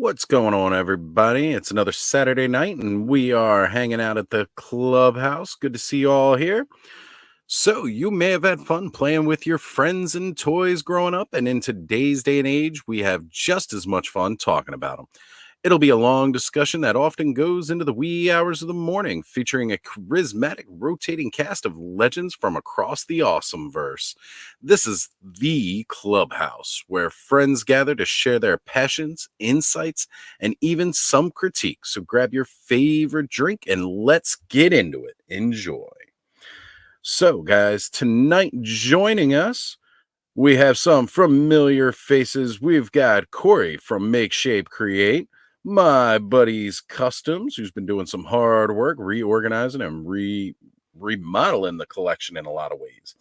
What's going on, everybody? It's another Saturday night, and we are hanging out at the clubhouse. Good to see you all here. So, you may have had fun playing with your friends and toys growing up, and in today's day and age, we have just as much fun talking about them. It'll be a long discussion that often goes into the wee hours of the morning, featuring a charismatic, rotating cast of legends from across the awesome verse. This is the clubhouse where friends gather to share their passions, insights, and even some critiques. So grab your favorite drink and let's get into it. Enjoy. So, guys, tonight joining us, we have some familiar faces. We've got Corey from Make Shape Create, my buddy's Customs, who's been doing some hard work reorganizing and remodeling the collection in a lot of ways.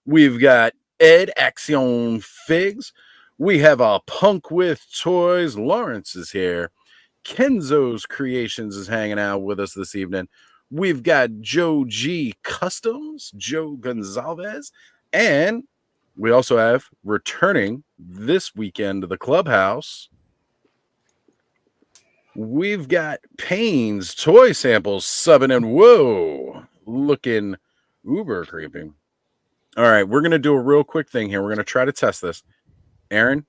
We've got Ed Action Figs. We have a punk with toys. Lawrence is here. Kenzo's Creations is hanging out with us this evening. We've got Joe G Customs, Joe Gonzalez, and we also have returning this weekend to the clubhouse. We've got Payne's Toy Samples subbing in. Whoa, looking uber creepy. All right, we're going to do a real quick thing here. We're going to try to test this. Aaron,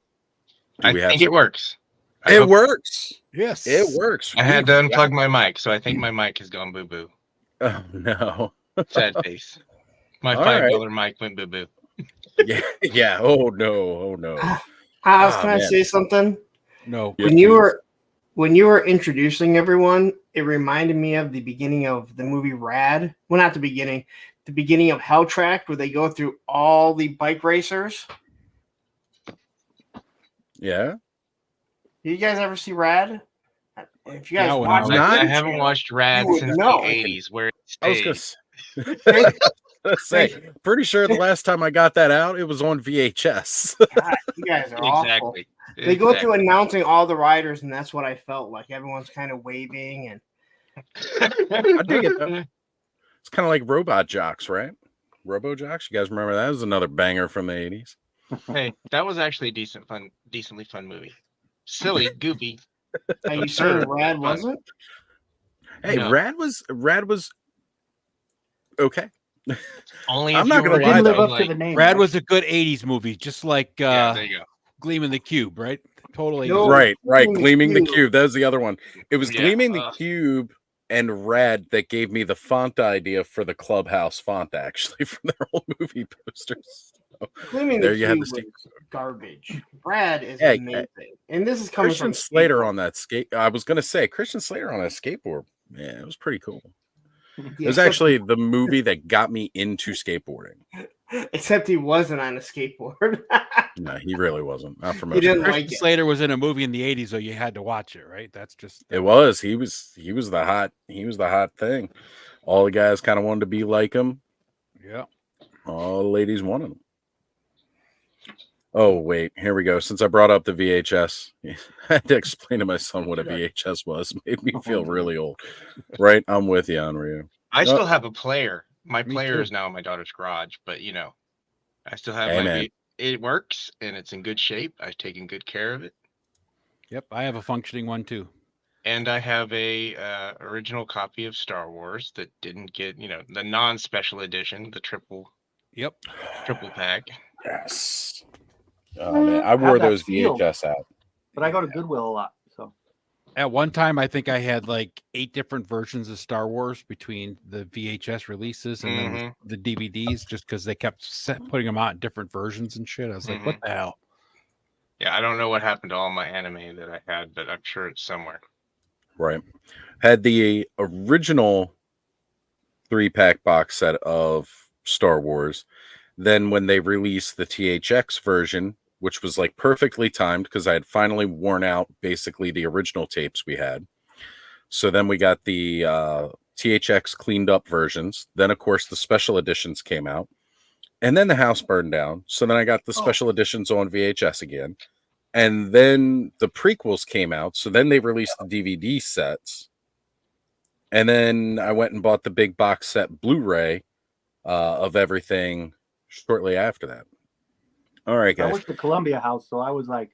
I think it works. It works. Yes. It works. I had to unplug my mic, so I think my mic has gone boo-boo. Oh, no. Sad face. My All $5 mic went boo-boo. Yeah. Oh, no. Alice, can I say something? No. When you were introducing everyone, it reminded me of the beginning of the movie Rad. Well, not the beginning of Hell Track, where they go through all the bike racers. Yeah. Did you guys ever see Rad? If you guys No, watch no. I haven't watched Rad would since know. the 80s, where it I was stayed. going to say, pretty sure the last time I got that out, it was on VHS. God, you guys are awful. Exactly. They go through announcing all the riders, and that's what I felt like. Everyone's kind of waving, and I dig it, though. It's kind of like Robot Jocks, right? Robo Jocks. You guys remember that? That was another banger from the 80s. Hey, that was actually a decently fun movie. Silly, goofy. are you saying Rad wasn't? Hey, No. Rad was okay. Only I'm if not you gonna were lie, into, though. live up to like, the name. Brad right? was a good 80s movie, just like yeah, there you go. Gleam in the Cube, right? Totally. No. Right. Gleaming the Gleaming the Cube. Cube. That was the other one. It was Yeah, Gleaming the Cube and Rad that gave me the font idea for the Clubhouse font, actually, from their old movie posters. So, Gleaming there the you have Cube the was garbage. Brad is Hey, amazing, and this is coming Christian from Slater skateboard. on that skate. I was going to say Christian Slater on that skateboard. Yeah, it was pretty cool. Yeah, It was actually the movie that got me into skateboarding. except he wasn't on a skateboard. No, he really wasn't. Not for He most. didn't people. like Christian it. Slater was in a movie in the 80s, so you had to watch it, right? That's just It was. He was the hot thing. All the guys kind of wanted to be like him. Yeah. All the ladies wanted him. Oh, wait, here we go. Since I brought up the VHS, I had to explain to my son what a VHS was. Made me feel really old. Right? I'm with you, Anrio. I still have a player. My Me player too. is now in my daughter's garage, but I still have Hey, my. man. It works and it's in good shape. I've taken good care of it, Yep. I have a functioning one too. and I have a original copy of Star Wars that didn't get the non-special edition, the triple Yep. pack. Yes. Oh, man. I have wore that those sealed. VHS out. But I go to Goodwill a lot. So At one time, I think I had like 8 different versions of Star Wars between the VHS releases and then the DVDs, just because they kept putting them out in different versions and shit. I was like, what the hell? Yeah, I don't know what happened to all my anime that I had, but I'm sure it's somewhere. Right. Had the original 3-pack box set of Star Wars. Then when they released the THX version, which was like perfectly timed because I had finally worn out basically the original tapes we had. So then we got the THX cleaned up versions. Then, of course, the special editions came out. And then the house burned down. So then I got the special editions on VHS again. And then the prequels came out. So then they released the DVD sets. And then I went and bought the big box set Blu-ray of everything shortly after that. All right, I guys. went to Columbia House, so I was like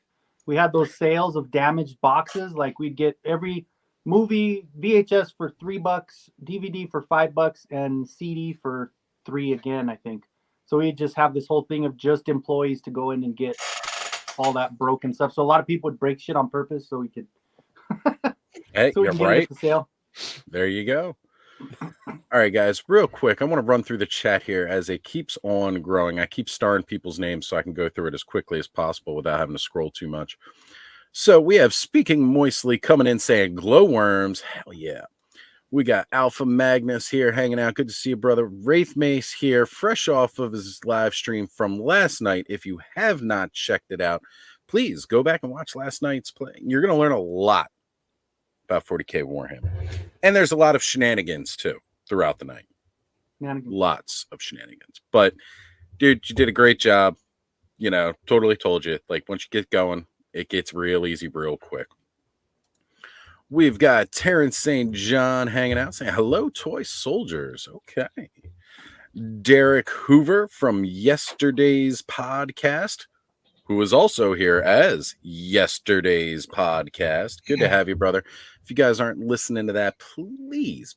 we had those sales of damaged boxes. Like we'd get every movie VHS for $3, DVD for $5, and CD for $3 again, I think. So we'd just have this whole thing of just employees to go in and get all that broken stuff. So a lot of people would break shit on purpose so we could Hey, so we you're can get it right. at the sale. There you go. All right, guys, real quick, I want to run through the chat here as it keeps on growing. I keep starring people's names so I can go through it as quickly as possible without having to scroll too much. So we have Speaking Moistly coming in saying glowworms. Hell yeah. We got Alpha Magnus here hanging out. Good to see you, brother. Wraith Mace here, fresh off of his live stream from last night. If you have not checked it out, please go back and watch last night's play. You're going to learn a lot about 40K Warhammer. And there's a lot of shenanigans, too, throughout the night. Lots of shenanigans. But, dude, you did a great job. You know, totally told you. Like, once you get going, it gets real easy real quick. We've got Terrence St. John hanging out saying, hello, toy soldiers. Okay. Derek Hoover from yesterday's podcast, who is also here as yesterday's podcast. Good to have you, brother. If you guys aren't listening to that, please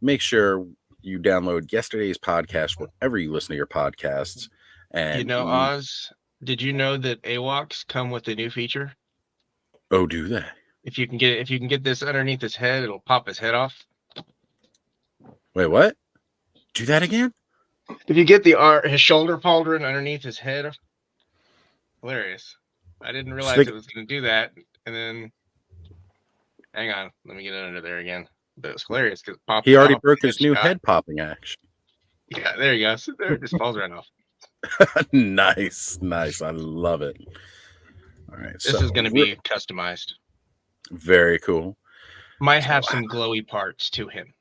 make sure you download yesterday's podcast wherever you listen to your podcasts. And you know, Oz, did you know that AWOCs come with a new feature? Oh, do that? If you can get this underneath his head, it'll pop his head off. Wait, what? Do that again? If you get his shoulder pauldron underneath his head, hilarious. I didn't realize it was going to do that. And then, hang on, let me get it under there again. But it's hilarious because he already broke his new head popping action. Yeah, there you go. So there, it just falls right off. Nice. I love it. All right, this is going to be customized. Very cool. Might have some glowy parts to him.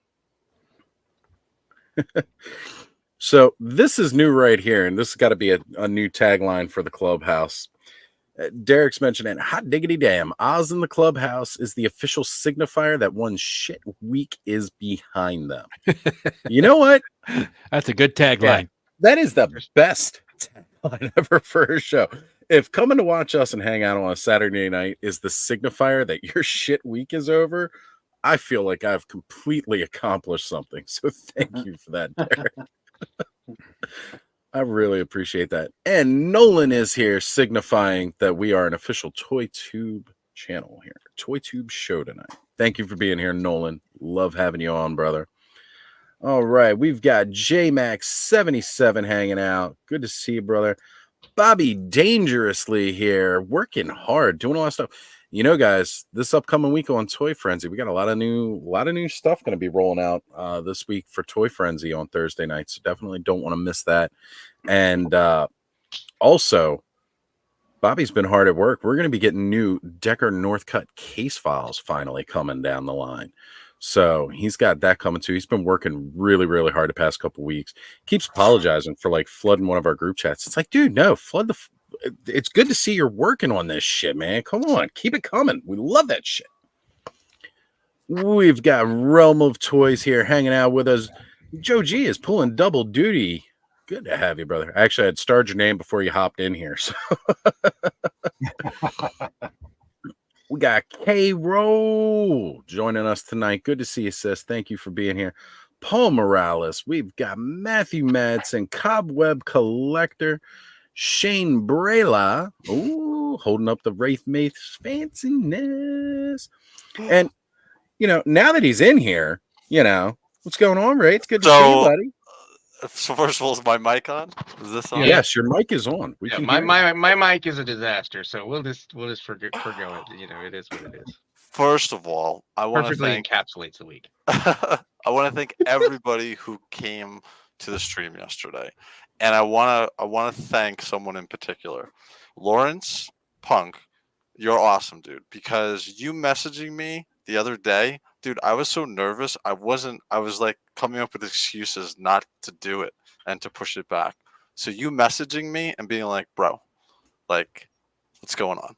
So this is new right here, and this has got to be a new tagline for the clubhouse. Derek's mentioning, hot diggity damn, Oz in the clubhouse is the official signifier that one shit week is behind them. You know what? That's a good tagline. Yeah, that is the best tagline ever for a show. If coming to watch us and hang out on a Saturday night is the signifier that your shit week is over, I feel like I've completely accomplished something. So thank you for that, Derek. I really appreciate that. And Nolan is here signifying that we are an official ToyTube channel here. ToyTube show tonight. Thank you for being here, Nolan. Love having you on, brother. All right. We've got JMax77 hanging out. Good to see you, brother. Bobby Dangerously here, working hard, doing a lot of stuff. You know, guys, this upcoming week on Toy Frenzy, we got a lot of new stuff going to be rolling out this week for Toy Frenzy on Thursday night. So definitely don't want to miss that. And also, Bobby's been hard at work. We're going to be getting new Decker Northcut case files finally coming down the line. So he's got that coming too. He's been working really, really hard the past couple weeks. Keeps apologizing for like flooding one of our group chats. It's like, dude, no, flood the. It's good to see you're working on this shit, man. Come on, keep it coming. We love that shit. We've got Realm of Toys here hanging out with us. Joe G is pulling double duty. Good to have you, brother. Actually, I had starred your name before you hopped in here. So we got K-Roll joining us tonight. Good to see you, sis. Thank you for being here. Paul Morales. We've got Matthew Madsen, Cobweb Collector, Shane Brayla. Ooh, holding up the Wraith Mace fanciness. And, you know, now that he's in here, you know, what's going on, Ray? It's good to see you, buddy. So first of all, is my mic on? Is this on? Yes, your mic is on. We can my mic is a disaster, so we'll just forgo it. You know, it is what it is. First of all, I want to Perfectly encapsulates the week. I want to thank everybody who came to the stream yesterday, and I want to thank someone in particular, Lawrence Punk. You're awesome, dude. Because you messaging me the other day, dude, I was so nervous. I was like coming up with excuses not to do it and to push it back. So you messaging me and being like, bro, like, what's going on?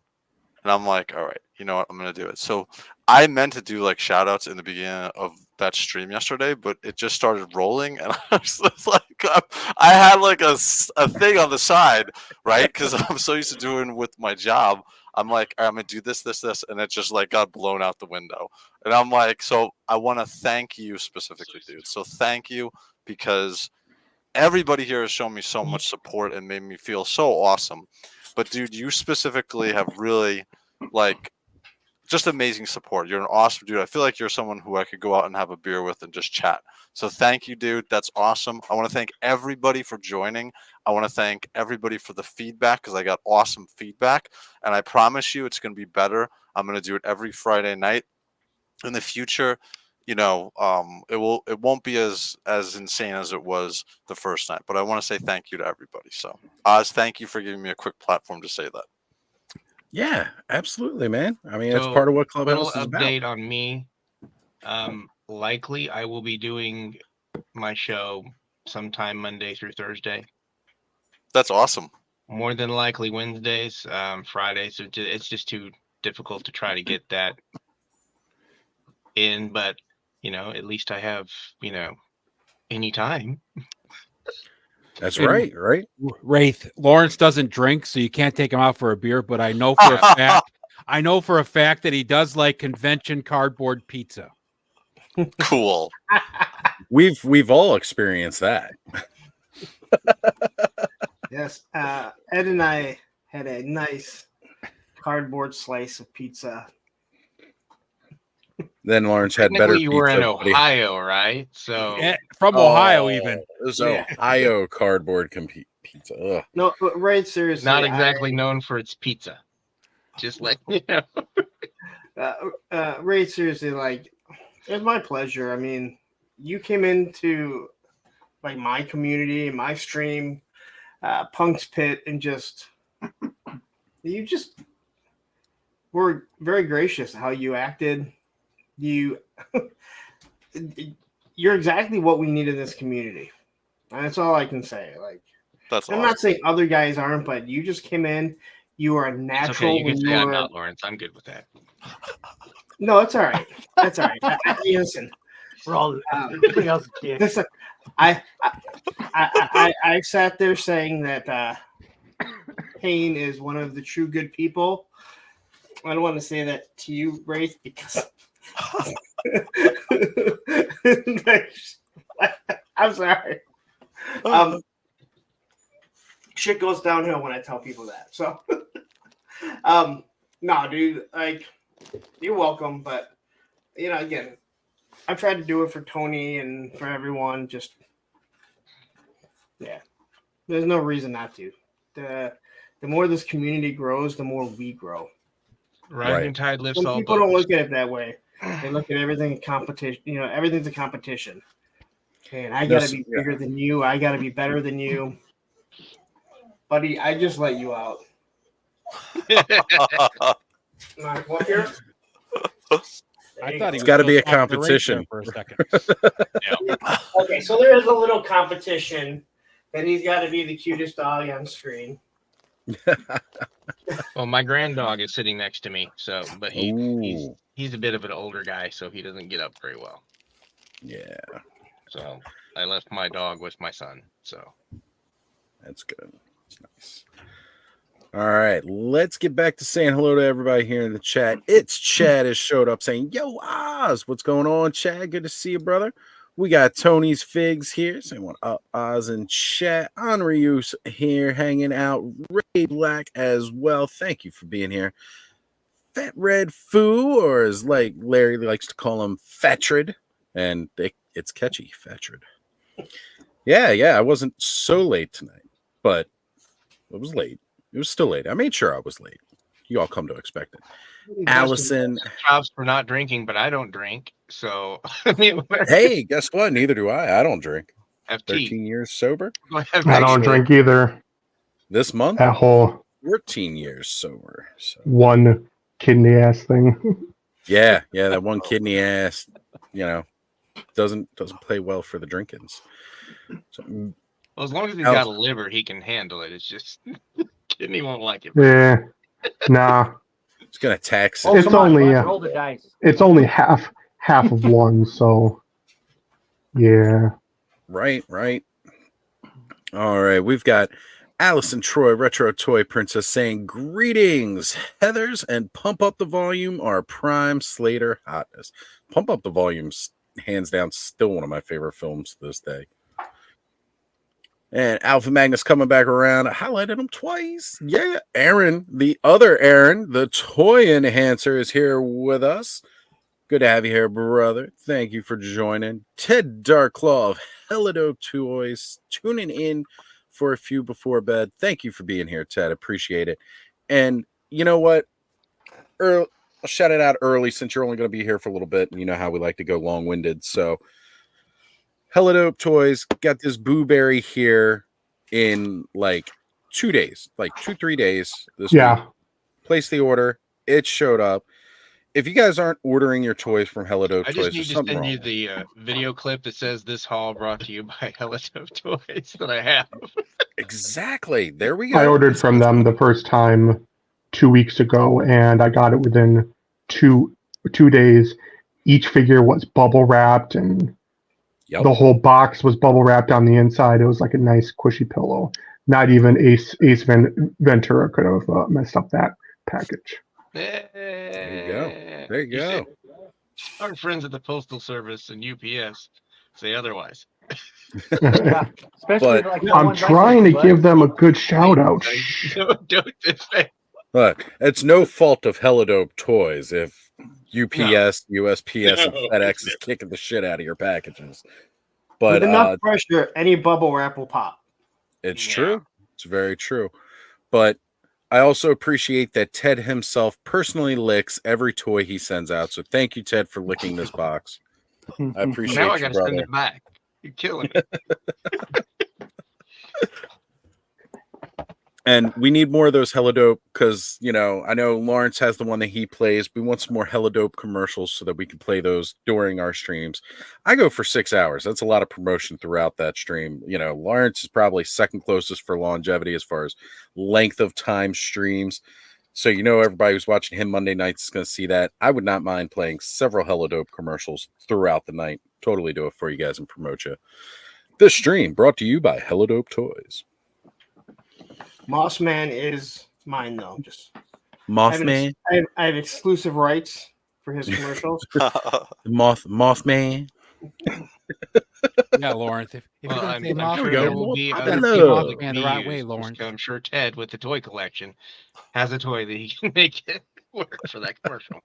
And I'm like, all right, you know what? I'm going to do it. So I meant to do like shout outs in the beginning of that stream yesterday, but it just started rolling, and I was just like, I had like a thing on the side, right? Because I'm so used to doing with my job. I'm like, I'm gonna do this, and it just like got blown out the window. And I'm like, so I want to thank you specifically, dude. So thank you, because everybody here has shown me so much support and made me feel so awesome. But dude, you specifically have really like just amazing support. You're an awesome dude. I feel like you're someone who I could go out and have a beer with and just chat. So thank you, dude. That's awesome. I want to thank everybody for joining. I want to thank everybody for the feedback, because I got awesome feedback, and I promise you it's going to be better. I'm going to do it every Friday night in the future. You know, it won't be as insane as it was the first night, but I want to say thank you to everybody. So Oz, thank you for giving me a quick platform to say that. Yeah, absolutely, man. I mean, So, it's part of what little Clubhouse is about. update on me. Likely I will be doing my show sometime Monday through Thursday. That's awesome. More than likely Wednesdays, Fridays. It's just too difficult to try to get that in, but you know, at least I have, you know, any time. That's And- right, right? Wraith, Lawrence doesn't drink, so you can't take him out for a beer. But I know for a fact, that he does like convention cardboard pizza. Cool. We've all experienced that. Yes, Ed and I had a nice cardboard slice of pizza. Then Lawrence had better Technically, you were in pizza, but he- Ohio, right? So From Ohio, even. It was Yeah. Ohio cardboard pizza. Ugh. No, but right, seriously. not exactly known for its pizza. Just like, you know. Right, seriously, like, it's my pleasure. I mean, you came into like my community, my stream, Punk's Pit, and you just were very gracious how you acted. You're exactly what we need in this community. And that's all I can say. Like, That's I'm awesome. not saying other guys aren't, but you just came in. You were a It's natural. okay. You can when say you I'm were- not Lawrence. I'm good with that. No, it's all right. That's all right. Listen, We're all everybody else is dick. listen. I sat there saying that Payne is one of the true good people. I don't want to say that to you, Wraith, because I'm sorry. Shit goes downhill when I tell people that. So, no, dude, like, you're welcome. But, you know, again, I've tried to do it for Tony and for everyone. Just, yeah, there's no reason not to. The more this community grows, the more we grow. Rising tide lifts Some all people don't boats. look at it that way. They look at everything in competition. You know, everything's a competition. And I got to be bigger than you. I got to be better than you. Buddy, I just let you out. Like, what here? I thought he It's was gotta be a still talking to Wraith there competition. for a second. Okay, so there is a little competition that he's got to be the cutest dog on screen. Well, my grand dog is sitting next to me, so but he's Ooh, a bit of an older guy, so he doesn't get up very well. yeah, So I left my dog with my son. So that's good. That's nice. All right, let's get back to saying hello to everybody here in the chat. It's Chad has showed up saying, "Yo, Oz, what's going on, Chad? Good to see you, brother." We got Tony's Figs here saying, "What up, Oz and chat?" Onryu's here hanging out. Ray Black as well. Thank you for being here. Fat Red Foo, or as like Larry likes to call him, Fatrid, and it's catchy, Fatrid. Yeah, I wasn't so late tonight, but it was late. It was still late. I made sure I was late. You all come to expect it. Allison, props for not drinking, but I don't drink. So I mean, hey, guess what? Neither do I. I don't drink. have tea. 13 years sober. Go have I tea. don't drink either. This month, That whole 14 years sober. So one kidney ass thing. yeah, that one kidney ass, doesn't play well for the drinkings. So, Well, as long as he's Al- got a liver, he can handle it. It's just kidney won't like it. Yeah. Nah. it's gonna tax Oh, it. It's come on, only, bud, roll the dice. It's only half of one, so Yeah. Right. All right, we've got Allison Troy, Retro Toy Princess, saying, greetings, Heathers, and Pump Up the Volume are prime Slater hotness. Pump Up the Volume's hands down still one of my favorite films to this day. And Alpha Magnus coming back around. I highlighted him twice. Yeah. Aaron, the other Aaron, the toy enhancer, is here with us. Good to have you here, brother. Thank you for joining. Ted Darklaw of Helido Toys tuning in for a few before bed. Thank you for being here, Ted. Appreciate it. And you know what? I'll shout it out early since you're only going to be here for a little bit. And you know how we like to go long-winded. So Helido Toys got this Boo Berry here in like 2 days, like 2-3 days this week. Place the order. It showed up. If you guys aren't ordering your toys from Helido Toys, I just need to send you wrong. the video clip that says this haul brought to you by Helido Toys that I have. Exactly. There we go. I ordered from them the first time 2 weeks ago, and I got it within two days. Each figure was bubble wrapped, and the whole box was bubble wrapped on the inside. It was like a nice squishy pillow. Not even Ace Ventura could have messed up that package. There you go. Our friends at the Postal Service and UPS say otherwise. Yeah, especially like I'm trying to give them a good shout out. Don't say. Look, it's no fault of Helido Toys if UPS, USPS, and FedEx is kicking the shit out of your packages. But with enough pressure, any bubble wrap will pop. It's true. It's very true. But I also appreciate that Ted himself personally licks every toy he sends out. So thank you, Ted, for licking this box. I appreciate now I you, gotta brother. send it back. You're killing me. And we need more of those Helidope because, you know, I know Lawrence has the one that he plays. We want some more Helidope commercials so that we can play those during our streams. I go for 6 hours. That's a lot of promotion throughout that stream. You know, Lawrence is probably second closest for longevity as far as length of time streams. So, you know, everybody who's watching him Monday nights is going to see that. I would not mind playing several Helidope commercials throughout the night. Totally do it for you guys and promote you. This stream brought to you by Helidope Toys. Mossman is mine, though. Just Mothman. I have exclusive rights for his commercials. Mothman. Yeah, Lawrence. If you're going to say I'm sure Mothman, there will be other Hello. people that can The be right way, used, Lawrence. I'm sure Ted with the toy collection has a toy that he can make it work for that commercial.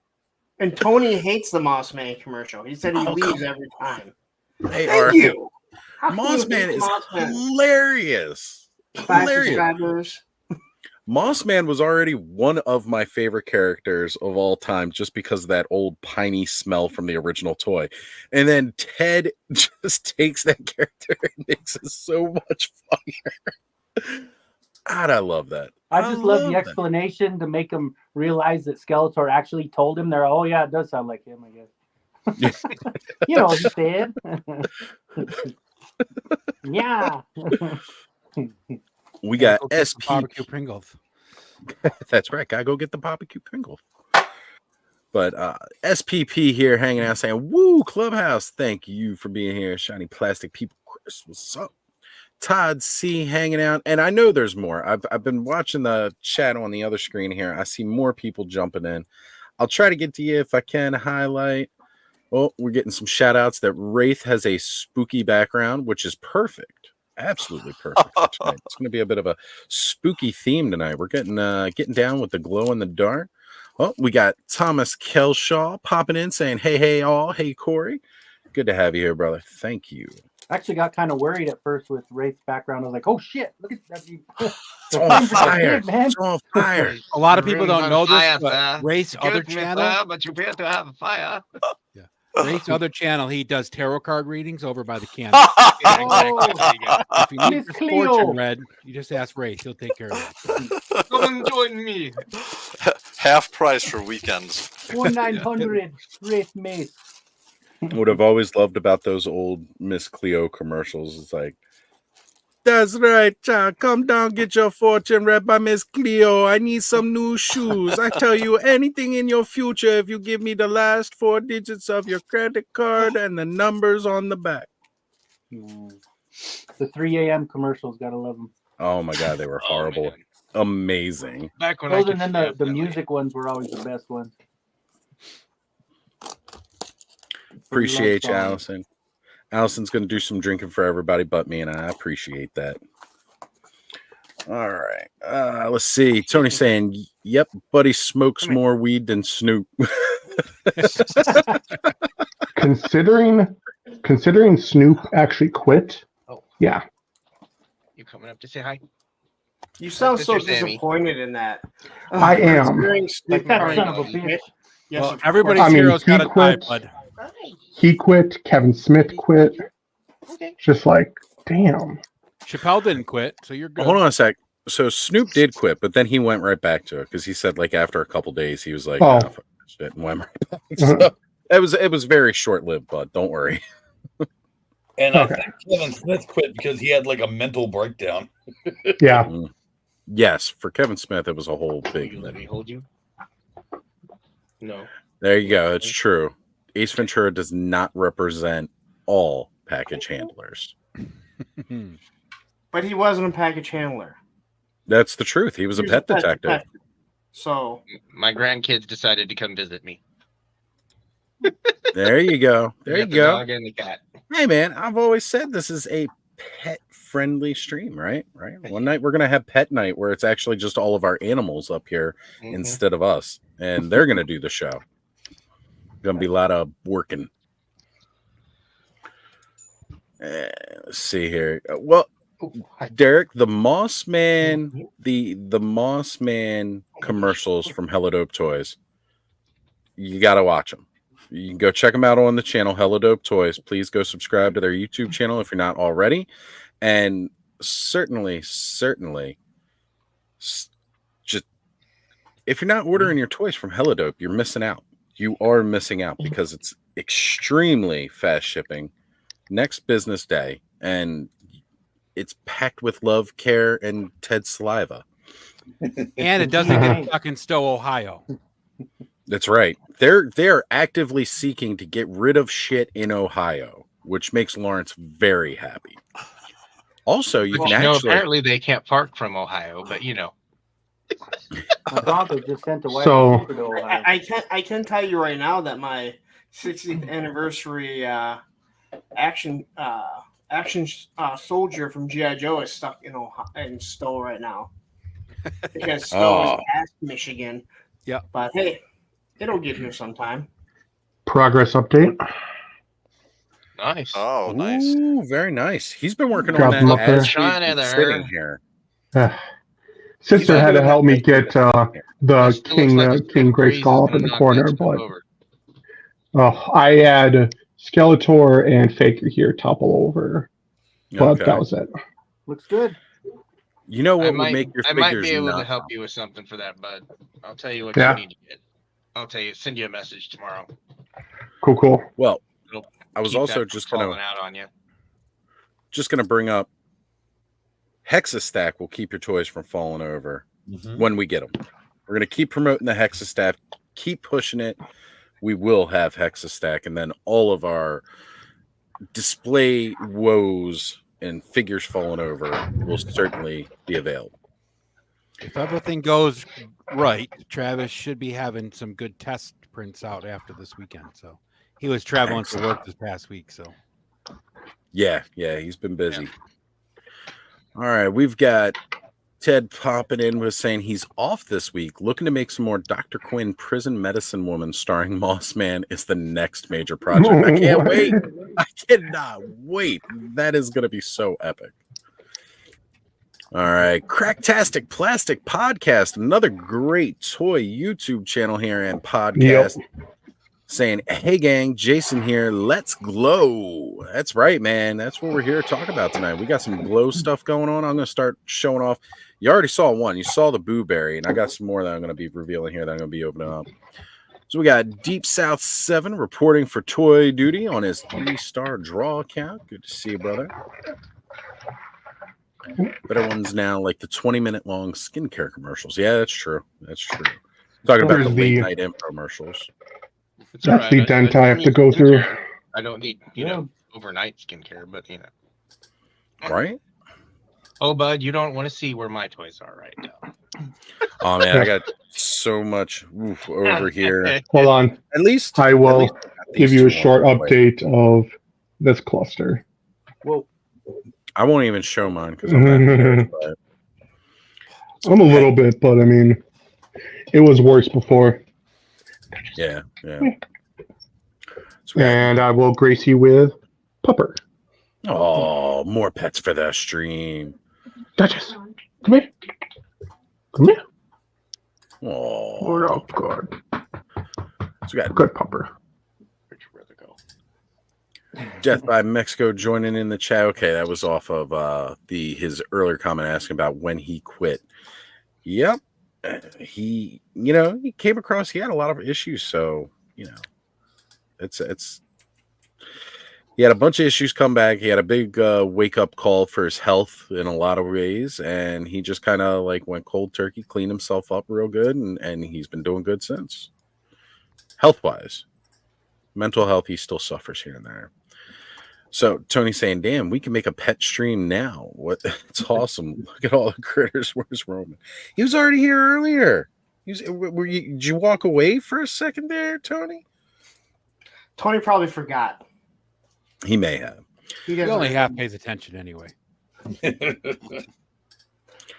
And Tony hates the Mossman commercial. He said he leaves every time. They Thank are. you. Mossman is hilarious. Hilarious. Mossman was already one of my favorite characters of all time just because of that old piney smell from the original toy. And then Ted just takes that character and makes it so much funnier. God, I love that. I just love the explanation to make him realize that Skeletor actually told him there. Oh, yeah, it does sound like him, I guess. You know, he said. Yeah. We got SP barbecue Pringles. That's right. Gotta go get the barbecue Pringles. But SPP here hanging out saying, woo, Clubhouse. Thank you for being here. Shiny Plastic People. Chris, what's up? Todd C hanging out. And I know there's more. I've been watching the chat on the other screen here. I see more people jumping in. I'll try to get to you if I can highlight. Oh, we're getting some shout outs that Wraith has a spooky background, which is perfect. Absolutely perfect for tonight. It's going to be a bit of a spooky theme tonight. We're getting down with the glow in the dark. Oh, we got Thomas Kelshaw popping in saying, hey, all. Hey, Corey. Good to have you here, brother. Thank you. I actually got kind of worried at first with Wraith's background. I was like, oh, shit. Look at that. It's on fire. Man. It's on fire. A lot of people don't know fire, this, but Wraith's other channel. But you better have a fire. Yeah. Wraith's other channel, he does tarot card readings over by the cannon. If you need Miss your fortune read, you just ask Wraith. He'll take care of it. Come and join me. Half price for weekends. 1-900 Wraith Mace. What I've always loved about those old Miss Cleo commercials is like, that's right, child. Come down, get your fortune read by Miss Cleo. I need some new shoes. I tell you anything in your future if you give me the last 4 digits of your credit card and the numbers on the back. The 3 a.m. commercials, gotta love them. Oh my god, they were Oh, horrible. man. Amazing. Back when I Those could and then stay the up that late. music ones were always the best ones. Appreciate you, songs. Allison. Allison's going to do some drinking for everybody but me, and I appreciate that. All right. Let's see. Tony saying, yep, buddy smokes more weed than Snoop. Considering Snoop actually quit, Oh. yeah. You coming up to say hi? You sound so Mr. Sammy. disappointed in that. I am. Considering Snoop That Dogg son of a quit, bitch. yes, Well, of everybody's I mean, hero's got he a tie, quit. bud. He quit. Kevin Smith quit. Okay. Just like, damn. Chappelle didn't quit, so you're good. Hold on a sec. So Snoop did quit, but then he went right back to it because he said, like, after a couple days, he was like, Oh. nah, fuck this shit, and went right back. So it was very short lived, bud. Don't worry. And Okay. I think Kevin Smith quit because he had like a mental breakdown. Yeah. Yes, for Kevin Smith, it was a whole You big. let me hold you? No. There you go. It's true. Ace Ventura does not represent all package handlers. but he wasn't a package handler. That's the truth. He was a He pet detective. So My grandkids decided to come visit me. There you go. There We you got the go. dog and the cat. Hey, man, I've always said this is a pet-friendly stream, right? Right. One night we're gonna have pet night where it's actually just all of our animals up here Mhm. instead of us, and they're gonna do the show. Gonna be a lot of working. Let's see here. Well, Derek, the Moss Man, the Moss Man commercials from Hello Dope Toys. You gotta watch them. You can go check them out on the channel Hello Dope Toys. Please go subscribe to their YouTube channel if you're not already, and certainly, just if you're not ordering your toys from Hello Dope, you're missing out. You are missing out because it's extremely fast shipping. Next business day, and it's packed with love, care, and Ted saliva. And it doesn't get stuck in Stowe, Ohio. That's right. They're actively seeking to get rid of shit in Ohio, which makes Lawrence very happy. Also, you But can actually apparently they can't park from Ohio, but My Bronco just sent a white So- receiver to Ohio. I can tell you right now that my 60th anniversary action soldier from GI Joe is stuck in Stowe right now because Stowe is past Michigan. Yeah, but hey, it'll get here sometime. Progress update. nice. Oh, nice. Ooh, very nice. He's been working Drop on him that up there. as Shine we've in been there. sitting here. Sister had to help me get the That still looks King like it's King been Gray breezing Skull up in and the knocked corner, that stuff but over. I had Skeletor and Faker here topple over, but Okay. that was it. Looks good. You know what I would might, make your I might figures be able to not help you with something for that, bud. I'll tell you what Yeah. you need to get. I'll tell you, send you a message tomorrow. Cool. Well, It'll I was keep also that just from gonna falling out on you. bring up Hexastack will keep your toys from falling over when we get them. We're gonna keep promoting the Hexastack, keep pushing it. We will have Hexastack, and then all of our display woes and figures falling over will certainly be available. If everything goes right, Travis should be having some good test prints out after this weekend. So he was traveling for work this past week. So Yeah, he's been busy. All right, we've got Ted popping in with saying he's off this week, looking to make some more Dr. Quinn Prison Medicine Woman starring Moss Man is the next major project. I can't wait. I cannot wait. That is going to be so epic. All right, Cracktastic Plastic Podcast, another great toy YouTube channel here and podcast. Saying, hey gang, Jason here, let's glow. That's right, man. That's what we're here to talk about tonight. We got some glow stuff going on. I'm going to start showing off. You already saw one. You saw the Boo Berry, and I got some more that I'm going to be revealing here that I'm going to be opening up. So we got Deep South 7 reporting for Toy Duty on his 3-star draw account. Good to see you, brother. Better ones now, like the 20-minute long skincare commercials. Yeah, that's true. That's true. Talking about the There's late the- night infomercials. It's all That's the right. dent I have to go need through. skincare. I don't need, overnight skincare, but you know. Right? Oh, bud, you don't want to see where my toys are right now. Oh man, I got so much over here. Hold on. At least I will got give these you a two on short the way. update of this cluster. Whoa. I won't even show mine because I'm not embarrassed by it. I'm a little bit, but I mean, it was worse before. Yeah. And I will grace you with Pupper. Oh, more pets for the stream. Duchess, come here. Come here. Oh, Oh, good. so we got Good Pupper. Where'd your brother go? Death by Mexico joining in the chat. Okay, that was off of his earlier comment asking about when he quit. Yep. He came across, he had a lot of issues, so it's he had a bunch of issues come back. He had a big wake-up call for his health in a lot of ways, and he just kind of like went cold turkey, cleaned himself up real good, and he's been doing good since. Health-wise. Mental health, he still suffers here and there. So Tony's saying, damn, we can make a pet stream now. What? It's awesome. Look at all the critters. Where's Roman? He was already here earlier. Did you walk away for a second there, Tony? Tony probably forgot. He may have. He He doesn't only half remember. pays attention anyway.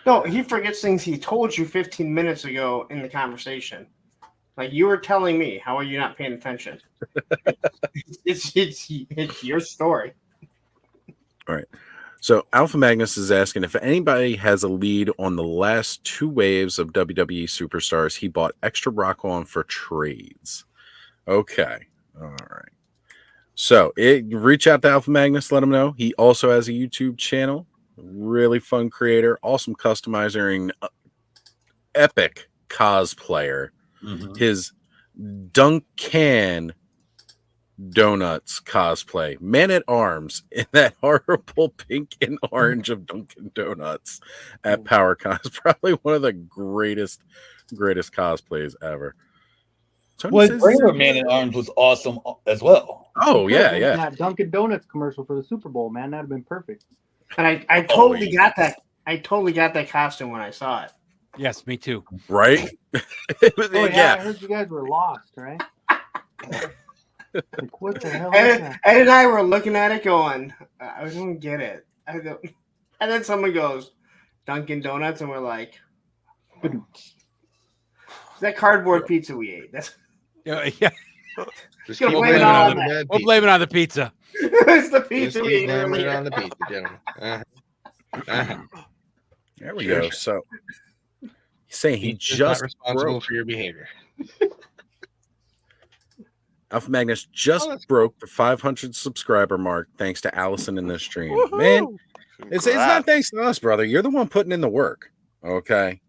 No, he forgets things he told you 15 minutes ago in the conversation. Like you were telling me, how are you not paying attention? it's your story. All right. So Alpha Magnus is asking if anybody has a lead on the last 2 waves of WWE Superstars he bought extra rock on for trades. Okay. All right. So reach out to Alpha Magnus, let him know. He also has a YouTube channel. Really fun creator, awesome customizer, and epic cosplayer. His Duncan Donuts cosplay, Man at Arms in that horrible pink and orange of Dunkin' Donuts at PowerCon is probably one of the greatest cosplays ever. Tony Well, says regular Man at Arms was awesome as well. Oh yeah. That Dunkin' Donuts commercial for the Super Bowl, man, that'd have been perfect. And I totally got that. I totally got that costume when I saw it. Yes, me too. Right? Oh yeah, I heard you guys were lost, right? Like, what the hell is that? Ed and I were looking at it going, I don't get it. I don't. And then someone goes, Dunkin' Donuts, and we're like, that cardboard pizza we ate. That's Yeah. Just Gonna keep blame it blaming on the that. bad We'll pizza. blame it on the pizza. it's the Just pizza we keep ate blaming it earlier. on the pizza, gentlemen. There we go. So he's saying he Pizza's not just responsible broke. for your behavior. Alpha Magnus just that's broke the 500 subscriber mark thanks to Allison in the stream. Man, it's not Congrats. thanks to us, brother. You're the one putting in the work. Okay.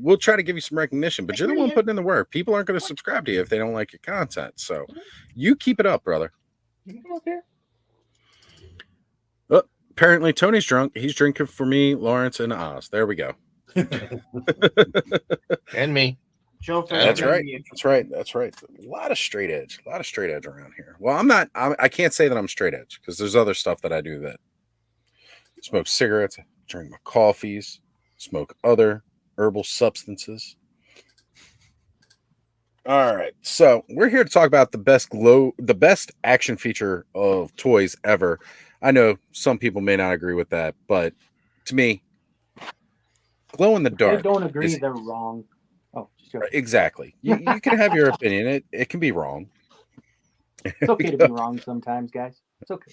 We'll try to give you some recognition, but you're the one putting in the work. People aren't going to subscribe to you if they don't like your content. So you keep it up, brother. Okay. Oh, apparently Tony's drunk. He's drinking for me, Lawrence, and Oz. There we go. And me. Joe That's Ferrari. right. That's right. A lot of straight edge around here. Well, I can't say that I'm straight edge because there's other stuff that I do that smoke cigarettes, drink my coffees, smoke other herbal substances. All right. So we're here to talk about the best action feature of toys ever. I know some people may not agree with that, but to me, glow in the If they dark. don't agree, they're wrong. Oh, sure. Exactly. You can have your opinion. It can be wrong. It's okay to be wrong sometimes, guys. It's okay.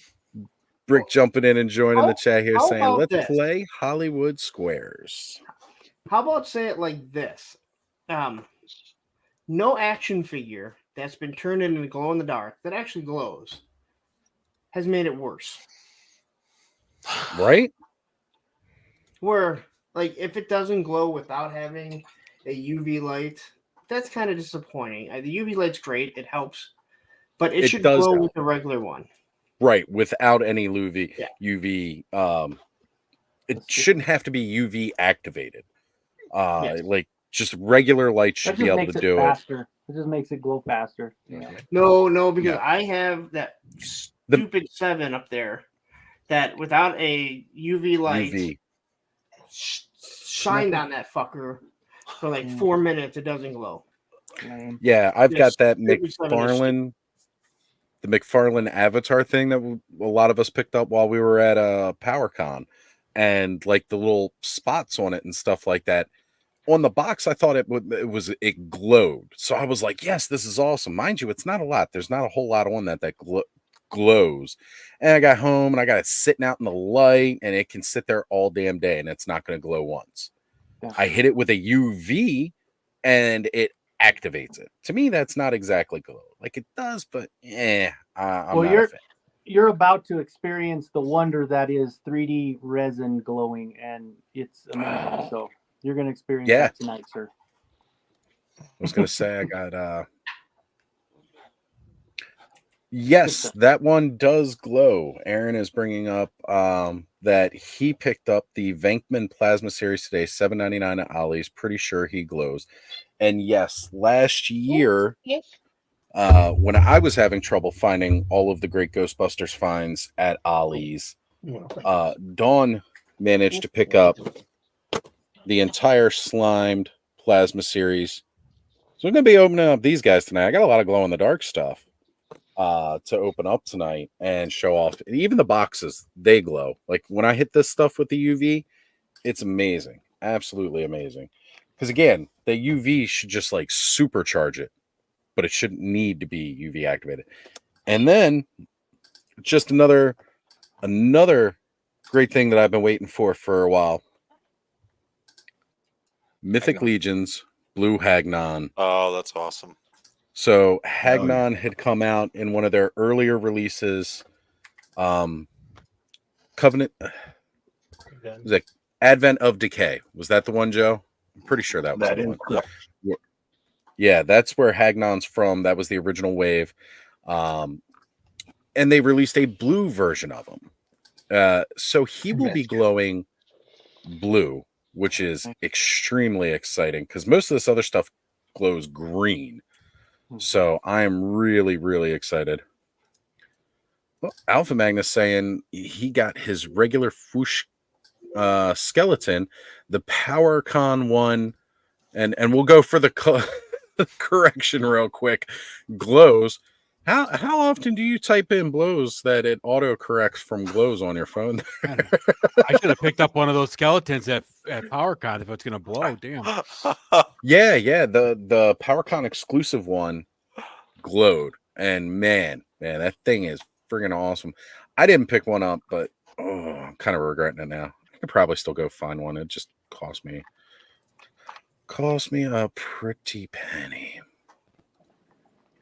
Brick jumping in and joining the chat here how saying, about let's this? play Hollywood Squares. How about say it like this? No action figure that's been turned into glow in the dark that actually glows has made it worse. Right? Where, like, if it doesn't glow without having a UV light, that's kind of disappointing. The UV light's great, it helps, but it should does glow help. with the regular one. Right. Without any UV. Yeah. UV. It shouldn't have to be UV activated. Yes. Like just regular light should That be just able makes to it do it. faster. It just makes it glow faster. Yeah. No, because I have that stupid 7 up there that without a UV light UV. shined on that fucker for like 4 minutes, it doesn't glow. Yeah, I've got that stupid 7 is McFarlane, the McFarlane avatar thing that a lot of us picked up while we were at PowerCon, and like the little spots on it and stuff like that. On the box, I thought it glowed, so I was like, "Yes, this is awesome." Mind you, it's not a lot. There's not a whole lot on that glows. And I got home and I got it sitting out in the light, and it can sit there all damn day, and it's not going to glow once. Yeah. I hit it with a UV, and it activates it. To me, that's not exactly glow. Like it does, but I'm Well, not a fan. you're about to experience the wonder that is 3D resin glowing, and it's amazing. So you're going to experience that tonight, sir. I was going to say I got yes, that one does glow. Aaron is bringing up that he picked up the Venkman Plasma Series today, $7.99 at Ollie's. Pretty sure he glows. And yes, last year, when I was having trouble finding all of the great Ghostbusters finds at Ollie's, Dawn managed to pick up the entire slimed plasma series. So I'm going to be opening up these guys tonight. I got a lot of glow-in-the-dark stuff to open up tonight and show off. Even the boxes, they glow. Like when I hit this stuff with the UV, it's amazing. Absolutely amazing. Because again, the UV should just like supercharge it, but it shouldn't need to be UV activated. And then just another great thing that I've been waiting for a while. Mythic Legions Blue Hagnon. Oh, that's awesome. So Hagnon had come out in one of their earlier releases. Covenant was it Advent of Decay? Was that the one, Joe? I'm pretty sure that was the one. Yeah, that's where Hagnon's from. That was the original wave. And they released a blue version of him. So he will be glowing blue, which is extremely exciting because most of this other stuff glows green. So I am really, really excited. Well, Alpha Magnus saying he got his regular Foosh skeleton, the PowerCon one, and we'll go for the correction real quick. Glows. How often do you type in blows that it auto corrects from glows on your phone? I should have picked up one of those skeletons at PowerCon if it's gonna blow. Damn. Yeah. The PowerCon exclusive one glowed, and man, that thing is friggin' awesome. I didn't pick one up, but I'm kind of regretting it now. I could probably still go find one. It just cost me a pretty penny.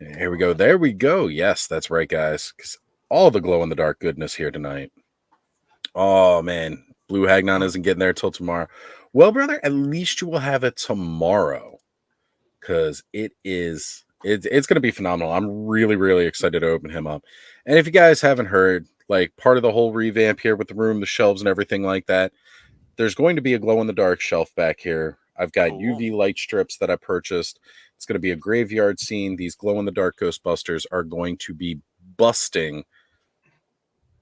Here we go. There we go. Yes, that's right, guys. Because all the glow in the dark goodness here tonight. Oh man, Blue Hagnon isn't getting there till tomorrow. Well, brother, at least you will have it tomorrow. Because it's going to be phenomenal. I'm really, really excited to open him up. And if you guys haven't heard, like part of the whole revamp here with the room, the shelves and everything like that, there's going to be a glow in the dark shelf back here. I've got UV light strips that I purchased. It's going to be a graveyard scene. These glow in the dark Ghostbusters are going to be busting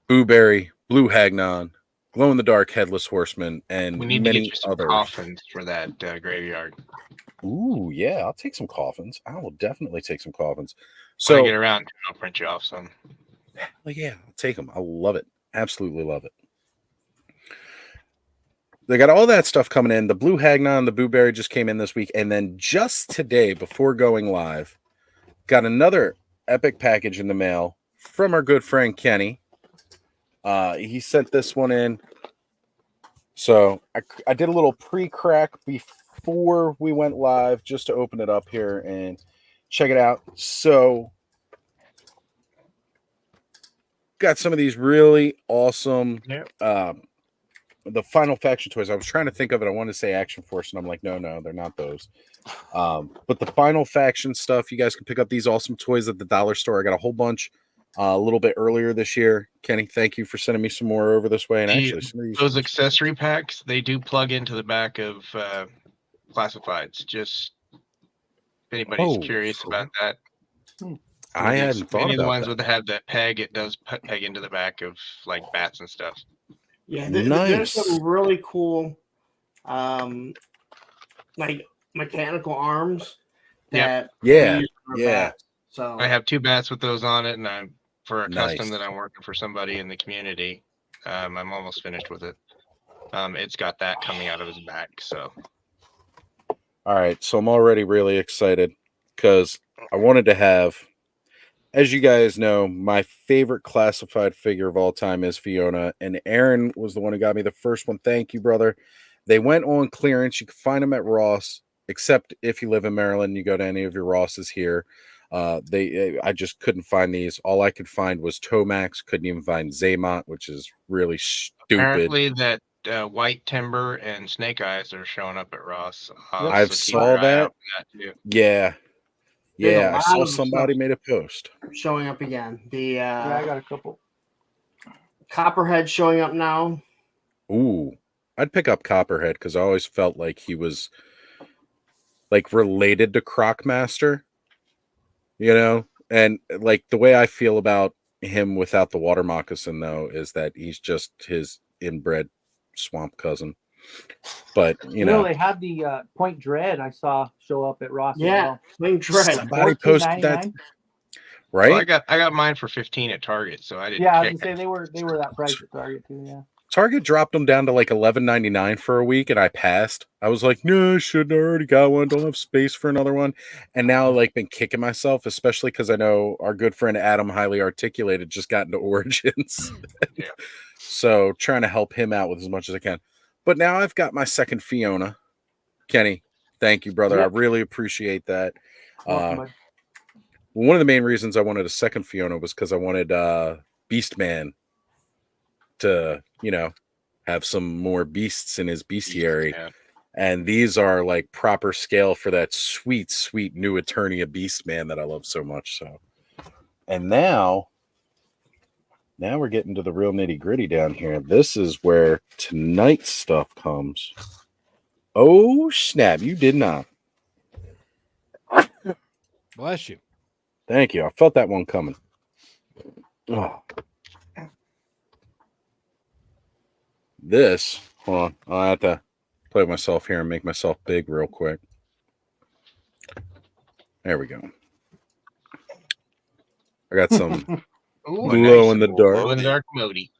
Boo Berry, Blue Hagnon, glow in the dark Headless Horseman, and we need many to get you some others. coffins for that graveyard. Ooh, yeah, I'll take some coffins. I will definitely take some coffins. So So get around, I'll print you off some. well, yeah, I'll take them. I love it. Absolutely love it. They got all that stuff coming in. The Blue Hagnon, the Boo Berry just came in this week. And then just today, before going live, got another epic package in the mail from our good friend Kenny. He sent this one in. So I did a little pre-crack before we went live just to open it up here and check it out. So got some of these really awesome the Final Faction toys. I was trying to think of it. I wanted to say Action Force, and I'm like, no, they're not those. But the Final Faction stuff, you guys can pick up these awesome toys at the dollar store. I got a whole bunch a little bit earlier this year. Kenny, thank you for sending me some more over this way. And actually, some of these those accessory packs, they do plug into the back of classifieds. Just if anybody's curious about that. I hadn't thought Any of the about ones that. that have that peg, it does peg into the back of like bats and stuff. Yeah, Nice. there's some really cool, like mechanical arms that Yeah, use for yeah. bats. So I have 2 bats with those on it, and I'm for a custom Nice. that I'm working for somebody in the community. I'm almost finished with it. It's got that coming out of his back. So All right, so I'm already really excited because I wanted to have, as you guys know, my favorite classified figure of all time is Fiona, and Aaron was the one who got me the first one. Thank you, brother. They went on clearance. You can find them at Ross, except if you live in Maryland, you go to any of your Rosses here. I just couldn't find these. All I could find was Tomax. Couldn't even find Zaymont, which is really stupid. apparently that White Timber and Snake Eyes are showing up at Ross. I've so keep saw an eye that. out for that too. Yeah. There's a Yeah, I lot saw of somebody stuff made a post. showing up again. The Yeah, I got a couple. Copperhead showing up now. Ooh, I'd pick up Copperhead because I always felt like he was like related to Crocmaster, you know? And like the way I feel about him without the water moccasin, though, is that he's just his inbred swamp cousin. But, you know, they had the Point Dread I saw show up at Ross. Yeah, Wing Dread. somebody posted that, $14.99. right? Well, I got mine for 15 at Target, so I didn't Yeah, I was care. gonna say they were that price at Target too. Yeah. Target dropped them down to like $11.99 for a week, and I passed. I was like, no, I shouldn't. I already got one. Don't have space for another one. And now I've like been kicking myself, especially because I know our good friend Adam Highly Articulated just got into Origins. Yeah. So trying to help him out with as much as I can. But now I've got my second Fiona. Kenny, thank you, brother. Yep. I really appreciate that. Welcome, bud. One of the main reasons I wanted a second Fiona was because I wanted Beastman to, you know, have some more beasts in his bestiary. Yeah. And these are like proper scale for that sweet, sweet new Eternia Beastman that I love so much. So, and now we're getting to the real nitty gritty down here. This is where tonight's stuff comes. Oh, snap. You did not. Bless you. Thank you. I felt that one coming. Oh. This, hold on. I'll have to play with myself here and make myself big real quick. There we go. I got some Ooh, glow in the Ooh, dark. glow in the dark Modi.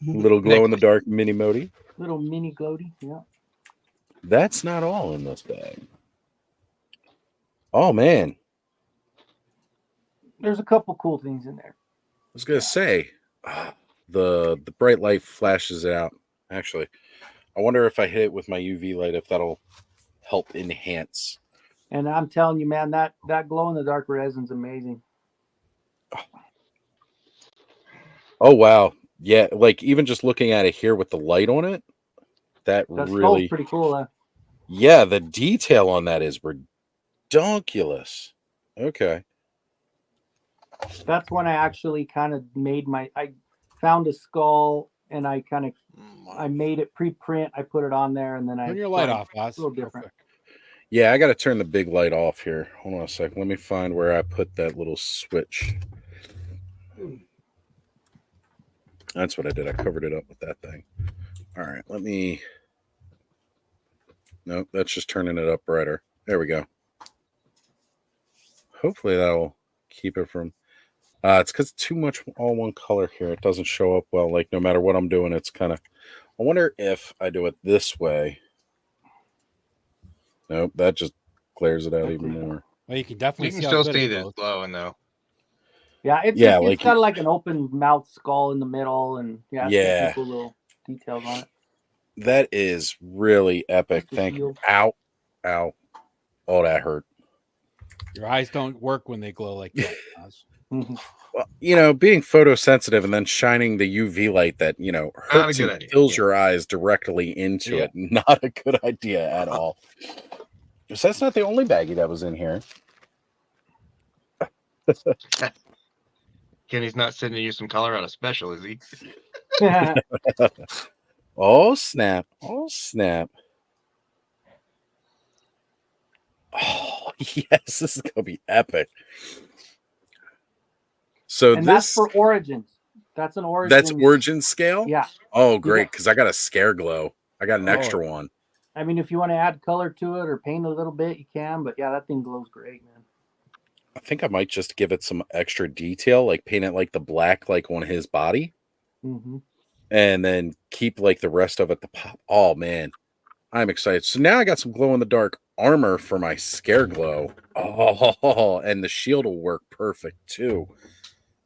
Little glow in the dark mini Modi. Little mini gloaty. Yeah. That's not all in this bag. Oh, man. There's a couple cool things in there. I was going to say, the bright light flashes it out. Actually, I wonder if I hit it with my UV light, if that'll help enhance. And I'm telling you, man, that glow in the dark resin's amazing. Oh, wow. Yeah, like even just looking at it here with the light on it, that That really, skull's pretty cool. yeah, the detail on that is ridiculous. Okay. That's when I actually kind of made I found a skull and I kind of I made it pre-print. I put it on there and then I Turn your light tried- off, Oz. a little different. Yeah, I got to turn the big light off here. Hold on a second. Let me find where I put that little switch. That's what I did. I covered it up with that thing. All right, let me... Nope, that's just turning it up brighter. There we go. Hopefully that'll keep it from... it's because it's too much all one color here. It doesn't show up well. Like, no matter what I'm doing, it's kind of... I wonder if I do it this way. Nope, that just glares it out even more. Well, you can definitely You can see how still good see it that goes. it's glowing though. Yeah, it's like- got like an open mouth skull in the middle and it's got Yeah. some cool little details on it. That is really epic. The Thank you. shield. Ow. Ow. Oh, that hurt. Your eyes don't work when they glow like that, Oz. Mhm. Well, you know, being photosensitive and then shining the UV light that, you know, Not a hurts good and idea, kills yeah. your eyes directly into Yeah. it. Not a good idea at all. So that's not the only baggie that was in here. Kenny's not sending you some Colorado special, is he? Oh, snap. Oh, snap. Oh, yes, this is going to be epic. So And that's for Origins. That's an Origin. That's Origin scale? Yeah. Oh, great, because I got a Scare Glow. I got an Oh. extra one. I mean, if you want to add color to it or paint a little bit, you can. But yeah, that thing glows great, man. I think I might just give it some extra detail, like paint it like the black, like on his body, and then keep like the rest of it the pop. Oh man, I'm excited. So now I got some glow in the dark armor for my Scare Glow. Oh, and the shield will work perfect too.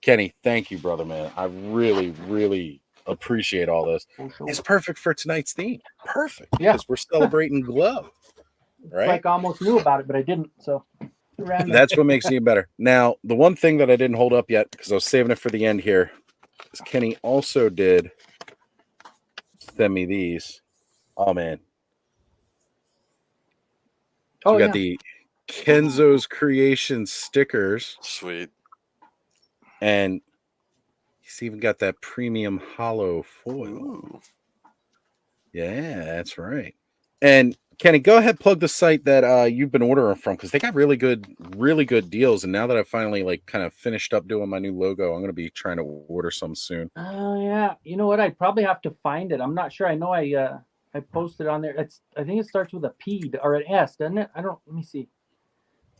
Kenny, thank you, brother, man. I really, really appreciate all this. It's perfect for tonight's theme. Perfect. Yeah. Because we're celebrating glow. Right? It's like I almost knew about it, but I didn't. So that's what makes it even better. Now, the one thing that I didn't hold up yet, because I was saving it for the end here, is Kenny also did send me these. Oh, man. So we got the Kenzo's Creation stickers. Sweet. And he's even got that premium hollow foil. Ooh. Yeah, that's right. And Kenny, go ahead, plug the site that you've been ordering from, because they got really good deals. And now that I've finally like kind of finished up doing my new logo, I'm going to be trying to order some soon. Oh yeah, you know what? I'd probably have to find it. I'm not sure. I know I posted on there. I think it starts with a P or an S, doesn't it? I don't. Let me see.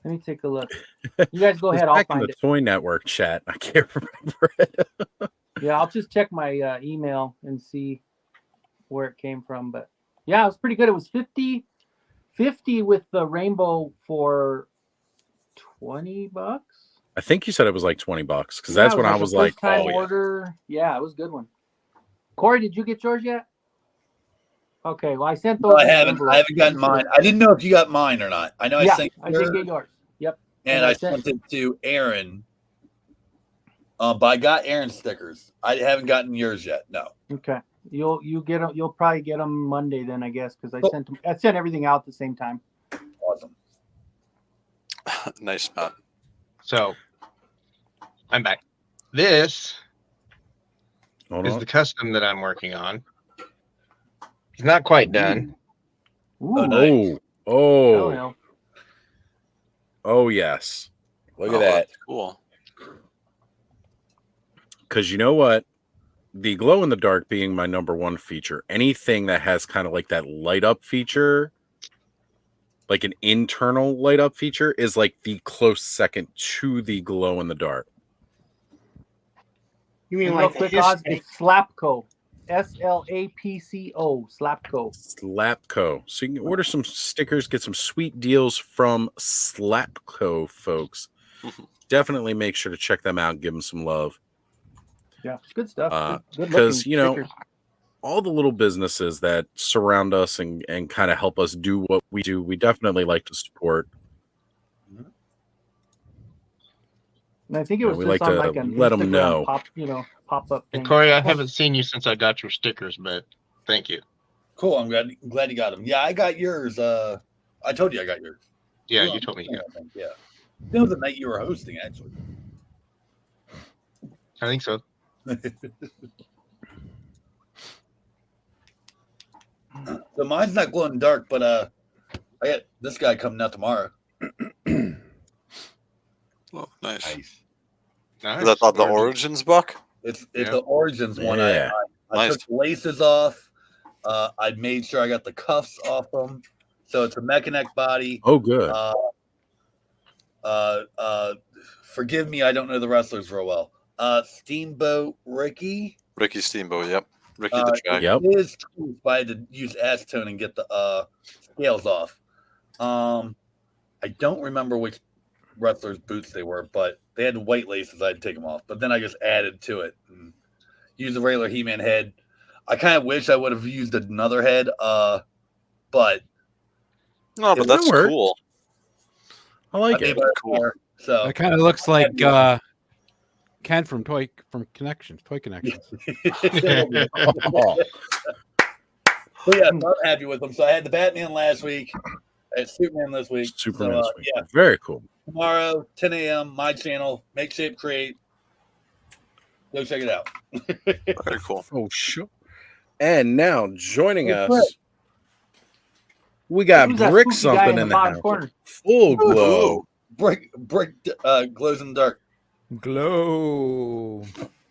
Let me take a look. You guys go ahead. I'll find it. Toy Network chat. I can't remember it. Yeah, I'll just check my email and see where it came from. But yeah, it was pretty good. It was 50 with the rainbow for $20. I think you said it was like $20 because that's when I was like, oh order. Yeah, it was a good one. Corey, did you get yours yet? Okay, well I sent those. I haven't gotten mine. I didn't know if you got mine or not. I know I sent I did get yours. Yep. And I sent it to Aaron. But I got Aaron's stickers. I haven't gotten yours yet. No. Okay. You'll probably get them Monday then, I guess, because I sent everything out at the same time. Awesome. Nice, man. So I'm back. This is the custom that I'm working on. It's not quite done. Ooh. Oh, nice. Oh, yes. Look at that. That's cool. Because you know what? The glow in the dark being my number one feature, anything that has kind of like that light up feature, like an internal light up feature, is like the close second to the glow in the dark. You mean like quick Oz? It's Slapco. SLAPCO. Slapco. Slapco. So you can order some stickers, get some sweet deals from Slapco, folks. Definitely make sure to check them out and give them some love. Yeah, it's good stuff. Because, you know, all the little businesses that surround us and kind of help us do what we do, we definitely like to support. And I think it was we just like on to like an let them Instagram know. Pop up. And Corey, I haven't seen you since I got your stickers, but thank you. Cool. I'm glad you got them. Yeah, I got yours. I told you I got yours. Yeah, you told me. Yeah. That was the night you were hosting, actually. I think so. So mine's not glow in the dark, but I got this guy coming out tomorrow. Oh, nice. Nice. Is that the Origins buck? It's the Origins one. Yeah. I took the laces off. I made sure I got the cuffs off them. So it's a mechanic body. Oh, good. Forgive me, I don't know the wrestlers real well. Steamboat Ricky. Ricky Steamboat, yep. Ricky the Jack. Yep. It is true, but I had to use acetone and get the scales off. I don't remember which wrestlers' boots they were, but they had white laces. I had to take them off. But then I just added to it and used the regular He-Man head. I kind of wish I would have used another head, but no, but that's cool. I like it. Cool. So it kind of looks like Ken from Toy Connections. So yeah, I'm happy with them. So I had the Batman last week. I had Superman this week. Superman this week. Yeah. Very cool. Tomorrow, 10 a.m., my channel, Make Shape Create. Go check it out. Very cool. Oh, sure. And now joining us, we got Brick something in the house. Corner? Full glow. Brick glows in the dark. Glow.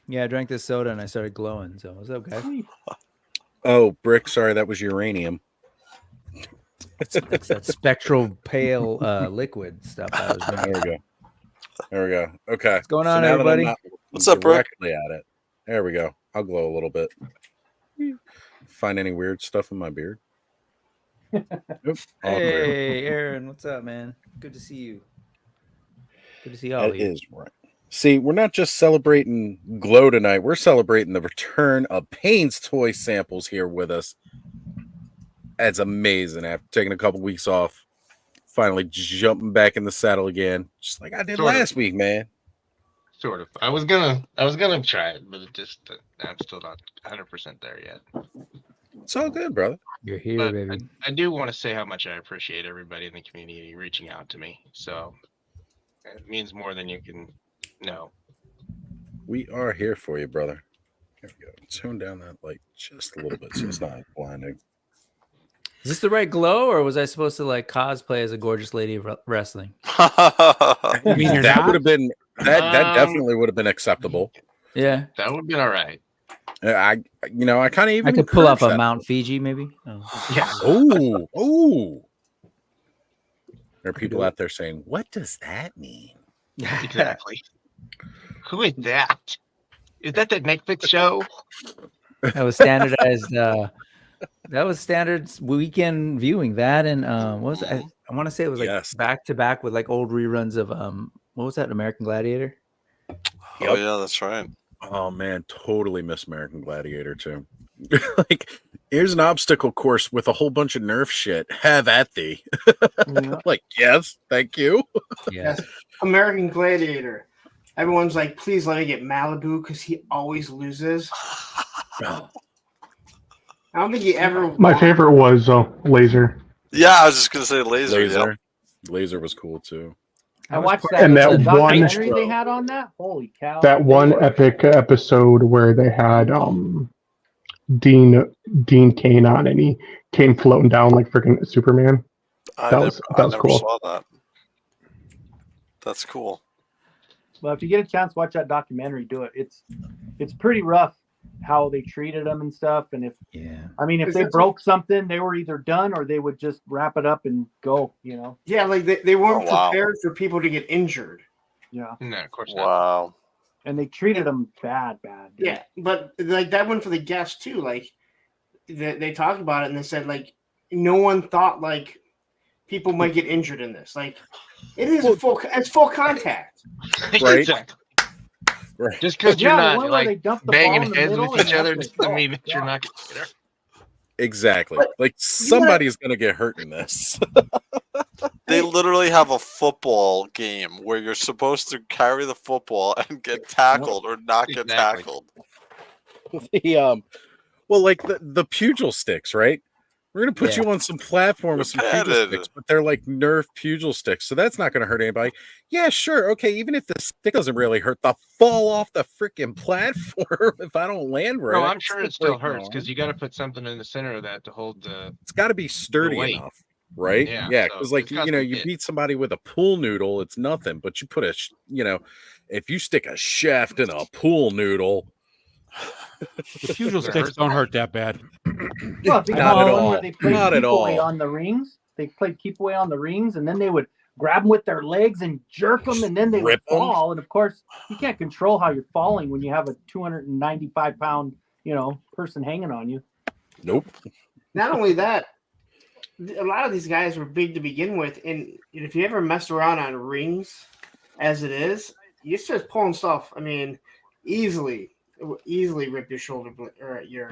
Yeah, I drank this soda and I started glowing. So what's up, guys? Oh, Brick, sorry, that was uranium. It's that spectral pale liquid stuff I was drinking. There we go. There we go. Okay. What's going So on, now that I'm everybody? not What's up, Brick? directly at it. There we go. I'll glow a little bit. Find any weird stuff in my beard? Oop, all clear. Hey, Aaron, what's up, man? Good to see you. Good to see all That of you. is right. See, we're not just celebrating Glow tonight. We're celebrating the return of Payne's toy samples here with us. That's amazing. After taking a couple weeks off, finally jumping back in the saddle again, just like I did last week, man. Sort of. I was gonna try it, but it just I'm still not 100% there yet. It's all good, brother. You're here, But baby. I do want to say how much I appreciate everybody in the community reaching out to me. So it means more than you can know. We are here for you, brother. There we go. Tone down that light just a little bit so it's not blinding. Is this the right glow, or was I supposed to like cosplay as a gorgeous lady of wrestling? I mean, you're that not? would have been that definitely would have been acceptable. Yeah, That would be all right. I kind of even I could pull off a encourage that. Mount Fiji, maybe. Oh. Yeah. Oh. There are could people do it. out there saying, "What does that mean?" Exactly. Who is that? Is that the Netflix show? That was standardized. That was standard weekend viewing. That and what was it? I want to say it was like Yes. back to back with like old reruns of what was that? American Gladiator. Oh yeah, that's right. Oh man, totally miss American Gladiator too. Like, here's an obstacle course with a whole bunch of Nerf shit. Have at thee. Yeah. Like, yes, thank you. Yeah. Yes. American Gladiator. Everyone's like, please let me get Malibu because he always loses. I don't think he ever. My won. favorite was Laser. Yeah, I was just gonna say laser. Laser. Yeah. Laser was cool too. I watched that, And that the one- documentary they had on that. Holy cow! That one epic episode where they had Dean Kane on, and he came floating down like freaking Superman. I That never, was I never cool. saw that. That's cool. Well, if you get a chance, watch that documentary. Do it. It's pretty rough how they treated them and stuff. And if Is they that broke something, they were either done or they would just wrap it up and go. You know. Yeah, like they weren't Oh, wow. prepared for people to get injured. Yeah. No, of course not. Wow. And they treated them bad. Dude. Yeah, but like that one for the guests too. Like they talked about it and they said like no one thought like people might get injured in this. Like it is it's full contact. Right. Exactly. Right. Just because you're the not one where they like dump the banging ball in the heads middle with each and other that's doesn't it. mean that you're Yeah. not going to get hurt. Exactly. But Like somebody's gonna get hurt in this. They literally have a football game where you're supposed to carry the football and get tackled or not get Exactly. tackled. Well, like the pugil sticks, right? We're gonna put Yeah. you on some platform with some pugil Padded. sticks, but they're like Nerf pugil sticks, so that's not gonna hurt anybody. Yeah, sure, okay. Even if the stick doesn't really hurt, the fall off the freaking platform if I don't land right. No, I I'm can sure it still break my hurts arm. because you got to put something in the center of that to hold the. It's got to be sturdy weight. enough, right? Yeah, Yeah, so because like it's got you know, some you hit. beat somebody with a pool noodle, it's nothing. But you put if you stick a shaft in a pool noodle, The pugil sticks don't hurt that bad. Well, if they Not had at one all. where they played Not at keep away all. on the rings. They played keep away on the rings, and then they would grab them with their legs and jerk them, and then they would Rip 'em. fall. And of course, you can't control how you're falling when you have a 295-pound, person hanging on you. nope. Not only that, a lot of these guys were big to begin with, and if you ever mess around on rings, as it is, you just pulling stuff. I mean, easily rip your shoulder or your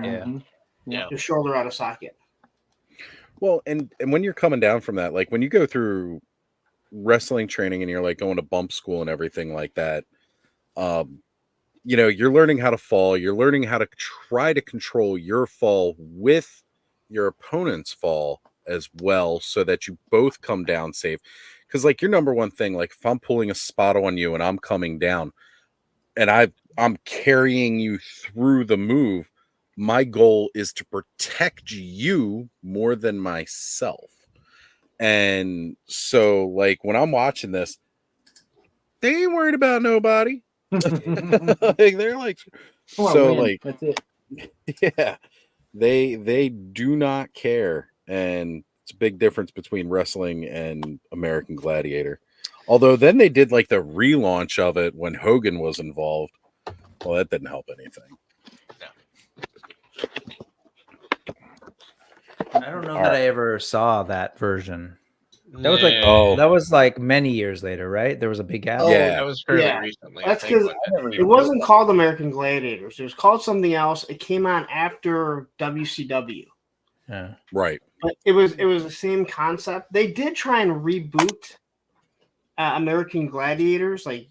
your shoulder out of socket. Well, and when you're coming down from that, like when you go through wrestling training and you're like going to bump school and everything like that, you're learning how to fall. You're learning how to try to control your fall with your opponent's fall as well, so that you both come down safe. Because like your number one thing, like if I'm pulling a spot on you and I'm coming down, and I'm carrying you through the move, my goal is to protect you more than myself. And so, like, when I'm watching this, they ain't worried about nobody. Like, they're like, I wanna so win. like, That's it. yeah, they do not care, and it's a big difference between wrestling and American Gladiator. Although then they did like the relaunch of it when Hogan was involved. Well, that didn't help anything. I don't know All that right. I ever saw that version. That was like Oh. that was like many years later, right? There was a big gap. Oh, Yeah. that was fairly Yeah. recently. That's I think, 'cause wasn't it wasn't called American Gladiators. It was called something else. It came on after WCW. Yeah. Right. But it was the same concept. They did try and reboot American Gladiators like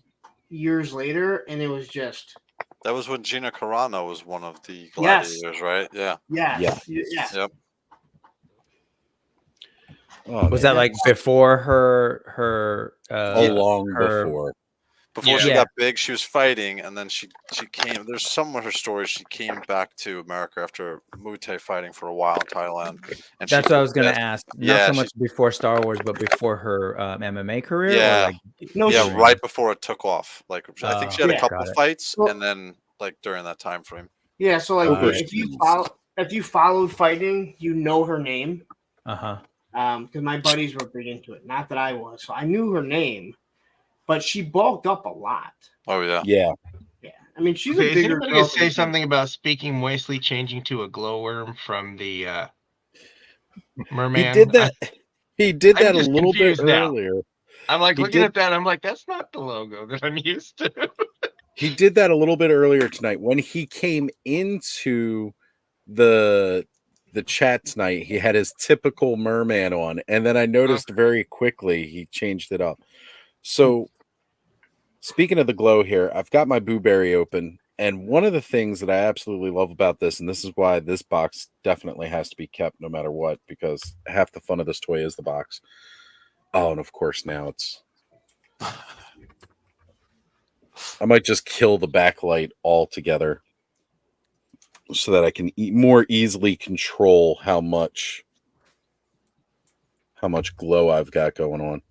years later, and it was just That was when Gina Carano was one of the Yes. gladiators, right? Yeah. yeah. Yep. Oh, Was man. that like before her long her- before? Before she Yeah. got big, she was fighting, and then she came. There's some of her stories. She came back to America after Muay Thai fighting for a while in Thailand. And That's she what I was gonna did- ask. Not Yeah, so much before Star Wars, but before her MMA career. Yeah. Or like No, yeah, shit. right before it took off. Like I think she had Yeah. a couple Got it. fights, Well- and then like during that time frame. Yeah, so like Overseas. if you followed fighting, you know her name. uh-huh. Because my buddies were big into it. Not that I was, so I knew her name, but she bulked up a lot. Oh yeah. Yeah. Yeah, I mean she's Okay, a is bigger anybody girl. gonna say something about speaking moistly changing to a glowworm from the merman? He did that. He did I'm that a just little bit confused now. earlier. I'm like He looking did- at that. I'm like, that's not the logo that I'm used to. He did that a little bit earlier tonight when he came into the chat tonight. He had his typical merman on, and then I noticed very quickly he changed it up. So, speaking of the glow here, I've got my Boo Berry open, and one of the things that I absolutely love about this, and this is why this box definitely has to be kept no matter what, because half the fun of this toy is the box. Oh, and of course now it's. I might just kill the backlight altogether so that I can more easily control how much glow I've got going on.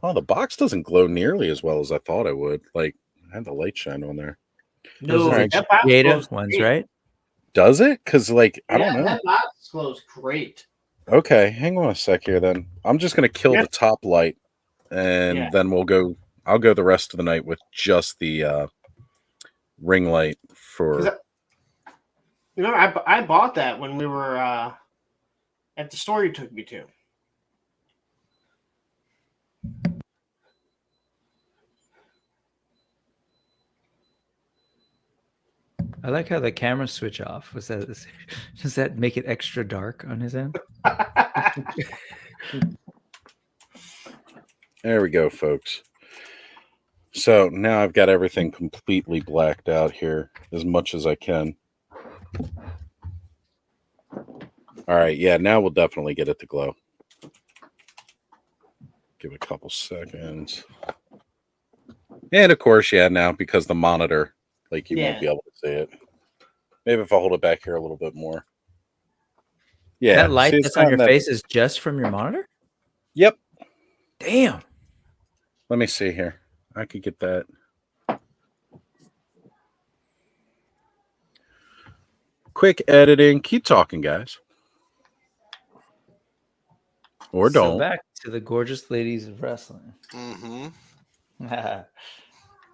Oh, the box doesn't glow nearly as well as I thought it would. Like, I had the light shine on there. Those are that the box Jada glows ones, great. right? Does it? Because, like, I don't know. That box glows great. Okay, hang on a sec here then. I'm just going to kill the top light, and then I'll go the rest of the night with just the ring light for... You know, I bought that when we were at the store you took me to. I like how the cameras switch off. Does that make it extra dark on his end? There we go, folks. So now I've got everything completely blacked out here as much as I can. All right, yeah, now we'll definitely get it to glow. Give it a couple seconds. And of course, yeah, now because the monitor, like you won't be able to see it. Maybe if I hold it back here a little bit more. Yeah. That light that's on your face is just from your monitor? Yep. Damn. Let me see here. I could get that. Quick editing. Keep talking, guys. Or So don't. back to the gorgeous ladies of wrestling. Mm-hmm.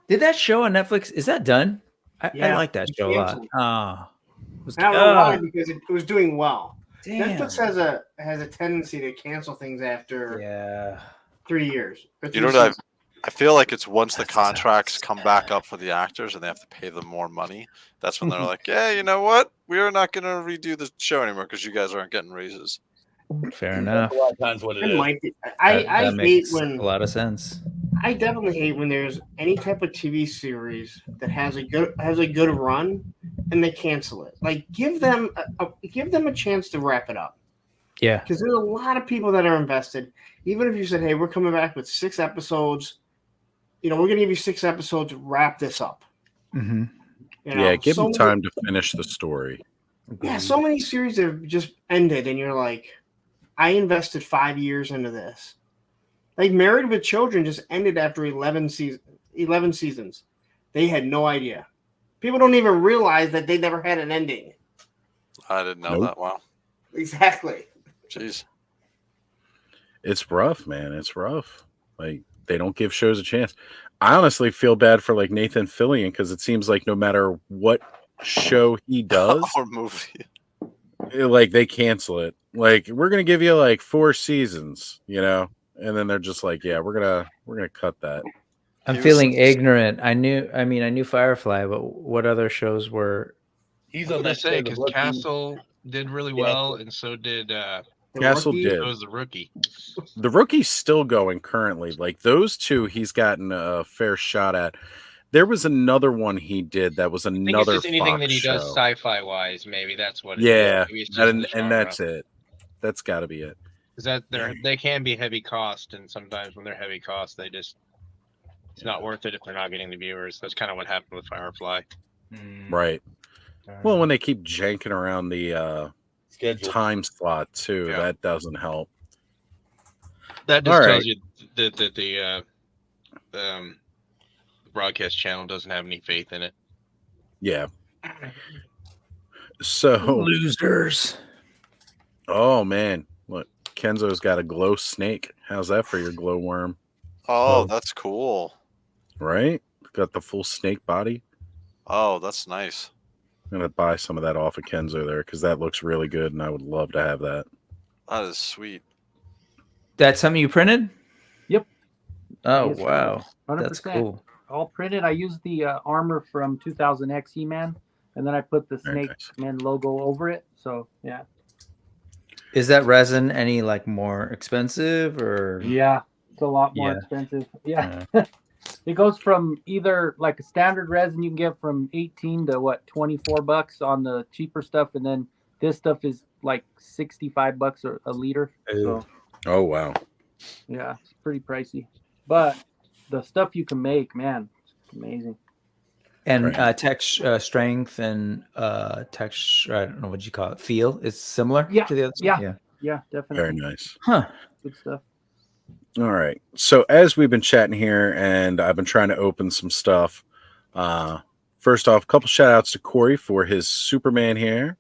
Did that show on Netflix? Is that done? I like that show a lot. canceled. Oh, I don't know why, because it was doing well. damn. Netflix has a tendency to cancel things after 3 years. or You 3 know what seasons. I feel like it's once the contracts come back up for the actors and they have to pay them more money. That's when they're like, yeah, you know what? We are not going to redo the show anymore because you guys aren't getting raises. Fair enough. A lot of times what it It is. might be. I hate makes when a lot of sense. I definitely hate when there's any type of TV series that has a good run and they cancel it. Like give them a chance to wrap it up. Yeah. Because there's a lot of people that are invested. Even if you said, "Hey, we're coming back with 6 episodes," we're going to give you 6 episodes. Wrap this up. Mm-hmm. Yeah, give them time to finish the story. Yeah, so many series have just ended, and you're like, I invested 5 years into this. Like Married with Children just ended after 11 seasons. They had no idea. People don't even realize that they never had an ending. I didn't know Nope. that. Wow. Exactly. Jeez. It's rough, man. It's rough. Like, they don't give shows a chance. I honestly feel bad for like Nathan Fillion because it seems like no matter what show he does, Or movie. like they cancel it. Like, we're gonna give you like 4 seasons, you know, and then they're just like, yeah, we're gonna cut that. I'm He was feeling such- ignorant. I knew Firefly, but what other shows were? He's I was on gonna that say show, The because Rookie. Castle did really well, and so did The Castle Rookie, did. so was the Rookie. The Rookie's still going currently. Like those two, he's gotten a fair shot at. There was another one he did that was I think it's another just anything Fox that he does show. sci-fi wise. Maybe that's what. Yeah, Maybe it's just the and genre. that's it. That's got to be it. Because they can be heavy cost, and sometimes when they're heavy cost, it's not worth it if they're not getting the viewers. That's kind of what happened with Firefly. Right. Well, when they keep janking around the Schedule. time slot too, Yeah. that doesn't help. That just All tells right. you that the broadcast channel doesn't have any faith in it. Yeah. So, Losers. oh man, look, Kenzo's got a glow snake. How's that for your glow worm? Oh, that's cool. Right? Got the full snake body. Oh, that's nice. I'm gonna buy some of that off of Kenzo there because that looks really good, and I would love to have that. That is sweet. That's something you printed? Yep. Oh Yes, wow, 100%. that's cool. All printed. I used the armor from 2000X He-Man, and then I put the Very Snake nice. Man logo over it. So yeah, Is that resin any like more expensive or? yeah, it's a lot more Yeah. expensive. Yeah, it goes from either like a standard resin you can get from 18 to what $24 on the cheaper stuff, and then this stuff is like $65 a liter. So Oh wow. yeah, it's pretty pricey, but the stuff you can make, man, it's amazing. And Right. texture, strength, and texture. I don't know what you call it. Feel is similar Yeah, to the other. yeah. Stuff? Yeah, definitely. Very nice. Huh. Good stuff. All right. So as we've been chatting here, and I've been trying to open some stuff. First off, a couple shout outs to Corey for his Superman here,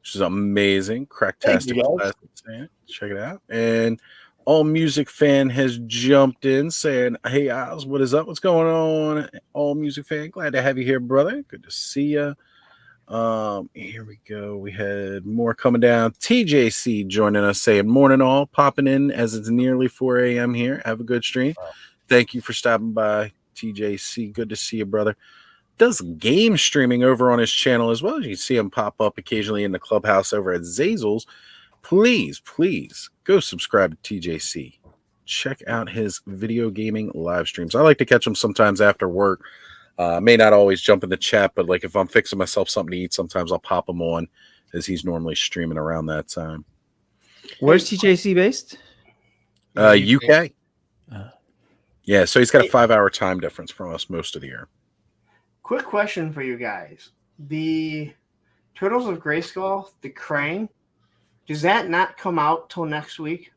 which is amazing. Cracktastic. Thank you, guys. Classic. Check it out. And All Music Fan has jumped in saying, "Hey, Oz, what is up? What's going on? All Music Fan, glad to have you here, brother. Good to see you." Here we go. We had more coming down. TJC joining us saying, "Morning all, popping in as it's nearly 4 a.m. here. Have a good stream. Thank you for stopping by, TJC. Good to see you, brother." Does game streaming over on his channel as well. You can see him pop up occasionally in the clubhouse over at Zazel's. Please go subscribe to TJC. Check out his video gaming live streams. I like to catch them sometimes after work. May not always jump in the chat, but like if I'm fixing myself something to eat, sometimes I'll pop him on as he's normally streaming around that time. Where's TJC based? UK. Uh. Yeah, so he's got a 5-hour time difference from us most of the year. Quick question for you guys. The Turtles of Grayskull, the Krang, does that not come out till next week?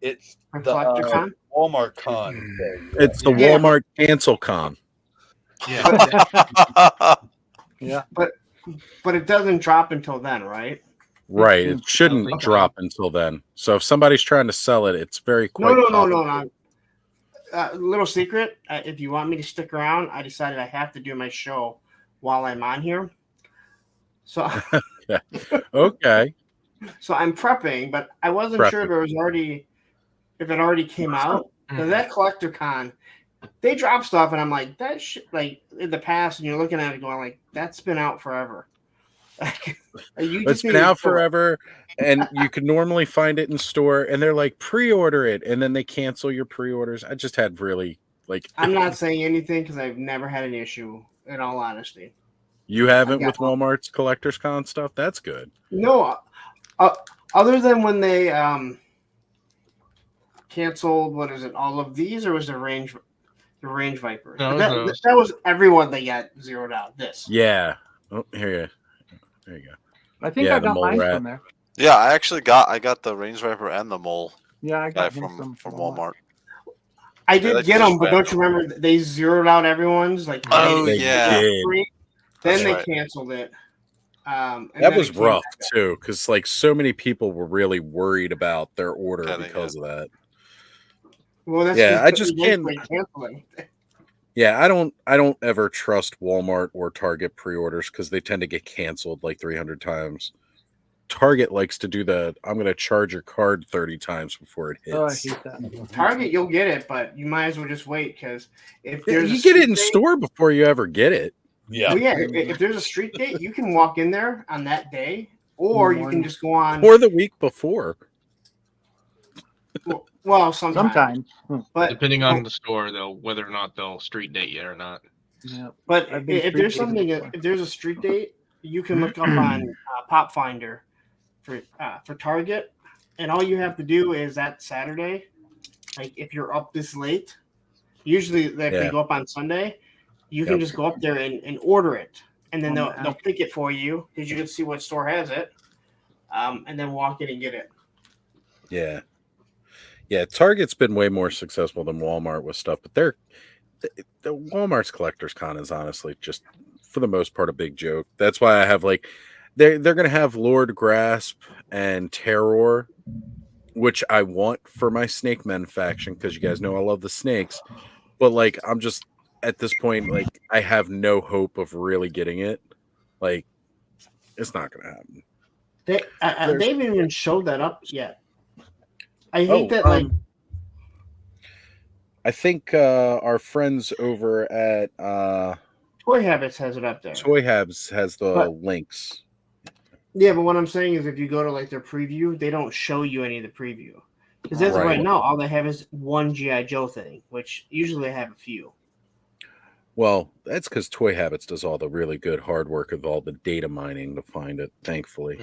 It's For the CollectorCon? Walmart con. It's the Yeah. Walmart cancel con. Yeah. Yeah. But it doesn't drop until then, right? Right. It shouldn't think drop until then. So if somebody's trying to sell it, it's very No, quick. no. Little secret. If you want me to stick around, I decided I have to do my show while I'm on here. So, Okay. so I'm prepping, but I wasn't sure if it already came out. So that CollectorCon, they drop stuff, and I'm like, that shit, like in the past, and you're looking at it going like, that's been out forever. It's been out forever, and you could normally find it in store, and they're like, pre-order it, and then they cancel your pre-orders. I just had really like. I'm not saying anything because I've never had an issue. In all honesty, You haven't I with got Walmart's Collectors Con stuff. That's good. no. Other than when they canceled, what is it? All of these, or was the range Vipers? No, But that was everyone that got zeroed out. This. Yeah. Oh, here you go. I think Yeah, I the got mole mine rat. from there. Yeah, I got the Range Viper and the mole Yeah, I guy got him from from Walmart. I They did like to get just them, but don't you remember they zeroed out everyone's like? Oh, they yeah. Then That's they right. canceled it. And That then was it came rough back. too, because like so many people were really worried about their order Getting because of that. Well, that's Yeah, I because just they can't. canceling. Yeah, I don't ever trust Walmart or Target pre-orders because they tend to get canceled like 300 times. Target likes to do the I'm going to charge your card 30 times before it Oh, I hits. hate that. Target, you'll get it, but you might as well just wait because if Yeah, there's you a get it street in date- store before you ever get it. Yeah. Well, yeah, if there's a street date, you can walk in there on that day, or you can just go on. Or the week before. Well, sometimes. But depending on the store, though, whether or not they'll street date yet or not. Yeah. But I've been if street there's dating something, before. if there's a street date, you can look up on Pop Finder for Target, and all you have to do is that Saturday, like if you're up this late, usually if they go up on Sunday, you can just go up there and order it, and then they'll pick it for you because you can see what store has it, and then walk in and get it. Yeah. Yeah, Target's been way more successful than Walmart with stuff, but the Walmart's Collectors Con is honestly just for the most part a big joke. That's why I have like they're gonna have Lord Grasp and Terror, which I want for my Snake Men faction because you guys know I love the snakes. But like I'm just at this point, like I have no hope of really getting it. Like it's not gonna happen. They haven't even showed that up yet. I hate that. Like, I think our friends over at Toy Habits has it up there. Toy Habs has the links. Yeah, but what I'm saying is, if you go to like their preview, they don't show you any of the preview because as of right now, all they have is one GI Joe thing, which usually they have a few. Well, that's because Toy Habits does all the really good hard work of all the data mining to find it. Thankfully.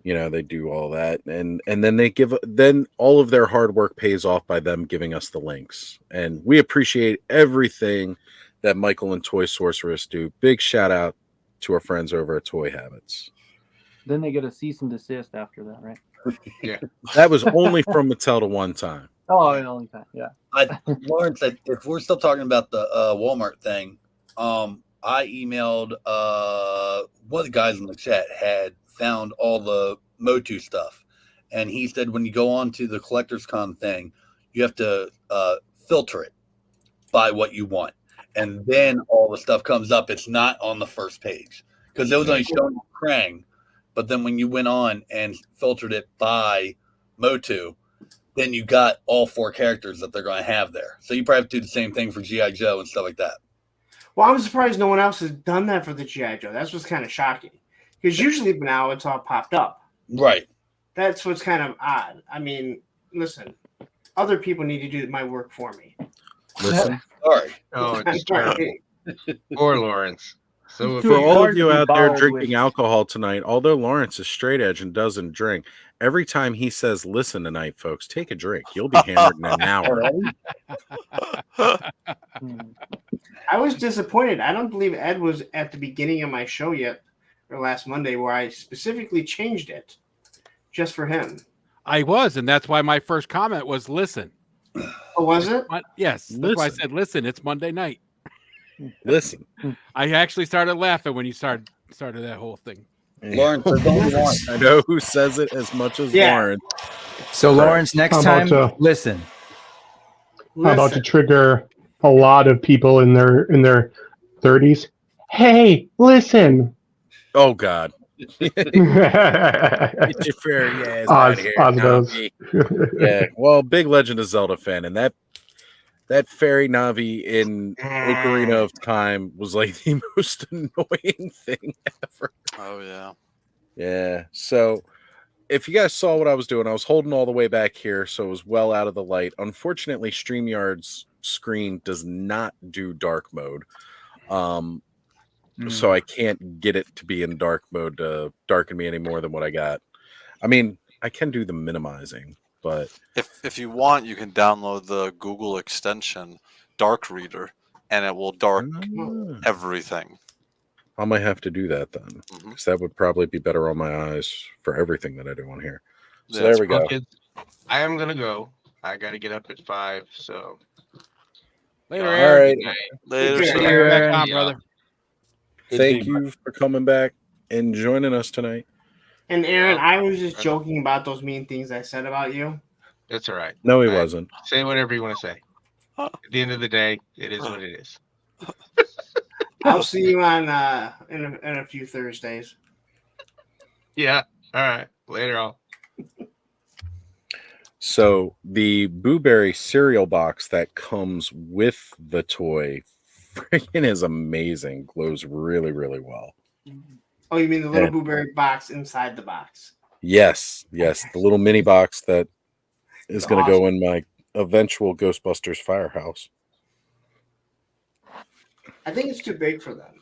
You know, they do all that, and then then all of their hard work pays off by them giving us the links, and we appreciate everything that Michael and Toy Sorceress do. Big shout out to our friends over at Toy Habits. Then they get a cease and desist after that, right? Yeah, that was only from Mattel to one time. Oh, the only time, yeah. Lawrence, if we're still talking about the Walmart thing, I emailed one of the guys in the chat had found all the Motu stuff, and he said when you go on to the Collectors Con thing, you have to filter it by what you want, and then all the stuff comes up. It's not on the first page because it was only showing Krang, but then when you went on and filtered it by Motu, then you got all 4 characters that they're going to have there. So you probably have to do the same thing for G.I. Joe and stuff like that. Well, I'm surprised no one else has done that for the GI Joe. That's what's kind of shocking because usually now it's all popped up. Right. That's what's kind of odd. I mean, listen, other people need to do my work for me. Listen, sorry. Oh, it's terrible. Poor Lawrence. So for all of you out there drinking alcohol tonight, although Lawrence is straight edge and doesn't drink, every time he says "listen" tonight, folks, take a drink. You'll be hammered in an hour. I was disappointed. I don't believe Ed was at the beginning of my show yet, or last Monday, where I specifically changed it just for him. I was, and that's why my first comment was "listen." Oh, was it? Yes, that's why I said "listen." It's Monday night. Listen, I actually started laughing when you started that whole thing. Lawrence, there's only one. I know who says it as much as Lawrence. So Lawrence, next How time, about, listen. I'm about to trigger a lot of people in their 30s. Hey, listen. Oh God. Get your fairy ass out here, Navi. Yeah, well, big Legend of Zelda fan, and that fairy Navi in Ocarina of Time was like the most annoying thing ever. Oh yeah. Yeah. So if you guys saw what I was doing, I was holding all the way back here, so it was well out of the light. Unfortunately, StreamYard's screen does not do dark mode. So I can't get it to be in dark mode to darken me any more than what I got. I mean, I can do the minimizing, but if you want, you can download the Google extension Dark Reader, and it will dark everything. I might have to do that then, because that would probably be better on my eyes for everything that I do on here. So there we go. Kids, I am gonna go. I got to get up at 5. So Later, y'all All have a Aaron. good night. Later, Take sir. care. Back on, Yeah. brother. Good Thank seeing you for coming back and joining us tonight. And Aaron, Yeah. I was just joking about those mean things I said about you. That's all right. No, he But wasn't. Say whatever you want to say. At the end of the day, it is what it is. I'll see you on in a few Thursdays. Yeah. All right. Later on. So the Boo Berry cereal box that comes with the toy freaking is amazing. Glows really, really well. Oh, you mean the little And- Boo Berry box inside the box? Yes, yes. The little mini box that is It's going to go in my eventual Ghostbusters firehouse. I think it's too big for them.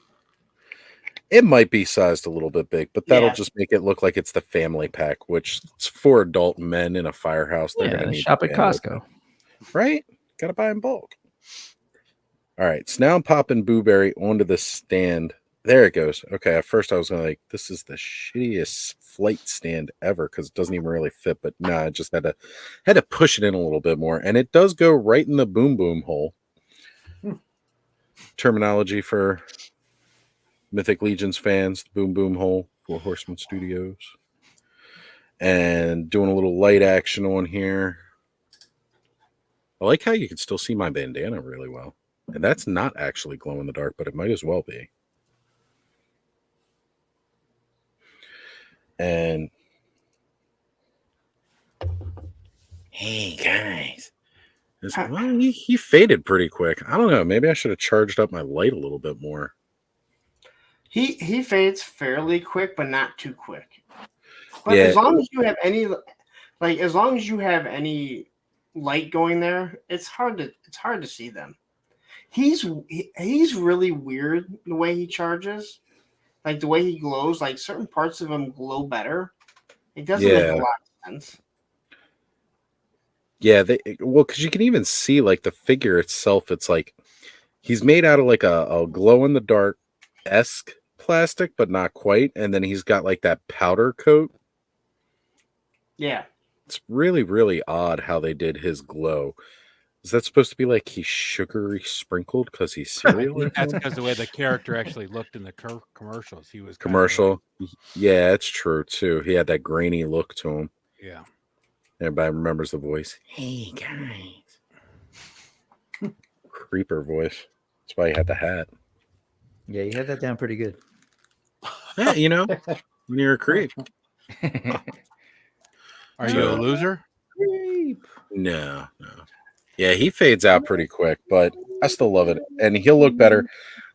It might be sized a little bit big, but that'll Yeah. just make it look like it's the family pack, which it's for adult men in a firehouse. They're Yeah, going to need shop at family Costco. pack, right? Got to buy in bulk. All right, so now I'm popping Boo Berry onto the stand. There it goes. Okay, at first I was going to like, this is the shittiest flight stand ever because it doesn't even really fit. But no, I just had to push it in a little bit more, and it does go right in the boom boom hole. Terminology for Mythic Legions fans, the boom boom hole, Four Horsemen Studios. And doing a little light action on here. I like how you can still see my bandana really well. And that's not actually glow in the dark, but it might as well be. And hey guys. Well, he faded pretty quick. I don't know. Maybe I should have charged up my light a little bit more. He fades fairly quick, but not too quick. But Yeah. as long as you have any, as long as you have any light going there, it's hard to see them. He's really weird the way he charges, like the way he glows. Like certain parts of him glow better. It doesn't make a lot of sense. Yeah, because you can even see like the figure itself. It's like he's made out of like a glow in the dark esque plastic, but not quite. And then he's got like that powder coat. Yeah, it's really, really odd how they did his glow. Is that supposed to be like he's sugary sprinkled because he's cereal? I think that's because the way the character actually looked in the commercials. He was Commercial. Yeah, it's true too. He had that grainy look to him. Yeah. Everybody remembers the voice. Hey guys. Creeper voice. That's why he had the hat. Yeah, you had that down pretty good. Yeah, you know, when you're a creep. Are you a loser? No. Yeah, he fades out pretty quick, but I still love it. And he'll look better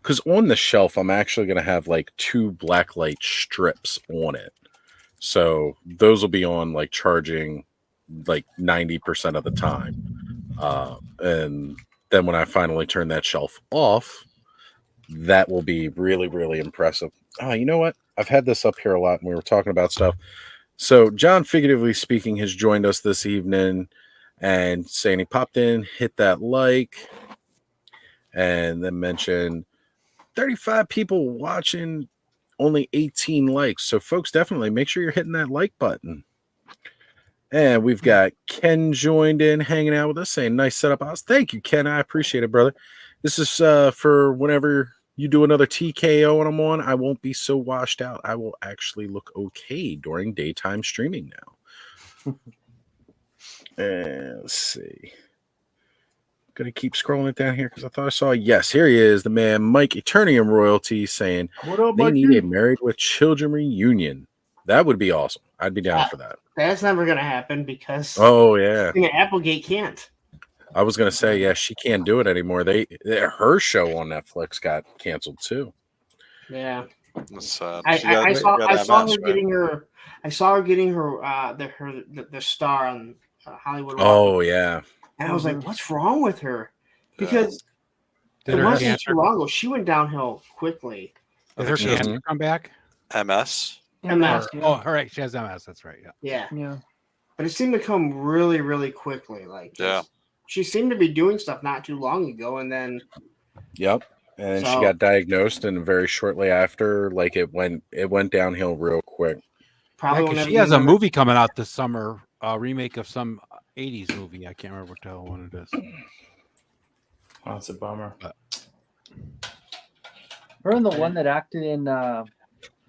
because on the shelf, I'm actually going to have like 2 blacklight strips on it. So those will be on like charging like 90% of the time. And then when I finally turn that shelf off, that will be really, really impressive. You know what? I've had this up here a lot when we were talking about stuff. So John, figuratively speaking, has joined us this evening and saying he popped in, hit that like, and then mentioned 35 people watching, only 18 likes. So folks, definitely make sure you're hitting that like button. And we've got Ken joined in, hanging out with us, saying nice setup, Oz. Thank you, Ken. I appreciate it, brother. This is for whenever you do another TKO and I'm on, I won't be so washed out. I will actually look okay during daytime streaming now. And let's see. Gonna keep scrolling it down here because I thought I saw. Yes, here he is, the man Mike Eternium Royalty, saying what up, they need Mikey? a Married with Children reunion. That would be awesome. I'd be down for that. That's never gonna happen because Oh yeah, Applegate can't. I was gonna say yeah, she can't do it anymore. Her show on Netflix got canceled too. Yeah. That's sad. I saw her getting her. I saw her getting her the star on Hollywood. Oh yeah. And I was like, what's wrong with her? Because Did it her wasn't cancer too long ago. She went downhill quickly. Did her cancer come back? MS. MS. Oh, all right. She has MS. That's right. Yeah. Yeah. But it seemed to come really, really quickly. Yeah. She seemed to be doing stuff not too long ago, and then. Yep. And she got diagnosed, and very shortly after, like it went downhill real quick. Probably she has a movie coming out this summer, a remake of some '80s movie. I can't remember what the hell one it is. Oh, that's a bummer. Her and the one that acted in what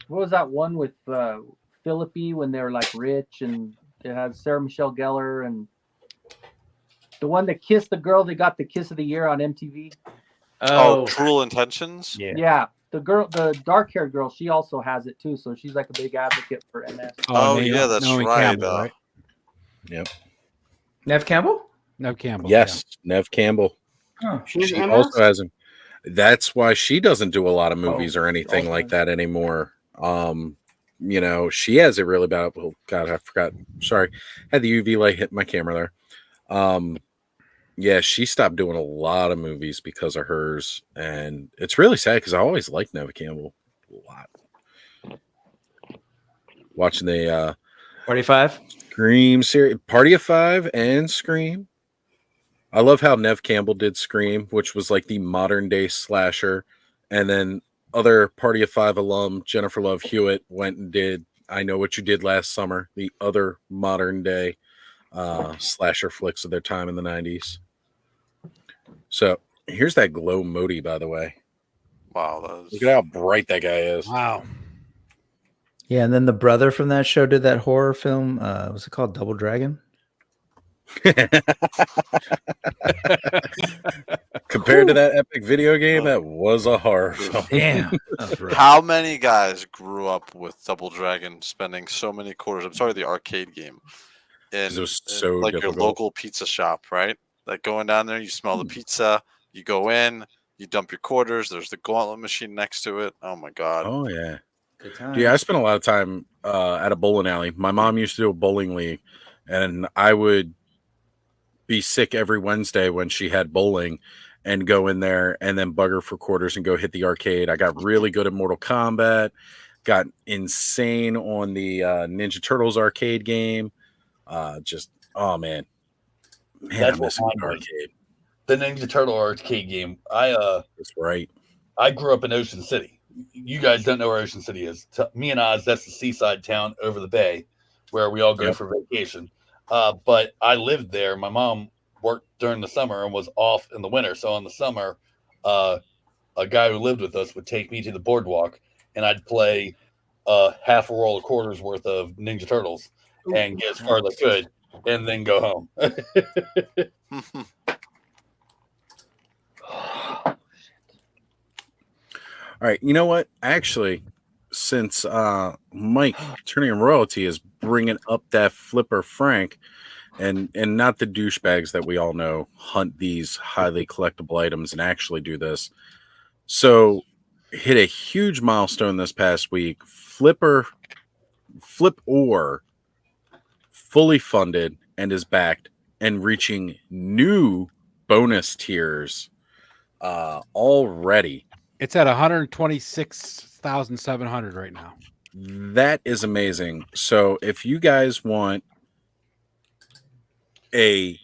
was that one with Philippi when they were like rich, and it had Sarah Michelle Gellar, and the one that kissed the girl that got the kiss of the year on MTV. Oh, Cruel Intentions. Yeah. The girl, the dark-haired girl, she also has it too. So she's like a big advocate for MS. Oh, yeah, that's Naomi right. Campbell, right? Yep. Nev Campbell? Nev Campbell. Yes, Nev Campbell. Oh, She's She MS? also has him. That's why she doesn't do a lot of movies or anything like that anymore. You know, she has it really bad. Oh God, I forgot. Sorry, had the UV light hit my camera there. Yeah, she stopped doing a lot of movies because of hers, and it's really sad because I always liked Neva Campbell a lot. Watching the 45 Scream series, Party of Five, and Scream. I love how Nev Campbell did Scream, which was like the modern day slasher, and then other Party of Five alum Jennifer Love Hewitt went and did I Know What You Did Last Summer, the other modern day slasher flicks of their time in the 90s. So here's that Glow Modi, by the way. Wow, Look at how bright that guy is. Wow. Yeah, and then the brother from that show did that horror film. What's it called? Double Dragon? Compared to that epic video game, that was a horror film. Damn. How many guys grew up with Double Dragon spending so many quarters? I'm sorry, the arcade game. It was so like difficult. your local pizza shop, right? Like going down there, you smell the pizza, you go in, you dump your quarters. There's the gauntlet machine next to it. Oh my God. Oh yeah. Good time. Yeah, I spent a lot of time at a bowling alley. My mom used to do a bowling league, and I would be sick every Wednesday when she had bowling and go in there and then bug her for quarters and go hit the arcade. I got really good at Mortal Kombat, got insane on the Ninja Turtles arcade game. Oh man, That's I miss what an mine was. arcade. The Ninja Turtle arcade game. That's right. I grew up in Ocean City. You guys don't know where Ocean City is. Me and Oz, that's the seaside town over the bay where we all go for vacation. But I lived there. My mom worked during the summer and was off in the winter. So in the summer, a guy who lived with us would take me to the boardwalk, and I'd play half a roll of quarters worth of Ninja Turtles and get as far as I could, and then go home. All right, you know what? Actually, since Mike Turning Royalty is bringing up that Flipper Frank, and not the douchebags that we all know hunt these highly collectible items and actually do this. So, hit a huge milestone this past week. Flip Or fully funded and is backed and reaching new bonus tiers already. It's at 126,700 right now. That is amazing. So if you guys want a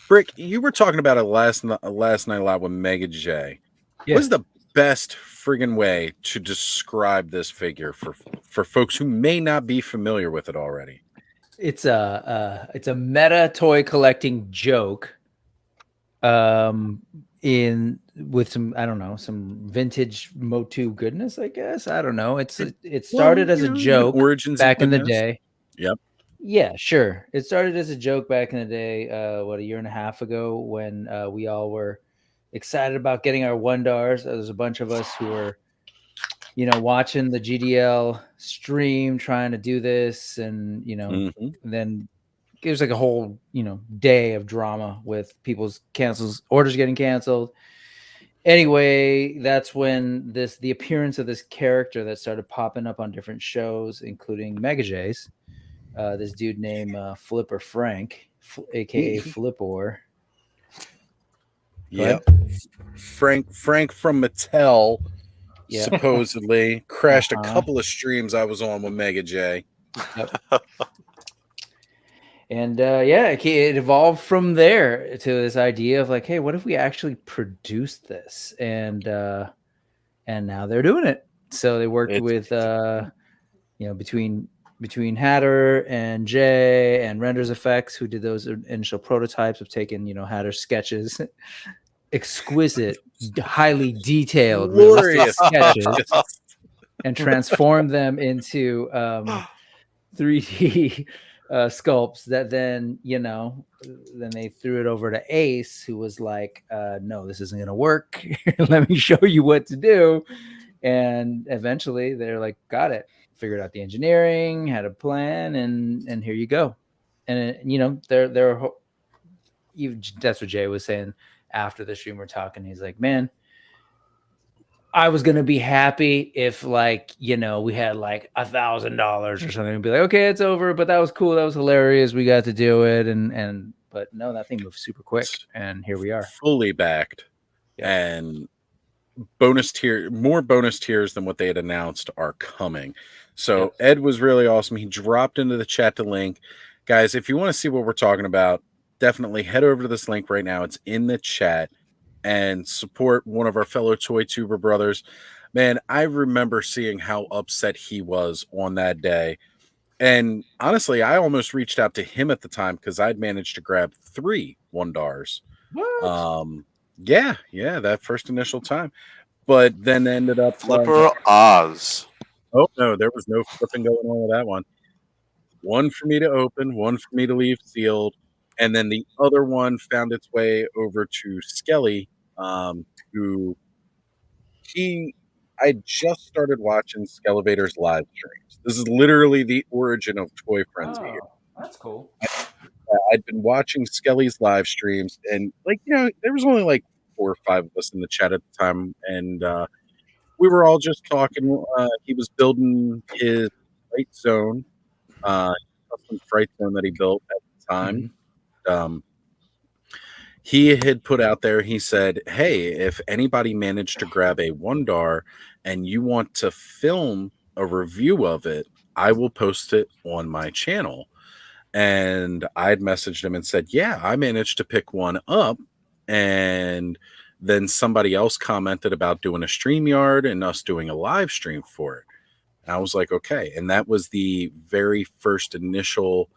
Brick, you were talking about it last night a lot with Mega J. Yeah. What's the best friggin' way to describe this figure for folks who may not be familiar with it already? It's a meta toy collecting joke. With some, I don't know, some vintage Motu goodness, I guess. I don't know. It started as a joke origins back in the day. Yep. Yeah, sure. It started as a joke back in the day, a year and a half ago when we all were excited about getting our $1. There was a bunch of us who were, watching the GDL stream, trying to do this. And, then it was like a whole, day of drama with people's orders getting canceled. Anyway, that's when the appearance of this character that started popping up on different shows, including Mega J's. This dude named Flipper Frank, aka Flipor. Yeah, Frank from Mattel supposedly crashed a couple of streams I was on with Mega J. Yep. And it evolved from there to this idea of like, hey, what if we actually produced this? And now they're doing it. So they worked with between between Hatter and Jay and Renders Effects, who did those initial prototypes, have taken, Hatter sketches, exquisite, highly detailed, realistic sketches, and transformed them into 3D sculpts that then, then they threw it over to Ace, who was like, no, this isn't going to work. Let me show you what to do. And eventually they're like, got it. Figured out the engineering, had a plan, and here you go. And they're that's what Jay was saying after the stream. We're talking. He's like, man, I was gonna be happy if we had like $1,000 or something and be like, okay, it's over, but that was cool, that was hilarious, we got to do it, and but no, that thing moved super quick, and here we are, fully backed, and more bonus tiers than what they had announced are coming. So Ed was really awesome. He dropped into the chat the link. Guys, if you want to see what we're talking about, definitely head over to this link right now. It's in the chat, and support one of our fellow Toy Tuber brothers. Man, I remember seeing how upset he was on that day. And honestly, I almost reached out to him at the time because I'd managed to grab 3 Wondars. What? Yeah, that first initial time. But then ended up Flipper Oz. Oh no, there was no flipping going on with that one. One for me to open, one for me to leave sealed, and then the other one found its way over to Skelly, who I just started watching Skelevator's live streams. This is literally the origin of Toy Frenzy. Oh, that's cool. I'd been watching Skelly's live streams, and there was only like 4 or 5 of us in the chat at the time, and we were all just talking. He was building his Fright Zone, custom Fright Zone that he built at the time. Mm-hmm. He had put out there, he said, hey, if anybody managed to grab a Wondar and you want to film a review of it, I will post it on my channel. And I'd messaged him and said, yeah, I managed to pick one up. And then somebody else commented about doing a StreamYard and us doing a live stream for it. And I was like, okay. And that was the very first initial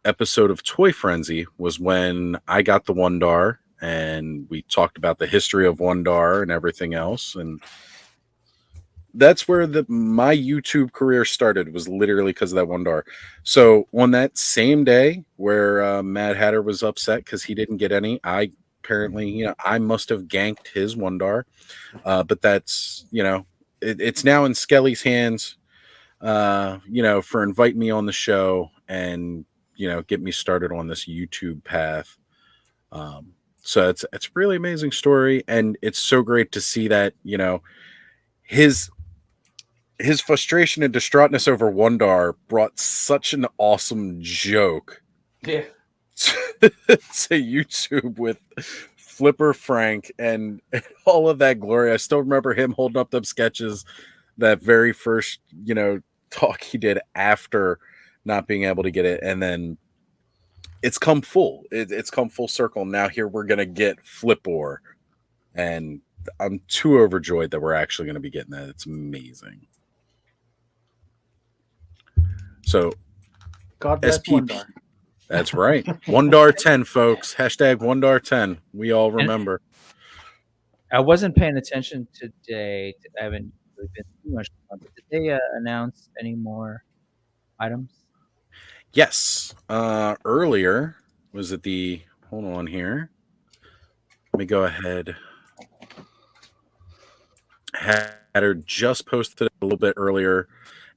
episode of Toy Frenzy, was when I got the Wondar and we talked about the history of Wondar and everything else. And that's where my YouTube career started, was literally because of that Wondar. So on that same day where Mad Hatter was upset because he didn't get any, I apparently, I must have ganked his Wondar. But that's, it's now in Skelly's hands, for inviting me on the show and, get me started on this YouTube path. So it's a really amazing story. And it's so great to see that, his frustration and distraughtness over Wondar brought such an awesome joke to YouTube with Flipper Frank and all of that glory. I still remember him holding up them sketches that very first, talk he did after not being able to get it. And then it's come full. It's come full circle. Now here we're going to get Flipor. And I'm too overjoyed that we're actually going to be getting that. It's amazing. So, God bless Wondar. That's right. Wondar 10, folks. Hashtag Wondar 10. We all remember. I wasn't paying attention today. I haven't really been too much, but did they announce any more items? Yes. Earlier, was it hold on here. Let me go ahead. Hatter just posted it a little bit earlier.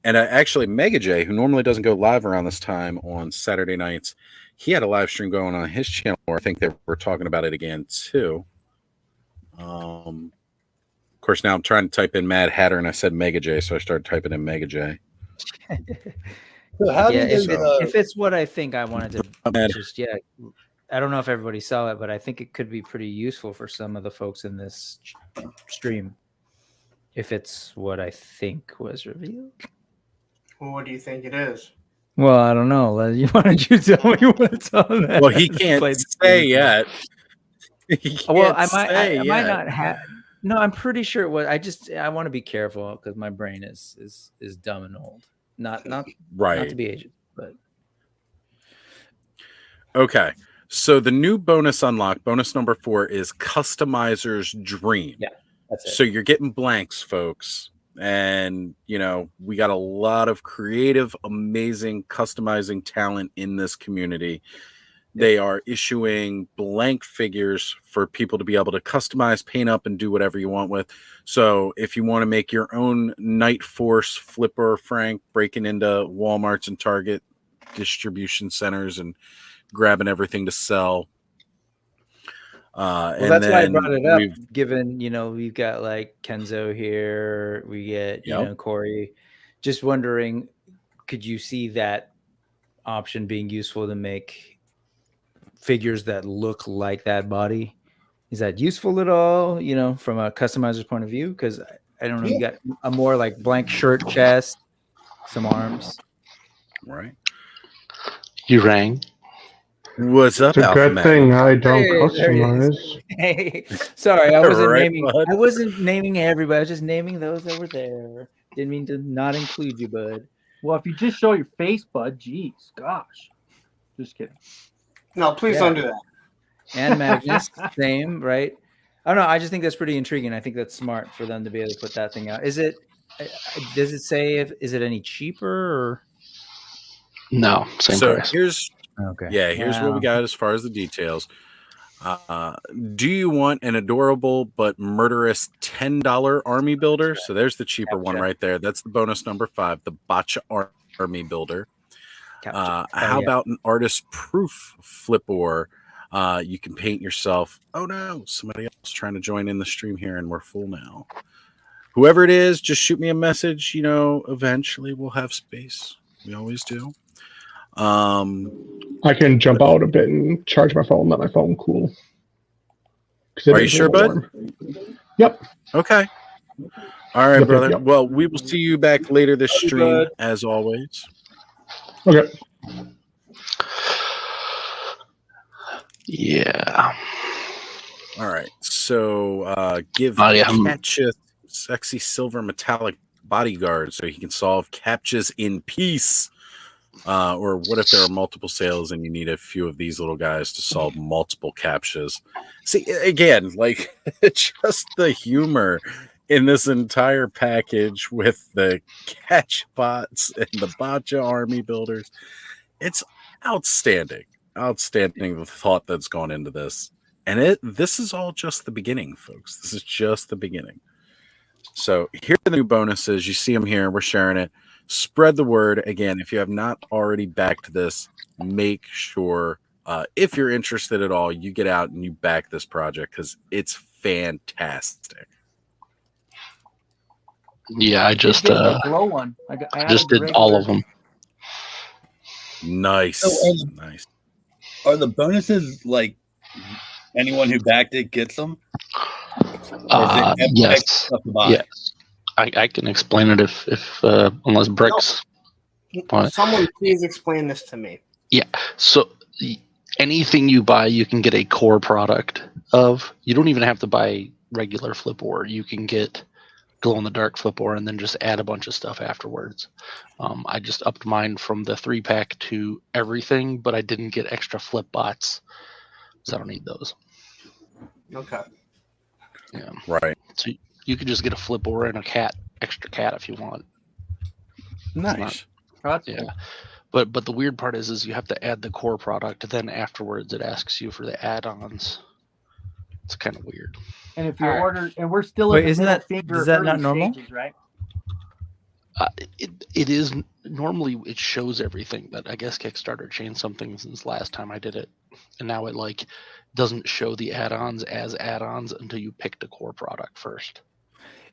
And actually, Mega J, who normally doesn't go live around this time on Saturday nights, he had a live stream going on his channel where I think they were talking about it again, too. Of course, now I'm trying to type in Mad Hatter, and I said Mega J, so I started typing in Mega J. So how if it's what I think I wanted to I don't know if everybody saw it, but I think it could be pretty useful for some of the folks in this stream if it's what I think was revealed. Well, what do you think it is? Well, I don't know. Why don't you tell me what's on that? Well, he can't say yet. I might not have. No, I'm pretty sure it was. I want to be careful because my brain is dumb and old. not to Right. be ageist, but Okay. So the new bonus unlock, bonus number 4, is Customizer's Dream. Yeah, that's it. So you're getting blanks, folks. And, you know, we got a lot of creative, amazing customizing talent in this community. They are issuing blank figures for people to be able to customize, paint up, and do whatever you want with. So if you want to make your own Night Force Flipper Frank breaking into Walmarts and Target distribution centers and grabbing everything to sell. Well, that's why I brought it up, given, we've got like Kenzo here, we get, Corey. Just wondering, could you see that option being useful to make figures that look like that body? Is that useful at all, from a customizer's point of view? Because I don't know, you got a more like blank shirt chest, some arms. Right. You rang. What's up, It's a good thing I don't customize. Hey, sorry, I wasn't Right, naming. bud? I wasn't naming everybody. I was just naming those that were there. Didn't mean to not include you, bud. Well, if you just show your face, bud, geez, gosh. Just kidding. No, please don't do that. And Magnus, same, right? I don't know. I just think that's pretty intriguing. I think that's smart for them to be able to put that thing out. Is it? Does it say is it any cheaper or? No, same price. Here's what we got as far as the details. Do you want an adorable but murderous $10 army builder? So there's the cheaper one right there. That's the bonus number 5, the Botcha Army Builder. How about an artist proof flipper? You can paint yourself. Oh no, somebody else trying to join in the stream here, and we're full now. Whoever it is, just shoot me a message. Eventually we'll have space. We always do. I can jump out a bit and charge my phone. Let my phone cool. Are you sure, bud? Yep. Okay. All right, brother. Yep. Well, we will see you back later this stream, as always. Okay. Yeah. All right. So give Catch sexy silver metallic bodyguard so he can solve captchas in peace. Or what if there are multiple sales and you need a few of these little guys to solve multiple captchas? See, again, like just the humor in this entire package with the catch bots and the Botcha army builders. It's outstanding. Outstanding the thought that's gone into this. And this is all just the beginning, folks. This is just the beginning. So here are the new bonuses. You see them here. We're sharing it. Spread the word. Again, if you have not already backed this, make sure, if you're interested at all, you get out and you back this project because it's fantastic. Yeah, I just Glow one. I just did all of them. Nice. Nice. Are the bonuses like anyone who backed it gets them? Yes. Yes. I can explain it if unless Bricks. Someone please explain this to me. Yeah. So anything you buy, you can get a core product of. You don't even have to buy regular flip ore. You can get glow in the dark flip ore and then just add a bunch of stuff afterwards. I just upped mine from the 3-pack to everything, but I didn't get extra flip bots, so I don't need those. Okay. Yeah. Right. So you could just get a flip ore and a extra cat if you want. Nice. Yeah. But the weird part is you have to add the core product, then afterwards it asks you for the add-ons. It's kind of weird. And if you order, and we're still Wait, in isn't the that finger is that early not normal? stages, right? It is normally it shows everything, but I guess Kickstarter changed something since last time I did it, and now it doesn't show the add-ons as add-ons until you pick the core product first.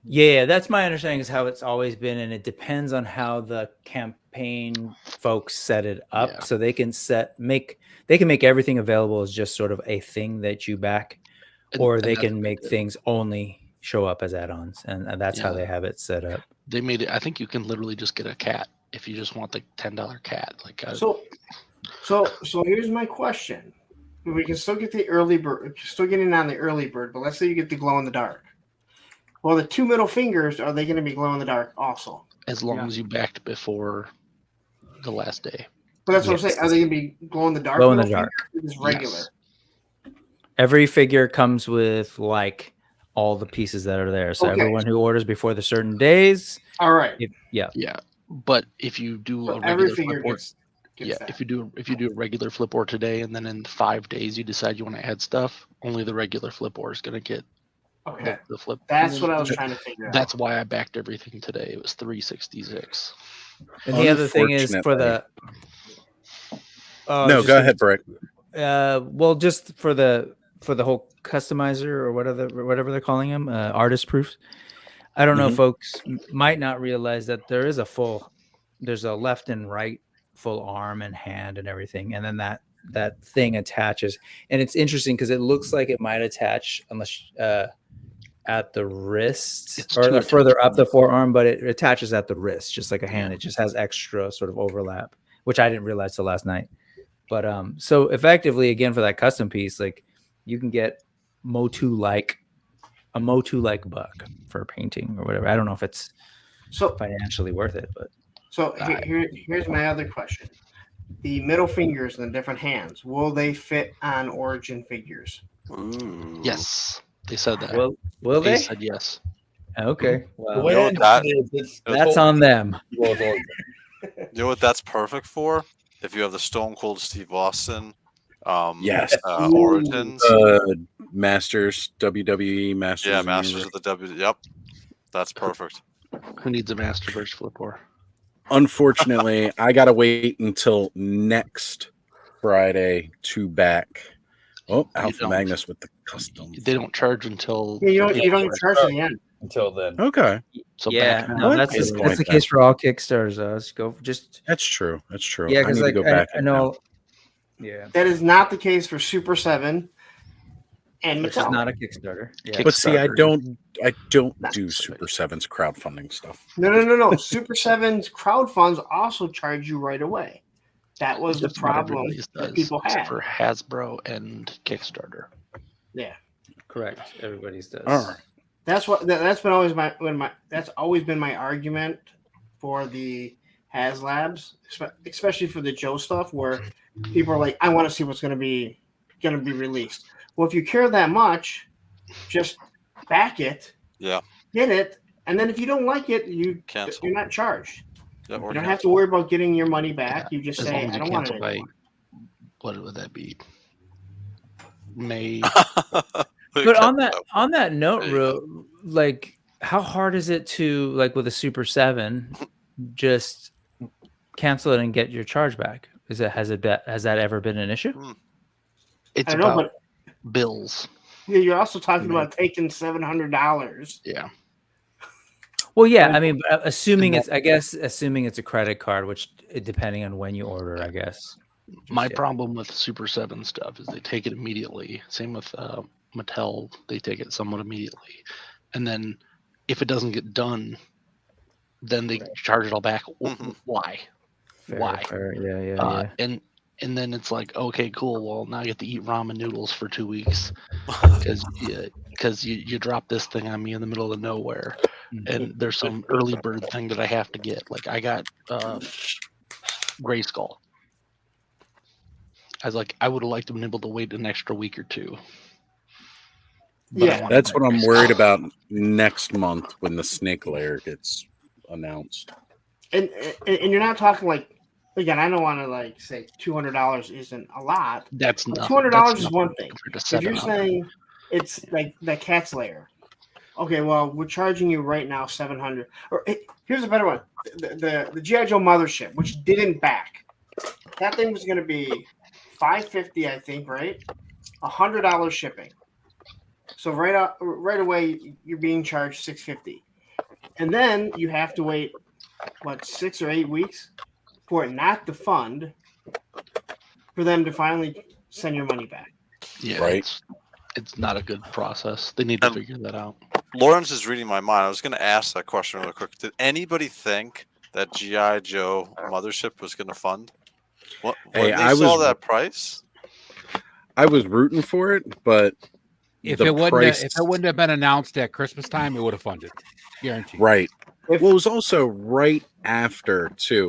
Yeah, that's my understanding is how it's always been, and it depends on how the campaign folks set it up. Yeah. So they can make everything available as just sort of a thing that you back, or they can make things only show up as add-ons, and that's how they have it set up. They made it. I think you can literally just get a cat if you just want the $10 cat. So here's my question: we can still get the early bird, still get in on the early bird, but let's say you get the glow in the dark. Well, the 2 middle fingers, are they going to be glow in the dark also? As long as you backed before the last day. But that's what Yes. I'm saying. Are they gonna be glow in the dark? Glow in the little dark. fingers or just regular. Yes. Every figure comes with like all the pieces that are there. So Okay. everyone who orders before the certain days, All right. yeah. Yeah, but if you do So a every regular figure flip board, gets that. if you do a regular flip board today, and then in 5 days you decide you want to add stuff, only the regular flip board is going to get Okay. the flip. That's what I was trying to figure out. That's why I backed everything today. It was 366. And the other thing is for the No, go ahead, Brett. well, just for the whole customizer or whatever they're calling them, artist proofs. I don't know, folks might not realize that there's a left and right full arm and hand and everything, and then that thing attaches, and it's interesting because it looks like it might attach unless at the wrist It's or two further up the forearm, but it attaches at the wrist just like a hand. It just has extra sort of overlap, which I didn't realize till last night. But so effectively, again, for that custom piece, like you can get a Motu like buck for a painting or whatever. I don't know if it's So financially worth it, but So here's my other question: the middle fingers and the different hands, will they fit on Origin figures? Ooh. Yes, they said that. will they? said yes. Okay, The well, way know I what that- understand it is, that's on them. You know what that's perfect for? If you have the Stone Cold Steve Austin, Yes. Origins, Masters, WWE Masters. yeah, of the Masters Universe. of the W. Yep, that's perfect. Who needs a Masterverse flip board? Unfortunately, I gotta wait until next Friday to back. Oh, Alpha don't. Magnus with the custom. They don't charge until Yeah, you don't even charge at the end. until then. Okay, so Yeah, back no, now. that's Good the point, case for all Kickstarters. Let's go just that's true. That's true. yeah, I because need like to go back. I in know, now. yeah, That is not the case for Super 7 and which is Mattel. not a Kickstarter. Yeah. But see, I Kickstarter. don't Not do Super 7's crowdfunding stuff. No. Super 7's crowdfunds also charge you right away. That was the Just about problem everybody's that does, people had. except for Hasbro and Kickstarter. Yeah, Correct. Everybody's does. All right. that's always been my argument for the HasLabs, especially for the Joe stuff, where people are like, I want to see what's going to be released. Well, if you care that much, just back it, Yeah. get it, and then if you don't like it, Cancel. you're not charged. Yeah, or You don't have to worry about getting your money back. You just As say, long as I you don't want it cancel by anymore. what would that be? May. But on that note, There you Ru, like, how hard is it to, like, with a Super 7, just cancel it and get your charge back? Has that ever been an issue? It's I know, about but bills. you're also talking about taking $700. Yeah. Well, yeah, I mean, assuming it's a credit card, which depending on when you order, I guess. My Yeah. problem with Super 7 stuff is they take it immediately. Same with Mattel, they take it somewhat immediately. And then if it doesn't get done, then they charge it all back. Why? Why? Fair. Yeah. And then it's like, okay, cool. Well, now you have to eat ramen noodles for 2 weeks because you drop this thing on me in the middle of nowhere, and there's some early bird thing that I have to get. Like I got Gray Skull. I was like, I would have liked to have been able to wait an extra week or two. But I Yeah. wanted That's that what I'm Gray worried Skull. about next month when the snake layer gets announced. And you're not talking like, again, I don't want to like say $200 isn't a lot. That's not $200 is one thing. compared to If you're $700. saying it's like the cat's layer, okay, well, we're charging you right now $700. Or here's a better one: the GI Joe Mothership, which didn't back. That thing was going to be $550, I think, right? $100 shipping. So right away, you're being charged $650, and then you have to wait 6 or 8 weeks for it not to fund, for them to finally send your money back. Yeah, Right. It's not a good process. They need to figure that out. Lawrence is reading my mind. I was going to ask that question real quick. Did anybody think that GI Joe Mothership was going to fund? When Hey, they I saw was- that price, I was rooting for it, but If the it price- wouldn't have been announced at Christmas time, it would have funded. Guaranteed. right. If- Well, it was also right after too.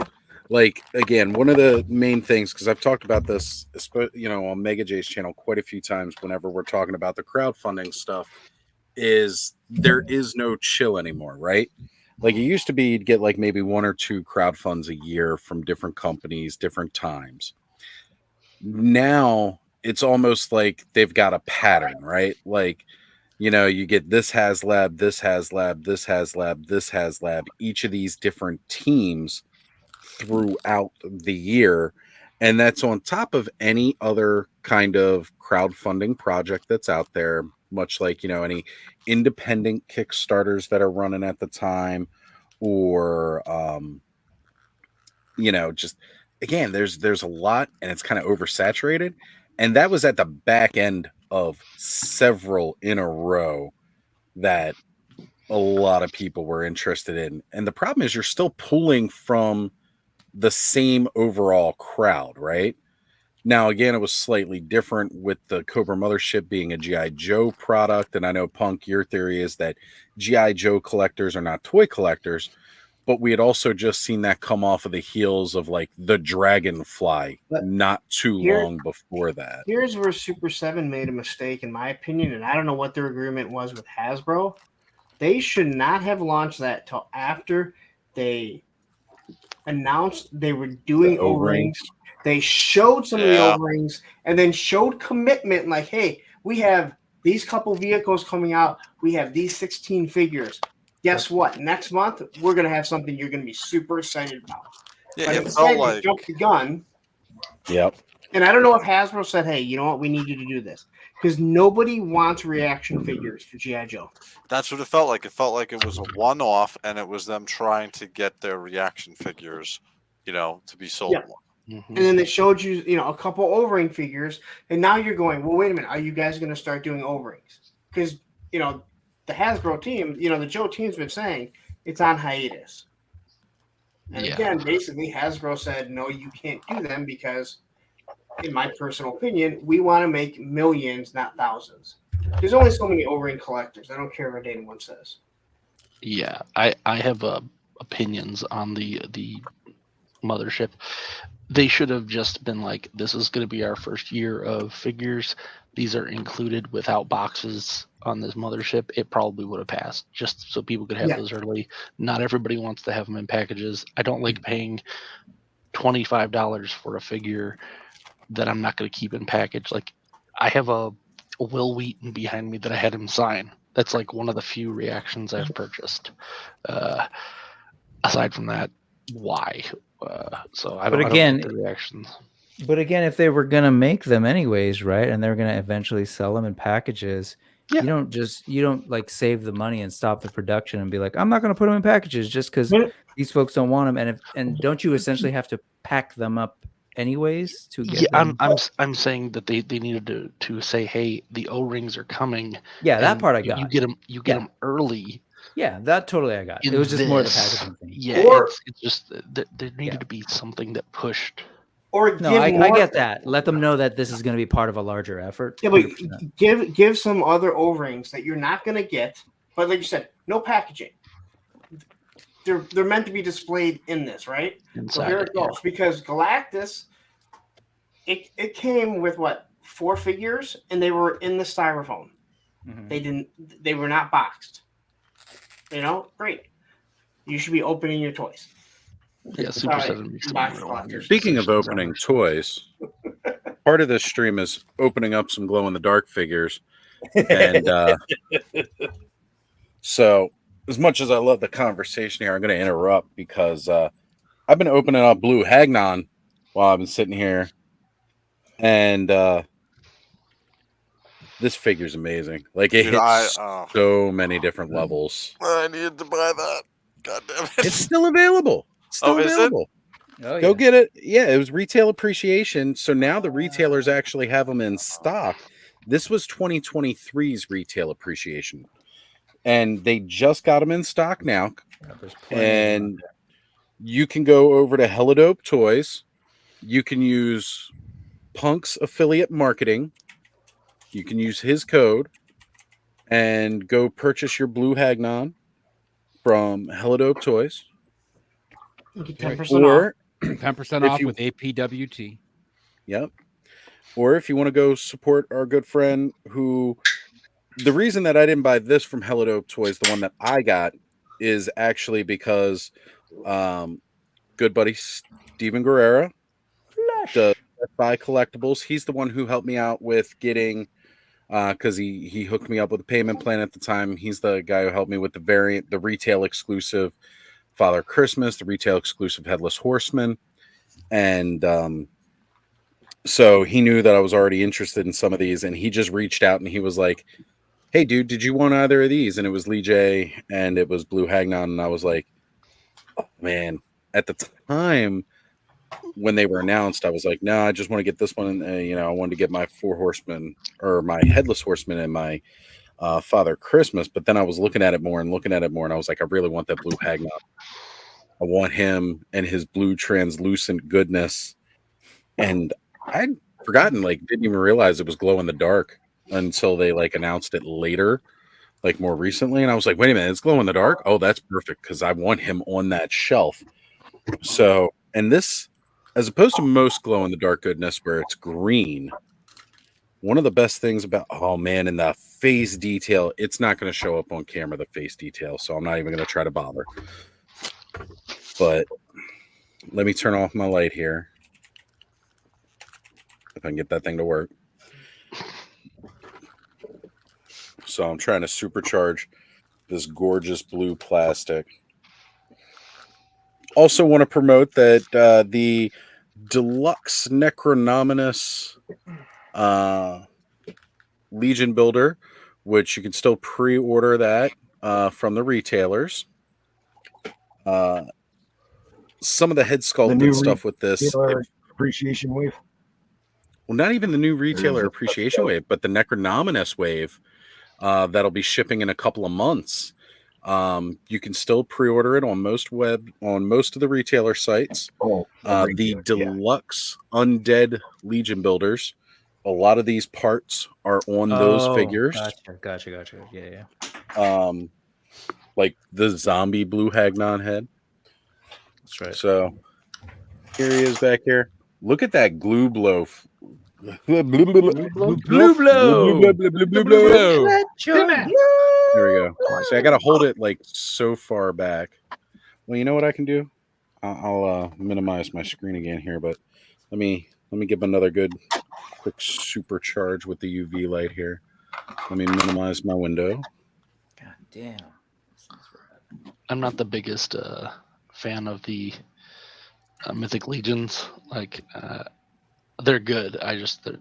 Like, again, one of the main things, because I've talked about this, on Mega J's channel quite a few times whenever we're talking about the crowdfunding stuff, is there is no chill anymore, right? Like, it used to be you'd get like maybe 1 or 2 crowdfunds a year from different companies, different times. Now it's almost like they've got a pattern, right? Like, you get this has lab, this has lab, this has lab, this has lab, each of these different teams throughout the year. And that's on top of any other kind of crowdfunding project that's out there, much like, any independent Kickstarters that are running at the time, or, just again, there's a lot, and it's kind of oversaturated. And that was at the back end of several in a row that a lot of people were interested in. And the problem is you're still pulling from the same overall crowd, right? Now, again, it was slightly different with the Cobra Mothership being a G.I. Joe product. And I know, Punk, your theory is that G.I. Joe collectors are not toy collectors, but we had also just seen that come off of the heels of like the Dragonfly not too long before that. Here's where Super 7 made a mistake, in my opinion, and I don't know what their agreement was with Hasbro. They should not have launched that till after they announced they were doing The O-rings. They showed some of the O-rings and then showed commitment like, hey, we have these couple vehicles coming out. We have these 16 figures. Guess what? Next month, we're going to have something you're going to be super excited about. Yeah, but it instead, felt they like jumped the gun. Yep. And I don't know if Hasbro said, hey, you know what? We need you to do this. Because nobody wants reaction figures for G.I. Joe. that's what it felt like. It felt like it was a one-off, and it was them trying to get their reaction figures, to be sold Yeah. more. And then they showed you, a couple O-ring figures. And now you're going, well, wait a minute. Are you guys going to start doing O-rings? Because, the Hasbro team, the Joe team's been saying it's on hiatus. And again, basically, Hasbro said, no, you can't do them because, in my personal opinion, we want to make millions, not thousands. There's only so many O-ring collectors. I don't care what anyone says. Yeah, I have opinions on the Mothership. They should have just been like, this is going to be our first year of figures. These are included without boxes on this Mothership. It probably would have passed, just so people could have those early. Not everybody wants to have them in packages. I don't like paying $25 for a figure that I'm not going to keep in package. Like, I have a Will Wheaton behind me that I had him sign. That's like one of the few reactions I've purchased. Aside from that, why? So I don't like the reactions. But again, if they were gonna make them anyways, right, and they're gonna eventually sell them in packages, you don't like save the money and stop the production and be like, I'm not gonna put them in packages just because these folks don't want them. And don't you essentially have to pack them up anyways to get them? I'm saying that they needed to say, hey, the O-rings are coming. Yeah, that part I got. You get them early. Yeah, that totally I got. It was just more the packaging thing. Yeah, it's just there needed to be something that pushed. Or no, I get that. Let them know that this is going to be part of a larger effort. Yeah, but give some other O-rings that you're not going to get. But like you said, no packaging. They're meant to be displayed in this, right? So here it goes. Because Galactus, it came with what, 4 figures, and they were in the styrofoam. Mm-hmm. They were not boxed. Great. You should be opening your toys. Yeah, Super 7 makes Speaking of opening toys, part of this stream is opening up some glow-in-the-dark figures. And so, as much as I love the conversation here, I'm going to interrupt because I've been opening up Blue Hagnon while I've been sitting here. And this figure's amazing. Like, it hits so many different levels. I needed to buy that. God damn it. It's still available. Still available. Go get it. Yeah, it was retail appreciation. So now the retailers actually have them in stock. This was 2023's retail appreciation. And they just got them in stock now. And you can go over to Helidope Toys. You can use Punk's affiliate marketing. You can use his code and go purchase your Blue Hagnon from Helidope Toys. You get 10% off. 10% If off you- with APWT. Yep. Or if you want to go support our good friend who, the reason that I didn't buy this from Hello Dope Toys, the one that I got, is actually because good buddy Steven Guerrera does buy collectibles. He's the one who helped me out with getting, because he hooked me up with a payment plan at the time. He's the guy who helped me with the retail exclusive Father Christmas, the retail exclusive Headless Horseman. And so he knew that I was already interested in some of these, and he just reached out and he was like, "Hey, dude, did you want either of these?" And it was Lee J and it was Blue Hagnon. And I was like, oh, man, at the time when they were announced, I was like, no, I just want to get this one. And, I wanted to get my 4 Horsemen or my Headless Horseman and my Father Christmas. But then I was looking at it more. And I was like, I really want that Blue Hagnon. I want him and his blue translucent goodness. And I'd forgotten, didn't even realize it was glow in the dark until they announced it later, more recently. And I was like, wait a minute, it's glow in the dark. Oh, that's perfect, because I want him on that shelf. So, and this, as opposed to most glow in the dark goodness where it's green, one of the best things about, oh man, in the face detail, it's not going to show up on camera, the face detail. So I'm not even going to try to bother. But let me turn off my light here. If I can get that thing to work. So I'm trying to supercharge this gorgeous blue plastic. Also want to promote that the Deluxe Necronominous Legion Builder, which you can still pre-order that from the retailers. Some of the head sculpted stuff with this. Appreciation wave. Well, not even the new retailer appreciation wave, but the Necronominous wave that'll be shipping in a couple of months. You can still pre-order it on most of the retailer sites. The deluxe undead Legion builders, a lot of these parts are on those figures. Gotcha. Yeah. Like the zombie Blue Hagnon head. That's right. So here he is back here. Look at that glue blow. Blue blow. There we go. See, I gotta hold it so far back. Well, you know what I can do? I'll minimize my screen again here, but let me give another good quick supercharge with the UV light here. Let me minimize my window. God damn. I'm not the biggest fan of the Mythic Legions. They're good. They're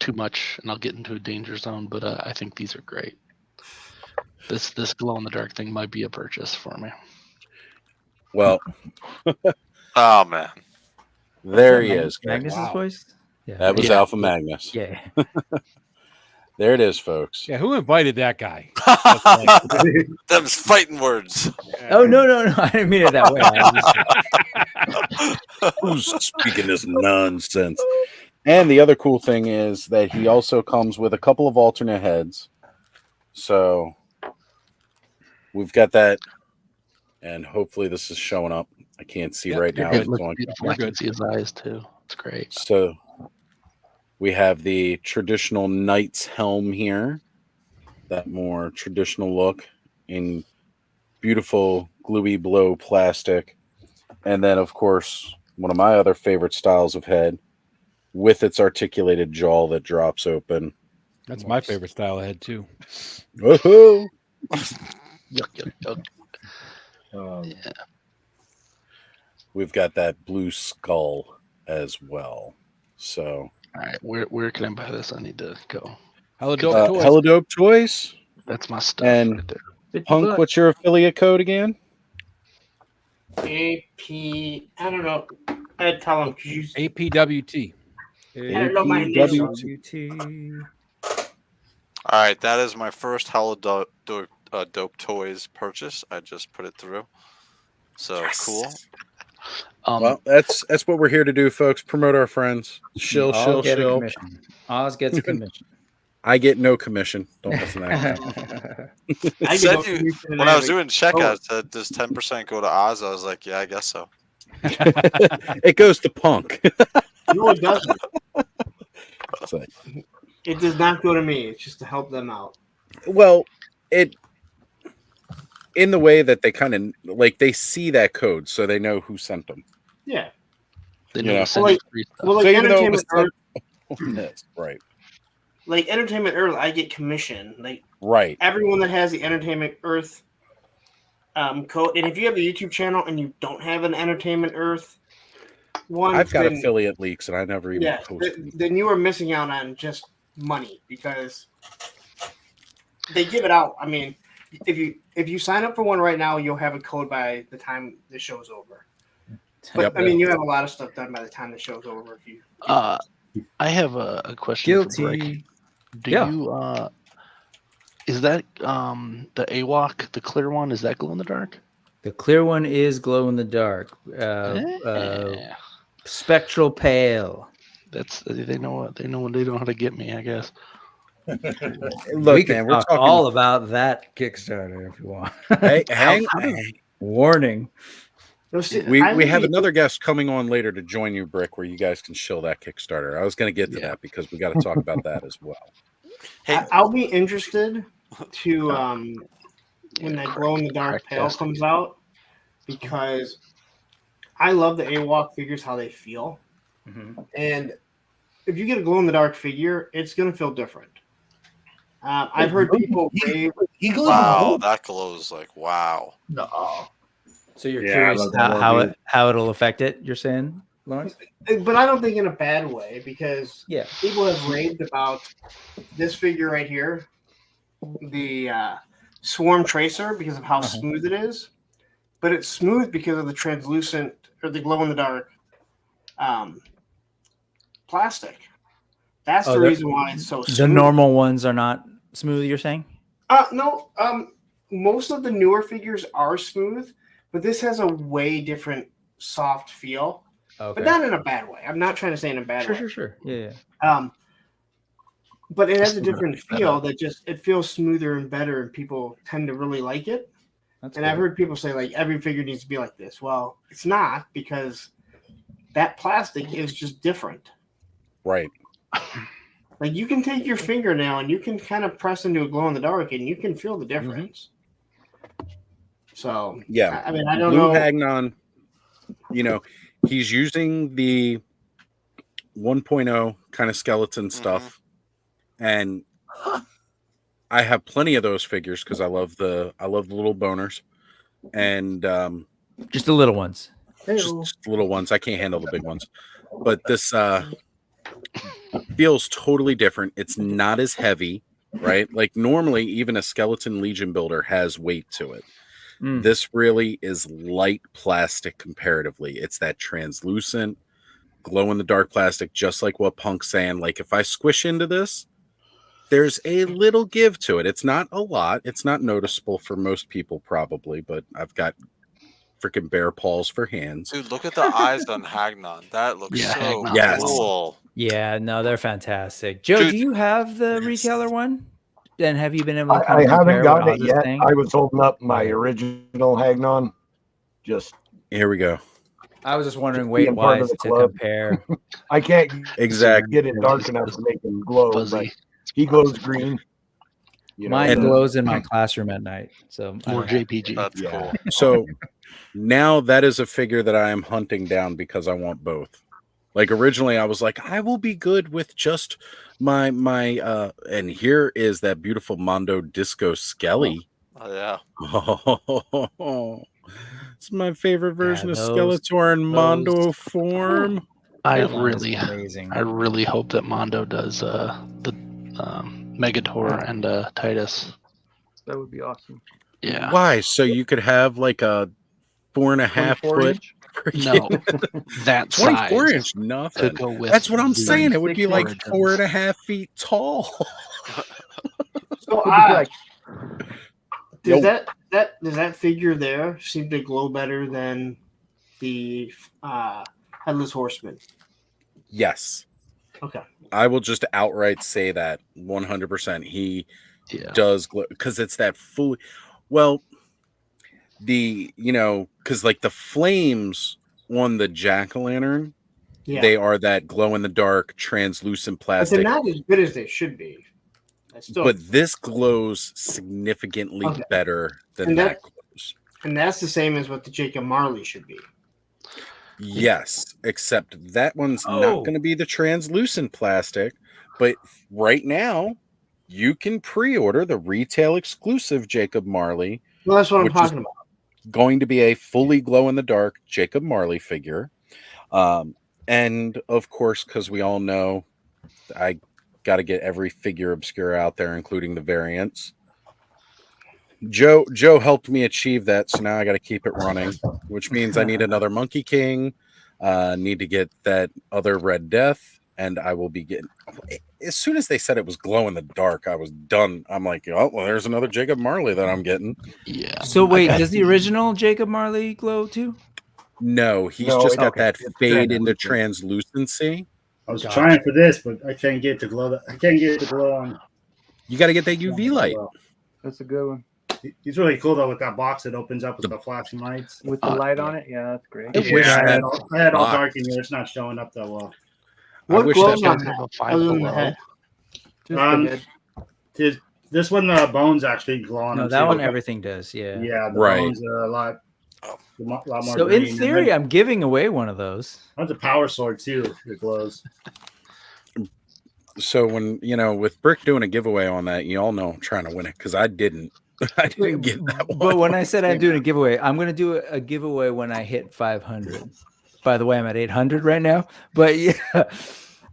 too much, and I'll get into a danger zone. But I think these are great. This glow in the dark thing might be a purchase for me. Well, oh man, there he is. Magnus's voice. Yeah, that was Alpha Magnus. Yeah. There it is, folks. Yeah, who invited that guy? Them's fighting words. Oh no! I didn't mean it that way. Who's speaking this nonsense? And the other cool thing is that he also comes with a couple of alternate heads. So we've got that, and hopefully this is showing up. I can't see right now. It looks beautiful. I can see his eyes too. It's great. So we have the traditional knight's helm here, that more traditional look in beautiful gluey blow plastic. And then, of course, one of my other favorite styles of head with its articulated jaw that drops open. That's my favorite style of head, too. Woohoo! Yuck. Yeah. We've got that blue skull as well. So, all right, where can I buy this? I need to go. Hello Dope Toys. Hello Dope Toys. That's my stuff. And right there. Punk, what's your affiliate code again? AP. I don't know. Ed, tell him. APWT. I don't know my initials. All right, that is my first Hello Dope Toys purchase. I just put it through. So cool. Well, that's what we're here to do, folks. Promote our friends. Shill. Oz gets a commission. I get no commission. Don't listen to that. When I was doing checkout, it said, does 10% go to Oz? I was like, yeah, I guess so. It goes to Punk. No, it doesn't. So, It does not go to me. It's just to help them out. well, it in the way that they kind of like they see that code, so they know who sent them. Yeah. They Yeah. know to send Well, you free stuff. Well, like So even though it Entertainment was Earth, Yes, right, like Entertainment Earth, I get commission. Like right. everyone that has the Entertainment Earth code, and if you have a YouTube channel and you don't have an Entertainment Earth one, I've got then, affiliate leaks, and I never even posted. then you are missing out on just money because they give it out. I mean, if you sign up for one right now, you'll have a code by the time the show's over. But Yep. I mean, you have a lot of stuff done by the time the show's over. If you I have a question for Brick. Guilty. Do Yeah. you is that the AWOC, the clear one, is that glow in the dark? The clear one is glow in the dark. Yeah. Spectral pale. That's they know how to get me, I guess. Look, we can man, we're talk talking all about that Kickstarter if you want. Hey, hang Warning. We have another guest coming on later to join you, Brick, where you guys can shill that Kickstarter. I was going to get to that because we got to talk about that as well. Hey, I'll be interested to when that glow in the dark pale comes out because I love the AWOC figures, how they feel. And if you get a glow in the dark figure, it's going to feel different. I've heard people rave. wow, that glows like wow. No. So you're Yeah, I curious love that more, how it'll affect it, you're saying, Lawrence? But I don't think in a bad way because Yeah. people have raved about this figure right here, the Swarm Tracer, because of how smooth it is. But it's smooth because of the translucent or the glow in the dark plastic. That's the reason why it's so smooth. The normal ones are not smooth, you're saying? No. Most of the newer figures are smooth, but this has a way different soft feel. Okay. But not in a bad way. I'm not trying to say in a bad way. Sure. Yeah. But it has a different feel that just it feels smoother and better, and people tend to really like it. That's and I've heard people say like every figure needs to be like this. Well, it's not because that plastic is just different. Right. Like you can take your fingernail and you can kind of press into a glow in the dark and you can feel the difference. So yeah, I mean I don't Blue know. Hagnon, he's using the 1.0 kind of skeleton stuff, and I have plenty of those figures because I love the little boners, and just the little ones. Just little ones. I can't handle the big ones, but this feels totally different. It's not as heavy, right? Like normally, even a skeleton Legion builder has weight to it. This really is light plastic comparatively. It's that translucent, glow in the dark plastic, just like what Punk's saying. Like if I squish into this, there's a little give to it. It's not a lot. It's not noticeable for most people probably, but I've got freaking bear paws for hands. Dude, look at the eyes on Hagnon. That looks so cool. Yeah, no, they're fantastic. Joe, do you have the retailer one? And have you been able to I haven't gotten it yet. Thing? I was holding up my original Hagnon. Just here we go. I was just wondering weight wise to compare. I can't exactly get it dark enough to make him glow, but he glows green. Mine glows in my classroom at night. So more JPG. That's cool. So now that is a figure that I am hunting down because I want both. Like originally I was like, I will be good with just my and here is that beautiful Mondo Disco Skelly. Oh yeah. Oh, it's my favorite version of Skeletor in Mondo form. I really hope that Mondo does the Megator and Titus. That would be awesome. Yeah. Why? So you could have like a 4.5 foot inch? No, that 24 size inch, nothing. to go with That's what I'm the saying. It would be like origins. 4.5 feet tall. So does that figure there seem to glow better than the Headless Horseman? Yes. Okay. I will just outright say that 100%. He does glow because it's that fully. Well, because like the flames on the jack-o'-lantern, Yeah. they are that glow-in-the-dark, translucent But plastic. they're not as good as they should be. But this glows significantly better than And that that- glows. And that's the same as what the Jacob Marley should be. Yes, except that one's not going to be the translucent plastic. But right now, you can pre-order the retail exclusive Jacob Marley. Well, that's what I'm which is talking about. Going to be a fully glow-in-the-dark Jacob Marley figure. And of course, because we all know I got to get every figure obscure out there, including the variants. Joe helped me achieve that, so now I got to keep it running, which means I need another Monkey King, need to get that other Red Death, and I will be getting... As soon as they said it was glow in the dark, I was done. I'm like, oh, well, there's another Jacob Marley that I'm getting. Yeah. So wait, does the original Jacob Marley glow too? No, he's just got that It's fade into translucent. translucency. I was trying for this, but I can't get it to glow. I can't get it to glow on. You got to get that UV light. That's a good one. He's really cool though with that box that opens up with the flashing lights. With the light on it? Yeah, that's great. I had all dark in here. It's not showing up that well. What wish glows that on could that? have a five Other than the below. head? Just the head. This one, the bones actually glow on. No, them, that too. one everything does. Yeah. Yeah, the Right. bones are a lot more. So in green. theory, And then I'm giving away one of those. that's a power sword too. It glows. So when, with Brick doing a giveaway on that, you all know I'm trying to win it because I didn't. I didn't get that one. But when I said I'm doing a giveaway, I'm going to do a giveaway when I hit 500. By the way, I'm at 800 right now. But yeah,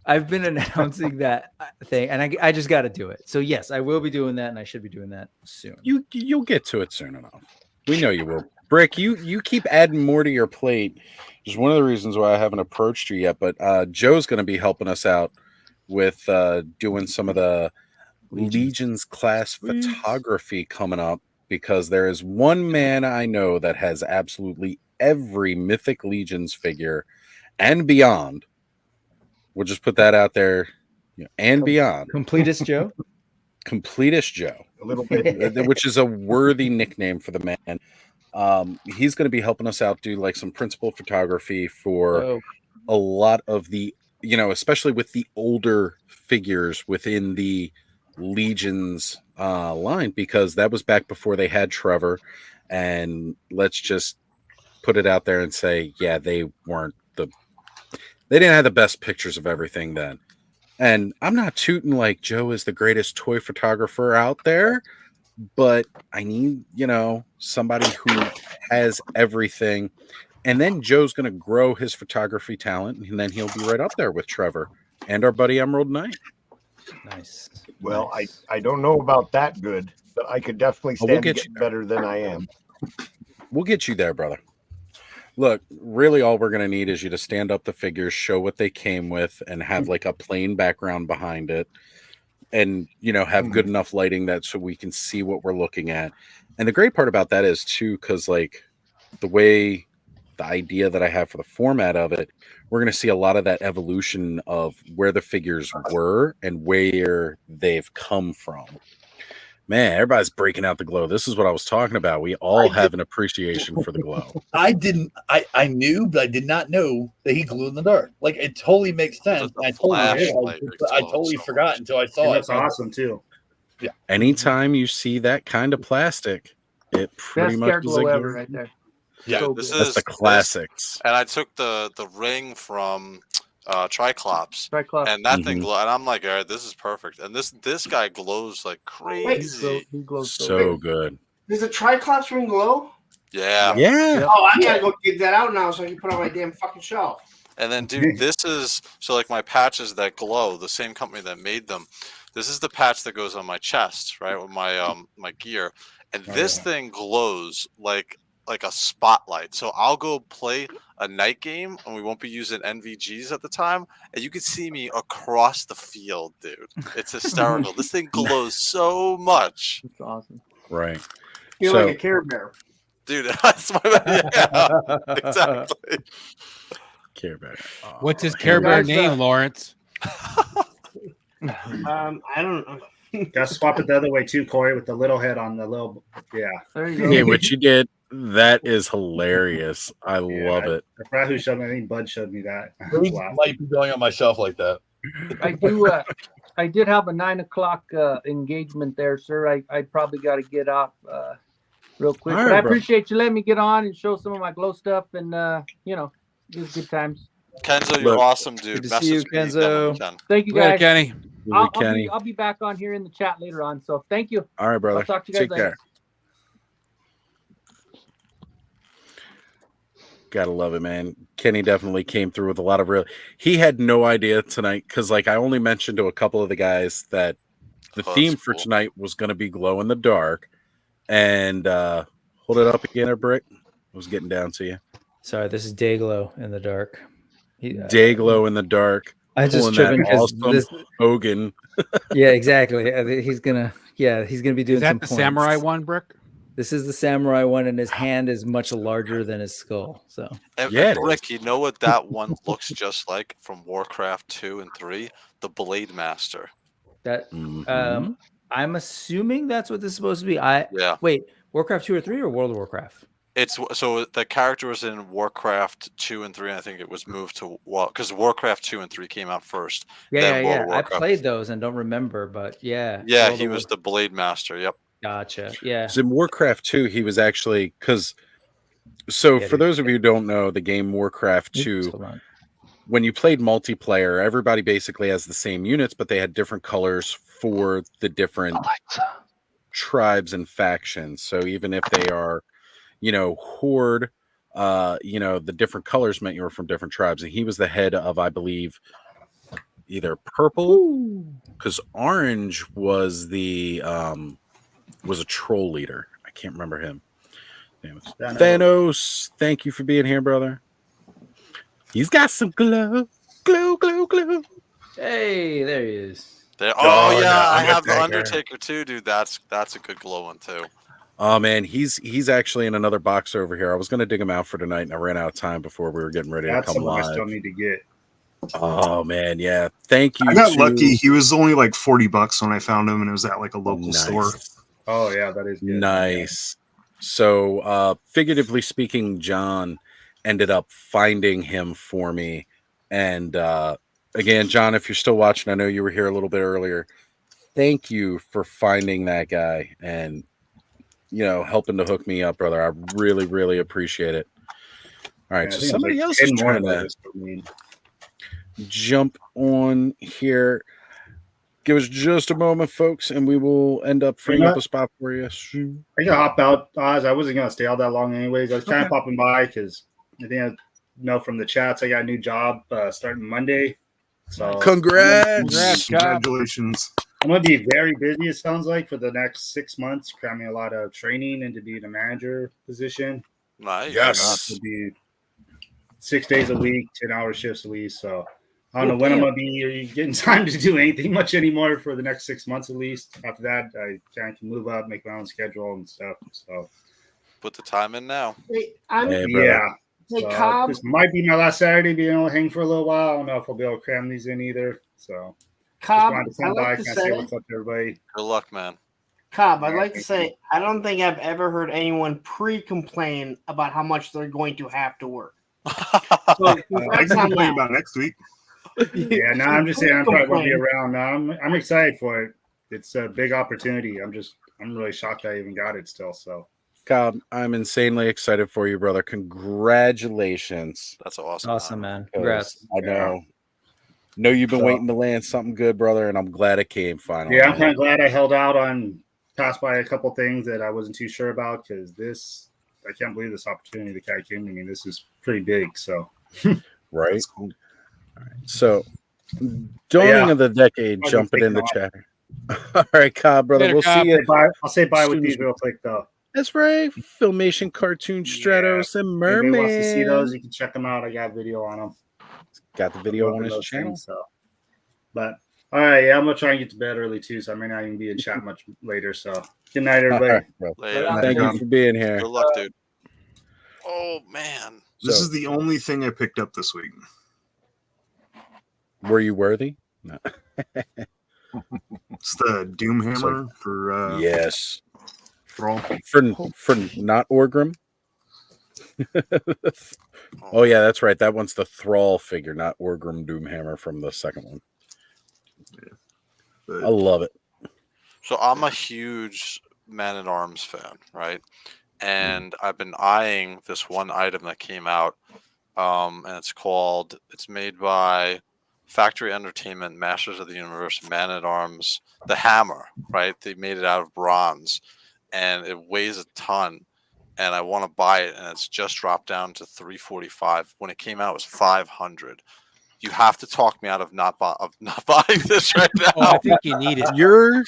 I've been announcing that thing, and I just got to do it. So yes, I will be doing that, and I should be doing that soon. You'll get to it soon enough. We know you will. Brick, you keep adding more to your plate. Which is one of the reasons why I haven't approached you yet. But Joe's going to be helping us out with doing some of the Legions class photography coming up, because there is one man I know that has absolutely every Mythic Legions figure and beyond. We'll just put that out there, and beyond. Completist Joe? Completist Joe. A little bit. Which is a worthy nickname for the man. He's going to be helping us out do like some principal photography for a lot of the, especially with the older figures within the Legions line, because that was back before they had Trevor. And let's just put it out there and say, yeah, they didn't have the best pictures of everything then. And I'm not tooting like Joe is the greatest toy photographer out there, but I need, somebody who has everything. And then Joe's going to grow his photography talent, and then he'll be right up there with Trevor and our buddy Emerald Knight. Nice. Well, nice. I don't know about that good, but I could definitely stand to get better than I am. We'll get you there, brother. Look, really all we're going to need is you to stand up the figures, show what they came with, and have like a plain background behind it. And, have good enough lighting that so we can see what we're looking at. And the great part about that is too, because like the idea that I have for the format of it, we're going to see a lot of that evolution of where the figures were and where they've come from. Man, everybody's breaking out the glow. This is what I was talking about. We all have an appreciation for the glow. I knew, but I did not know that he glowed in the dark. Like, it totally makes sense. I totally forgot until I saw it. That's awesome too. Yeah. Anytime you see that kind of plastic, it pretty Best much scare is glow a ever right there. Yeah, So this good. is the classics. And I took the ring from Triclops, Triclops. and that thing glow, and I'm like, all right, this is perfect. And this guy glows like crazy. He glows So good. Does the Triclops ring glow? Yeah. Yeah. Oh, I gotta go get that out now so I can put it on my damn fucking shelf. And then, dude, this is so like my patches that glow. The same company that made them. This is the patch that goes on my chest, right, with my my gear, and this thing glows like a spotlight. So I'll go play a night game, and we won't be using NVGs at the time, and you can see me across the field, dude. It's hysterical. This thing glows so much. It's awesome. Right. You're like a Care Bear. Dude, that's my yeah, exactly. Care Bear. What's his Care Bear name, Lawrence? I don't know. Gotta swap it the other way too, Corey, with the little head on the little. Yeah. There you go. Yeah, what you did. That is hilarious. I love it. I forgot who showed me. I think Bud showed me that. These might be going on my shelf like that. I do. I did have a 9 o'clock engagement there, sir. I probably got to get off real quick. All But right, I bro. appreciate you letting me get on and show some of my glow stuff, and just good times. Kenzo, you're Look, awesome, dude. Good to see you, Message me again when you Kenzo. can. Thank you, Later, guys. Kenny. I'll be back on here in the chat later on. So thank you. All right, brother. I'll talk to you guys Take later. care. Gotta love it, man. Kenny definitely came through with a lot of real. He had no idea tonight because, like, I only mentioned to a couple of the guys that the theme for tonight was going to be glow in the dark. And hold it up again, Brick. I was getting down to you. Sorry, this is Dayglow in the dark. Dayglow in the dark. I just pulling tripping that because awesome this. Hogan. Yeah, exactly. He's gonna be doing Is that some the points. samurai one, Brick? This is the samurai one, and his hand is much larger than his skull. So And Yeah, it Rick, you know what that one looks just like from Warcraft 2 and 3? The Blade Master. that Mhm. I'm assuming that's what this is supposed to be. Yeah. Wait, Warcraft 2 or 3 or World of Warcraft? It's so the character was in Warcraft 2 and 3. And I think it was moved to because Warcraft 2 and 3 came out first. then World of I Warcraft. played those and don't remember, but yeah. Yeah, World he of was the Blade Master. Yep. Gotcha. Yeah. So in Warcraft 2, he was actually because. So Yeah, for dude. those of you who don't know, the game Warcraft 2, Hold on. when you played multiplayer, everybody basically has the same units, but they had different colors for the different tribes and factions. So even if they are, Horde, the different colors meant you were from different tribes. And he was the head of, I believe, either purple, because orange was was a troll leader. I can't remember him. Thanos, thank you for being here, brother. He's got some glow. Hey, there he is. Oh, Oh, yeah, no, I have the Undertaker. Undertaker too, dude. That's a good glow one too. Oh man, he's actually in another box over here. I was gonna dig him out for tonight, and I ran out of time before we were getting ready That's to come something I still live. need to get. Oh man, yeah. Thank you. I got lucky. He was only like $40 when I found him, and it was at like a local store. Oh yeah, that is good. Nice. So, figuratively speaking, John ended up finding him for me. And again, John, if you're still watching, I know you were here a little bit earlier. Thank you for finding that guy and helping to hook me up, brother. I really, really appreciate it. All right, Yeah, I so think somebody it's like else 10 is more trying of to those for me. jump on here. Give us just a moment, folks, and we will end up freeing up a spot for you. I can hop out, Oz. I wasn't gonna stay all that long, anyways. I was kind of popping by because I think I know from the chats I got a new job starting Monday. So Congrats. Congratulations. I'm gonna be very busy. It sounds like for the next 6 months, cramming a lot of training into being a manager position. Nice. Yes. It'll be 6 days a week, 10-hour shifts a week. So I don't know when I'm gonna be getting time to do anything much anymore for the next 6 months at least. After that, I kind of can move up, make my own schedule and stuff. So Put the time in now. Hey, yeah. Hey, So Cobb. this might be my last Saturday being able to hang for a little while. I don't know if I'll be able to cram these in either. So Cobb, just wanted to I'd come by, like to kind of say say, what's up to everybody. Good luck, man. Cobb, I'd like to say, I don't think I've ever heard anyone pre-complain about how much they're going to have to work. So, I congrats can on complain that. about next week. Yeah, no, I'm just saying I'm probably gonna be Complain. around. No, I'm excited for it. It's a big opportunity. I'm really shocked I even got it still. So Cobb, I'm insanely excited for you, brother. Congratulations. That's awesome. Awesome, man. Congrats. I know you've been waiting to land something good, brother, and I'm glad it came finally. yeah, I'm kind of glad I held out on passed by a couple things that I wasn't too sure about because I can't believe this opportunity that guy came to me. This is pretty big. So right. All right. So dawning of the decade, I'll jumping take in the off. chat. All right, Cobb, brother. Later, We'll Cobb. see you. I'll say bye with Soon these as- real quick though. That's right. Filmation, cartoon, Stratos, and Anybody wants to see Merman. those, you can check them out. I got video on them. Got the video on Both of his those channel. things, so. But all right, yeah, I'm gonna try and get to bed early too, so I may not even be in chat much later. So good night, All everybody. right, bro. Later. Thank you for being here. Good luck, dude. Oh man. This So- is the only thing I picked up this week. Were you worthy? No. It's the Doom Hammer for Yes. Thrall. For not Orgrim. Oh yeah, that's right. That one's the Thrall figure, not Orgrim Doomhammer from the second one. I love it. So I'm a huge Man-at-Arms fan, right? And I've been eyeing this one item that came out, and it's made by Factory Entertainment, Masters of the Universe, Man-at-Arms, the Hammer, right? They made it out of bronze, and it weighs a ton, and I want to buy it, and it's just dropped down to $345. When it came out, it was $500. You have to talk me out of not buying this right now. Oh, I think you need it. You're in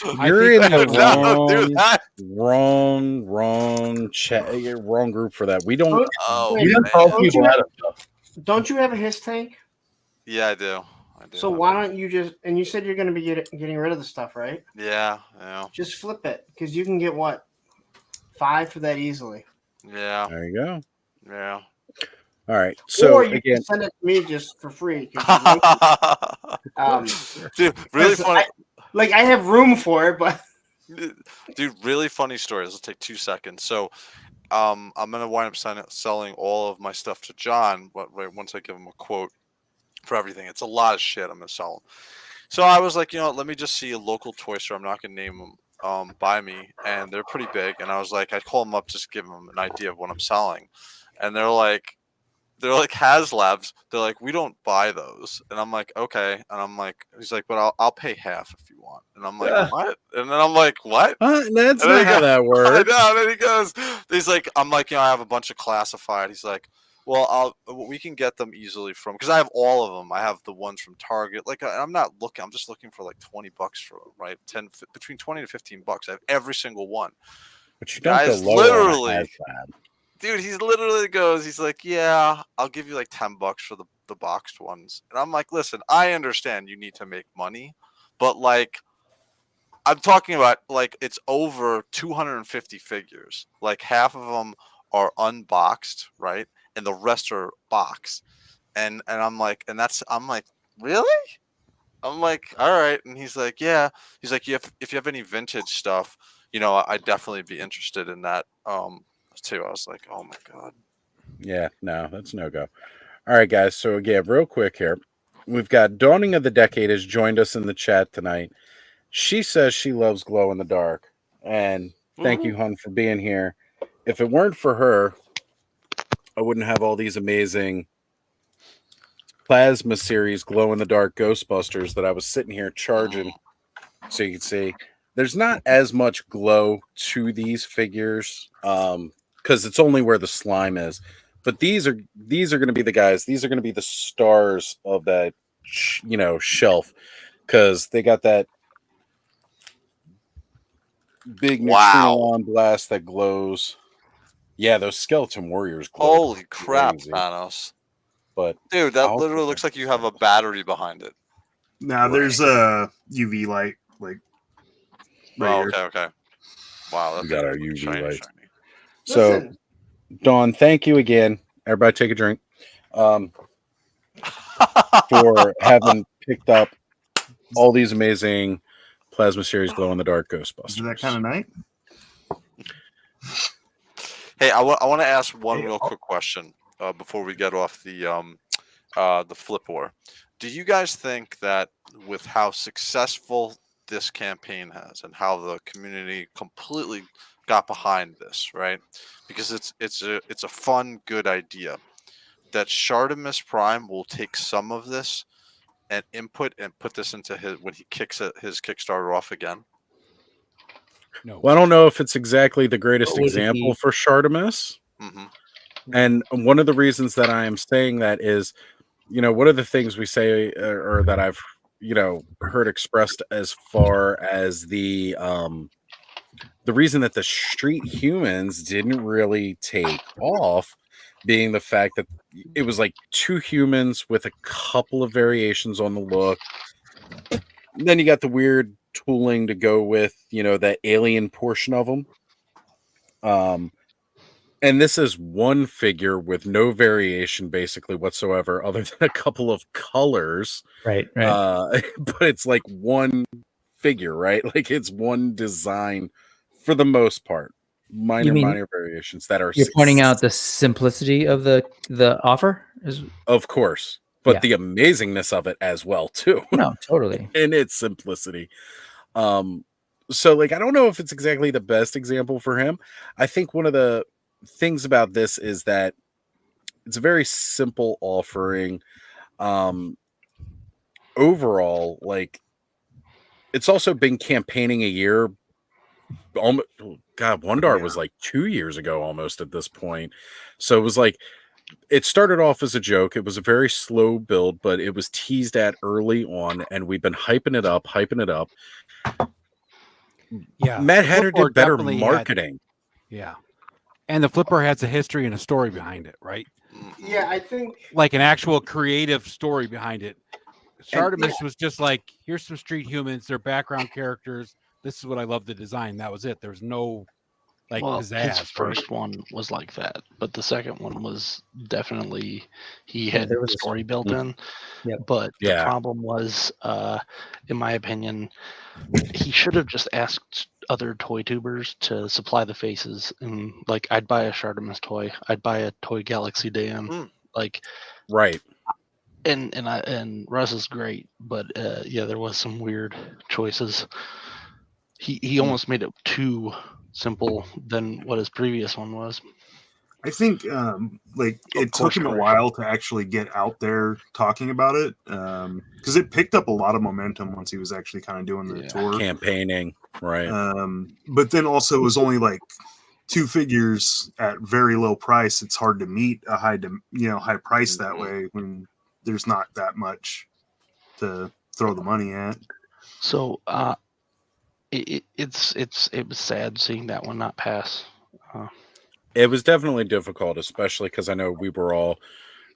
the No, wrong group for that. We don't. Oh, Wait, man. don't you have a his tank? Yeah, I do. So why don't you just? And you said you're going to be getting rid of the stuff, right? Yeah. Just flip it because you can get what 5 for that easily. Yeah. There you go. Yeah. All right. So or you again, can send it to me just for free. Dude, really funny. I have room for it, but dude, really funny story. This will take 2 seconds. So, I'm gonna wind up selling all of my stuff to John. Once I give him a quote for everything, it's a lot of shit. I'm gonna sell them. So I was like, let me just see a local toy store. I'm not gonna name them. By me, and they're pretty big. And I was like, I'd call them up, just give them an idea of what I'm selling. And they're like HasLabs. They're like, we don't buy those. And I'm like, okay. And I'm like, he's like, but I'll pay half if you want. And I'm like, what? And then I'm like, what? That's not how that works. I know. And then he goes, he's like, I'm like, I have a bunch of classified. He's like, well, we can get them easily from, because I have all of them. I have the ones from Target. Like, I'm not looking. I'm just looking for like $20 for them, right? Between 20 to 15 bucks. I have every single one. But you don't go lower on HasLab. Dude, he literally goes, he's like, yeah, I'll give you like $10 for the boxed ones. And I'm like, listen, I understand you need to make money, but like, I'm talking about like, it's over 250 figures. Like half of them are unboxed, right? And the rest are boxed. And I'm like, I'm like, really? I'm like, all right. And he's like, yeah. He's like, if you have any vintage stuff, I'd definitely be interested in that. Too. I was like, oh my god. Yeah, no, that's no go. All right, guys. So again, real quick here, we've got Dawning of the Decade has joined us in the chat tonight. She says she loves glow in the dark, and thank you, Hun, for being here. If it weren't for her, I wouldn't have all these amazing plasma series glow in the dark Ghostbusters that I was sitting here charging, so you can see. There's not as much glow to these figures, because it's only where the slime is. But these are going to be the guys. These are going to be the stars of that, shelf, because they got that big neutron blast that glows. Yeah, those skeleton warriors glow. Holy crap, Thanos! But dude, that literally looks like you have a battery behind it. Now there's a UV light, like. Right okay. Wow, we got our UV light. Shiny. So, Dawn, thank you again. Everybody, take a drink. For having picked up all these amazing plasma series glow in the dark Ghostbusters. Is that kind of night? Hey, I want to ask one real quick question before we get off the flip war. Do you guys think that with how successful this campaign has and how the community completely got behind this, right? Because it's a fun, good idea that Shartimus Prime will take some of this and input and put this into when he kicks his Kickstarter off again. No. Well, I don't know if it's exactly the greatest example for Shartimus. And one of the reasons that I am saying that is, one of the things we say or that I've heard expressed as far as the reason that the street humans didn't really take off being the fact that it was like 2 humans with a couple of variations on the look. And then you got the weird tooling to go with, that alien portion of them. And this is one figure with no variation basically whatsoever, other than a couple of colors. Right. But it's like one figure, right? Like it's one design for the most part. minor variations that are. You're pointing out the simplicity of the offer, of course, but Yeah. the amazingness of it as well too. No, totally. In its simplicity. So like I don't know if it's exactly the best example for him. I think one of the things about this is that it's a very simple offering. Overall, like it's also been campaigning a year. God, Wondar was like 2 years ago almost at this point. So it was like it started off as a joke. It was a very slow build, but it was teased at early on, and we've been hyping it up. Yeah, Matt the Hatter Flipboard did better definitely marketing. Yeah, and the Flipper has a history and a story behind it, right? Yeah, I think Like an actual creative story behind it. Shartimus was just like, here's some street humans, their background characters. This is what I love the design. That was it. There's no like pizzazz. His first one was like that, but the second one was definitely he Yeah, had there the was a- story built in. Yep. But Yeah. the problem was, in my opinion, he should have just asked other toy tubers to supply the faces. And like, I'd buy a Shartimus toy, I'd buy a Toy Galaxy Dan, like Right. And Russ is great, but yeah, there was some weird choices. He almost made it too simple than what his previous one was. I think like it took him a while to actually get out there talking about it because it picked up a lot of momentum once he was actually kind of doing the tour campaigning, right? But then also it was only like 2 figures at very low price. It's hard to meet a high price that way when there's not that much to throw the money at. So it was sad seeing that one not pass. It was definitely difficult, especially because I know we were all,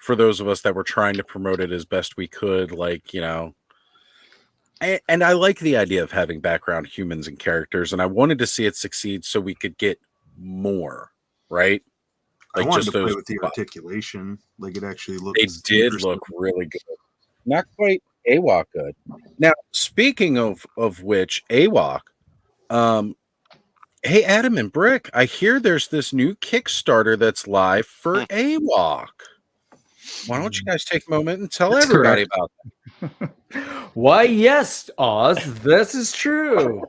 for those of us that were trying to promote it as best we could, like, you know, and I like the idea of having background humans and characters, and I wanted to see it succeed so we could get more, right? I Like wanted just to play those. with the articulation. Like it actually looked. They did look really good. Not quite AWOC good. Now, speaking of which, AWOC, hey, Adam and Brick, I hear there's this new Kickstarter that's live for AWOC. Why don't you guys take a moment and tell everybody about that? Why, yes, Oz, this is true.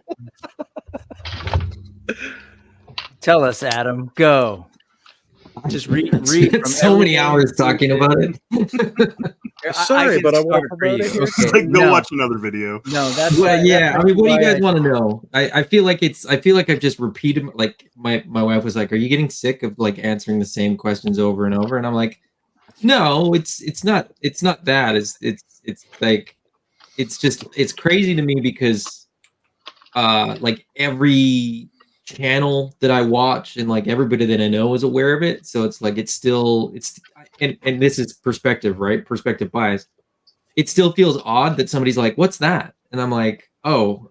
Tell us, Adam. Go. Just read from so many hours talking about it. Sorry, but I want to promote it. Okay. Like, go watch another video. No, that's well, yeah. that's I mean, what do you why guys want to know? I feel like I've just repeated. Like my wife was like, "Are you getting sick of like answering the same questions over and over?" And I'm like, "No, it's not that. It's like it's crazy to me because like every channel that I watch and like everybody that I know is aware of it. So it's like it's and this is perspective, right? Perspective bias. It still feels odd that somebody's like, "What's that?" And I'm like, "Oh,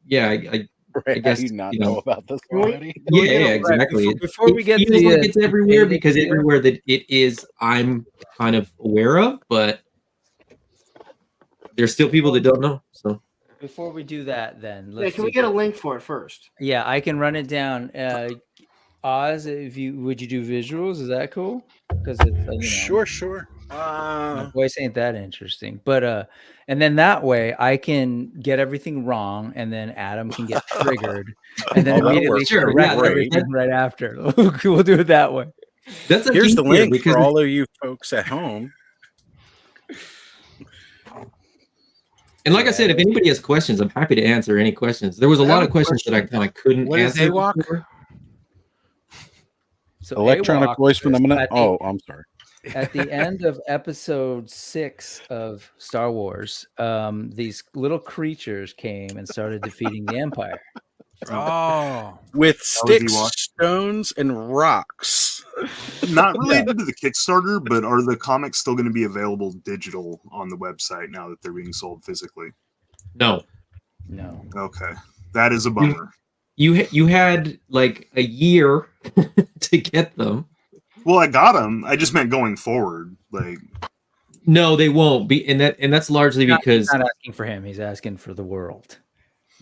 yeah, I guess you not know about this already." Yeah, exactly. Before we get it to feels the, like it's everywhere because everywhere that it is, I'm kind of aware of, but there's still people that don't know. So before we do that, then Yeah, can we get a link for it first? Yeah, I can run it down. Oz, would you do visuals? Is that cool? Because it's Sure. My voice ain't that interesting, but and then that way I can get everything wrong, and then Adam can get triggered, and then immediately correct everything right after. We'll do it that way. Here's the link for all of you folks at home. And like I said, if anybody has questions, I'm happy to answer any questions. There was a lot of questions that I kind of couldn't What is answer. AWOC? So Electronic AWOC voice from the minute. at the- Oh, I'm sorry. At the end of episode 6 of Star Wars, these little creatures came and started defeating the Empire. Oh, with was sticks, Ewok. stones, and rocks. Not related to the Kickstarter, but are the comics still going to be available digital on the website now that they're being sold physically? No. Okay, that is a bummer. You had like a year to get them. Well, I got them. I just meant going forward. Like, no, they won't be, and that's largely because he's not asking for him. He's asking for the world.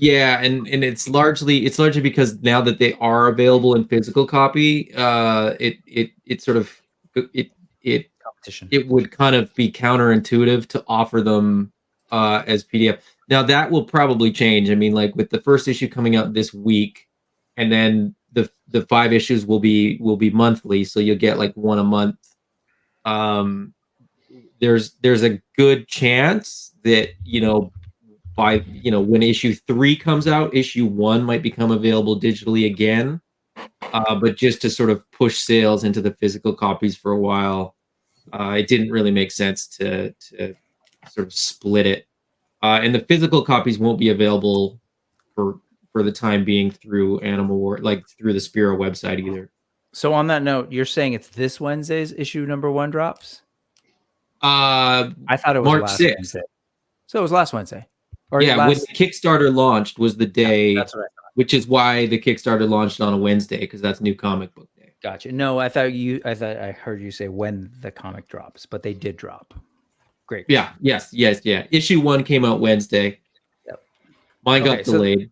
Yeah, and it's largely because now that they are available in physical copy, it sort of competition. It would kind of be counterintuitive to offer them as PDF. Now that will probably change. I mean, like with the first issue coming out this week, and then the 5 issues will be monthly, so you'll get like one a month. There's a good chance that by when issue 3 comes out, issue 1 might become available digitally again, but just to sort of push sales into the physical copies for a while. It didn't really make sense to sort of split it, and the physical copies won't be available for the time being through Animal War, like through the Spiro website either. So on that note, you're saying it's this Wednesday's issue number 1 drops? I thought it was March last 6th. Wednesday. So it was last Wednesday. Or Yeah, when last... the Kickstarter launched was the day, that's what I thought. Which is why the Kickstarter launched on a Wednesday, because that's New Comic Book Day. Gotcha. No, I thought I heard you say when the comic drops, but they did drop. Great. Yeah. Yes. Issue 1 came out Wednesday. Yep. Mine got delayed.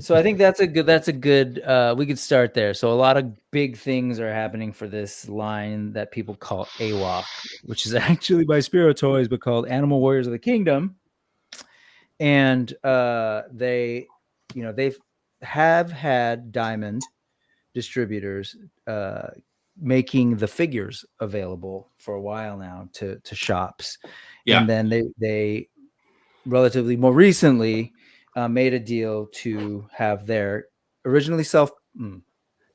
So I think that's a good we could start there. So a lot of big things are happening for this line that people call AWOC, which is actually by Spiro Toys, but called Animal Warriors of the Kingdom. And they have had Diamond distributors making the figures available for a while now to shops. Yeah. And then they relatively more recently made a deal to have their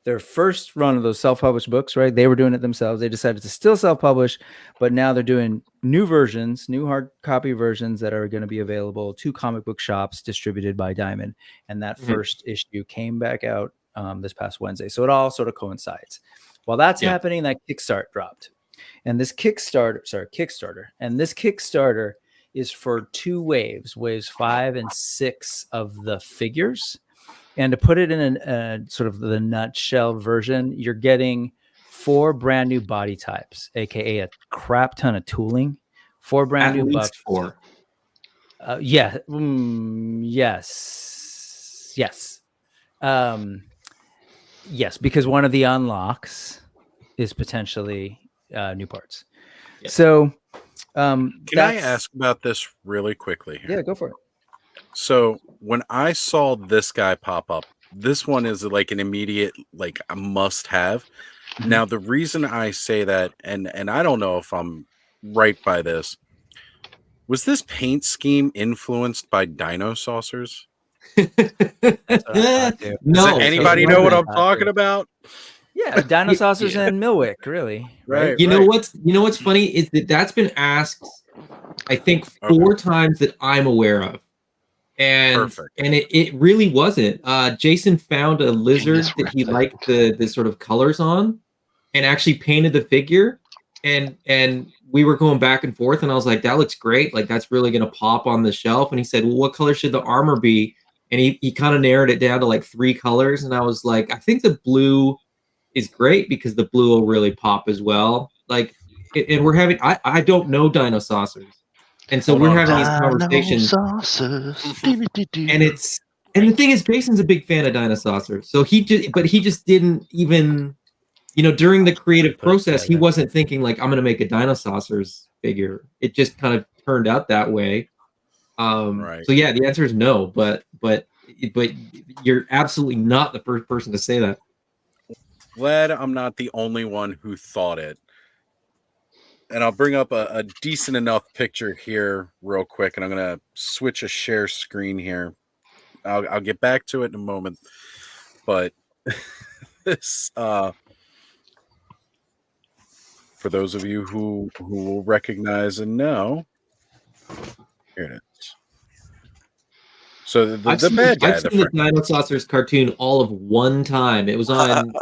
their first run of those self-published books, right? They were doing it themselves. They decided to still self-publish, but now they're doing new versions, new hard copy versions that are going to be available to comic book shops distributed by Diamond. And that first issue came back out this past Wednesday. So it all sort of coincides. While that's happening, that Kickstarter dropped. And this Kickstarter. And this Kickstarter is for 2 waves 5 and 6 of the figures. And to put it in a sort of the nutshell version, you're getting 4 brand new body types, aka a crap ton of tooling. 4 brand new bucks. 4. Yes. Yes, because one of the unlocks is potentially new parts. Yeah. So can I ask about this really quickly here? Yeah, go for it. So when I saw this guy pop up, this one is like an immediate, like a must have. Mm-hmm. Now, the reason I say that, and I don't know if I'm right by this, was this paint scheme influenced by dino saucers? No. Does anybody know what I'm talking about? Yeah, dino saucers and Milwick, really. Right. You know what's funny is that's been asked, I think, 4 times that I'm aware of. And it really wasn't. Jason found a lizard that he liked the sort of colors on, and actually painted the figure. And we were going back and forth, and I was like, "That looks great! Like that's really gonna pop on the shelf." And he said, "Well, what color should the armor be?" And he kind of narrowed it down to like 3 colors. And I was like, "I think the blue is great because the blue will really pop as well." Like, and we're having I don't know dino saucers. And so we're having these conversations, and the thing is, Jason's a big fan of dino saucers. So he just didn't even, during the creative process, he wasn't thinking like, I'm going to make a dino saucers figure. It just kind of turned out that way. Right. So yeah, the answer is no, but you're absolutely not the first person to say that. Glad I'm not the only one who thought it. And I'll bring up a decent enough picture here real quick, and I'm going to switch a share screen here. I'll get back to it in a moment. But this, for those of you who will recognize and know, here it is. So the bad guy. I've seen the Dino Saucers cartoon all of one time. It was on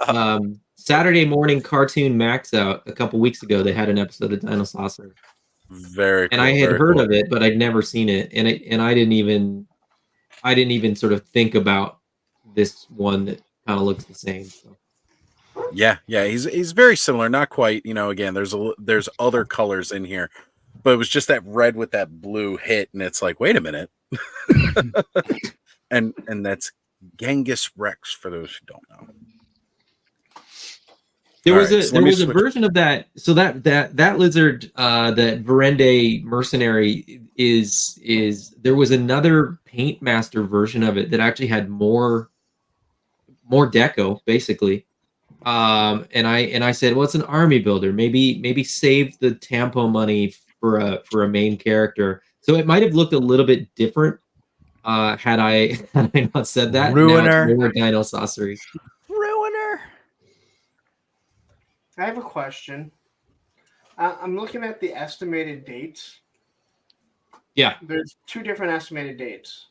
Saturday morning cartoon Max Out a couple weeks ago. They had an episode of Dino Saucer. Very cool, and I had heard of it, but I'd never seen it, and I didn't even sort of think about this one that kind of looks the same. So. Yeah, he's very similar, not quite. Again, there's other colors in here, but it was just that red with that blue hit, and it's like, wait a minute. and that's Genghis Rex for those who don't know. There All was right, a so there let me was a switch- version of that. So that lizard, that Verende mercenary is there was another Paint Master version of it that actually had more deco basically. And I said, well, it's an army builder. Maybe save the Tampo money for a main character. So it might have looked a little bit different had I not said that. Ruiner. Now it's more Dino Saucery. Ruiner. I have a question. I'm looking at the estimated dates. Yeah. There's 2 different estimated dates.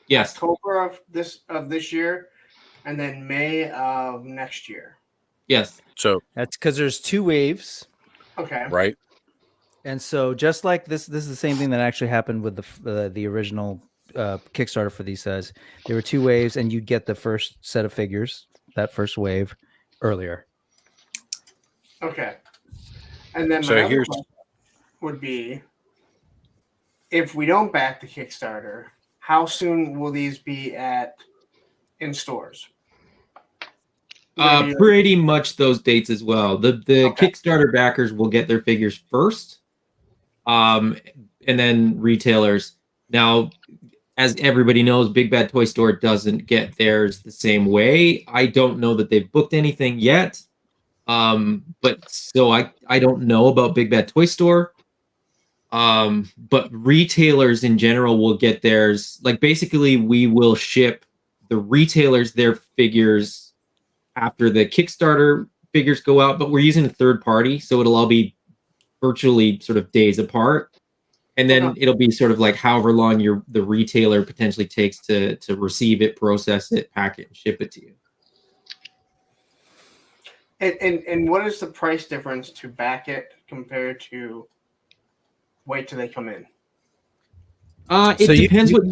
Yes. October of this year, and then May of next year. Yes. So that's because there's 2 waves. Okay. Right. And so just like this is the same thing that actually happened with the original Kickstarter for these says. There were 2 waves, and you'd get the first set of figures, that first wave, earlier. Okay. And then So my other here's- question would be, if we don't back the Kickstarter, how soon will these be in stores? Pretty much those dates as well. The Kickstarter backers will get their figures first, and then retailers. Now, as everybody knows, Big Bad Toy Store doesn't get theirs the same way. I don't know that they've booked anything yet, but so I don't know about Big Bad Toy Store. But retailers in general will get theirs. Like basically, we will ship the retailers their figures after the Kickstarter figures go out, but we're using a third party, so it'll all be virtually sort of days apart. And then it'll be sort of like however long the retailer potentially takes to receive it, process it, pack it, and ship it to you. And what is the price difference to back it compared to wait till they come in? It depends what.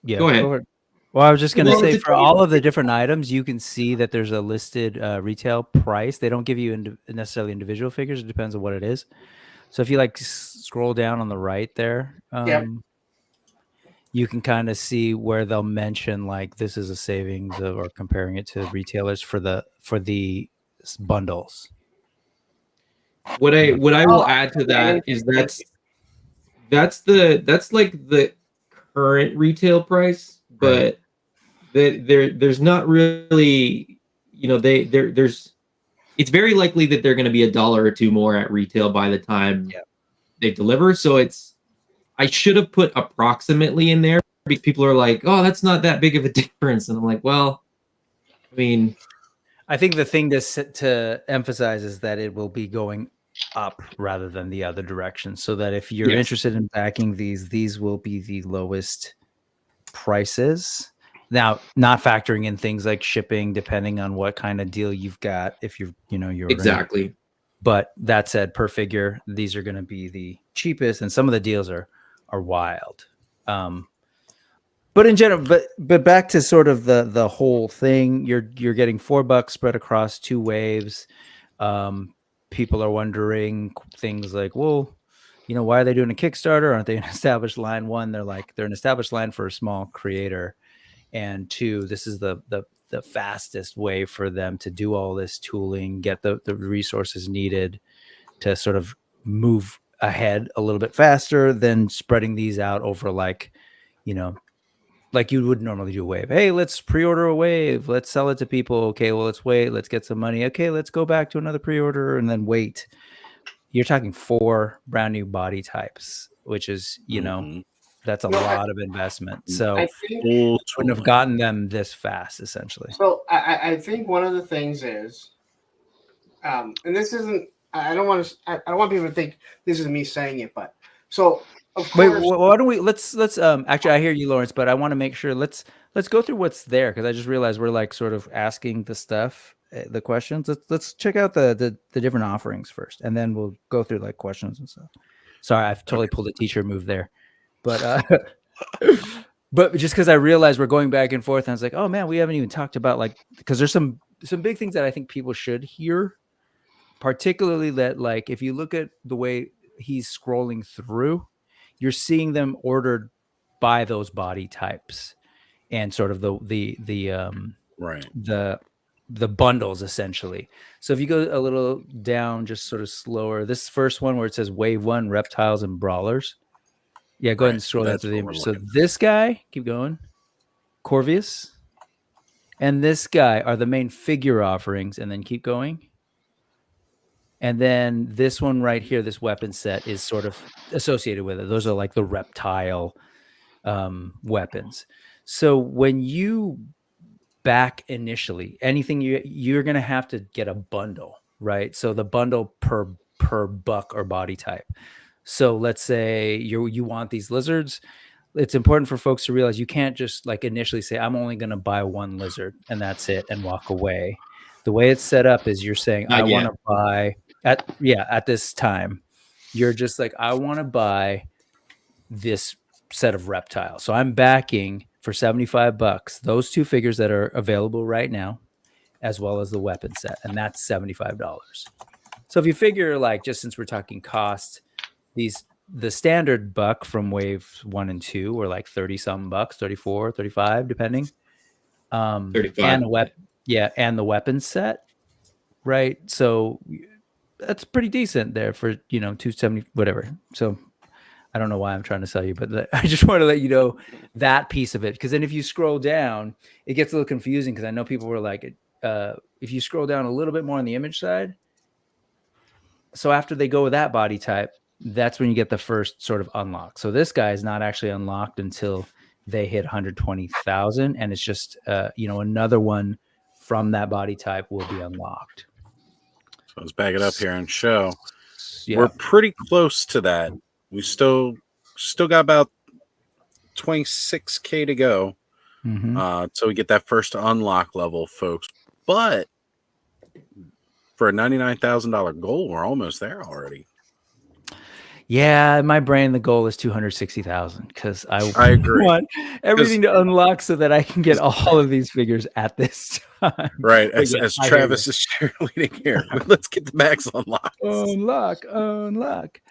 Yeah. Go ahead. Well, I was just going to Well, say it for all of the different items, you can see that there's a listed retail price. They don't give you necessarily individual figures. It depends on what it is. So if you like scroll down on the right there, you can kind of see where they'll mention like this is a savings of, or comparing it to retailers for the bundles. What I will add to that is that's like the current retail price, but there's not really, there's it's very likely that they're going to be $1 or $2 more at retail by the time they deliver. So I should have put approximately in there because people are like, oh, that's not that big of a difference. And I'm like, well, I mean, I think the thing to emphasize is that it will be going up rather than the other direction. So that if you're interested in backing these will be the lowest prices. Now, not factoring in things like shipping, depending on what kind of deal you've got. If you're exactly. But that said, per figure, these are going to be the cheapest, and some of the deals are wild. But in general, but back to sort of the whole thing, you're getting $4 spread across 2 waves. People are wondering things like, well, why are they doing a Kickstarter? Aren't they an established line? One, they're an established line for a small creator. And 2, this is the fastest way for them to do all this tooling, get the resources needed to sort of move ahead a little bit faster than spreading these out over like you would normally do a wave. Hey, let's pre-order a wave. Let's sell it to people. Okay, well, let's wait. Let's get some money. Okay, let's go back to another pre-order and then wait. You're talking 4 brand new body types, which is, that's a lot of investment. So I think wouldn't have gotten them this fast, essentially. So I think one of the things is, and this isn't. I don't want people to think this is me saying it, but so of Wait, course. why don't we let's actually I hear you, Lawrence, but I want to make sure let's go through what's there because I just realized we're like sort of asking the stuff, the questions. Let's check out the different offerings first, and then we'll go through like questions and stuff. Sorry, I've totally pulled a teacher move there. But but just because I realized we're going back and forth, and I was like, oh man, we haven't even talked about like because there's some big things that I think people should hear, particularly that like if you look at the way he's scrolling through, you're seeing them ordered by those body types. and sort of the right. the bundles essentially. So if you go a little down, just sort of slower, this first one where it says Wave 1 Reptiles and Brawlers. Yeah, go ahead and scroll down That's to the what we're image. So looking this guy, keep going, Corvius, and this guy are the main figure offerings, and then keep going. And then this one right here, this weapon set is sort of associated with it. Those are like the reptile weapons. So when you back initially, anything you're going to have to get a bundle, right? So the bundle per buck or body type. So let's say you want these lizards. It's important for folks to realize you can't just like initially say, I'm only going to buy one lizard and that's it and walk away. The way it's set up is you're saying, Not I want yet. to buy at this time, you're just like, I want to buy this set of reptiles. So I'm backing for $75 those two figures that are available right now, as well as the weapon set, and that's $75. So if you figure, like, just since we're talking cost, the standard buck from wave 1 and 2 were like 30 some bucks, 34, 35 depending. 35. And the weapon set, right? So that's pretty decent there for, 270 whatever. So I don't know why I'm trying to sell you, but I just want to let you know that piece of it. Because then if you scroll down, it gets a little confusing because I know people were like, if you scroll down a little bit more on the image side, so after they go with that body type, that's when you get the first sort of unlock. So this guy is not actually unlocked until they hit 120,000. And it's just, another one from that body type will be unlocked. So let's back it up here and show. Yeah. We're pretty close to that. We still got about 26K to go. So we get that first unlock level, folks. But for a $99,000 goal, we're almost there already. Yeah, in my brain, the goal is 260,000 because I agree. want everything to unlock so that I can get all of these figures at this time. Right. But As, yeah, as I hear Travis you. is cheerleading here, let's get the max unlocked. Unlock.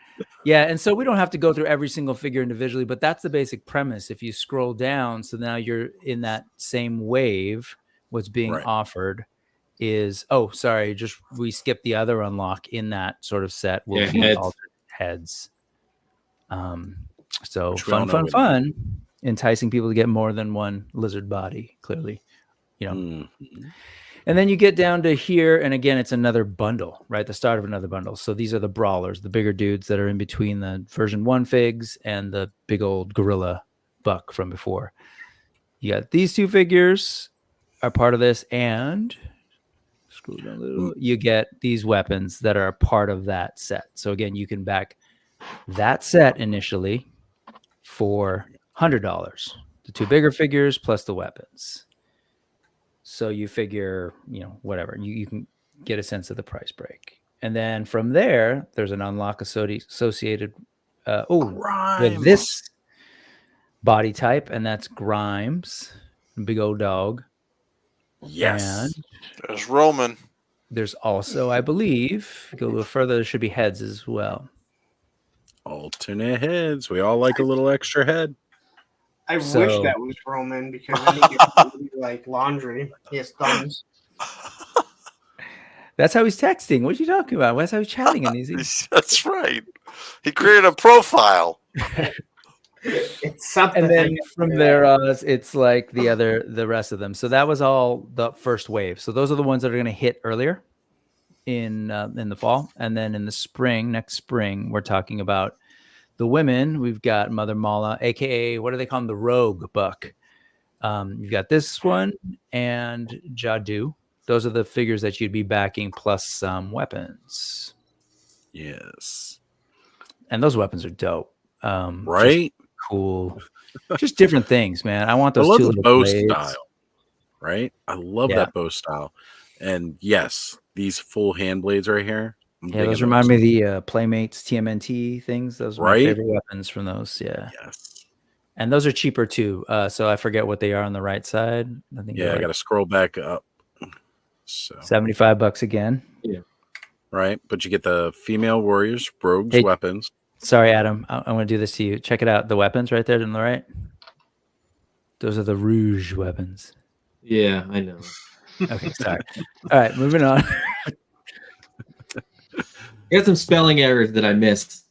Yeah, and so we don't have to go through every single figure individually, but that's the basic premise. If you scroll down, so now you're in that same wave, what's being offered is, we skipped the other unlock in that sort of set will be heads. altered heads. So Which we all know fun, enticing people to get more than one lizard body, clearly, And then you get down to here, and again, it's another bundle, right? The start of another bundle. So these are the brawlers, the bigger dudes that are in between the version 1 figs and the big old gorilla buck from before. You got these two figures are part of this, and scroll down a little, you get these weapons that are a part of that set. So again, you can back that set initially for $100, the two bigger figures plus the weapons. So you figure, whatever, you can get a sense of the price break. And then from there, there's an unlock associated with this body type, and that's Grimes, big old dog. Yes. And there's Roman. There's also, I believe, go a little further, there should be heads as well. Alternate heads. We all like a little extra head. I wish that was Roman because then he gets like laundry. He has thumbs. That's how he's texting. What are you talking about? That's how he's chatting in these. That's right. He created a profile. It's something. And then from there on, it's like the rest of them. So that was all the first wave. So those are the ones that are going to hit earlier in the fall, and then in the spring, next spring, we're talking about the women. We've got Mother Mala, aka what do they call them? The Rogue Buck. You've got this one and Jadu. Those are the figures that you'd be backing plus some weapons. Yes, and those weapons are dope. Right? Cool. Just different things, man. I want those I love two the little bow blades. style. Right? I love that bow style. And yes, these full hand blades right here. Yeah, those remind me of the Playmates TMNT things. Those are my favorite weapons from those. Yeah. Yes. And those are cheaper too. So I forget what they are on the right side. I think I got to scroll back up. So $75 again. Yeah. Right. But you get the female warriors, rogues, weapons. Sorry, Adam. I'm going to do this to you. Check it out. The weapons right there on the right. Those are the rouge weapons. Yeah, I know. Okay, sorry. All right, moving on. I got some spelling errors that I missed.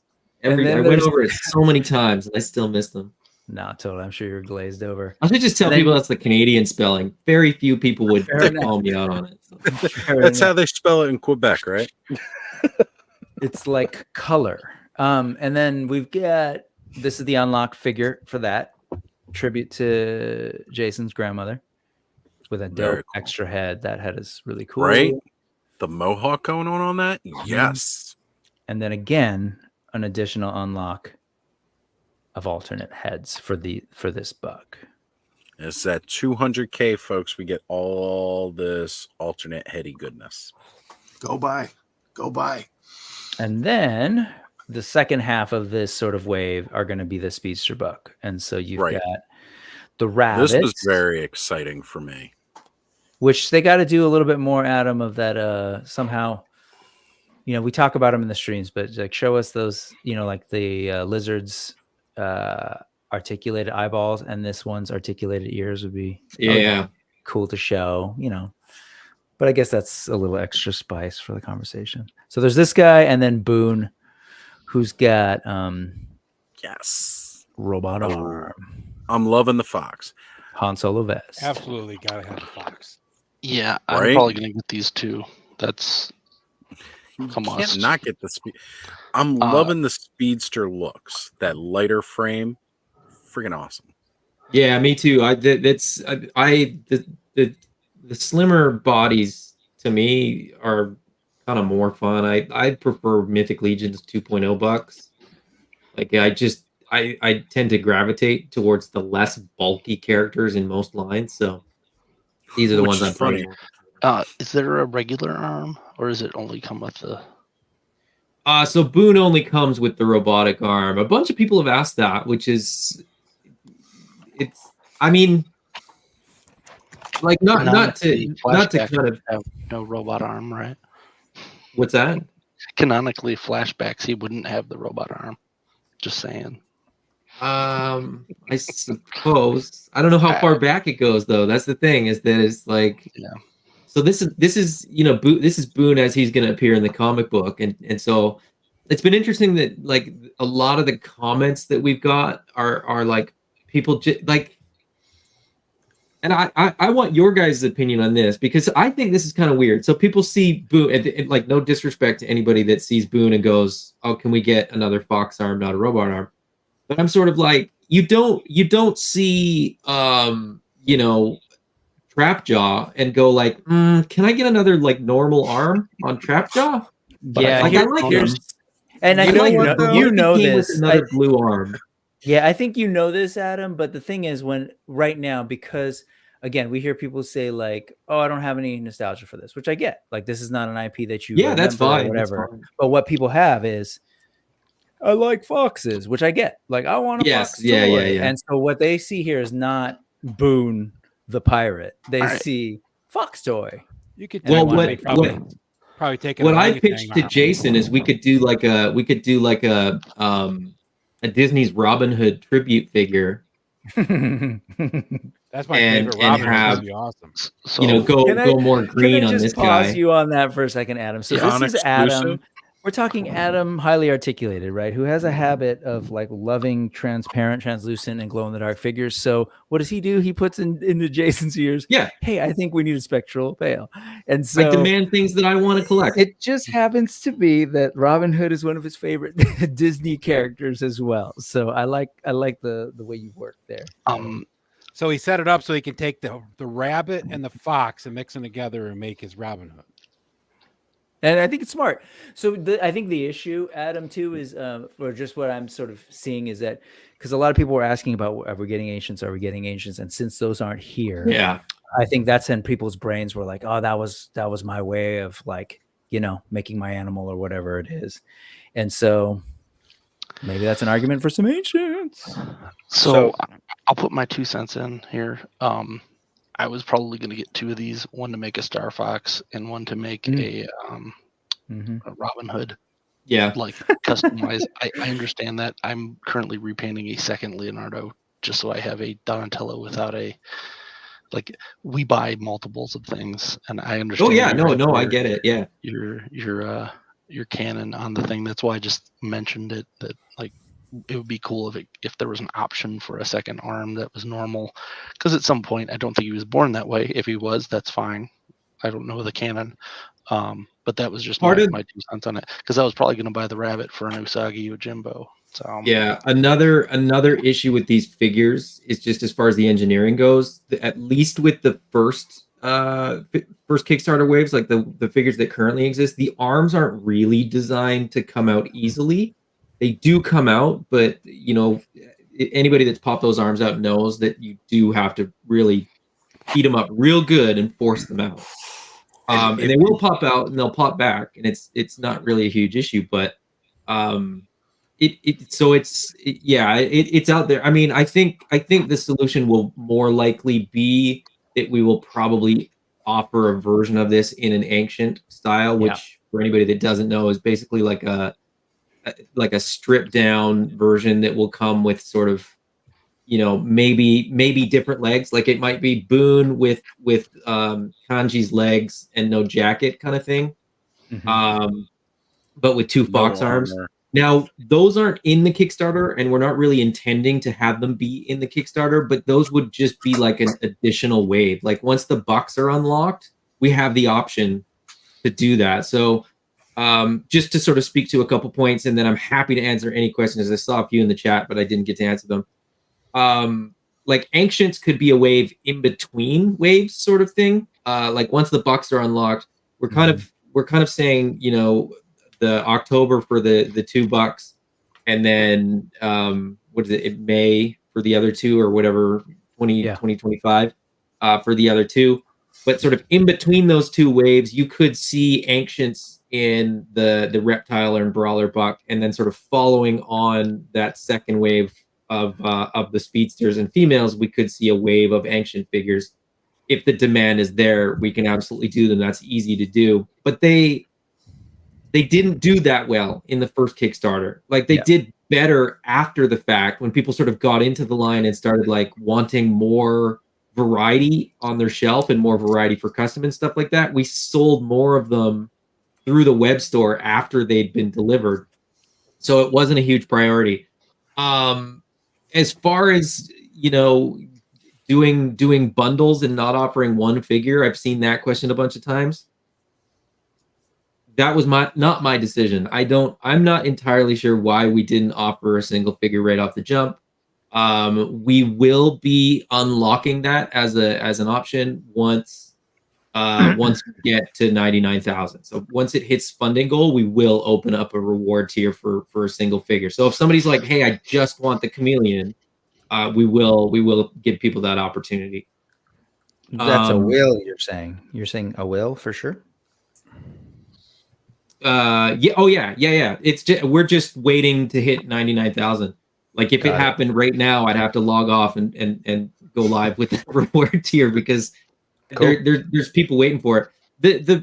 I went over it so many times and I still missed them. No, totally. I'm sure you're glazed over. I should just tell people that's the Canadian spelling. Very few people would call me out on it. That's how they spell it in Quebec, right? It's like color. And then we've got, this is the unlock figure for that. Tribute to Jason's grandmother with a dope extra head. That head is really cool. Right? The mohawk going on that? Yes. And then again, an additional unlock of alternate heads for this buck. It's that 200K, folks. We get all this alternate heady goodness. Go buy. And then the second half of this sort of wave are going to be the speedster buck. And so you've got the rabbits. This was very exciting for me. Which they got to do a little bit more, Adam, of that somehow. You know, we talk about them in the streams, but like show us those, you know, like the lizards articulated eyeballs and this one's articulated ears would be cool to show, you know. But I guess that's a little extra spice for the conversation. So there's this guy and then Boone, who's got robot arm. I'm loving the fox. Han Solo vest. Absolutely gotta have the fox. Yeah, I'm probably gonna get these two. That's come on. Can't not get the speed. I'm loving the speedster looks. That lighter frame, freaking awesome. Yeah, me too. The slimmer bodies to me are kind of more fun. I prefer Mythic Legions 2.0 bucks. Like I tend to gravitate towards the less bulky characters in most lines. So these are the ones I'm funny. Is there a regular arm, or is it only come with the? So Boone only comes with the robotic arm. A bunch of people have asked that, which is, I mean, like not to kind of have no robot arm, right? What's that? Canonically, flashbacks he wouldn't have the robot arm. Just saying. I suppose I don't know how far back it goes though. That's the thing, is that it's like, so this is you know, this is Boone as he's going to appear in the comic book, and so it's been interesting that like a lot of the comments that we've got are like people like, and I want your guys' opinion on this, because I think this is kind of weird. So people see Boone, and like, no disrespect to anybody that sees Boone and goes, "Oh, can we get another fox arm, not a robot arm?" But I'm sort of like, you don't see you know, Trapjaw and go like, can I get another like normal arm on Trapjaw? Yeah, like, I like him. And I think you know this. Another blue arm. Yeah, I think you know this, Adam. But the thing is, when right now, because again, we hear people say like, "Oh, I don't have any nostalgia for this," which I get. Like, this is not an IP that you that's fine, or whatever. that's fine. But what people have is, I like foxes, which I get. Like, I want a fox toy. Yeah. And so what they see here is not Boone the pirate. They see fox toy. You could probably take what I pitched to Jason is we could do like a Disney's Robin Hood tribute figure. That's my favorite. Robin Hood would be awesome. So, you know, go more green on this guy. Can I just pause you on that for a second, Adam? So this is Adam. We're talking Adam, highly articulated, right? Who has a habit of like loving transparent, translucent, and glow in the dark figures. So what does he do? He puts into Jason's ears. Yeah. Hey, I think we need a spectral veil. And so I demand things that I want to collect. It just happens to be that Robin Hood is one of his favorite Disney characters as well. So I like the way you work there. So he set it up so he can take the rabbit and the fox and mix them together and make his Robin Hood. And I think it's smart. So I think the issue, Adam, too, is, or just what I'm sort of seeing is that, because a lot of people were asking about, are we getting ancients? Are we getting ancients? And since those aren't here, I think that's in people's brains were like, oh, that was my way of like, you know, making my animal or whatever it is. And so maybe that's an argument for some ancients. So I'll put my 2 cents in here. I was probably going to get 2 of these, one to make a Star Fox and one to make a Robin Hood. Yeah. Like customized. I understand that. I'm currently repainting a second Leonardo just so I have a Donatello without a, like, we buy multiples of things, and I understand. Oh yeah, no, I get it. Yeah, your canon on the thing. That's why I just mentioned it. That like it would be cool if there was an option for a second arm that was normal, because at some point I don't think he was born that way. If he was, that's fine. I don't know the canon, but that was just my 2 cents on it, because I was probably going to buy the rabbit for an Usagi Yojimbo. So yeah, another issue with these figures is just as far as the engineering goes. At least with the first Kickstarter waves, like the figures that currently exist, the arms aren't really designed to come out easily. They do come out, but you know, anybody that's popped those arms out knows that you do have to really heat them up real good and force them out. And they will pop out and they'll pop back, and it's not really a huge issue, but it's out there. I mean, I think the solution will more likely be that we will probably offer a version of this in an ancient style, which for anybody that doesn't know is basically like a stripped down version that will come with sort of, you know, maybe different legs. Like it might be Boone with Kanji's legs and no jacket kind of thing. But with 2 fox arms. Now, those aren't in the Kickstarter, and we're not really intending to have them be in the Kickstarter, but those would just be like an additional wave. Like once the bucks are unlocked, we have the option to do that. So just to sort of speak to a couple points, and then I'm happy to answer any questions. I saw a few in the chat, but I didn't get to answer them. Like Ancients could be a wave in between waves sort of thing. Like once the bucks are unlocked, we're kind of saying, you know, the October for the $2, and then what is it, May for the other 2, or whatever, 2025 for the other 2. But sort of in between those 2 waves, you could see Ancients in the Reptile and Brawler buck, and then sort of following on that second wave of the speedsters and females, we could see a wave of Ancient figures. If the demand is there, we can absolutely do them. That's easy to do. But they didn't do that well in the first Kickstarter. Like they did better after the fact, when people sort of got into the line and started like wanting more variety on their shelf and more variety for custom and stuff like that. We sold more of them through the web store after they'd been delivered. So it wasn't a huge priority. As far as, you know, doing bundles and not offering one figure, I've seen that question a bunch of times. That was not my decision. I'm not entirely sure why we didn't offer a single figure right off the jump. We will be unlocking that as an option once we get to 99,000. So once it hits funding goal, we will open up a reward tier for a single figure. So if somebody's like, "Hey, I just want the chameleon," we will give people that opportunity. That's a will. You're saying a will for sure. Yeah. It's just, we're just waiting to hit 99,000. Like if it happened right now, I'd have to log off and go live with the reward tier, because there's people waiting for it.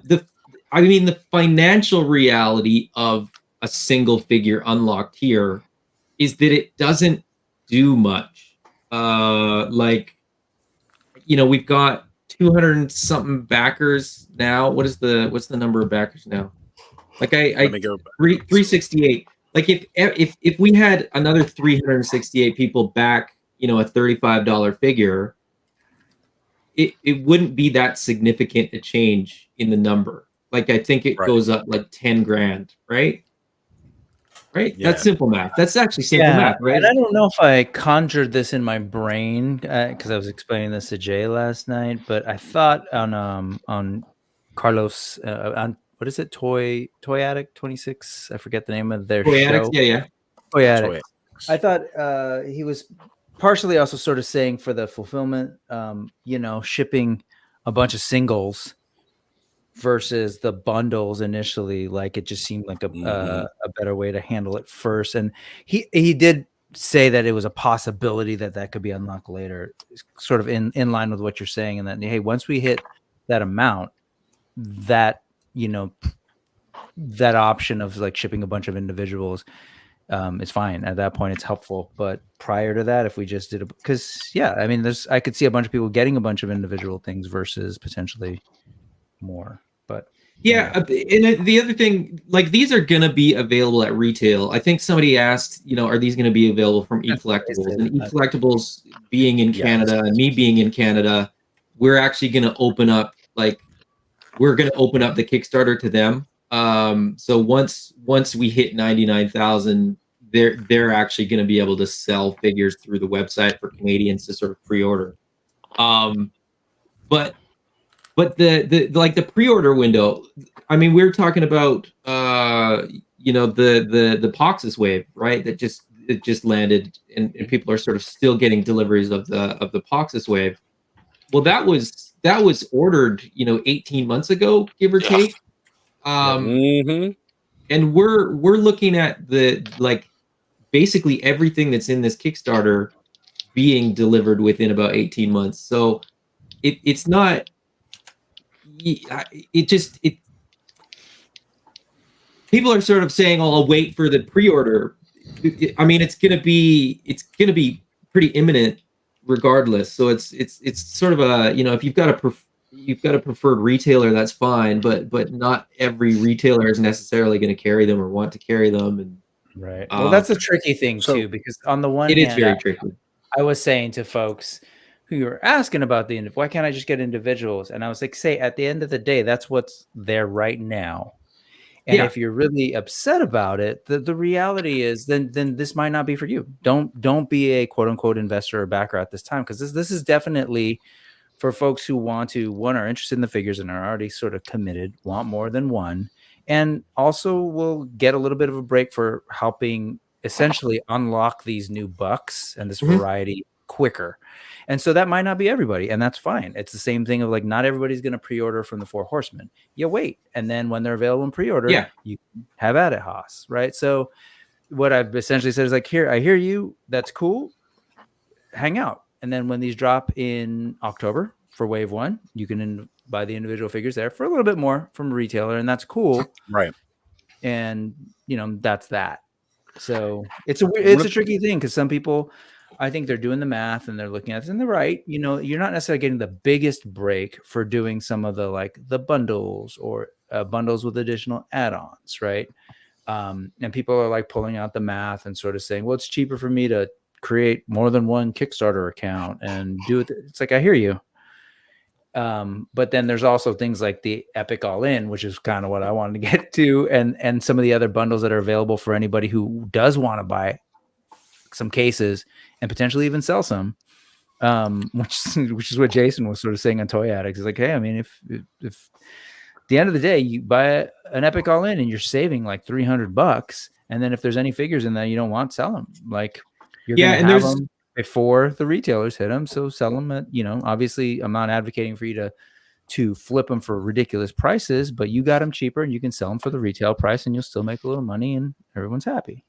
I mean, the financial reality of a single figure unlocked here is that it doesn't do much. Like, you know, we've got 200 and something backers now. What's the number of backers now? Like I 368. Like if we had another 368 people back, you know, a $35 figure, it wouldn't be that significant a change in the number. Like I think it goes up like 10 grand, right? Right? Yeah. That's simple math. That's actually simple math, right? And I don't know if I conjured this in my brain because I was explaining this to Jay last night, but I thought on Carlos on what is it? Toy Addict 26. I forget the name of their Toy show. Addicts? Yeah. Toy Addict. I thought he was partially also sort of saying for the fulfillment, you know, shipping a bunch of singles versus the bundles initially. Like it just seemed like a better way to handle it first. And he did say that it was a possibility that could be unlocked later, sort of in line with what you're saying. And that, hey, once we hit that amount, that, you know, that option of like shipping a bunch of individuals it's fine. At that point, it's helpful. But prior to that, if we just did because I mean, I could see a bunch of people getting a bunch of individual things versus potentially more. But yeah, and the other thing, like these are gonna be available at retail. I think somebody asked, are these gonna be available from eCollectibles? And eCollectibles being in Canada and me being in Canada, we're actually gonna open up the Kickstarter to them. So once we hit 99,000, they're actually going to be able to sell figures through the website for Canadians to sort of pre-order. But the pre-order window, I mean, we're talking about the Poxus wave, right? It just landed, and people are sort of still getting deliveries of the Poxus wave. Well, that was ordered 18 months ago, give or take. And we're looking at basically everything that's in this Kickstarter being delivered within about 18 months. So it's not. People are sort of saying, "Oh, I'll wait for the pre-order." I mean, it's gonna be pretty imminent, regardless. So it's sort of a if you've got a preferred retailer, that's fine, but not every retailer is necessarily going to carry them or want to carry them. And right. Well, that's a tricky thing too, because on the one hand, it is very tricky. I was saying to folks who were asking about why can't I just get individuals? And I was like, say at the end of the day, that's what's there right now. And if you're really upset about it, the reality is then this might not be for you. Don't be a quote unquote investor or backer at this time, because this is definitely for folks who are interested in the figures and are already sort of committed, want more than one, and also will get a little bit of a break for helping essentially unlock these new bucks and this variety quicker. And so that might not be everybody, and that's fine. It's the same thing of not everybody's going to pre-order from the Four Horsemen. You wait, and then when they're available in pre-order, you have at it, Haas, right? So what I've essentially said is I hear you. That's cool. Hang out. And then when these drop in October for Wave 1, you can buy the individual figures there for a little bit more from a retailer, and that's cool. Right. And, that's that. So it's a tricky thing, because some people, I think they're doing the math and they're looking at it and they're right. You're not necessarily getting the biggest break for doing some of the bundles or bundles with additional add-ons, right? And people are pulling out the math and sort of saying, well, it's cheaper for me to create more than one Kickstarter account and do it. It's I hear you. But then there's also things like the Epic All-In, which is kind of what I wanted to get to, and some of the other bundles that are available for anybody who does want to buy some cases and potentially even sell some, which is what Jason was sort of saying on Toy Addicts. He's like, hey, I mean, if at the end of the day you buy an Epic All-In and you're saving $300, and then if there's any figures in that you don't want, sell them. You're gonna have them before the retailers hit them, so sell them at, obviously I'm not advocating for you to flip them for ridiculous prices, but you got them cheaper and you can sell them for the retail price and you'll still make a little money and everyone's happy.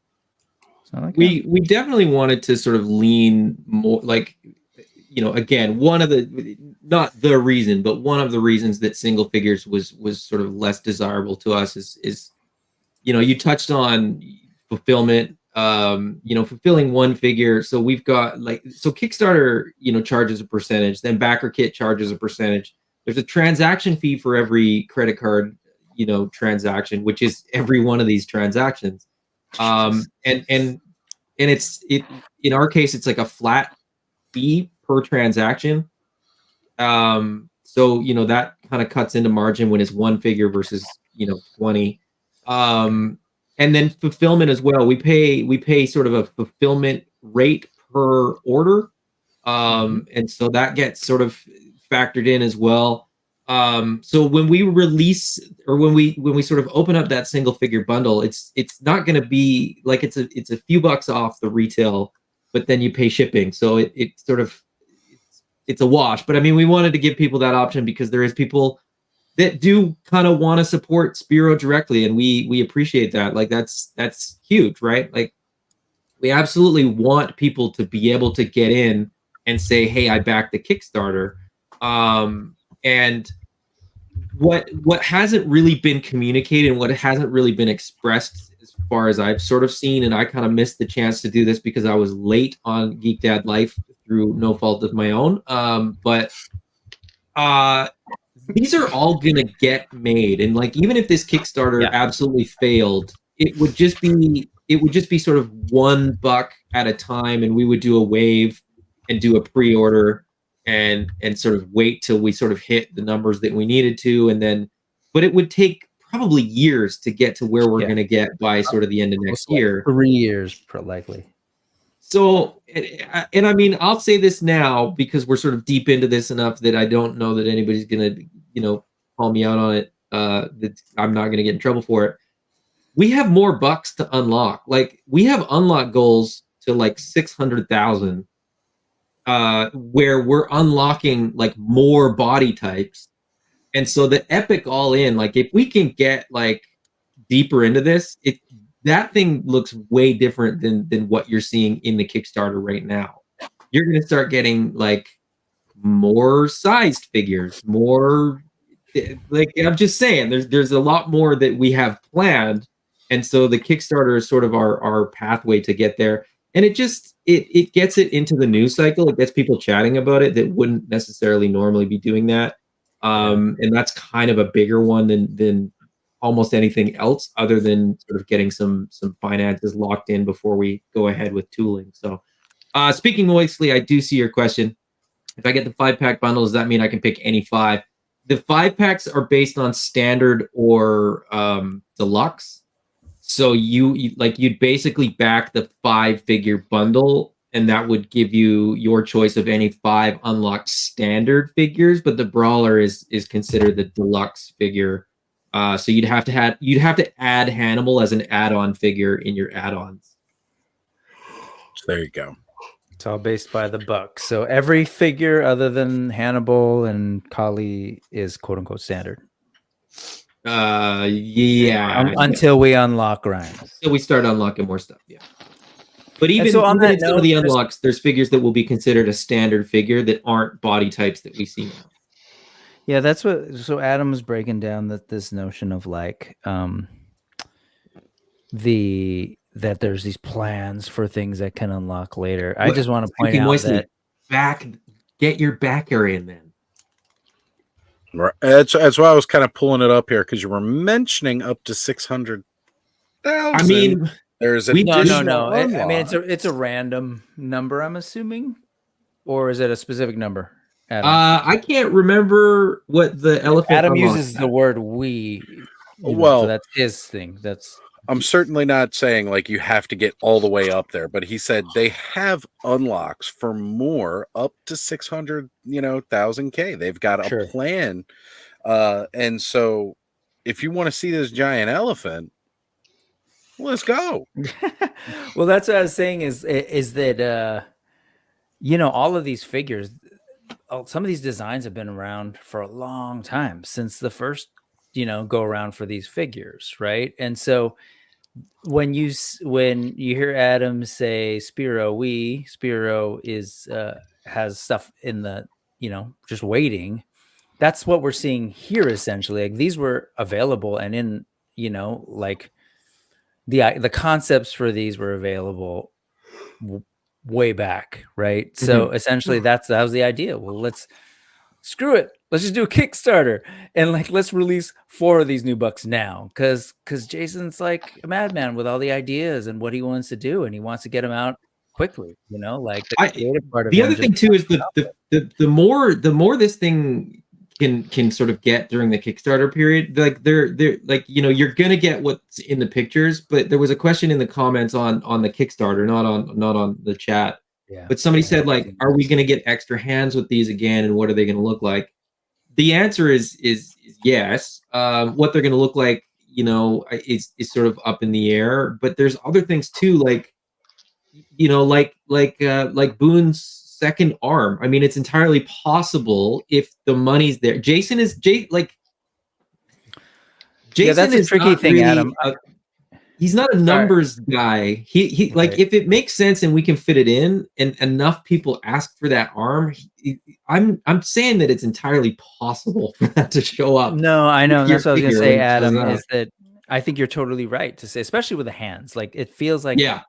So we definitely wanted to sort of lean more, again, one of the, not the reason, but one of the reasons that single figures was sort of less desirable to us is you touched on fulfillment. Fulfilling one figure. So we've got Kickstarter, charges a percentage, then BackerKit charges a percentage. There's a transaction fee for every credit card, transaction, which is every one of these transactions. And it's in our case, it's a flat fee per transaction. So, that kind of cuts into margin when it's one figure versus, 20. And then fulfillment as well. We pay sort of a fulfillment rate per order. And so that gets sort of factored in as well. So when we release, or when we sort of open up that single figure bundle, it's not going to be it's a few bucks off the retail, but then you pay shipping. So it's a wash. But I mean, we wanted to give people that option because there is people that do kind of want to support Spiro directly, and we appreciate that. That's huge, right? We absolutely want people to be able to get in and say, hey, I backed the Kickstarter. And what hasn't really been communicated and what hasn't really been expressed as far as I've sort of seen, and I kind of missed the chance to do this because I was late on Geek Dad Life through no fault of my own. But these are all gonna get made, and like even if this Kickstarter absolutely failed, it would just be sort of $1 at a time, and we would do a wave and do a pre-order and sort of wait till we sort of hit the numbers that we needed to, and then but it would take probably years to get to where we're going to get by sort of the end of next year. 3 years, likely. So, and I mean, I'll say this now because we're sort of deep into this enough that I don't know that anybody's going to, you know, call me out on it. That I'm not going to get in trouble for it. We have more bucks to unlock. Like we have unlock goals to like 600,000, where we're unlocking like more body types. And so the epic all in, like if we can get like deeper into this, that thing looks way different than what you're seeing in the Kickstarter right now. You're going to start getting like more sized figures, more like I'm just saying there's a lot more that we have planned. And so the Kickstarter is sort of our pathway to get there. And it just, it gets it into the news cycle. It gets people chatting about it that wouldn't necessarily normally be doing that. And that's kind of a bigger one than almost anything else, other than sort of getting some finances locked in before we go ahead with tooling. So speaking moistly, I do see your question. If I get the 5-pack bundle, does that mean I can pick any 5? The 5-packs are based on standard or deluxe. So you'd basically back the 5-figure bundle, and that would give you your choice of any 5 unlocked standard figures. But the Brawler is considered the deluxe figure. So you'd have to add Hannibal as an add-on figure in your add-ons. So there you go. It's all based by the bucks. So every figure other than Hannibal and Kali is quote unquote standard. Yeah. Until we unlock Grimes. So we start unlocking more stuff. Yeah. But even so on that some note, of the unlocks, there's figures that will be considered a standard figure that aren't body types that we see now. Yeah, that's what. So Adam was breaking down this notion of like that there's these plans for things that can unlock later. I just want to point out that get your backer in then. Right. That's why I was kind of pulling it up here, because you were mentioning up to 600,000. I mean, there's no. I mean, it's a random number, I'm assuming, or is it a specific number? Adam? I can't remember what the elephant. Adam uses the word "we." Well, so that's his thing. I'm certainly not saying like you have to get all the way up there, but he said they have unlocks for more up to 600,000 K. They've got a plan. And so if you want to see this giant elephant, let's go. Well, that's what I was saying is that, all of these figures, some of these designs have been around for a long time, since the first, go around for these figures. Right. And so when you hear Adam say Spiro is has stuff in the just waiting, that's what we're seeing here essentially. Like these were available, and in like the concepts for these were available way back, right? Mm-hmm. So essentially that was the idea. Well, let's just do a Kickstarter and like let's release 4 of these new bucks now, because Jason's like a madman with all the ideas and what he wants to do, and he wants to get them out quickly. Like the creative part of the other thing too is the more this thing can sort of get during the Kickstarter period, like they're like you're gonna get what's in the pictures. But there was a question in the comments on the Kickstarter, not on the chat. Yeah. But somebody said, like, are we going to get extra hands with these again, and what are they going to look like? The answer is yes. What they're going to look like, is sort of up in the air. But there's other things too, like Boone's second arm. I mean, it's entirely possible if the money's there. Jason is a tricky thing, really, Adam. He's not a numbers guy. He like if it makes sense and we can fit it in, and enough people ask for that arm, I'm saying that it's entirely possible for that to show up. No, I know. That's what I was gonna say, Adam. Is that I think you're totally right to say, especially with the hands. Like it feels like Yeah.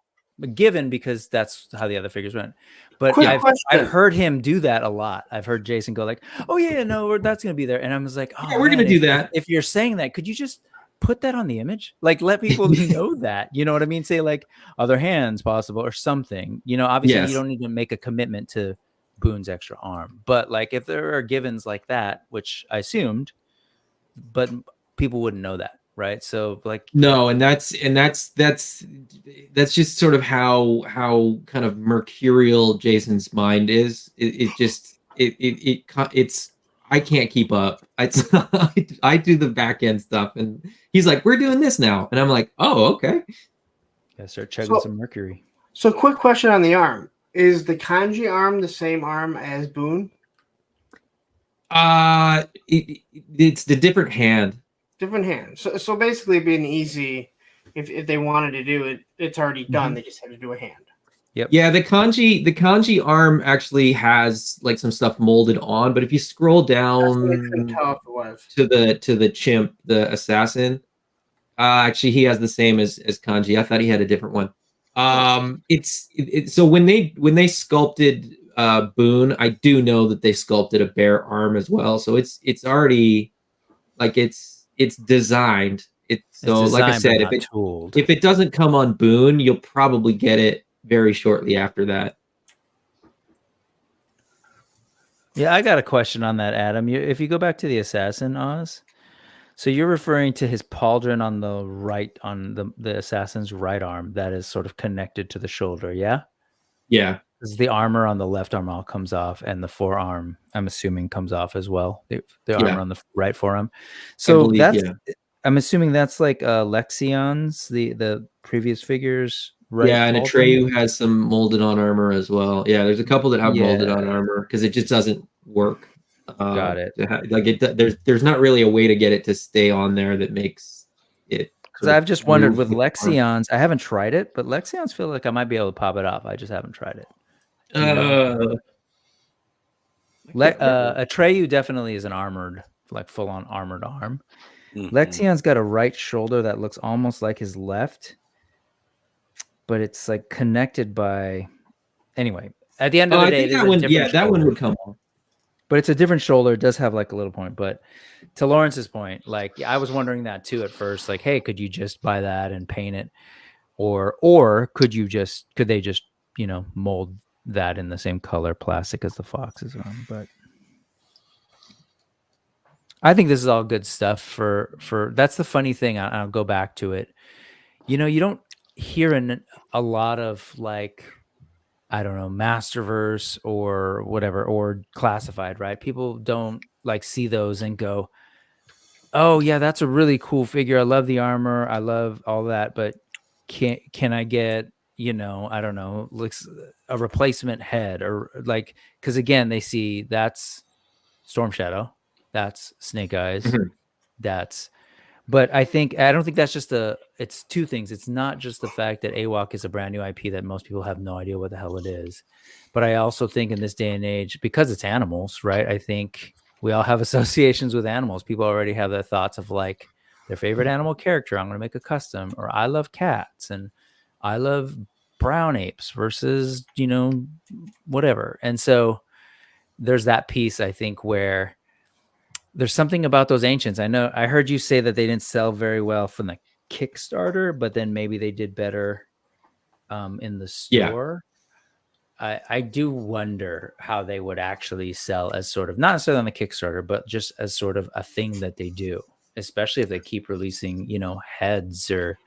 a given because that's how the other figures went. But Quick I've question. heard him do that a lot. I've heard Jason go like, "Oh yeah, no, that's gonna be there," and I was like, "Oh, Yeah, we're man, gonna do that." If you're saying that, could you just put that on the image? Like, let people know that. You know what I mean? Say like other hands possible or something. You know, obviously Yes. you don't need to make a commitment to Boone's extra arm, but like if there are givens like that, which I assumed, but people wouldn't know that. Right. So like No, and that's just sort of how kind of mercurial Jason's mind is. It's I can't keep up. I do the back end stuff, and he's like, "We're doing this now," and I'm like, "Oh, okay." Gotta start chugging some mercury. So, quick question on the arm: is the kanji arm the same arm as Boone? It's the different hand. Different hand. So basically, being easy. If they wanted to do it, it's already done. They just had to do a hand. Yep. Yeah, the kanji arm actually has like some stuff molded on, but if you scroll down to the chimp, the assassin, actually he has the same as kanji. I thought he had a different one. So when they sculpted Boone, I do know that they sculpted a bear arm as well. So it's already like it's designed. So like I said, if it doesn't come on Boone, you'll probably get it very shortly after that. Yeah, I got a question on that, Adam. If you go back to the assassin, Oz, so you're referring to his pauldron on the right, on the assassin's right arm that is sort of connected to the shoulder, yeah? Yeah. Because the armor on the left arm all comes off, and the forearm, I'm assuming, comes off as well. The armor on the right forearm. So I'm assuming that's like Lexion's, the previous figures, right? Yeah, and Atreyu has some molded on armor as well. Yeah, there's a couple that have molded on armor because it just doesn't work. Got it. There's not really a way to get it to stay on there that makes it. Because I've just wondered with Lexion's, I haven't tried it, but Lexion's feel like I might be able to pop it off. I just haven't tried it. Atreyu definitely is an armored, like full on armored arm. Lexion's got a right shoulder that looks almost like his left, but it's like connected by. Anyway, at the end of the day, that one would come on. But it's a different shoulder. It does have like a little point. But to Lawrence's point, like I was wondering that too at first. Like, hey, could you just buy that and paint it, or could they just mold that in the same color plastic as the fox's arm? But I think this is all good stuff for that's the funny thing. I'll go back to it. You don't hear a lot of like, I don't know, Masterverse or whatever, or classified, right? People don't like see those and go, oh yeah, that's a really cool figure. I love the armor. I love all that, but can I get, I don't know, looks a replacement head or like, because again, they see that's Storm Shadow, that's Snake Eyes, but I don't think that's just it's two things. It's not just the fact that AWOC is a brand new IP that most people have no idea what the hell it is. But I also think in this day and age, because it's animals, right? I think we all have associations with animals. People already have their thoughts of like their favorite animal character. I'm going to make a custom, or I love cats and I love brown apes versus, whatever. And so there's that piece, I think, where there's something about those ancients. I heard you say that they didn't sell very well from the Kickstarter, but then maybe they did better in the store. Yeah. I do wonder how they would actually sell as sort of, not necessarily on the Kickstarter, but just as sort of a thing that they do, especially if they keep releasing, heads or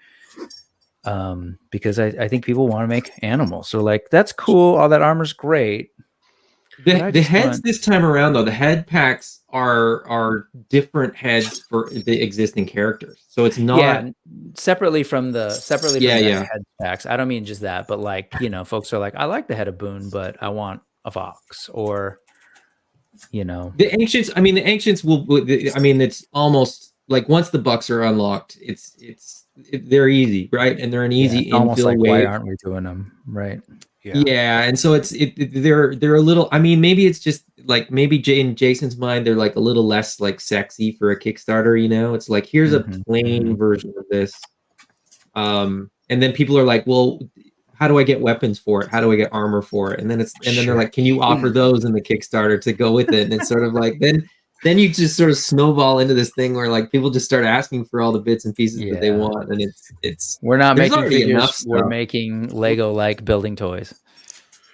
because I think people want to make animals. So like, that's cool. All that armor's great. The heads this time around, though, the head packs are different heads for the existing characters. So it's not separately from the head packs. I don't mean just that, but like, folks are like, I like the head of Boone, but I want a fox, or the ancients will. It's almost like once the bucks are unlocked, they're easy, right? And they're an easy infill almost like, wave. why aren't we doing them, right? Yeah, and so they're a little. I mean, maybe it's just like maybe in Jason's mind they're like a little less like sexy for a Kickstarter. You know, it's like here's a plain version of this, and then people are like, well, how do I get weapons for it? How do I get armor for it? And then they're like, can you offer those in the Kickstarter to go with it? And it's sort of like then you just sort of snowball into this thing where like people just start asking for all the bits and pieces that they want, and we're not there's making already enough figures. stuff. We're making Lego like building toys.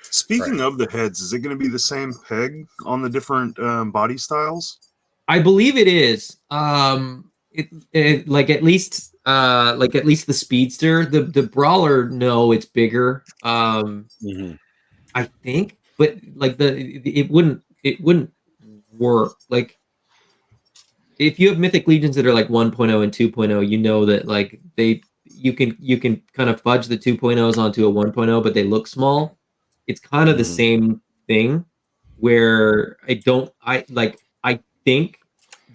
Speaking of the heads, is it going to be the same peg on the different body styles? I believe it is. Like at least the speedster, the brawler. No, it's bigger. I think, but like it wouldn't work. Like if you have Mythic Legions that are like 1.0 and 2.0, you know that like you can kind of fudge the 2.0s onto a 1.0, but they look small. It's kind of the same thing where I think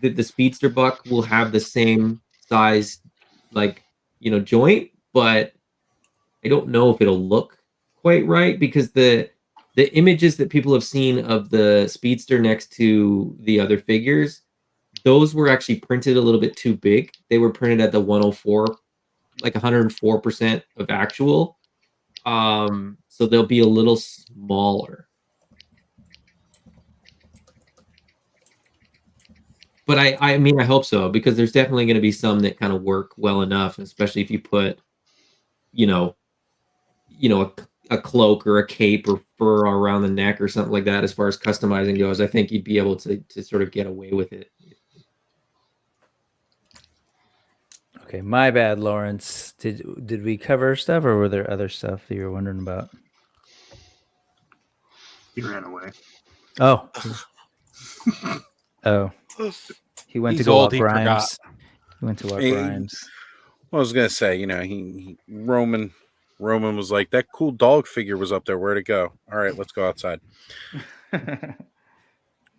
that the speedster buck will have the same size, like, joint, but I don't know if it'll look quite right because the images that people have seen of the speedster next to the other figures, those were actually printed a little bit too big. They were printed at the 104, like 104% of actual. So they'll be a little smaller. But I mean, I hope so, because there's definitely going to be some that kind of work well enough, especially if you put, a cloak or a cape or fur around the neck or something like that. As far as customizing goes, I think you'd be able to sort of get away with it. Okay, my bad, Lawrence. Did we cover stuff, or were there other stuff that you were wondering about? He ran away. Oh. Oh. He went to go walk Rhymes. He went to walk Rhymes. I was gonna say, Roman was like, that cool dog figure was up there. Where'd it go? All right, let's go outside.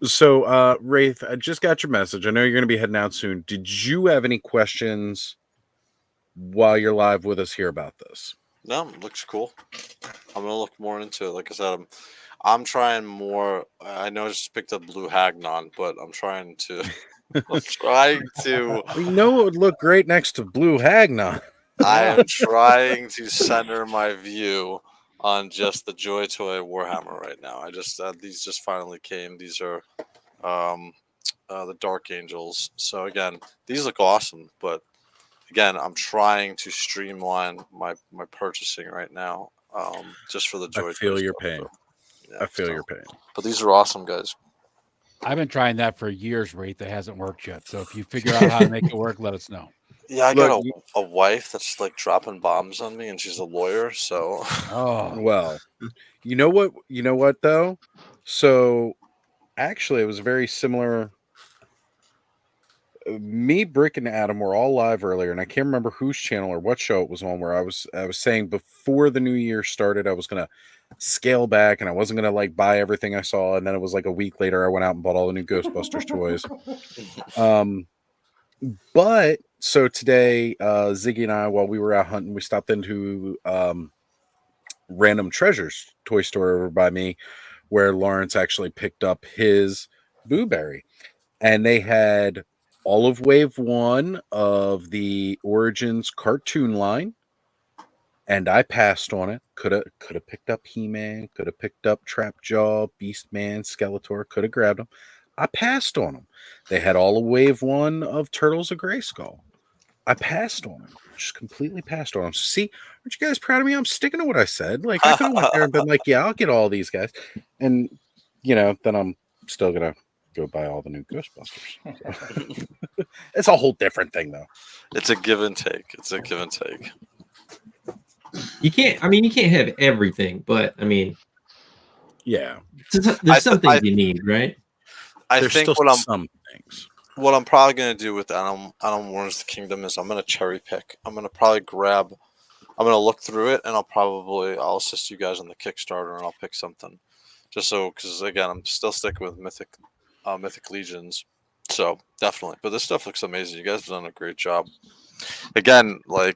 So, Wraith, I just got your message. I know you're gonna be heading out soon. Did you have any questions while you're live with us here about this? No, it looks cool. I'm gonna look more into it. Like I said, I'm trying more. I know I just picked up Blue Hagnon, but I'm trying to. We know it would look great next to Blue Hagnon. I am trying to center my view on just the Joy Toy Warhammer right now. I just these just finally came. These are the Dark Angels. So again, these look awesome, but again, I'm trying to streamline my purchasing right now, just for the Joy. I feel your pain. I feel your pain. But these are awesome, guys. I've been trying that for years, Wraith. That hasn't worked yet. So if you figure out how to make it work, let us know. Yeah, I got a wife that's like dropping bombs on me, and she's a lawyer. So, oh well, you know what though. So, actually, it was very similar. Me, Brick, and Adam were all live earlier, and I can't remember whose channel or what show it was on. Where I was saying before the new year started, I was gonna scale back, and I wasn't gonna like buy everything I saw. And then it was like a week later, I went out and bought all the new Ghostbusters toys. But so today, Ziggy and I, while we were out hunting, we stopped into Random Treasures toy store over by me, where Lawrence actually picked up his Boo Berry, and they had all of Wave 1 of the Origins cartoon line, and I passed on it. Could have picked up He-Man, could have picked up Trapjaw, Beastman, Skeletor, could have grabbed them. I passed on them. They had all of Wave 1 of Turtles of Grayskull. I passed on them. Just completely passed on them. So see, aren't you guys proud of me? I'm sticking to what I said. Like, I could have went there and been like, yeah, I'll get all these guys. And, then I'm still going to go buy all the new Ghostbusters. So. It's a whole different thing, though. It's a give and take. You can't have everything, but yeah, there's some things you need, right? I think what I'm probably going to do with Adam Warren's The Kingdom is I'm going to cherry pick. I'm going to probably I'm going to look through it, and I'll assist you guys on the Kickstarter, and I'll pick something. Just so, because again, I'm still sticking with Mythic Legions. So definitely. But this stuff looks amazing. You guys have done a great job. Again, I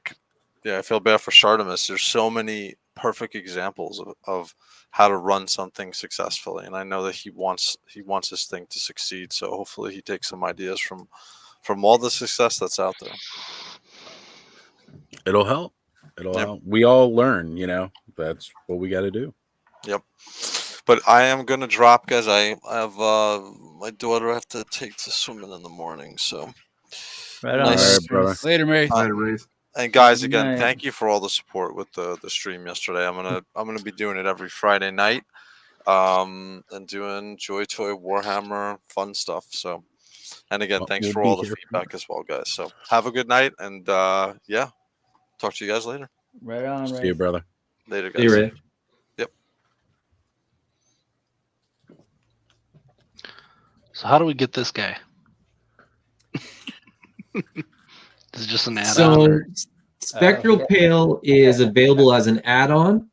feel bad for Shartimus. There's so many perfect examples of how to run something successfully. And I know that he wants his thing to succeed. So hopefully he takes some ideas from all the success that's out there. It'll help. It'll help. We all learn, that's what we got to do. Yep. But I am going to drop, guys. I have my daughter I have to take to swimming in the morning. So right on. All right, brother. Later, Mace. Later, Rafe. And guys, again, Night. thank you for all the support with the stream yesterday. I'm gonna be doing it every Friday night, and doing Joy Toy Warhammer fun stuff. So, and again, thanks for all the feedback as well, guys. So have a good night, and yeah, talk to you guys later. Right on. See you, brother. Later, guys. See you, Ray. Yep. So how do we get this guy? This is just an add-on. So Spectral Pale is available as an add-on.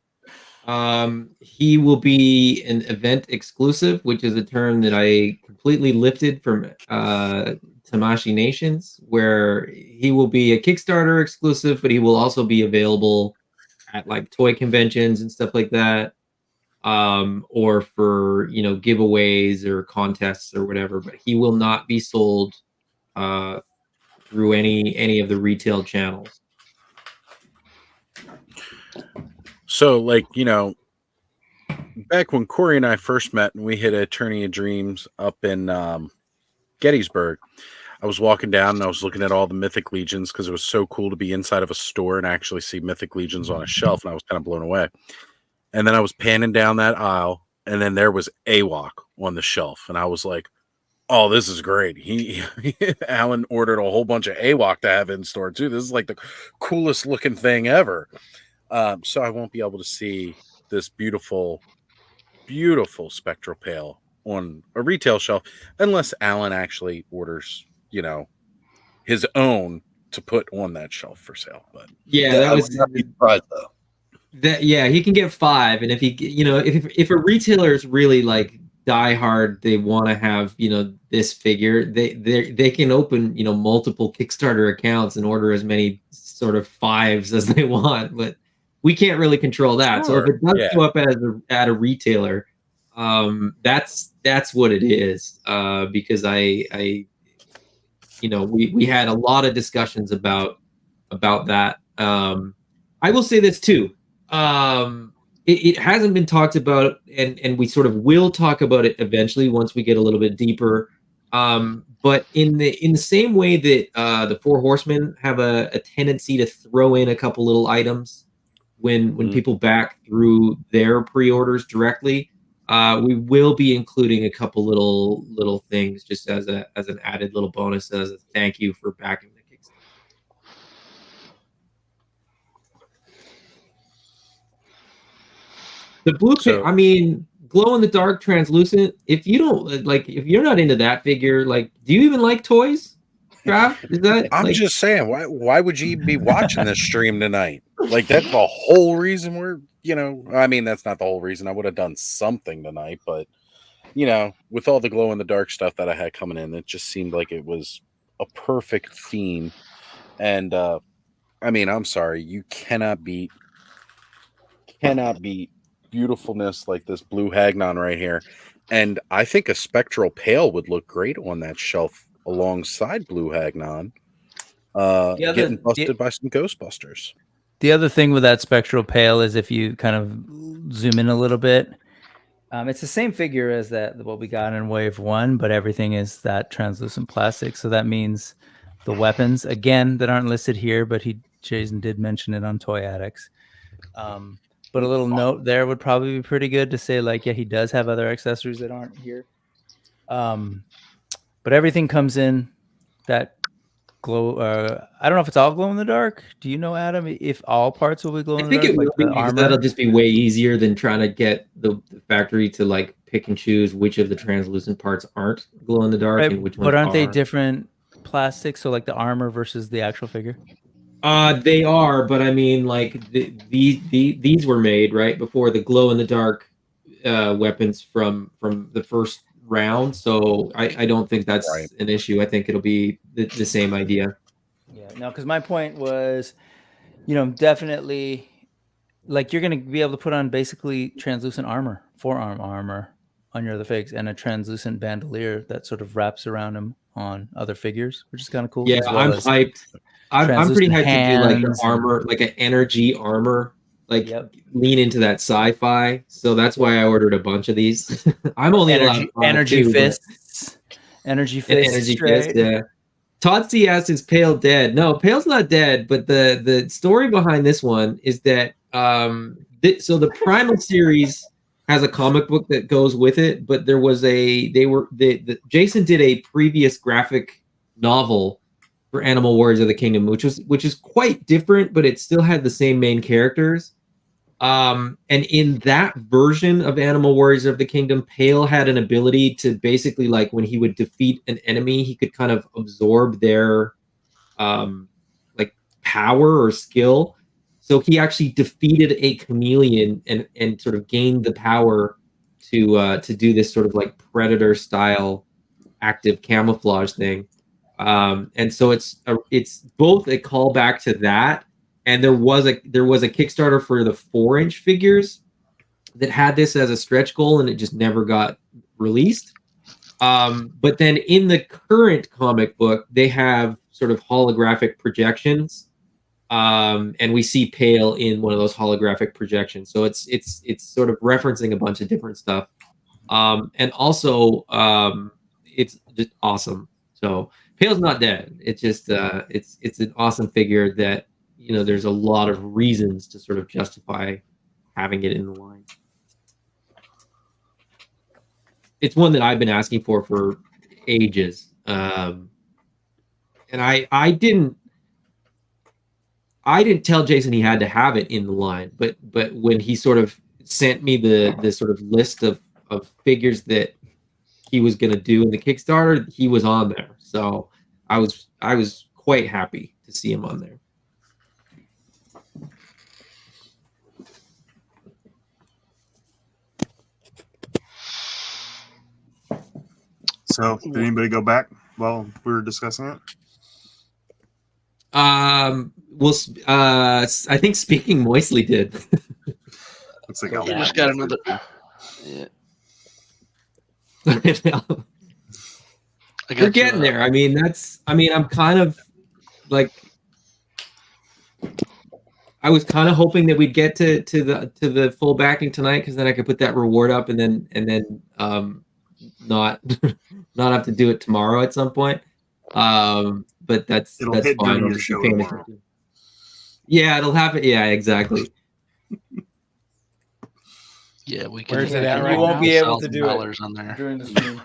He will be an event exclusive, which is a term that I completely lifted from Tamashii Nations, where he will be a Kickstarter exclusive, but he will also be available at like toy conventions and stuff like that, or for giveaways or contests or whatever. But he will not be sold through any of the retail channels. So, back when Corey and I first met and we hit Attorney of Dreams up in Gettysburg, I was walking down and I was looking at all the Mythic Legions because it was so cool to be inside of a store and actually see Mythic Legions on a shelf, and I was kind of blown away. And then I was panning down that aisle, and then there was AWOC on the shelf, and I was like, oh, this is great. Alan ordered a whole bunch of AWOC to have in store too. This is like the coolest looking thing ever. So I won't be able to see this beautiful, beautiful Spectral Pale on a retail shelf unless Alan actually orders, his own to put on that shelf for sale. But yeah, that was not be surprised though. He can get 5, and if if a retailer is really like die hard, they want to have this figure, they can open multiple Kickstarter accounts and order as many sort of 5s as they want, but we can't really control that. Sure. So if it does show up at a retailer, that's what it is. Because we had a lot of discussions about that. I will say this too. It hasn't been talked about, and we sort of will talk about it eventually once we get a little bit deeper. But in the same way that the Four Horsemen have a tendency to throw in a couple little items when people back through their pre-orders directly, we will be including a couple little things just as an added little bonus, as a thank you for backing the Kickstarter. The blue pit, I mean, glow in the dark, translucent. If you don't if you're not into that figure, do you even like toys? Trav? Is that? I'm just saying, why would you be watching this stream tonight? That's the whole reason we're, I mean, that's not the whole reason. I would have done something tonight, but with all the glow in the dark stuff that I had coming in, it just seemed like it was a perfect theme. And I mean, I'm sorry, you cannot beat beautifulness like this Blue Hagnon right here. And I think a Spectral Pale would look great on that shelf alongside Blue Hagnon, getting busted by some Ghostbusters. The other thing with that Spectral Pale is if you kind of zoom in a little bit, it's the same figure as what we got in Wave 1, but everything is that translucent plastic. So that means the weapons, again, that aren't listed here, but Jason did mention it on Toy Addicts. But a little note there would probably be pretty good to say, he does have other accessories that aren't here. But everything comes in that glow. I don't know if it's all glow in the dark. Do you know, Adam, if all parts will be glow in the dark? I think it will be, because that'll just be way easier than trying to get the factory to pick and choose which of the translucent parts aren't glow in the dark, right, and which ones are. But aren't they different plastics? So the armor versus the actual figure? They are, but I mean, these were made right before the glow in the dark weapons from the first round, so I don't think that's an issue. I think it'll be the same idea. Yeah, no, because my point was, definitely like you're gonna be able to put on basically translucent armor, forearm armor on your other figs, and a translucent bandolier that sort of wraps around him on other figures, which is kind of cool. Yeah, as well I'm as hyped. I'm pretty translucent hyped to do like an hands armor, like an energy armor, like Yep. lean into that sci-fi. So that's why I ordered a bunch of these. I'm only allowed energy 5 too, but- fists, energy and fists, energy right? fist. Yeah. Todd C asks, "Is Pale dead?" No, Pale's not dead. But the story behind this one is that so the Primal series has a comic book that goes with it, but there was Jason did a previous graphic novel for Animal Warriors of the Kingdom, which is quite different, but it still had the same main characters. And in that version of Animal Warriors of the Kingdom, Pale had an ability to basically, like, when he would defeat an enemy, he could kind of absorb their like power or skill. So he actually defeated a chameleon and sort of gained the power to do this sort of like predator style active camouflage thing. And so it's both a callback to that, and there was a Kickstarter for the 4-inch figures that had this as a stretch goal, and it just never got released. But then in the current comic book, they have sort of holographic projections, and we see Pale in one of those holographic projections. So it's sort of referencing a bunch of different stuff, and also it's just awesome. So Pale's not dead. It's just it's an awesome figure that, you know, there's a lot of reasons to sort of justify having it in the line. It's one that I've been asking for ages, and I didn't tell Jason he had to have it in the line, but when he sort of sent me the sort of list of figures that he was going to do in the Kickstarter, he was on there. So I was quite happy to see him on there. So, did anybody go back while we were discussing it? Well, I think Speaking Moistly did. Looks like we just got another. Yeah. We're getting there. I mean, I'm kind of like, I was kind of hoping that we'd get to the full backing tonight, because then I could put that reward up and then not have to do it tomorrow at some point. But that's It'll hit fine. during your show tomorrow. Yeah, it'll happen. Yeah, exactly. Yeah, we can. Where's it at right you won't now? be able to do it on there during the stream.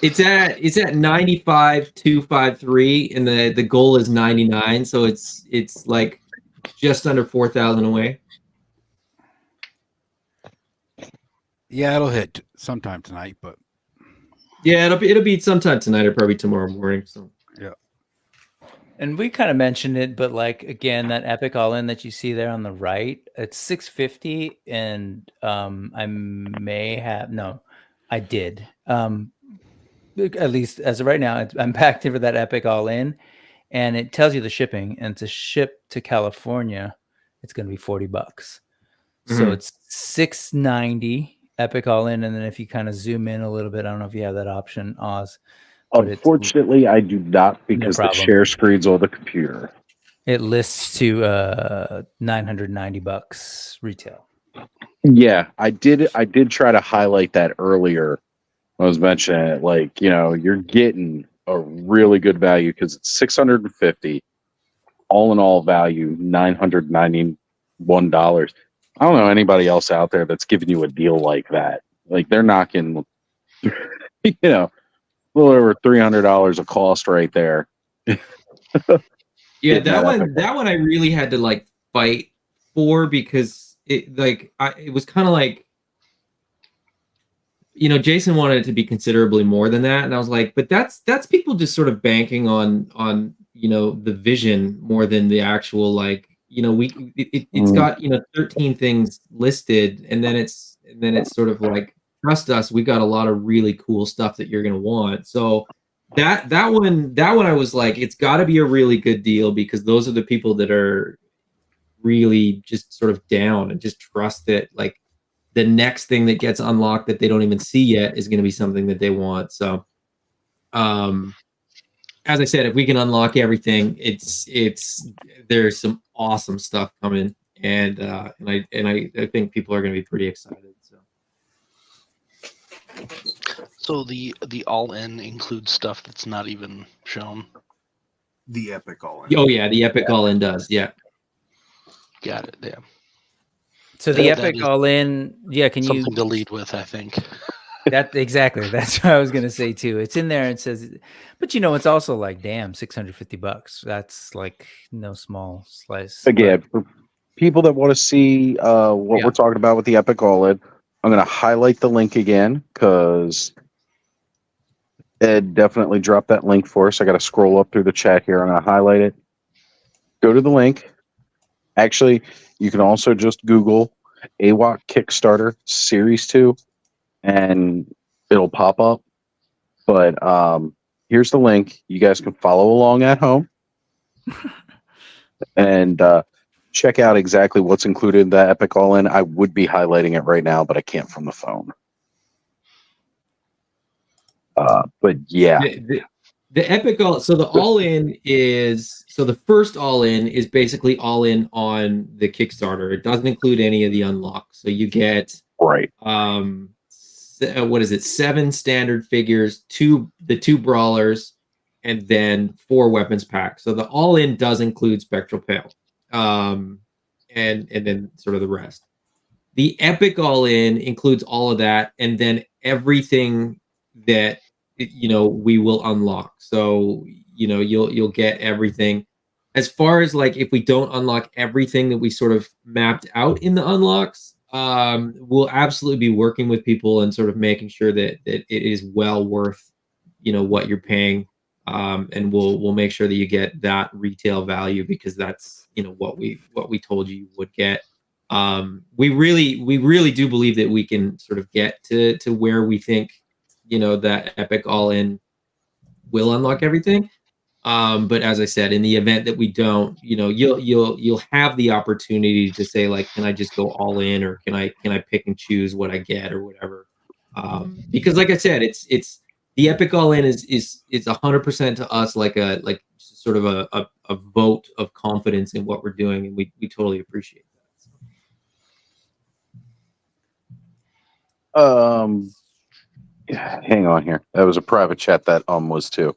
It's at 95,253, and the goal is 99, so it's like just under 4,000 away. Yeah, it'll hit sometime tonight, but yeah, it'll be sometime tonight or probably tomorrow morning. So yeah. And we kind of mentioned it, but like, again, that Epic All-In that you see there on the right, it's $650, and I did. At least as of right now, I'm packed in for that Epic All-In, and it tells you the shipping, and to ship to California, it's going to be $40. So it's $690 Epic All-In, and then if you kind of zoom in a little bit, I don't know if you have that option, Oz. Unfortunately, I do not, because the share screen's on the computer. It lists to $990 retail. Yeah, I did try to highlight that earlier. I was mentioning it, like, you know, you're getting a really good value because it's $650, all in all value $991. I don't know anybody else out there that's giving you a deal like that. Like, they're knocking, you know, a little over $300 of cost right there. yeah, that one I really had to like fight for, because it was kind of like, you know, Jason wanted it to be considerably more than that, and I was like, but that's people just sort of banking on you know, the vision more than the actual, like, you know, it's got, you know, 13 things listed, and then it's sort of like, trust us, we got a lot of really cool stuff that you're gonna want. So that one I was like, it's got to be a really good deal, because those are the people that are really just sort of down and just trust that like the next thing that gets unlocked that they don't even see yet is going to be something that they want. So, as I said, if we can unlock everything, there's some awesome stuff coming, and I think people are going to be pretty excited. So the all-in includes stuff that's not even shown. The Epic all-in. Oh yeah, the Epic all-in does. Yeah, got it. Yeah. So the That Epic is all-in, yeah. Can you something to lead with? I think. That exactly. That's what I was gonna say too. It's in there and says, but it's also like, damn, $650. That's like no small slice. Again, for people that want to see what we're talking about with the Epic All-In, I'm going to highlight the link again because Ed definitely dropped that link for us. I got to scroll up through the chat here. I'm going to highlight it. Go to the link. Actually, you can also just Google AWOC Kickstarter Series 2 and it'll pop up. But here's the link. You guys can follow along at home and check out exactly what's included in the Epic All-In. I would be highlighting it right now, but I can't from the phone. But yeah. The Epic so the all-in is the first all-in is basically all-in on the Kickstarter. It doesn't include any of the unlocks. So you get right. What is it? 7 standard figures, the two brawlers, and then 4 weapons packs. So the all-in does include Spectral Pale, and then sort of the rest. The Epic all-in includes all of that, and then everything that we will unlock. So you'll get everything. As far as like if we don't unlock everything that we sort of mapped out in the unlocks, we'll absolutely be working with people and sort of making sure that it is well worth what you're paying, and we'll make sure that you get that retail value because that's what we told you would get. We really do believe that we can sort of get to where we think that Epic all-in will unlock everything. But as I said, in the event that we don't, you'll have the opportunity to say like, can I just go all in, or can I pick and choose what I get or whatever? Because like I said, it's the Epic all-in is 100% to us like sort of a vote of confidence in what we're doing, and we totally appreciate that. Yeah, hang on here. That was a private chat that was too.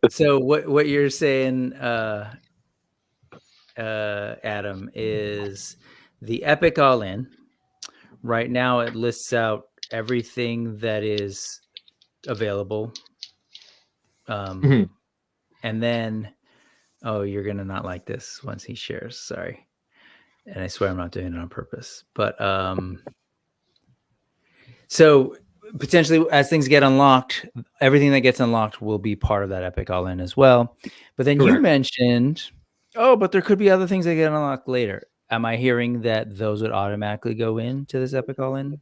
So what you're saying, Adam, is the Epic all-in right now. It lists out everything that is available, and then you're gonna not like this once he shares. Sorry. And I swear I'm not doing it on purpose. But so potentially as things get unlocked, everything that gets unlocked will be part of that Epic all-in as well. But then you mentioned, but there could be other things that get unlocked later. Am I hearing that those would automatically go into this Epic all-in?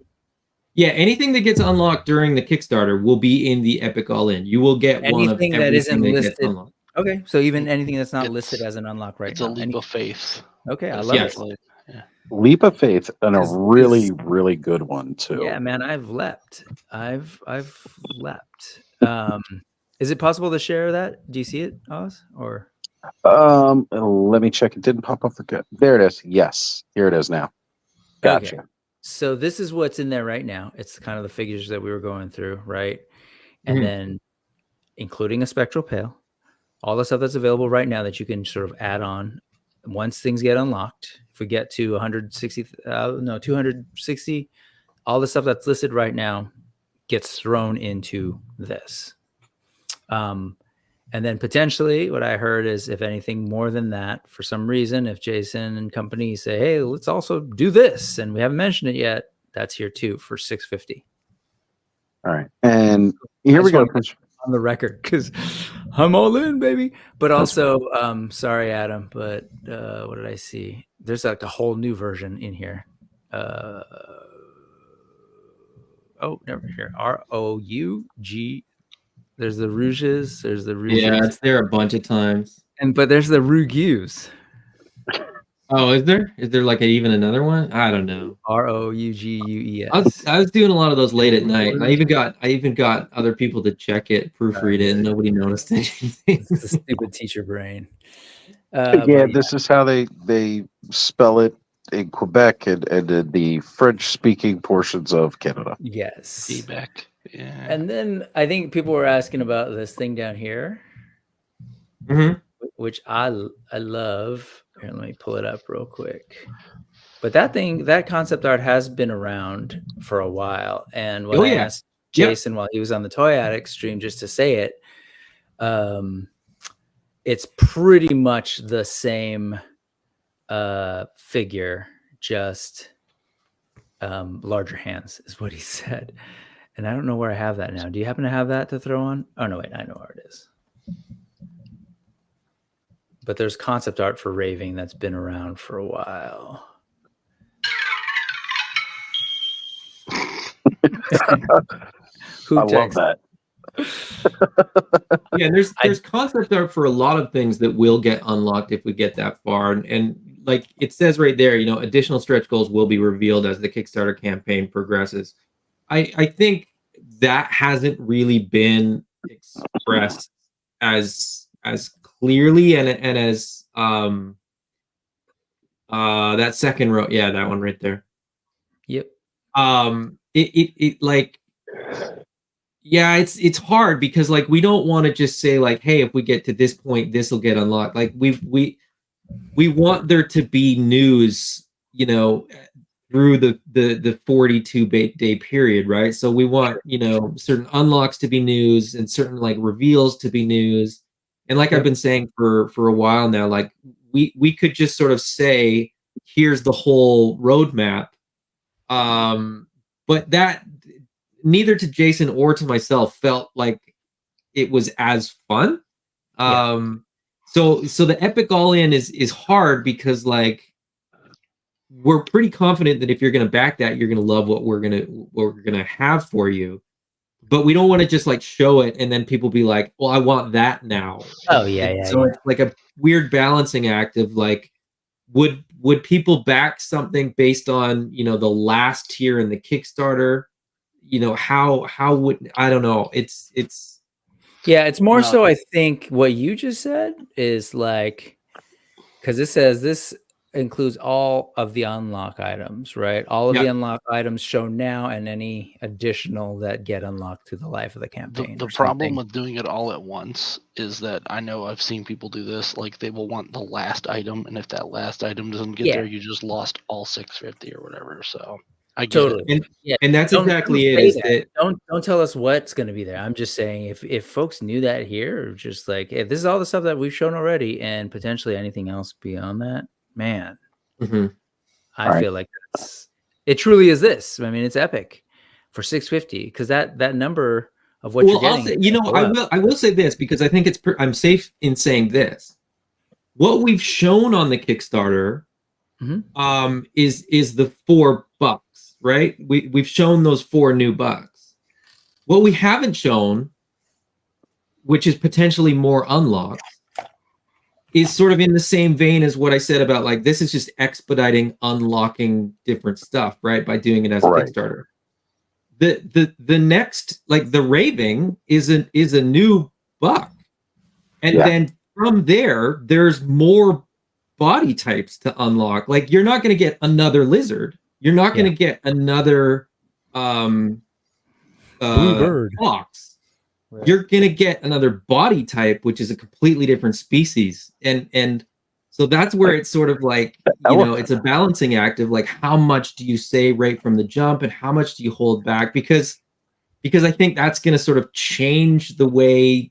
Yeah, anything that gets unlocked during the Kickstarter will be in the Epic all-in. You will get one of everything that isn't listed. Okay, so even anything that's not listed as an unlock right now. It's a leap of faith. Okay, I love it. Yeah. Leap of faith, and a really, really good one too. Yeah, man, I've leapt. I've leapt. Is it possible to share that? Do you see it, Oz? Or let me check. It didn't pop up. There it is. Yes, here it is now. Gotcha. Okay. So this is what's in there right now. It's kind of the figures that we were going through, right? And then including a Spectral Pale, all the stuff that's available right now that you can sort of add on once things get unlocked. If we get to 260, all the stuff that's listed right now gets thrown into this. And then potentially what I heard is if anything more than that, for some reason, if Jason and company say, hey, let's also do this, and we haven't mentioned it yet, that's here too for $650. All right. And here we go. On the record, because I'm all in, baby. But also, sorry, Adam, but what did I see? There's like a whole new version in here. Never here. ROUG There's the Rouges. There's the Rouges. Yeah, it's there a bunch of times. But there's the Rougues. Oh, is there? Is there like even another one? I don't know. Rougues. I was doing a lot of those late at night. And I even got other people to check it, proofread it, and nobody noticed anything. It's the stupid teacher brain. This is how they spell it in Quebec and in the French-speaking portions of Canada. Yes. Quebec. Yeah. And then I think people were asking about this thing down here, which I love. Here, let me pull it up real quick. But that concept art has been around for a while. And when I asked Jason while he was on the Toy Addict stream just to say it, it's pretty much the same figure, just larger hands is what he said. And I don't know where I have that now. Do you happen to have that to throw on? Oh, no, wait, I know where it is. But there's concept art for Raving that's been around for a while. I love that. Yeah, there's concept art for a lot of things that will get unlocked if we get that far. And like it says right there, additional stretch goals will be revealed as the Kickstarter campaign progresses. I think that hasn't really been expressed as clearly and as that second row, that one right there. Yep. It's hard because like we don't want to just say like, hey, if we get to this point, this will get unlocked. Like we want there to be news, through the 42-day period, right? So we want certain unlocks to be news and certain like reveals to be news. And like I've been saying for a while now, like we could just sort of say, here's the whole roadmap. But that neither to Jason or to myself felt like it was as fun. So the epic all in is hard because like we're pretty confident that if you're going to back that, you're going to love what we're going to have for you. But we don't want to just like show it and then people be like, well, I want that now. Oh yeah. So it's like a weird balancing act of like, would people back something based on, the last tier in the Kickstarter? How would, I don't know. It's more so I think what you just said is like, because it says this includes all of the unlock items, right? All of the unlock items shown now and any additional that get unlocked through the life of the campaign. The problem with doing it all at once is that I know I've seen people do this. Like they will want the last item, and if that last item doesn't get there, you just lost all 650 or whatever. So I get it. And that's exactly it. Don't tell us what's going to be there. I'm just saying if folks knew that here, or just like if this is all the stuff that we've shown already, and potentially anything else beyond that. Man, I feel like it truly is this. I mean, it's epic for 650 because that number of what you're getting. I will say this because I think I'm safe in saying this. What we've shown on the Kickstarter is the $4, right? We've shown those 4 new bucks. What we haven't shown, which is potentially more unlocked, is sort of in the same vein as what I said about like this is just expediting unlocking different stuff, right? By doing it as a Kickstarter. The next, like the Raving is a new buck. And then from there's more body types to unlock. Like you're not going to get another lizard. You're not going to get another blue bird fox. You're gonna get another body type, which is a completely different species, and so that's where it's sort of like it's a balancing act of like how much do you say right from the jump and how much do you hold back because I think that's gonna sort of change the way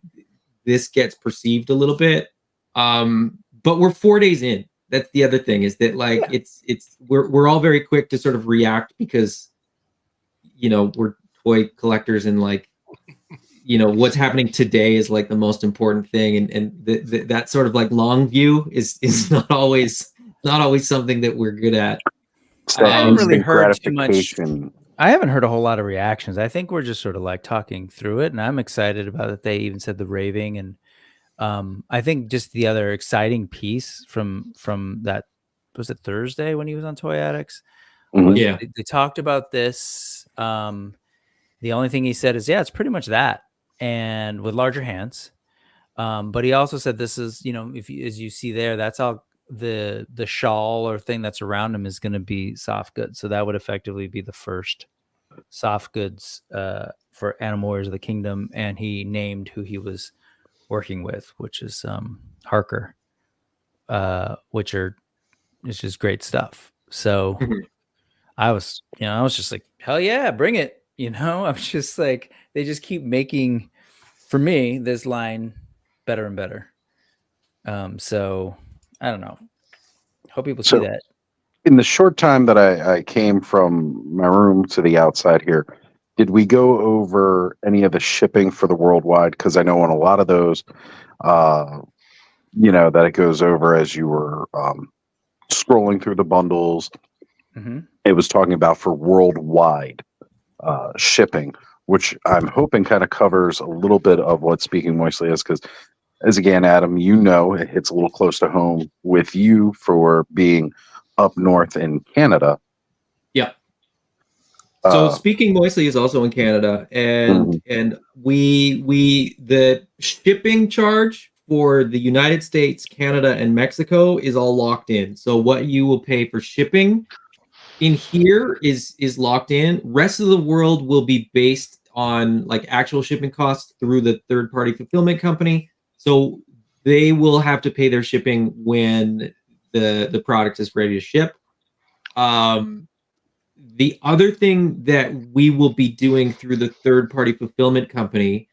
this gets perceived a little bit. But we're 4 days in. That's the other thing is that like we're all very quick to sort of react because we're toy collectors and like. What's happening today is like the most important thing, and that sort of like long view is not always something that we're good at. I haven't really heard too much. I haven't heard a whole lot of reactions. I think we're just sort of like talking through it, and I'm excited about it. They even said the raving, and I think just the other exciting piece from that, was it Thursday when he was on Toy Addicts? Was Yeah. they talked about this. The only thing he said is, yeah, it's pretty much that, and with larger hands. But he also said this is, if you, as you see there, that's all the shawl or thing that's around him is going to be soft goods. So that would effectively be the first soft goods for Animal Warriors of the Kingdom. And he named who he was working with, which is Harker, which is just great stuff. So I was just like, hell yeah, bring it. I was just like, they just keep making, for me, this line better and better. So I don't know. Hope people see that. In the short time that I came from my room to the outside here, did we go over any of the shipping for the worldwide? Because I know on a lot of those, that it goes over as you were scrolling through the bundles. Mm-hmm. It was talking about for worldwide shipping, which I'm hoping kind of covers a little bit of what Speaking Moistly is, because as again, Adam, it hits a little close to home with you for being up north in Canada. Yeah. So Speaking Moistly is also in Canada, and we the shipping charge for the United States, Canada, and Mexico is all locked in. So what you will pay for shipping in here is locked in. Rest of the world will be based on like actual shipping costs through the third-party fulfillment company. So they will have to pay their shipping when the product is ready to ship. The other thing that we will be doing through the third-party fulfillment company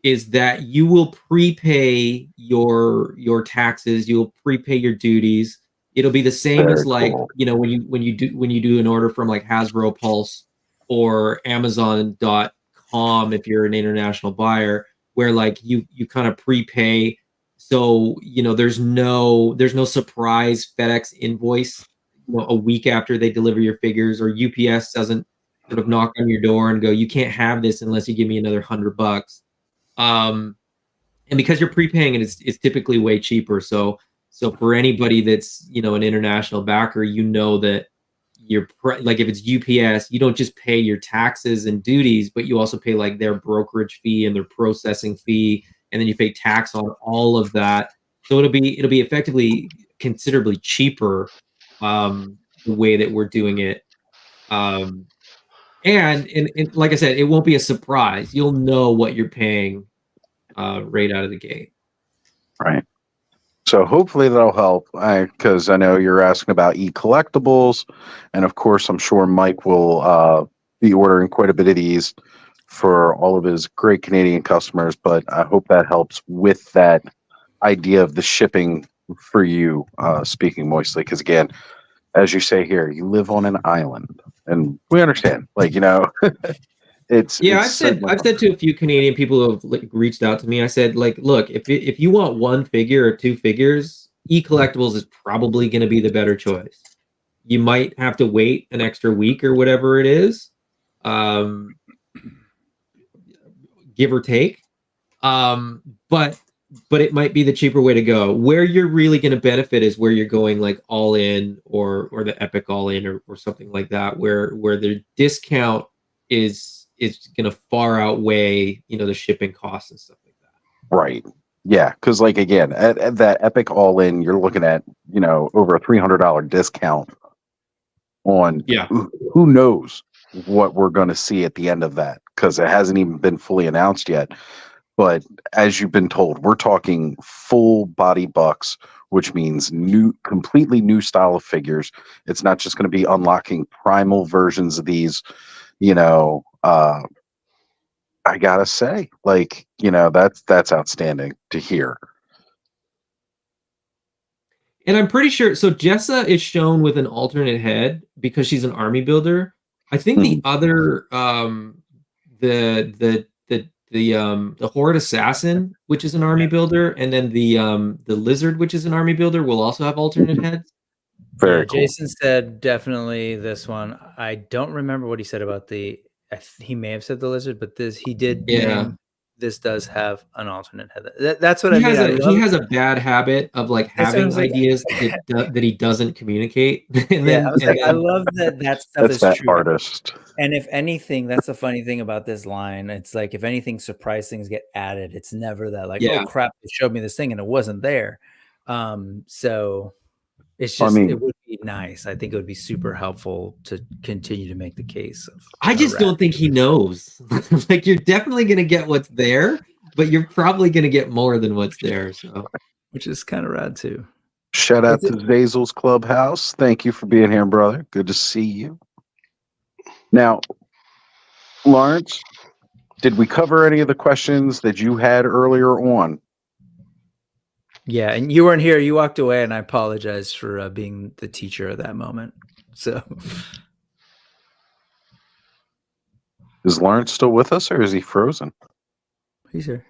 is that you will prepay your taxes, you will prepay your duties. It'll be the same as like, when you do an order from like Hasbro Pulse or Amazon.com if you're an international buyer, where like you kind of prepay. So, there's no surprise FedEx invoice a week after they deliver your figures, or UPS doesn't sort of knock on your door and go, you can't have this unless you give me another $100. And because you're prepaying it, it's typically way cheaper. So for anybody that's, an international backer, that like if it's UPS, you don't just pay your taxes and duties, but you also pay like their brokerage fee and their processing fee, and then you pay tax on all of that. So it'll be effectively considerably cheaper the way that we're doing it. And like I said, it won't be a surprise. You'll know what you're paying right out of the gate. Right. So hopefully that'll help, because I know you're asking about e-collectibles, and of course I'm sure Mike will be ordering quite a bit of these for all of his great Canadian customers, but I hope that helps with that idea of the shipping for you, Speaking Moistly, because again, as you say here, you live on an island, and we understand, I've said to a few Canadian people who have reached out to me, I said, look, if you want one figure or two figures, e-collectibles is probably going to be the better choice. You might have to wait an extra week or whatever it is, give or take, but it might be the cheaper way to go. Where you're really going to benefit is where you're going like all in or the Epic all in or something like that, where the discount is going to far outweigh, the shipping costs and stuff like that. Right. Yeah. Because again, at that Epic all in, you're looking at, over a $300 discount on who knows what we're going to see at the end of that, because it hasn't even been fully announced yet. But as you've been told, we're talking full body bucks, which means completely new style of figures. It's not just going to be unlocking primal versions of these, I gotta say, that's outstanding to hear. And I'm pretty sure, so Jessa is shown with an alternate head because she's an army builder. I think the other, the Horde Assassin, which is an army builder, and then the Lizard, which is an army builder, will also have alternate heads. Very Yeah, cool. Jason said definitely this one. I don't remember what he said about the. He may have said the lizard, but this he did name. This does have an alternate head. That's what I mean. He has a bad habit of like That's what I having was like. ideas that he doesn't communicate. And Yeah, then, I was like, I love that stuff That's is that true. artist. And if anything, that's the funny thing about this line. It's like if anything, surprise things get added. It's never that like, Yeah. oh crap, they showed me this thing and it wasn't there. So it's I just mean- it would be nice. I think it would be super helpful to continue to make the case. I just don't think he knows. Like you're definitely gonna get what's there, but you're probably gonna get more than what's there. So, which is kind of rad too. Shout out to Basil's Clubhouse. Thank you for being here, brother. Good to see you. Now, Lawrence, did we cover any of the questions that you had earlier on? Yeah, and you weren't here. You walked away, and I apologize for being the teacher at that moment. So, Is Lawrence still with us, or is he frozen? he's here.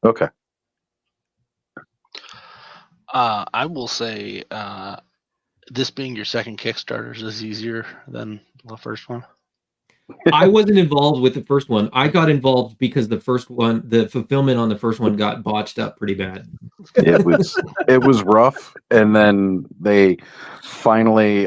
Okay. I will say this being your second Kickstarter is easier than the first one. I wasn't involved with the first one. I got involved because the first one, the fulfillment on the first one got botched up pretty bad. It was rough, and then they finally,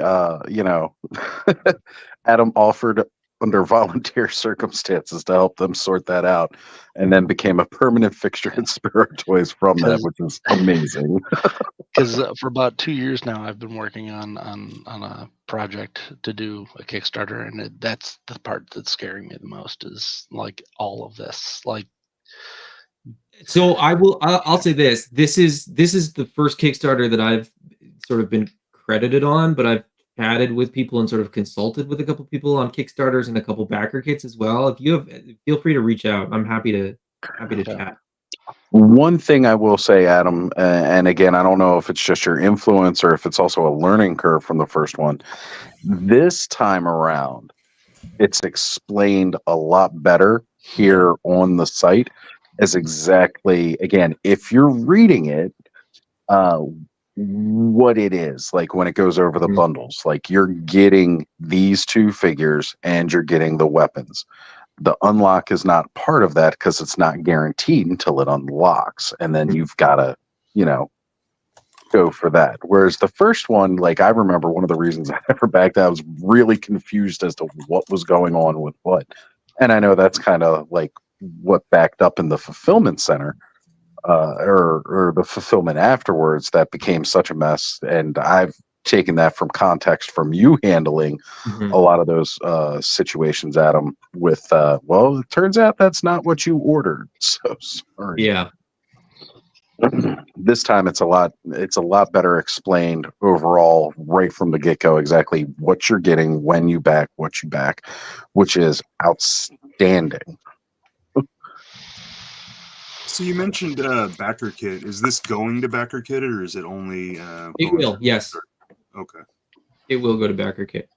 Adam offered under volunteer circumstances to help them sort that out, and then became a permanent fixture in Spirit Toys from that, which is amazing. Because for about 2 years now, I've been working on a project to do a Kickstarter, and that's the part that's scaring me the most is like all of this. Like, So I'll say this. This is the first Kickstarter that I've sort of been credited on, but I've chatted with people and sort of consulted with a couple people on Kickstarters and a couple backer kits as well. If you have, feel free to reach out. I'm happy to chat. One thing I will say, Adam, and again, I don't know if it's just your influence or if it's also a learning curve from the first one. This time around, it's explained a lot better here on the site as exactly, again, if you're reading it, what it is, like when it goes over the bundles, like you're getting these two figures and you're getting the weapons. The unlock is not part of that because it's not guaranteed until it unlocks, and then you've got to, go for that. Whereas the first one, like I remember one of the reasons I never backed out, I was really confused as to what was going on with what. And I know that's kind of like what backed up in the fulfillment center, or the fulfillment afterwards, that became such a mess. And I've taken that from context from you handling a lot of those situations, Adam, with well, it turns out that's not what you ordered. So sorry. Yeah. This time it's a lot better explained overall right from the get-go, exactly what you're getting, when you back, what you back, which is outstanding. So you mentioned backer kit. Is this going to backer kit, or is it only It will, yes. Okay. It will go to backer kit.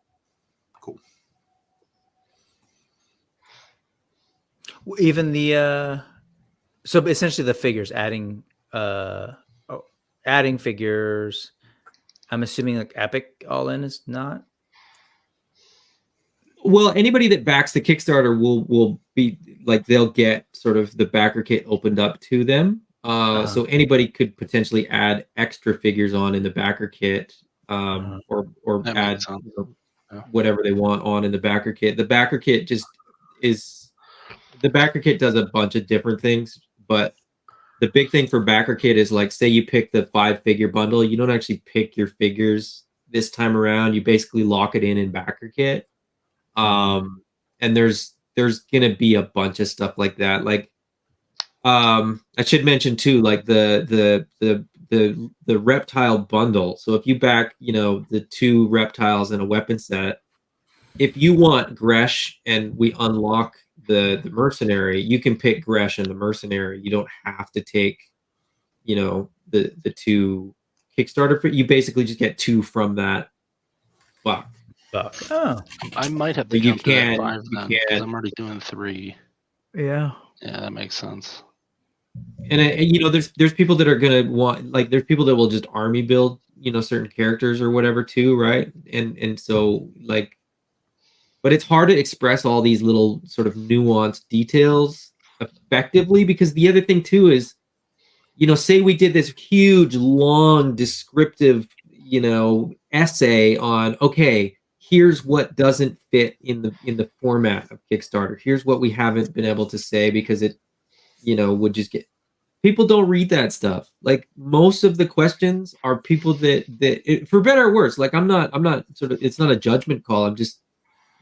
Cool. Even the so essentially the figures adding figures. I'm assuming like Epic all in is not. Well, anybody that backs the Kickstarter will be like, they'll get sort of the backer kit opened up to them. So anybody could potentially add extra figures on in the backer kit, or add whatever they want on in the backer kit. The backer kit does a bunch of different things, but the big thing for backer kit is, like, say you pick the 5-figure bundle, you don't actually pick your figures this time around. You basically lock it in backer kit. And there's gonna be a bunch of stuff like that. Like, I should mention too, like the reptile bundle. So if you back, the 2 reptiles and a weapon set, if you want Gresh and we unlock the mercenary, you can pick Gresh and the mercenary. You don't have to take, the 2 Kickstarter. You basically just get 2 from that buck. Oh, I might have to But you jump to that can- 5 you then, 'cause can- I'm already doing 3. Yeah. Yeah, that makes sense. And there's people that are gonna want, like, there's people that will just army build certain characters or whatever too, right? And so like, but it's hard to express all these little sort of nuanced details effectively, because the other thing too is, say we did this huge, long, descriptive, essay on, okay, here's what doesn't fit in the format of Kickstarter. Here's what we haven't been able to say because it, would just get, people don't read that stuff. Like most of the questions are people that for better or worse, like I'm not sort of, it's not a judgment call. I'm just,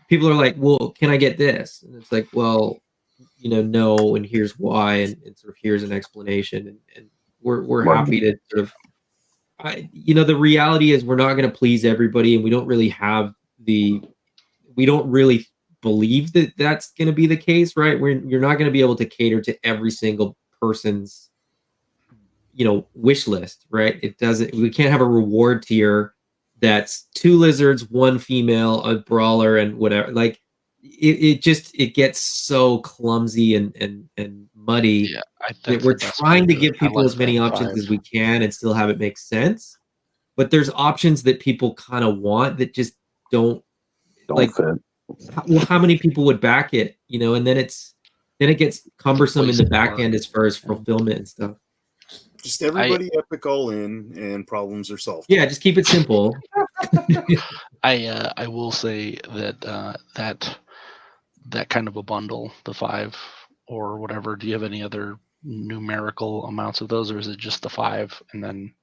people are like, well, can I get this? And it's like, well, no, and here's why, and sort of here's an explanation, and we're happy to sort of, the reality is we're not going to please everybody, and we don't really believe that that's going to be the case, right? You're not going to be able to cater to every single person's, wish list, right? We can't have a reward tier that's 2 lizards, 1 female, a brawler, and whatever. Like it gets so clumsy and muddy. Yeah, I that think we're that's trying to good. give I people like as many that options 5. as we can and still have it make sense. But there's options that people kind of want that just don't like fit. How many people would back it, and then it gets cumbersome in the back end as far as fulfillment and stuff. Just everybody epic all in, and problems are solved. Yeah, just keep it simple. I will say that that kind of a bundle, the 5 or whatever. Do you have any other numerical amounts of those, or is it just the 5 and then?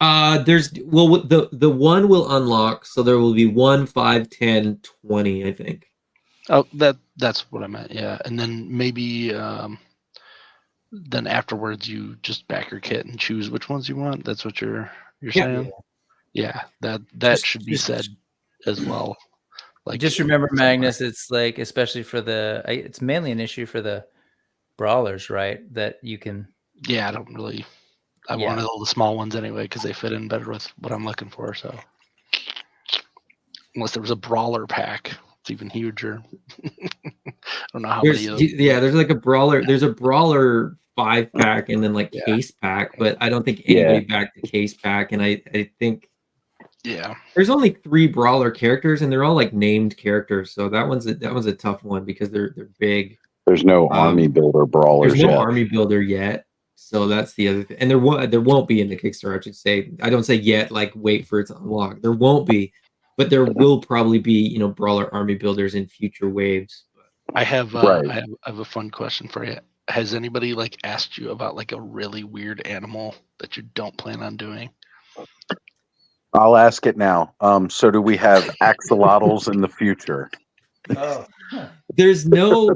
The one will unlock, so there will be 1, 5, 10, 20, I think. Oh, that's what I meant. Yeah, and then maybe then afterwards you just back your kit and choose which ones you want. That's what you're saying. Yeah, that should be said as well. Like, just remember, Magnus, it's like, especially for it's mainly an issue for the brawlers, right? That you can. Yeah, I wanted all the small ones anyway because they fit in better with what I'm looking for. So unless there was a brawler pack, it's even huger. I don't know how many of those. Yeah, there's like a brawler. There's a brawler 5-pack and then like case pack, but I don't think anybody backed the case pack. And I think there's only 3 brawler characters, and they're all like named characters. So that one's a tough one because they're big. There's no army builder brawlers There's no yet. army builder yet. So that's the other thing. And there won't be in the Kickstarter, I should say. I don't say yet, like wait for it to unlock. There won't be, but there will probably be, brawler army builders in future waves. I have I have a fun question for you. Has anybody like asked you about like a really weird animal that you don't plan on doing? I'll ask it now. So do we have axolotls in the future? Oh. There's no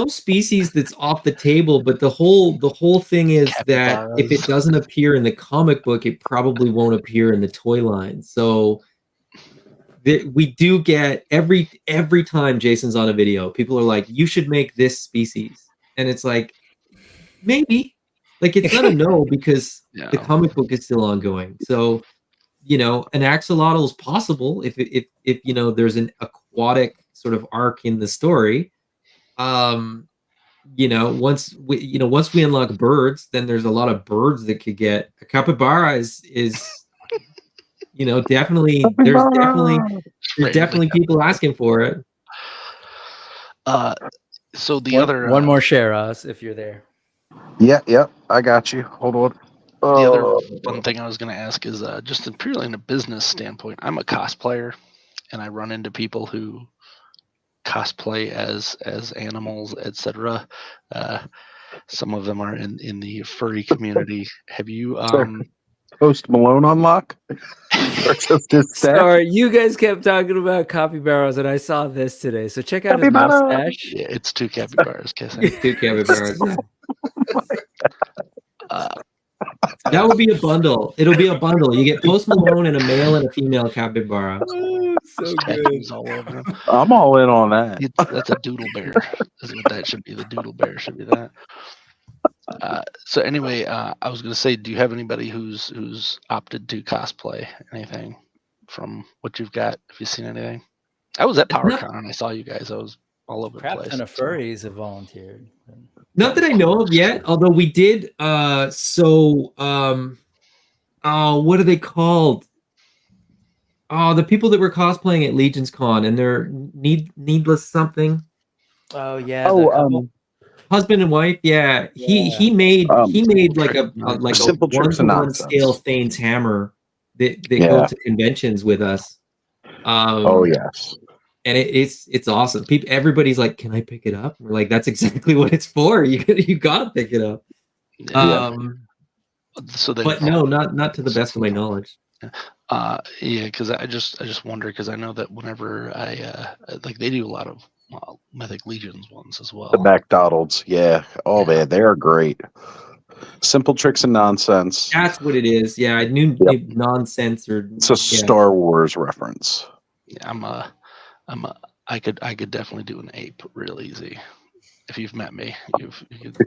species that's off the table, but the whole thing is that if it doesn't appear in the comic book, it probably won't appear in the toy line. So we do get every time Jason's on a video, people are like, you should make this species. And it's like, maybe. Like, it's not a no because the comic book is still ongoing. So, an axolotl is possible if there's an aquatic sort of arc in the story. Once we unlock birds, then there's a lot of birds that could get a capybara is definitely there's definitely people asking for it. So the one more share, Oz, if you're there. Yeah, I got you. Hold on. The other one thing I was going to ask is just purely in a business standpoint. I'm a cosplayer, and I run into people who cosplay as animals, etc. Some of them are in the furry community. Have you Post Malone unlock? Or just his set? Sorry, you guys kept talking about capybaras, and I saw this today. So check out his mustache. Yeah, it's 2 capybaras kissing. 2 capybaras. That would be a bundle. It'll be a bundle. You get Post Malone and a male and a female capybara. So good. All over them. I'm all in on that. That's a doodle bear. Is what that should be. The doodle bear should be that. So anyway, I was going to say, do you have anybody who's opted to cosplay anything from what you've got? Have you seen anything? I was at PowerCon and I saw you guys. I was all over the place. And a furries have volunteered. Not that I know of yet, although we did. What are they called? Oh, the people that were cosplaying at Legions Con and they're needless something. Oh yeah, the couple. Husband and wife. Yeah, he made like a Simple Tricks and 1-to-1 Nonsense. scale Thane's hammer that go Yeah. to conventions with us. Oh yes. And it's awesome. Everybody's like, "Can I pick it up?" We're like, "That's exactly what it's for. You gotta pick it up." So they, But no, not to the best of my knowledge. Yeah, because I just wonder, because I know that whenever I like, they do a lot of Mythic Legions ones as well. The McDonald's, yeah. Oh man, they are great. Simple Tricks and Nonsense. That's what it is. Yeah, I knew nonsense or It's a Star Wars reference. Yeah, I could definitely do an ape real easy. If you've met me, you could...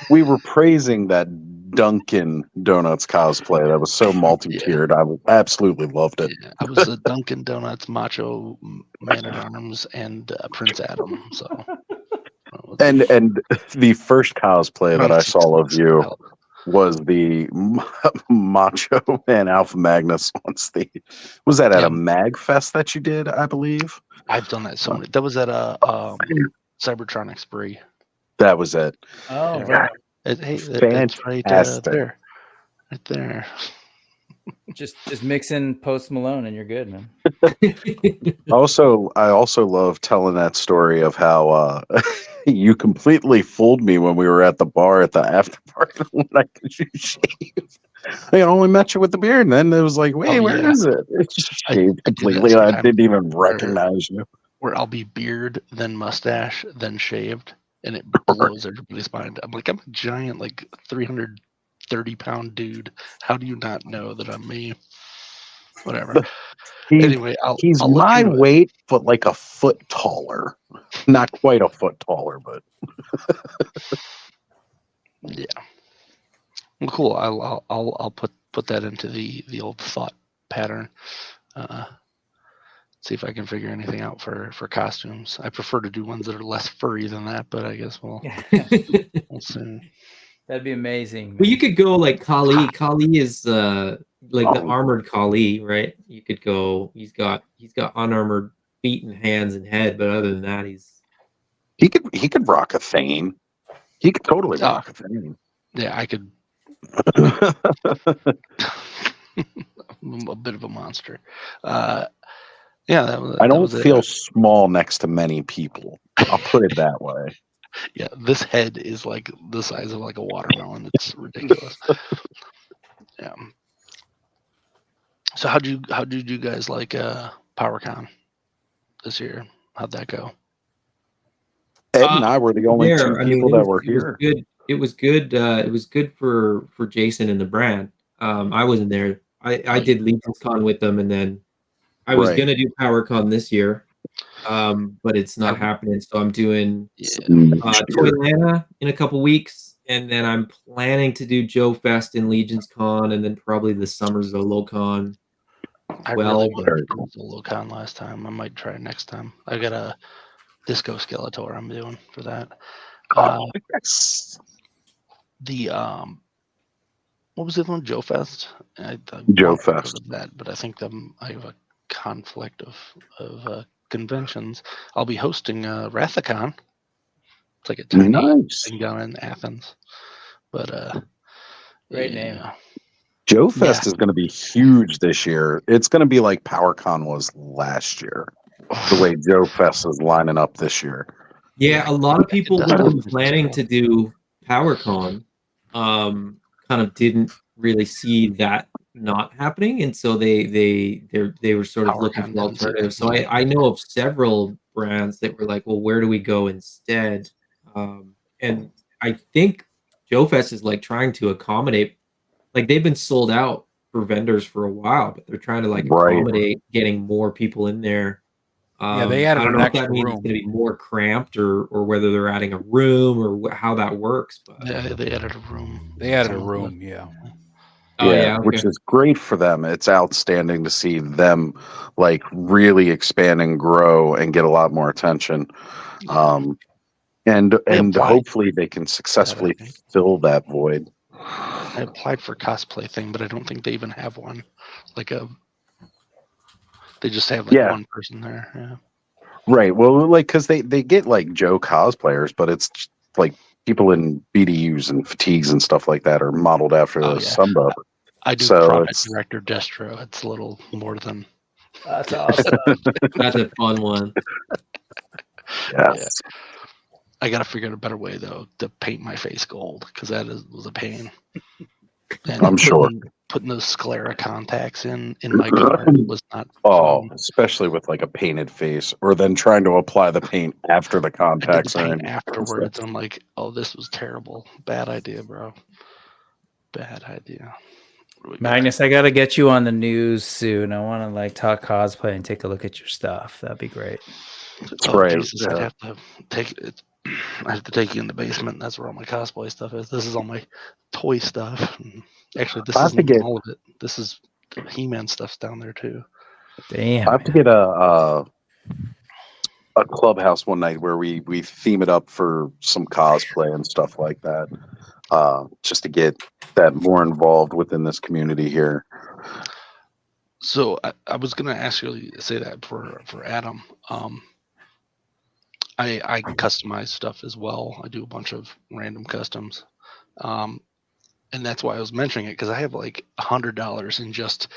We were praising that Dunkin' Donuts cosplay. That was so multi-tiered. I absolutely loved it. I was a Dunkin' Donuts Macho Man at Arms and Prince Adam. So, And the first cosplay that I saw of you was the Macho Man Alpha Magnus. Was that at a Mag Fest that you did? I believe I've done that so many. That was at a Cybertronic Spree. That was it. Oh, God. Hey, that's right Fantastic. right there. Just mix in Post Malone and you're good, man. I also love telling that story of how you completely fooled me when we were at the bar at the after party when I could you shave. I only met you with the beard, and then it was like, wait, where is it? It's shaved completely. I didn't even recognize you. Where I'll be beard, then mustache, then shaved, and it blows everybody's mind. I'm like, I'm a giant, like 330-pound dude. How do you not know that I'm me? Whatever. Anyway, he's I'll let my you know. weight, but like a foot taller. Not quite a foot taller, but yeah. Well, cool. I'll put that into the old thought pattern. See if I can figure anything out for costumes. I prefer to do ones that are less furry than that, but I guess we'll see. That'd be amazing. Well, you could go like Kali. Kali is like the armored Kali, right? You could go. He's got unarmored feet and hands and head, but other than that, he could rock a Thane. He could totally rock a Thane. Yeah, I could. A bit of a monster. Yeah, I don't feel small next to many people. I'll put it that way. Yeah, this head is like the size of like a watermelon. It's ridiculous. Yeah. So how did you guys like PowerCon this year? How'd that go? Ed and I were the only two people that were here. It was good. It was good for Jason and the brand. I wasn't there. I did Legions Con with them, and then I was gonna do PowerCon this year, but it's not happening. So I'm doing Toylanta in a couple weeks, and then I'm planning to do Joe Fest in Legions Con, and then probably the Summer ZoloCon. I really wanted to do ZoloCon last time. I might try it next time. I got a Disco Skeletor I'm doing for that. Yes. The what was the other one? Joe Fest. Joe Fest. That, but I think I have a conflict of conventions. I'll be hosting Rathacon. It's like a tiny thing down in Athens, but great name. Joe Fest is going to be huge this year. It's going to be like PowerCon was last year. The way Joe Fest is lining up this year. Yeah, a lot of people were planning to do PowerCon. Kind of didn't really see that not happening, and so they were sort of looking for alternatives. So I know of several brands that were like, well, where do we go instead? And I think Joe Fest is like trying to accommodate, like they've been sold out for vendors for a while, but they're trying to like accommodate getting more people in there. Yeah, they added I don't an know if that extra means room. it's going to be more cramped or whether they're adding a room or how that works. But yeah, they added a room. They added a room, yeah. Oh, yeah, okay. Which is great for them. It's outstanding to see them like really expand and grow and get a lot more attention. And hopefully they can successfully fill that void. I applied for cosplay thing, but I don't think they even have one. Like They just have like one person there. Yeah. Right. Well, like because they get like Joe cosplayers, but it's just, like people in BDUs and fatigues and stuff like that are modeled after the Sunbow. I do So product it's director distro. It's a little more than. That's awesome. That's a fun one. Yes. I got to figure out a better way though to paint my face gold because was a pain. And I'm sure putting those sclera contacts in my car was not. Oh, especially with like a painted face, or then trying to apply the paint after the contacts are in. Afterwards, I'm like, oh, this was terrible. Bad idea, bro. Bad idea. Magnus, I gotta get you on the news soon. I want to like talk cosplay and take a look at your stuff. That'd be great. That's right. Jesus, I'd have to take it. I have to take you in the basement. That's where all my cosplay stuff is. This is all my toy stuff. Actually, this isn't all of it. This is He-Man stuff's down there too. Damn. I have to get a clubhouse one night where we theme it up for some cosplay and stuff like that. Just to get that more involved within this community here. So I was gonna actually say that for Adam. I customize stuff as well. I do a bunch of random customs. And that's why I was mentioning it, because I have like $100 in just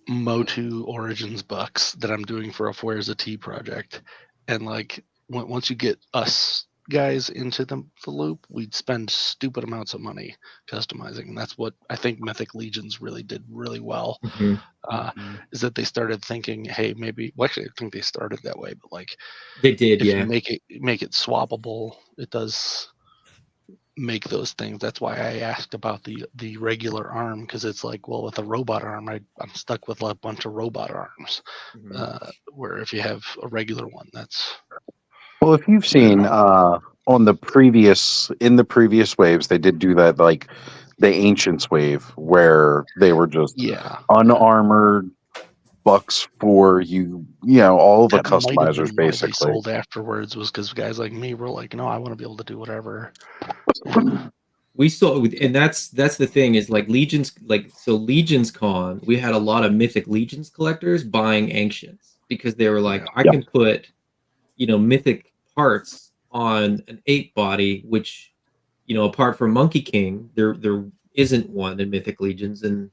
Motu Origins bucks that I'm doing for a Where's a Tea project. And like once you get us guys into the loop, we'd spend stupid amounts of money customizing. And that's what I think Mythic Legions really did really well. Is that they started thinking, hey, maybe, well, actually I think they started that way, but like they did, if you make it swappable, it does make those things. That's why I asked about the regular arm, because it's like, well, with a robot arm, I'm stuck with a bunch of robot arms. Where if you have a regular one, that's Well, if you've seen in the previous waves, they did do that, like the Ancients wave, where they were just unarmored bucks for all the customizers basically. They sold afterwards was because guys like me were like, no, I want to be able to do whatever. We saw, and that's the thing is like Legions, Legions Con, we had a lot of Mythic Legions collectors buying Ancients because they were like, I can put Mythic parts on an ape body, which apart from Monkey King, there isn't one in Mythic Legions, and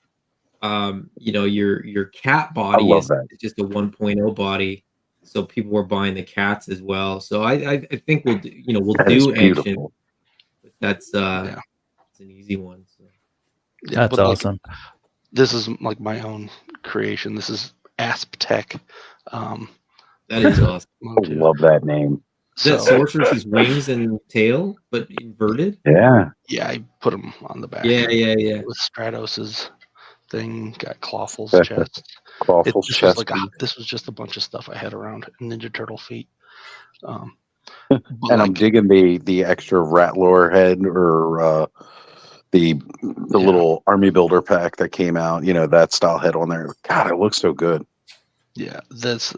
your cat body is just a 1.0 body, so people were buying the cats as well. So I think we'll do Ancient. That's it's an easy one. So. That's awesome. Like, this is like my own creation. This is Asp Tech. That is awesome. I love that name. Is that Sorceress's wings and tail, but inverted? Yeah. Yeah, I put them on the back. Yeah. With Stratos's thing, got Clawful's chest. Clawful's chest. This was just a bunch of stuff I had around Ninja Turtle feet. And I'm digging the extra Ratlore head, or the little army builder pack that came out. That style head on there. God, it looks so good. Yeah, this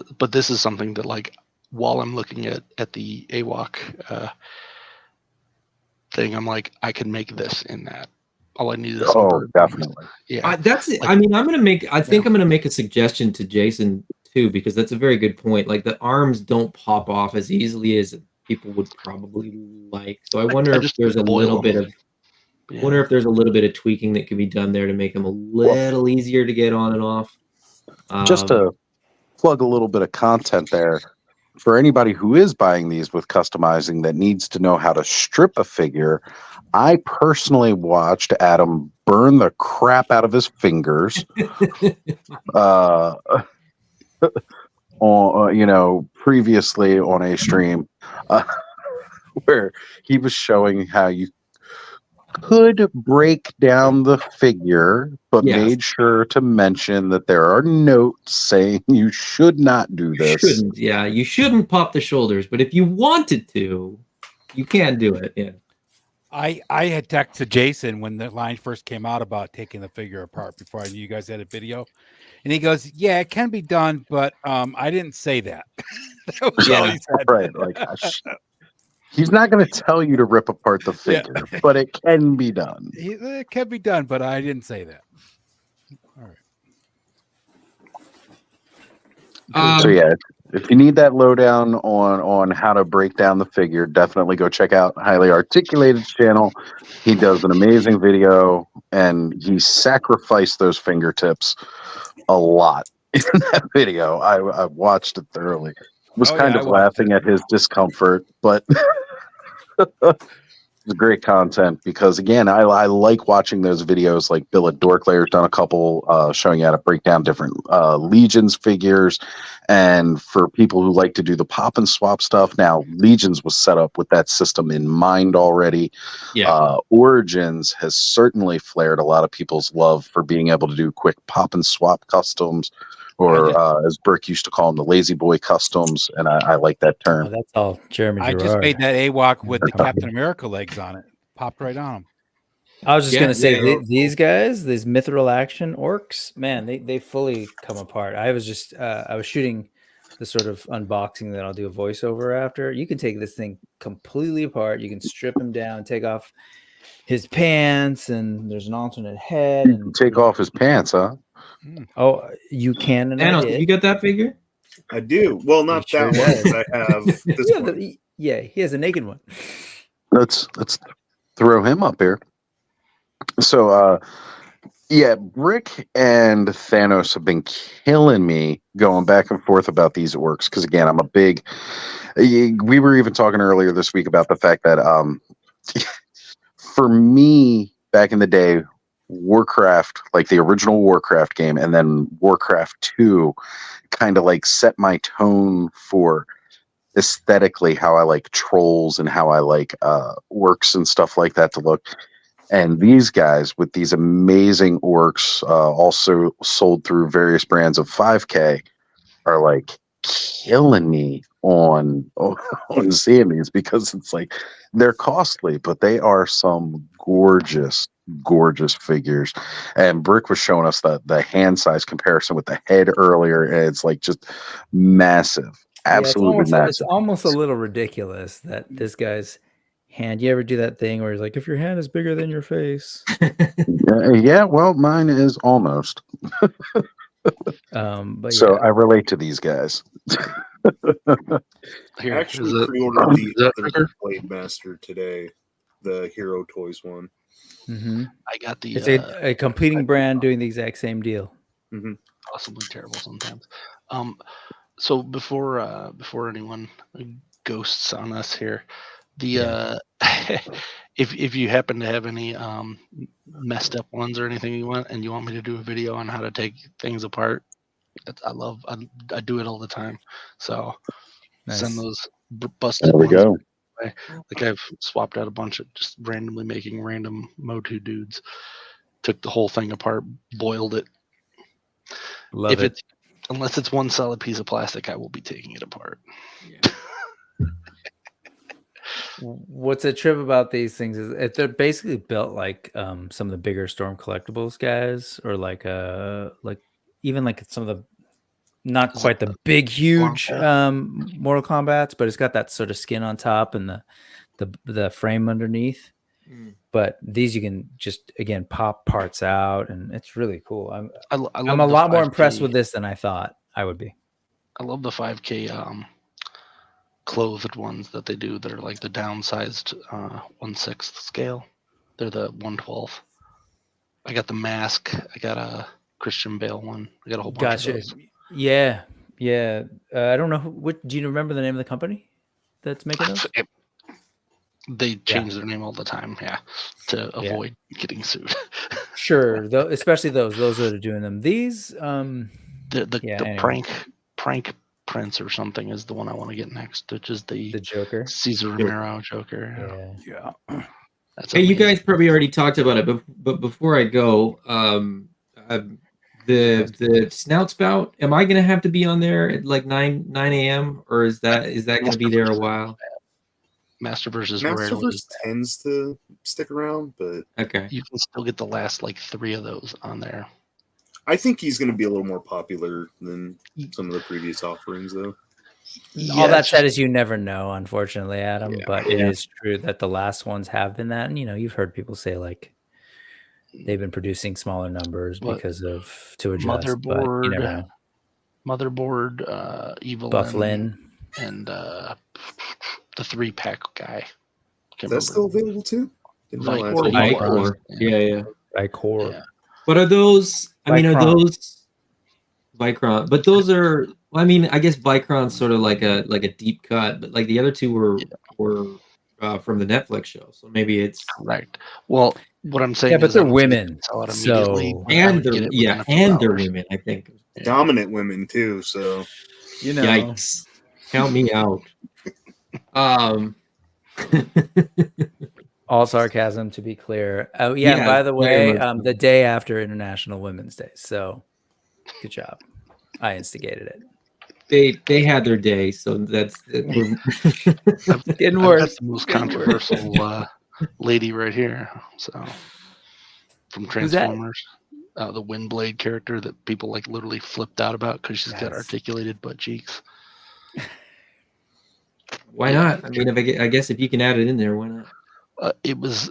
is something that, like, while I'm looking at the AWOC thing, I'm like, I can make this in that. All I need is definitely. Yeah, that's it. I mean, I'm gonna make a suggestion to Jason too, because that's a very good point. Like, the arms don't pop off as easily as people would probably like. So I wonder if there's a little bit of tweaking that could be done there to make them a little easier to get on and off. Just to plug a little bit of content there for anybody who is buying these with customizing that needs to know how to strip a figure. I personally watched Adam burn the crap out of his fingers previously on a stream where he was showing how you could break down the figure, but made sure to mention that there are notes saying you should not do this. You shouldn't pop the shoulders, but if you wanted to, you can do it. Yeah. I had texted Jason when the line first came out about taking the figure apart before I knew you guys had a video. And he goes, yeah, it can be done, but I didn't say that. That was all he said. Right. Like, he's not going to tell you to rip apart the figure, but it can be done. It can be done, but I didn't say that. All right. So yeah, if you need that lowdown on how to break down the figure, definitely go check out Highly Articulated channel. He does an amazing video, and he sacrificed those fingertips a lot in that video. I watched it thoroughly. Was Oh, kind yeah, of I watched laughing at his discomfort, but it's great content because again, I like watching those videos. Like Bill at Dorklayer's done a couple showing you how to break down different Legions figures, and for people who like to do the pop and swap stuff, now Legions was set up with that system in mind already. Yeah. Origins has certainly flared a lot of people's love for being able to do quick pop and swap customs, or as Burke used to call them, the lazy boy customs, and I like that term. Oh, that's all Jeremy I Gerard. just made that AWOC with the Captain America legs on it. Popped right on them. I was just gonna say yeah. these guys, these mithril action orcs, man, they fully come apart. I was just I was shooting the sort of unboxing that I'll do a voiceover after. You can take this thing completely apart. You can strip him down, take off his pants, and there's an alternate head. You And can take off his pants, huh? oh, you can, and I Thanos, did. you got that figure? I do. Well, not He sure that one. does. I have this Yeah, one. yeah, he has a naked one. Let's throw him up here. So yeah, Rick and Thanos have been killing me going back and forth about these orcs because again, I'm a big. We were even talking earlier this week about the fact that for me back in the day, Warcraft, like the original Warcraft game, and then Warcraft 2 kind of like set my tone for aesthetically how I like trolls and how I like orcs and stuff like that to look. And these guys with these amazing orcs, also sold through various brands of 5K, are like killing me on seeing these because it's like they're costly, but they are some gorgeous figures. And Brick was showing us the hand size comparison with the head earlier, and it's like just massive, absolutely yeah, massive. it's almost a little ridiculous that this guy's hand. You ever do that thing where he's like, if your hand is bigger than your face? Yeah, well, mine is almost. But so yeah. I relate to these guys. I actually pre-ordered the other Blade Master today, the Hero Toys one. Mm-hmm. I got the It's a competing brand doing the exact same deal. Mm-hmm. Possibly terrible sometimes. So before anyone ghosts on us here, the if you happen to have any messed up ones or anything you want me to do a video on how to take things apart, I do it all the time. So send those busted There we ones. go. Like I've swapped out a bunch of just randomly making random Motu dudes. Took the whole thing apart, boiled it. Love it. Unless it's one solid piece of plastic, I will be taking it apart. What's a trip about these things is they're basically built like some of the bigger Storm Collectibles guys, or like even like some of the not quite the big huge Mortal Kombats, but it's got that sort of skin on top and the frame underneath. But these you can just again pop parts out, and it's really cool. I'm a lot more impressed with this than I thought I would be. I love the 5K clothed ones that they do that are like the downsized 1/6 scale. They're the 1/12. I got the mask. I got a Christian Bale one. I got a whole bunch of those. Yeah. I don't know what. Do you remember the name of the company that's making those? They change their name all the time, to avoid getting sued. Sure, especially those that are doing them. These, the prank Prince or something is the one I want to get next, which is the Joker, Caesar Romero Joker. Yeah. That's hey, you guys probably already talked about it, but before I go, the snout spout. Am I going to have to be on there at like 9 a.m. or is that going to be there a while? Masterverse tends to stick around, but okay, you can still get the last like 3 of those on there. I think he's going to be a little more popular than some of the previous offerings, though. All that said is you never know, unfortunately, Adam. But it is true that the last ones have been that, and you've heard people say like they've been producing smaller numbers because of to adjust. Motherboard, but you never know. Motherboard, Evelyn, Bufflin. and the 3-pack guy. Is that still available too? Didn't realize it. Vicor. Yeah. Vicor. Yeah. But are those? I mean, are Vicron. those Vicron? But those are. I mean, I guess Vicron's sort of like a deep cut, but like the other two were from the Netflix show, so maybe it's correct. Well, what I'm saying, Yeah, but is I they're would say women, sell it immediately, so but I and would they're get it within a few and they're hours. women. I think. Dominant women too. So you know. Yikes! Count me out. All sarcasm, to be clear. Oh yeah. Yeah, By the very way, much so. the day after International Women's Day. So, good job. I instigated it. They had their day, so that's we're Getting I've worse. got the most controversial lady right here. So from Who's that? Transformers, the Windblade character that people like literally flipped out about because she's got Yes. articulated butt cheeks. why not? I mean, I guess if you can add it in there, why not? It was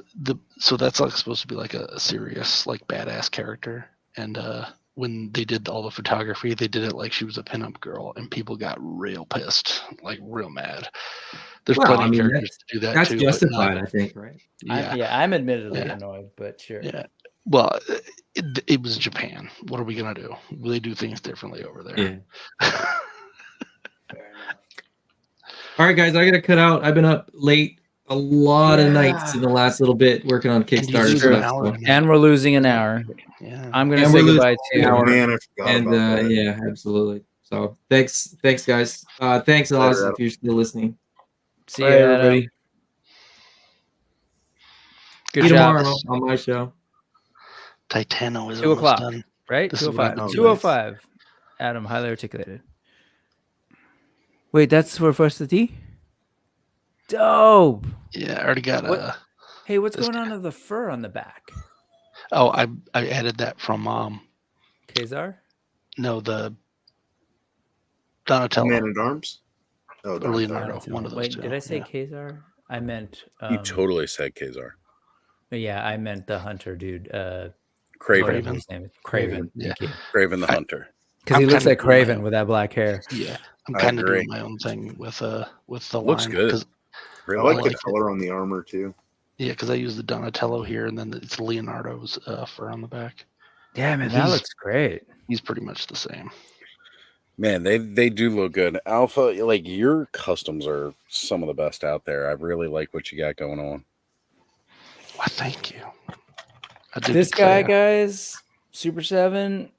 so that's like supposed to be like a serious, like badass character, and when they did all the photography, they did it like she was a pinup girl, and people got real pissed, like real mad. There's Well, plenty I of mean, characters to do that that's too. justified, but I think, right? I'm admittedly Yeah. annoyed, but sure. Yeah. Well, it was Japan. What are we gonna do? They do things differently over there. Yeah. All right, guys, I gotta cut out. I've been up late a lot of nights in the last little bit working on Kickstarter stuff. So. And we're losing an hour. Yeah. I'm gonna And say we're goodbye losing to an hour. man, I forgot And about that. yeah, absolutely. So thanks guys. Thanks Oz if you're still listening. See Bye, you, everybody. Good See you job. tomorrow on my show. Titano is 2 almost o'clock, done. right? This is what I've 2:05. been 2:05. Adam, highly articulated. Wait, that's for first the tea? Dope. Yeah, I already got Hey, what's this going on to the fur on the back? Oh, I added that from Kazar? no, the Donatello. Man at Arms. Oh, Or Leonardo, one of those Wait, two. did I say yeah. Kazar? I meant You totally said Kazar. yeah, I meant the hunter dude. Craven. Whatever his name is. Craven. Yeah. Thank you. Craven the Hunter. Because he I'm looks kinda like doing my Craven own- with that black hair. Yeah, I'm I kind of agree. doing my own thing with the Looks line, good. 'cause I Really like I the like it. color on the armor too. Yeah, because I use the Donatello here, and then it's Leonardo's fur on the back. Yeah, man, And that he's- looks great. He's pretty much the same. Man, they do look good. Alpha, like your customs are some of the best out there. I really like what you got going on. Why, thank you. I did This say, guy, guys, Super 7,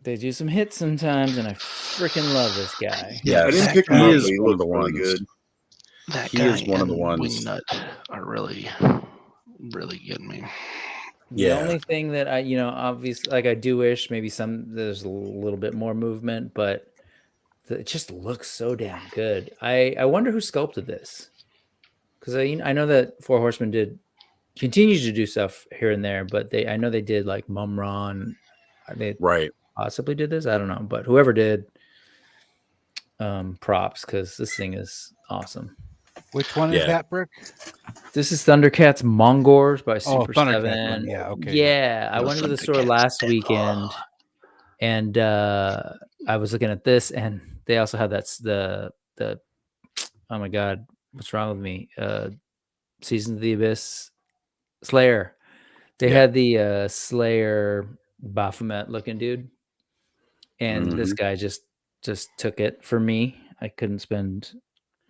they do some hits sometimes, and I freaking love this guy. Yeah, I didn't that pick him guy up, is but he one of looks the really ones. good. That He guy is one of the and ones. Wingnut are really getting me. The Yeah. only thing that I, obviously, like I do wish maybe there's a little bit more movement, but it just looks so damn good. I wonder who sculpted this, because I know that Four Horsemen continues to do stuff here and there, but I know they did like Mumron. They Right. possibly did this. I don't know, but whoever did, props, because this thing is awesome. Which one Yeah. is that, Brick? This is Thundercats Mongors by Oh, Super Thundercat 7. one. Yeah, okay. Yeah, I The went to the store Thundercats last did- weekend, and I was looking at this, and they also had the oh my god, what's wrong with me? Seasons of the Abyss Slayer. They had the Slayer Baphomet looking dude, and this guy just took it for me. I couldn't spend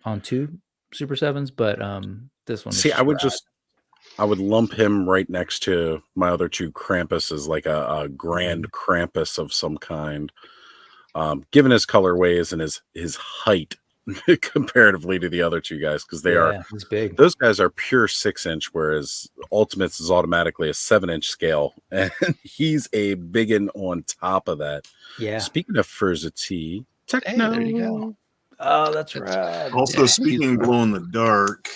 on 2 Super 7s, but this one. See, I would lump him right next to my other 2 Krampus as like a grand Krampus of some kind. Given his colorways and his height comparatively to the other 2 guys, because he's big. Those guys are pure 6-inch, whereas Ultimates is automatically a 7-inch scale, and he's a biggin on top of that. Yeah. Speaking of Furzati, Techno. Hey, there you go. Oh, that's right. Also, speaking of glow in the dark,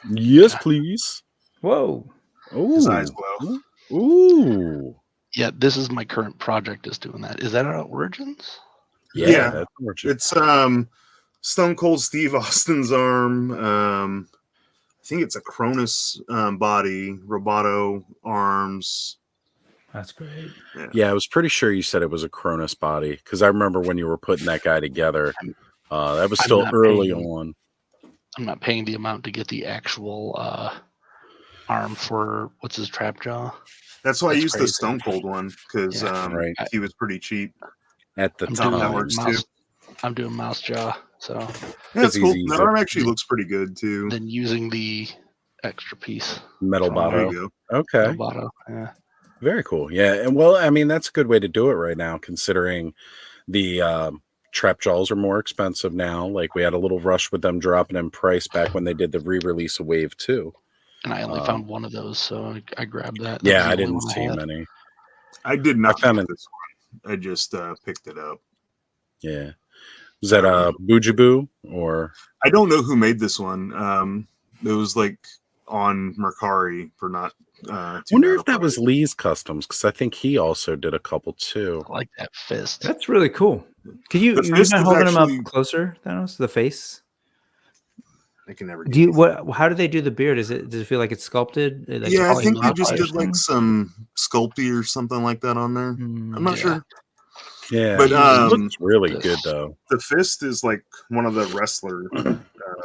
Yes, please. Whoa. his eyes Ooh. glow. Ooh. Yeah, this is my current project is doing that. Is that our Origins? Yeah. Yeah. That's It's Stone Cold Steve Austin's arm. I think it's a Cronus body, Roboto arms. That's great. Yeah, I was pretty sure you said it was a Cronus body because I remember when you were putting that guy together. That was I'm still not early paying- on. I'm not paying the amount to get the actual arm for what's his trap jaw. That's why I used the crazy. Stone Cold one because Right. he was pretty cheap. At the I'm time. doing That works too. I'm doing mouse jaw, so Yeah, it's he's cool. easy. The arm actually looks pretty good too. then using the extra piece. Metal from- There botto. you go. Okay. Metal botto, yeah. Very cool. Yeah. And well, I mean, that's a good way to do it right now, considering the trap jaws are more expensive now. Like we had a little rush with them dropping in price back when they did the re-release of Wave 2. And I only found one of those, so I grabbed that. That was Yeah, the I only didn't one see had. many. I did not found get this one. I just picked it up. Yeah. Is that Boojaboo or? I don't know who made this one. It was like on Mercari for not. I wonder if that was Lee's Customs because I think he also did a couple too. I like that fist. That's really cool. Could you The you fist mind is holding him actually- up closer, Thanos? The face. I can never. Do you what? How do they do the beard? Does it feel like it's sculpted? Like Yeah, I probably think they not just by did like thing. some Sculpey or something like that on there. I'm not yeah. sure. Yeah. But it looks really this- good though. The fist is like one of the wrestler.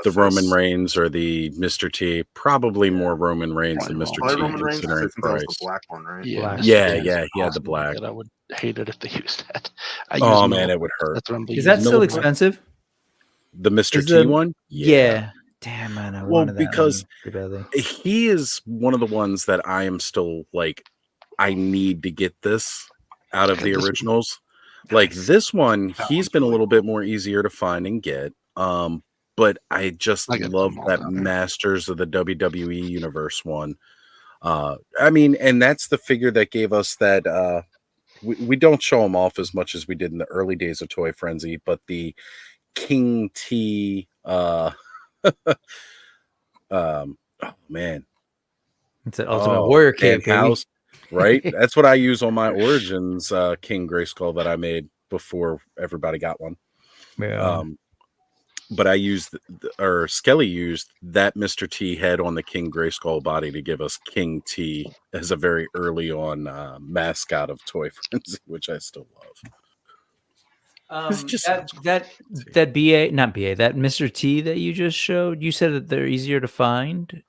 The Roman fists. Reigns or the Mr. T. Probably more Roman Reigns than Mr. Probably T. Roman Reigns. I considering think that was price. the black one, right? Yeah, Black. Mr. Yeah, T is yeah, he had the awesome, black. but I would hate it if they used that. I Oh use man, Mil- it would hurt. That's what I'm Is that still Millipore. expensive? The Mr. Is T the- one? Yeah. Damn man, I Well, wanted that because one pretty badly. he is one of the ones that I am still like, I need to get this out of the This- originals. Like this one, he's been a little bit more easier to find and get. But I just I got love them all that down here. Masters of the WWE Universe one. I mean, and that's the figure that gave us that. We don't show them off as much as we did in the early days of Toy Frenzy, but the King T. Oh man, It's an Ultimate Warrior Dan cape, baby. House, right? That's what I use on my Origins King Grayskull that I made before everybody got one. Yeah. But I used, or Skelly used that Mr. T head on the King Grayskull body to give us King T as a very early on mascot of Toy Frenzy, which I still love. It's just that BA, not BA, that Mr. T that you just showed, you said that they're easier to find,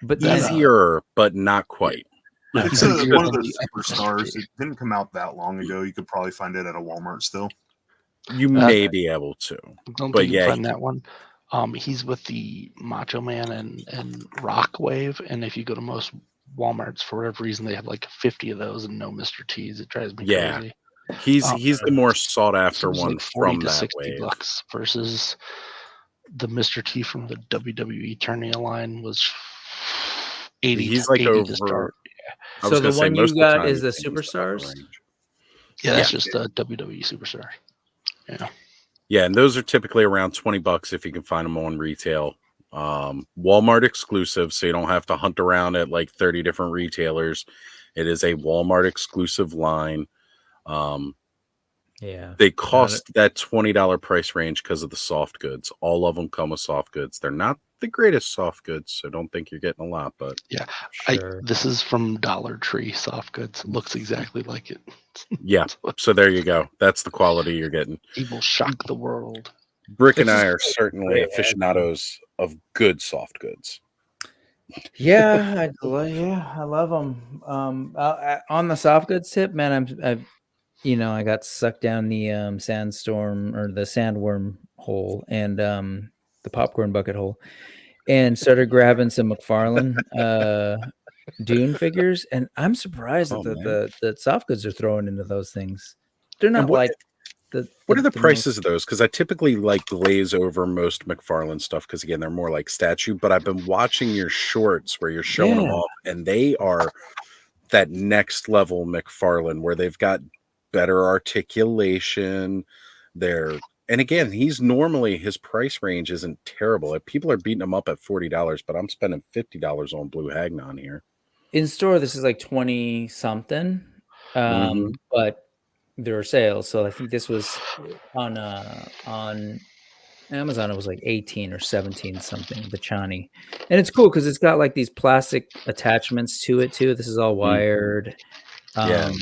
but then, Easier, but not quite. It's Easier one of than the the upper superstars. Mr. T. It didn't come out that long ago. You could probably find it at a Walmart still. You may be able to, Don't but think you yeah, can find that one. He's with the Macho Man and Rock Wave, and if you go to most WalMarts, for whatever reason, they have like 50 of those and no Mr. T's. It drives me Yeah. crazy. he's the more sought So after it was one like 40 from to that 60 wave. bucks versus the Mr. T from the WWE Eternia line was 80. He's like 80 over. to start. I so was the gonna say, one most you of the got time is the he's in the upper Superstars? range. Yeah, that's Yeah. just a WWE Superstar. Yeah. Yeah, and those are typically around $20 if you can find them on retail. Walmart exclusive, so you don't have to hunt around at like 30 different retailers. It is a Walmart exclusive line. Yeah. They cost that $20 price range because of the soft goods. All of them come with soft goods. They're not the greatest soft goods, so don't think you're getting a lot, but Yeah. Sure. This is from Dollar Tree soft goods. It looks exactly like it. yeah. So there you go. That's the quality you're getting. He will shock the world. Brick and Which is I are great. certainly Great. aficionados of good soft goods. Yeah, I love them. On the soft goods tip, man, I got sucked down the sandstorm or the sandworm hole and the popcorn bucket hole, and started grabbing some McFarlane Dune figures, and I'm surprised Oh, that the soft goods are throwing into those things. They're not And what- like the. What are the most- prices of those? Because I typically like glaze over most McFarlane stuff because again they're more like statue. But I've been watching your shorts where you're showing them Yeah. off, and they are that next level McFarlane where they've got better articulation. And again, he's normally his price range isn't terrible. People are beating him up at $40, but I'm spending $50 on Blue Hagnon here. In store, this is like 20 something, Mhm. but there are sales. So I think this was on Amazon. It was like 18 or 17 something. The Chani, and it's cool because it's got like these plastic attachments to it too. This is all wired, Yeah.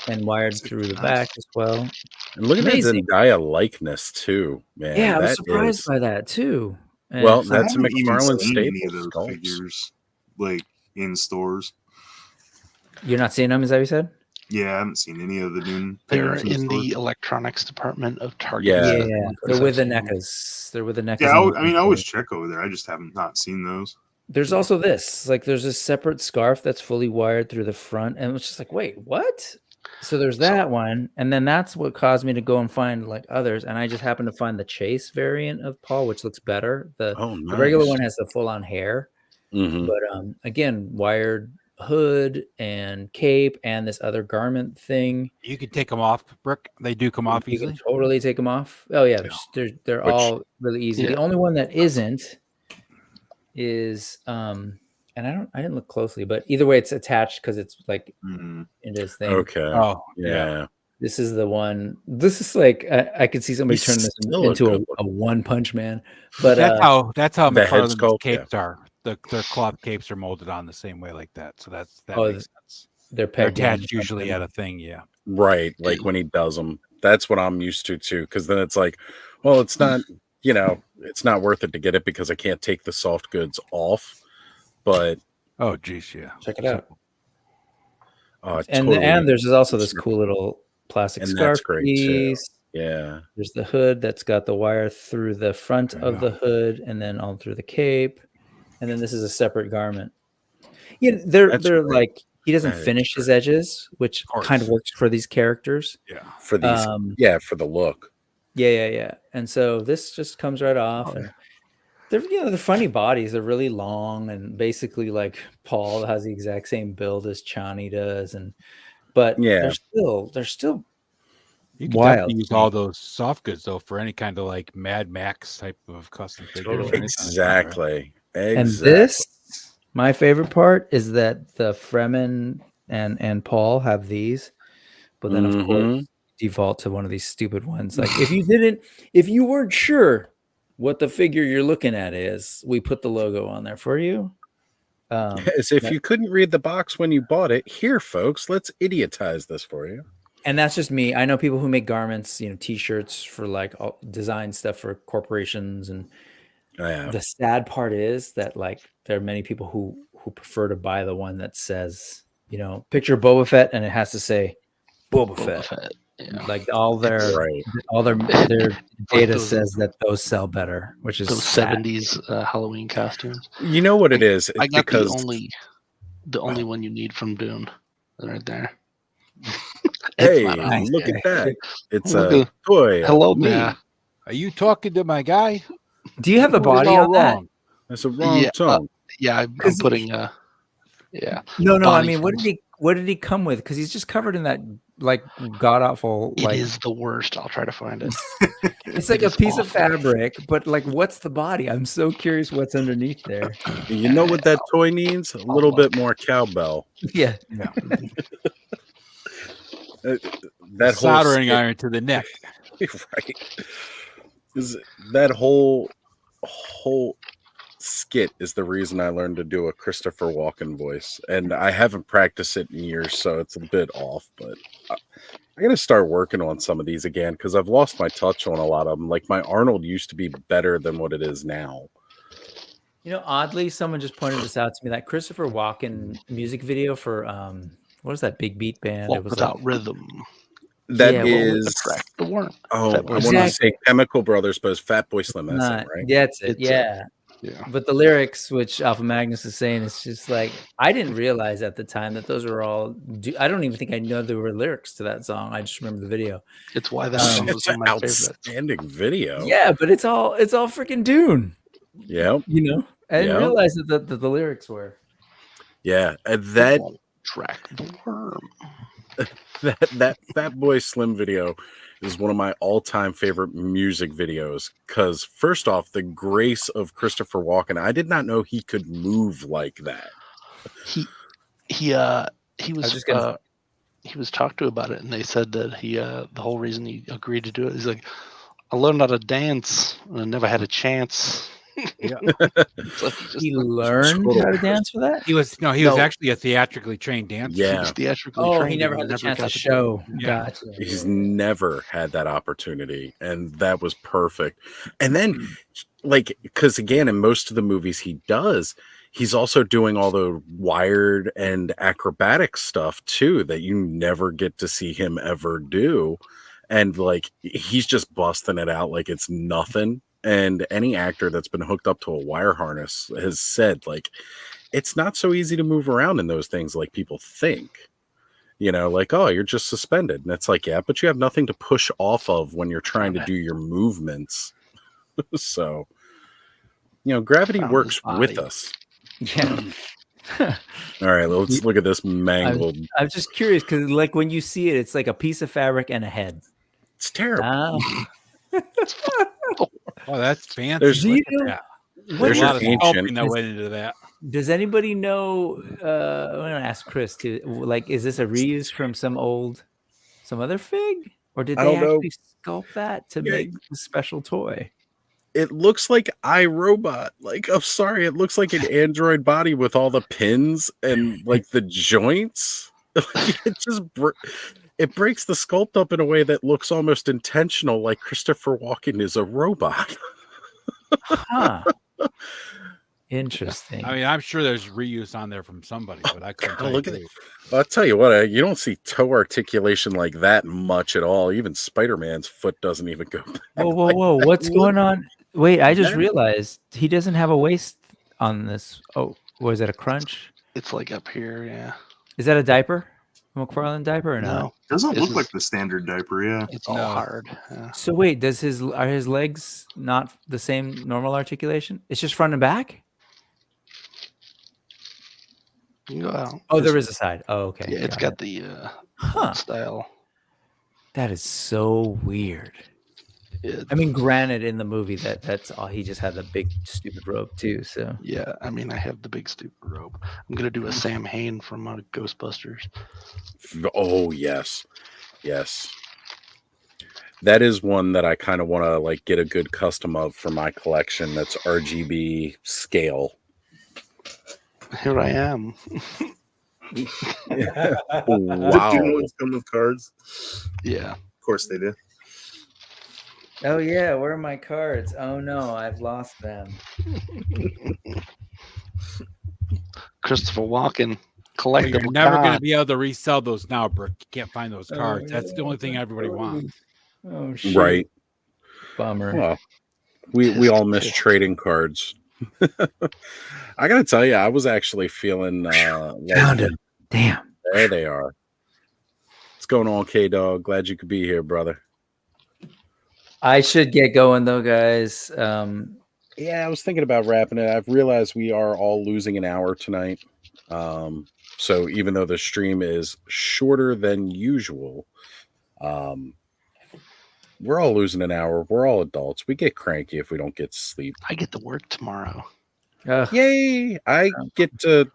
And wired through the back as well. And look at that Amazing. Zendaya likeness too, man. Yeah, I was That surprised is by that too. And well, it's like, that's a I haven't even McFarlane seen any staple of those sculpts. figures like in stores. you're not seeing them, is that what you said? Yeah, I haven't seen any of the Dune They're figures in stores. the electronics department of Target. Yeah. Yeah, they're with the NECAs. They're with the NECAs. Yeah, and I mean, I always check over there. I just haven't not seen those. There's also this, like, there's a separate scarf that's fully wired through the front, and it's just like, wait, what? So there's that one, and then that's what caused me to go and find like others, and I just happened to find the Chase variant of Paul, which looks better. The regular one has the full-on hair, but again, wired hood and cape and this other garment thing. You can take them off, Brick. They do come off You easily. can totally take them off. Oh yeah, they're all really easy. The only one that isn't is and I didn't look closely, but either way, it's attached because it's like into this thing. Okay. Oh yeah. This is the one. This is like I could see somebody turn this into a One Punch Man, but that's how the head McFarlane's sculpt, capes are. Their cloth capes are molded on the same way like that. So that Oh, makes sense. They're They're pegged in attached usually at a thing. Yeah. Right. Like when he does them. That's what I'm used to too. Because then it's like, well, it's not, it's not worth it to get it because I can't take the soft goods off. But oh geez, yeah. Check it out. And there's also this cool little plastic scarf piece. Yeah. There's the hood that's got the wire through the front of the hood and then all through the cape. And then this is a separate garment. Yeah, they're like he doesn't finish his edges, which kind of works for these characters. Yeah. For these for the look. Yeah. And so this just comes right off and they're funny bodies. They're really long and basically like Paul has the exact same build as Chani does, but they're still you can wild. definitely use all those soft goods though for any kind of like Mad Max type of custom figure. Exactly. And this, my favorite part is that the Fremen and Paul have these, but then of course default to one of these stupid ones. Like if you weren't sure what the figure you're looking at is, we put the logo on there for you. As if you couldn't read the box when you bought it, here, folks, let's idiotize this for you. And that's just me. I know people who make garments, T-shirts for like design stuff for corporations. And the sad part is that like there are many people who prefer to buy the one that says, picture Boba Fett, and it has to say Boba Fett. Yeah. Like all their data says that those sell better, which is those 70s Halloween costumes. You know what it is? I got the only one you need from Dune right there. Hey, look at that! It's a toy. Hello, me. man. Are you talking to my guy? Do you have the body on that? That's a wrong tone. I'm putting yeah. No. I mean, what did he come with? Because he's just covered in that like god awful. It is the worst. I'll try to find it. It's like a piece of fabric, but like, what's the body? I'm so curious what's underneath there. You know what that toy needs? A little bit more cowbell. Yeah. That soldering iron to the neck. Right. That whole skit is the reason I learned to do a Christopher Walken voice, and I haven't practiced it in years, so it's a bit off. But I gotta start working on some of these again because I've lost my touch on a lot of them. Like my Arnold used to be better than what it is now. Oddly, someone just pointed this out to me. That Christopher Walken music video for what was that big beat band? It was Without Rhythm. That is the worm. Oh, I want to say Chemical Brothers, but it's Fatboy Slim. That's it, right? That's it. Yeah. But the lyrics, which Alpha Magnus is saying, it's just like I didn't realize at the time that those were all. I don't even think I know there were lyrics to that song. I just remember the video. It's why that song was an outstanding video. Yeah, but it's all freaking Dune. Yeah, I didn't realize that the lyrics were. Yeah, that track the worm. that Fatboy Slim video is one of my all-time favorite music videos because first off, the grace of Christopher Walken. I did not know he could move like that. He was talked to about it, and they said that the whole reason he agreed to do it is like, I learned how to dance and I never had a chance. Yeah. He learned how to dance for that? He was actually a theatrically trained dancer. Yeah. He was theatrically Oh, trained. he never had the chance to show. Gotcha. He's never had that opportunity, and that was perfect. And then, like, because again, in most of the movies he does, he's also doing all the wired and acrobatic stuff too that you never get to see him ever do. And like, he's just busting it out like it's nothing. And any actor that's been hooked up to a wire harness has said, like, it's not so easy to move around in those things like people think. You know, like, oh, you're just suspended. And it's like, yeah, but you have nothing to push off of when you're trying to do your movements. So, you know, gravity works with us. Yeah. All right, let's look at this mangled. I'm just curious because, like, when you see it, it's like a piece of fabric and a head. It's terrible. Oh, that's fancy. There's- Look you at know- that. What There's a lot of ancient- sculpting that went into that. Does anybody know? I'm gonna ask Chris too. Like, is this a reuse from some other fig, or did I they don't know. actually sculpt that to make a special toy? It looks like iRobot. Like, I'm sorry, it looks like an android body with all the pins and like the joints. It just it breaks the sculpt up in a way that looks almost intentional, like Christopher Walken is a robot. Huh. Interesting. I mean, I'm sure there's reuse on there from somebody, but I couldn't tell Look you at who. it. I'll tell you what, you don't see toe articulation like that much at all. Even Spider-Man's foot doesn't even go back. Whoa! What's going on? Wait, I just Yeah. realized he doesn't have a waist on this. Oh, was it a crunch? It's like up here, yeah. Is that a diaper? A McFarlane diaper or not? No, Doesn't This look is- like the standard diaper, yeah. it's all hard. Yeah. So wait, are his legs not the same normal articulation? It's just front and back? You can go out. Oh, there is a side. Oh, okay. Yeah, it's got the style. That is so weird. I mean, granted, in the movie that's all he just had the big stupid rope too. So Yeah, I mean, I have the big stupid rope. I'm gonna do a Sam Hain from Ghostbusters. Oh yes, yes. That is one that I kind of want to like get a good custom of for my collection. That's RGB scale. Here I am. Wow. Do you know ones come with cards? Yeah. Of course they do. Oh yeah, where are my cards? Oh no, I've lost them. Christopher Walken, Well, collectible. you're never going to card. be able to resell those now, Brooke. You can't find those cards. That's the only thing everybody wants. Oh shit. Right. Bummer. Well, we all miss trading cards. I gotta tell you, I was actually feeling Found him. Damn. There they are. What's going on, K-Dog? Glad you could be here, brother. I should get going though, guys. Yeah, I was thinking about wrapping it. I've realized we are all losing an hour tonight. So even though the stream is shorter than usual, we're all losing an hour. We're all adults. We get cranky if we don't get sleep. I get to work tomorrow. Yay! I get to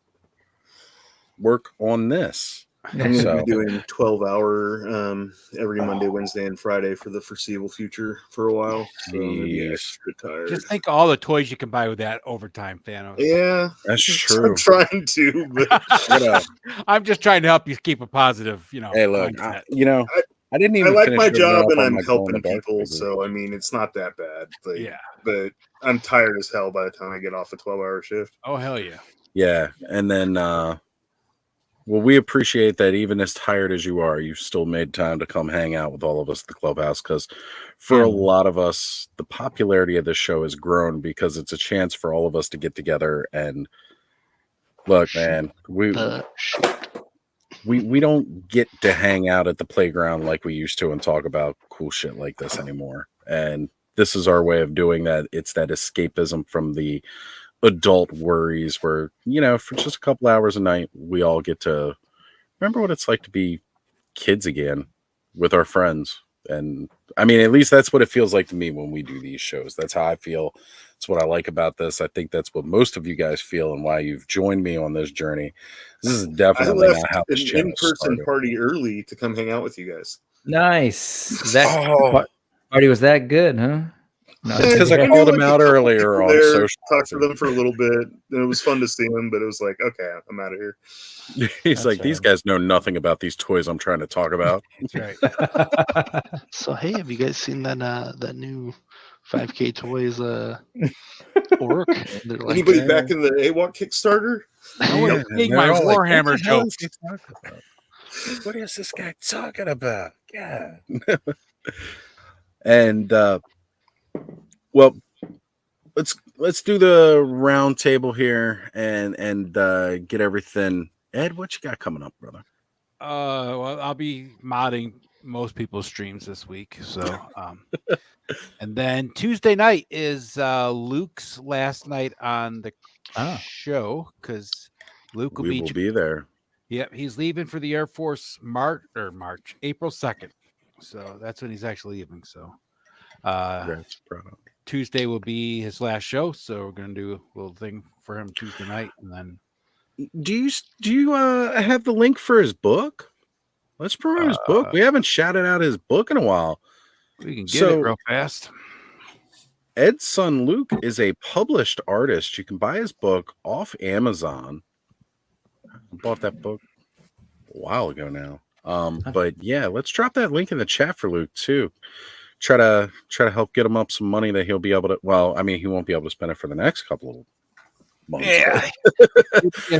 work on this. I'm going to So, be doing 12-hour every Monday, Wednesday, and Friday for the foreseeable future for a while. So I'm going to be Jeez. extra tired. Just think of all the toys you can buy with that overtime, Thanos. Yeah, that's true. I'm trying to, but I'm just trying to help you keep a positive, Hey, look, mindset. I didn't even. I like finish my ripping job off and all I'm my helping glow-in-the-dark people, figures. so I mean it's not that bad. Like, Yeah. but I'm tired as hell by the time I get off a 12-hour shift. Oh hell yeah. Yeah, and then well, we appreciate that even as tired as you are, you still made time to come hang out with all of us at the clubhouse, because for a lot of us, the popularity of this show has grown because it's a chance for all of us to get together and look, man, we don't get to hang out at the playground like we used to and talk about cool shit like this anymore. And this is our way of doing that. It's that escapism from the adult worries where, you know, for just a couple hours a night, we all get to remember what it's like to be kids again with our friends. And I mean, at least that's what it feels like to me when we do these shows. That's how I feel. It's what I like about this. I think that's what most of you guys feel and why you've joined me on this journey. This is I definitely left not how this an channel in-person started. party early to come hang out with you guys. Nice. That Oh. party was that good, huh? No, It's because I knew, called him like, out a couple earlier people on there, social. talked to them for a little bit, and it was fun to see them. But it was like, okay, I'm out of here. He's That's like, these right. guys know nothing about these toys I'm trying to talk about. That's right. So hey, have you guys seen that new 5K toys orc? They're like, Anybody back in the AWOC Kickstarter? I was Yeah, seeing they're my all like, Warhammer what the hell jokes. is he talking about? What is this guy talking about? Yeah. And well, let's do the round table here and get everything. Ed, what you got coming up, brother? Well, I'll be modding most people's streams this week. So, and then Tuesday night is Luke's last night on the show because Luke will We will be there. Yep, he's leaving for the Air Force April 2nd. So that's when he's actually leaving. So, Congrats, brother. Tuesday will be his last show. So we're gonna do a little thing for him Tuesday night, and then. Do you have the link for his book? Let's promote his book. We haven't shouted out his book in a while. We can get it real fast. Ed's son Luke is a published artist. You can buy his book off Amazon. I bought that book a while ago now. But yeah, let's drop that link in the chat for Luke too. Try to help get him up some money that he'll be able to. Well, I mean, he won't be able to spend it for the next couple of months. Yeah.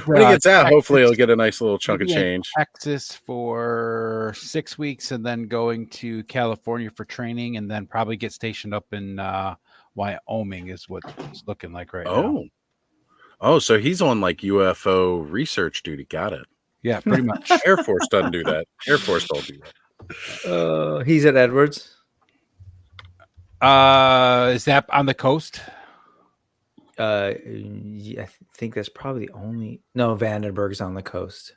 When he gets out, hopefully he'll get a nice little chunk of change. Texas for 6 weeks, and then going to California for training, and then probably get stationed up in Wyoming is what it's looking like right now. Oh, so he's on like UFO research duty. Got it. Yeah, pretty much. Air Force doesn't do that. Air Force don't do that. He's at Edwards. Is that on the coast? Yeah, I think that's probably the only. No, Vandenberg's on the coast.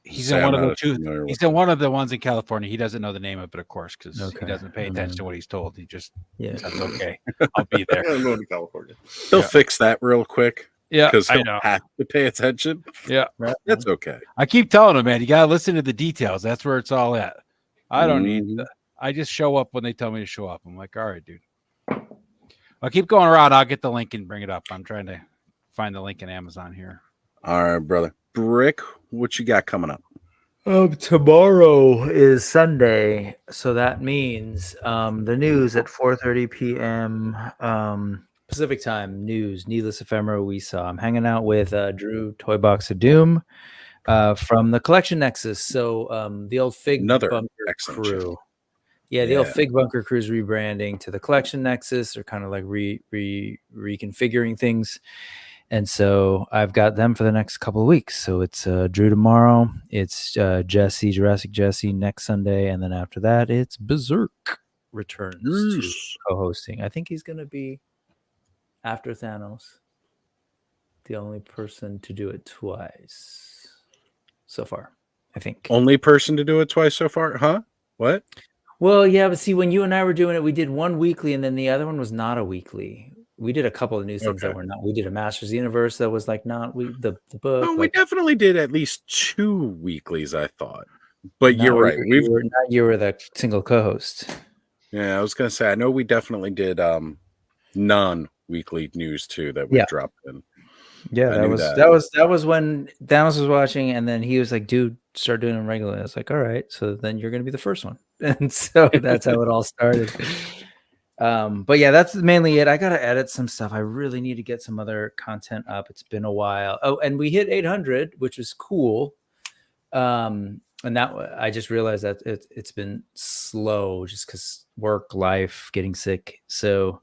He's in one of the two. He's in one of the ones in California. He doesn't know the name of it, of course, because he doesn't pay attention to what he's told. He just says, "Okay, I'll be there." I'm going to California. They'll fix that real quick. Yeah, because I he'll know. have to pay attention. Yeah, that's okay. I keep telling him, man, you gotta listen to the details. That's where it's all at. I don't need. I just show up when they tell me to show up. I'm like, all right, dude. I'll keep going around. I'll get the link and bring it up. I'm trying to find the link in Amazon here. All right, brother. Brick, what you got coming up? Tomorrow is Sunday, so that means the news at 4:30 p.m. Pacific time. News, Needless Ephemera we saw. I'm hanging out with Drew Toybox of Doom from the Collection Nexus. So the old Fig Bunker crew. Yeah, the old Fig Bunker crew's rebranding to the Collection Nexus. They're kind of like reconfiguring things. And so I've got them for the next couple of weeks. So it's Drew tomorrow. It's Jurassic Jesse next Sunday. And then after that, it's Berserk returns to co-hosting. I think he's going to be, after Thanos, the only person to do it twice so far, I think. Only person to do it twice so far? Huh? What? Well, yeah, but see, when you and I were doing it, we did one weekly, and then the other one was not a weekly. We did a couple of new things that were not. We did a Masters of the Universe that was like not the book. No, we definitely did at least 2 weeklies, I thought. But you're right. You were the single co-host. Yeah, I was gonna say I know we definitely did non-weekly news too that we dropped in. Yeah, that was when Thanos was watching, and then he was like, "Dude, start doing them regularly." I was like, "All right, so then you're gonna be the first one," and so that's how it all started. But yeah, that's mainly it. I gotta edit some stuff. I really need to get some other content up. It's been a while. Oh, and we hit 800, which is cool. And that I just realized that it's been slow just because work, life, getting sick. So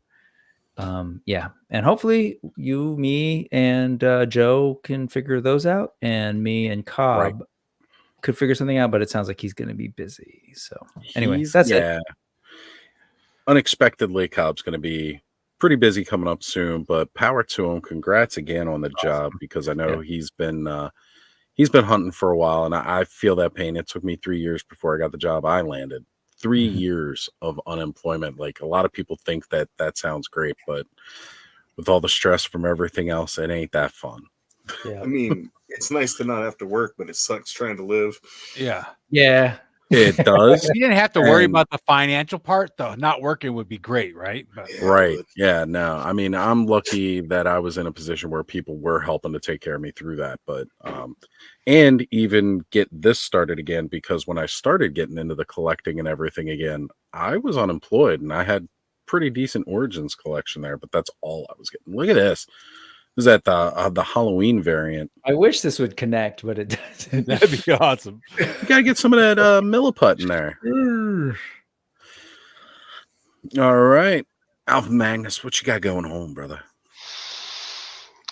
yeah, and hopefully you, me, and Joe can figure those out, and me and Cobb could figure something out, but it sounds like he's going to be busy. So anyway, that's it. Unexpectedly, Cobb's going to be pretty busy coming up soon, but power to him. Congrats again on the job, because I know he's been hunting for a while, and I feel that pain. It took me 3 years before I got the job I landed. 3 years of unemployment. Like, a lot of people think that sounds great, but with all the stress from everything else, it ain't that fun. Yeah. I mean, it's nice to not have to work, but it sucks trying to live. Yeah. Yeah. It does. If you didn't have to worry And- about the financial part, though, not working would be great, right? But, Right. Yeah. No, I mean, I'm lucky that I was in a position where people were helping to take care of me through that. But, and even get this started again, because when I started getting into the collecting and everything again, I was unemployed and I had pretty decent Origins collection there, but that's all I was getting. Look at this. This is at the Halloween variant. I wish this would connect, but it doesn't. That'd be awesome. You gotta get some of that milliput in there. All right. Alpha Magnus, what you got going on, brother?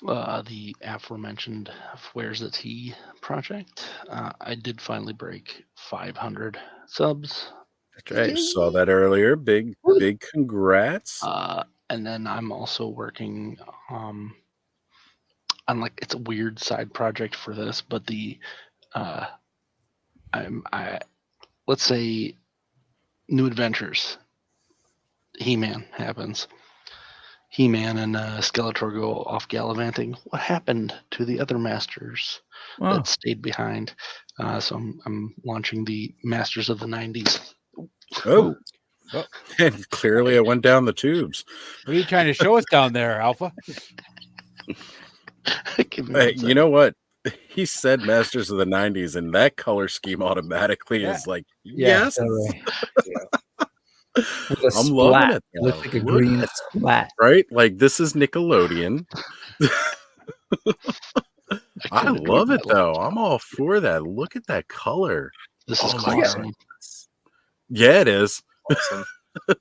The aforementioned Where's the Tea project. I did finally break 500 subs. That's right. Saw that earlier. Big congrats. And then I'm also working on, like, it's a weird side project for this, but let's say New Adventures, He-Man happens. He-Man and Skeletor go off gallivanting. What happened to the other masters that stayed behind? So I'm launching the Masters of the 90s. Oh. And clearly it went down the tubes. What are you trying to show us down there, Alpha? Hey, you know what? He said Masters of the 90s, and that color scheme automatically is like, yes. Totally. I'm loving it. Looks like a green splat. Right? Like, this is Nickelodeon. I love it, though. I'm all for that. Look at that color. This is my awesome. God. Yeah, it is. Awesome.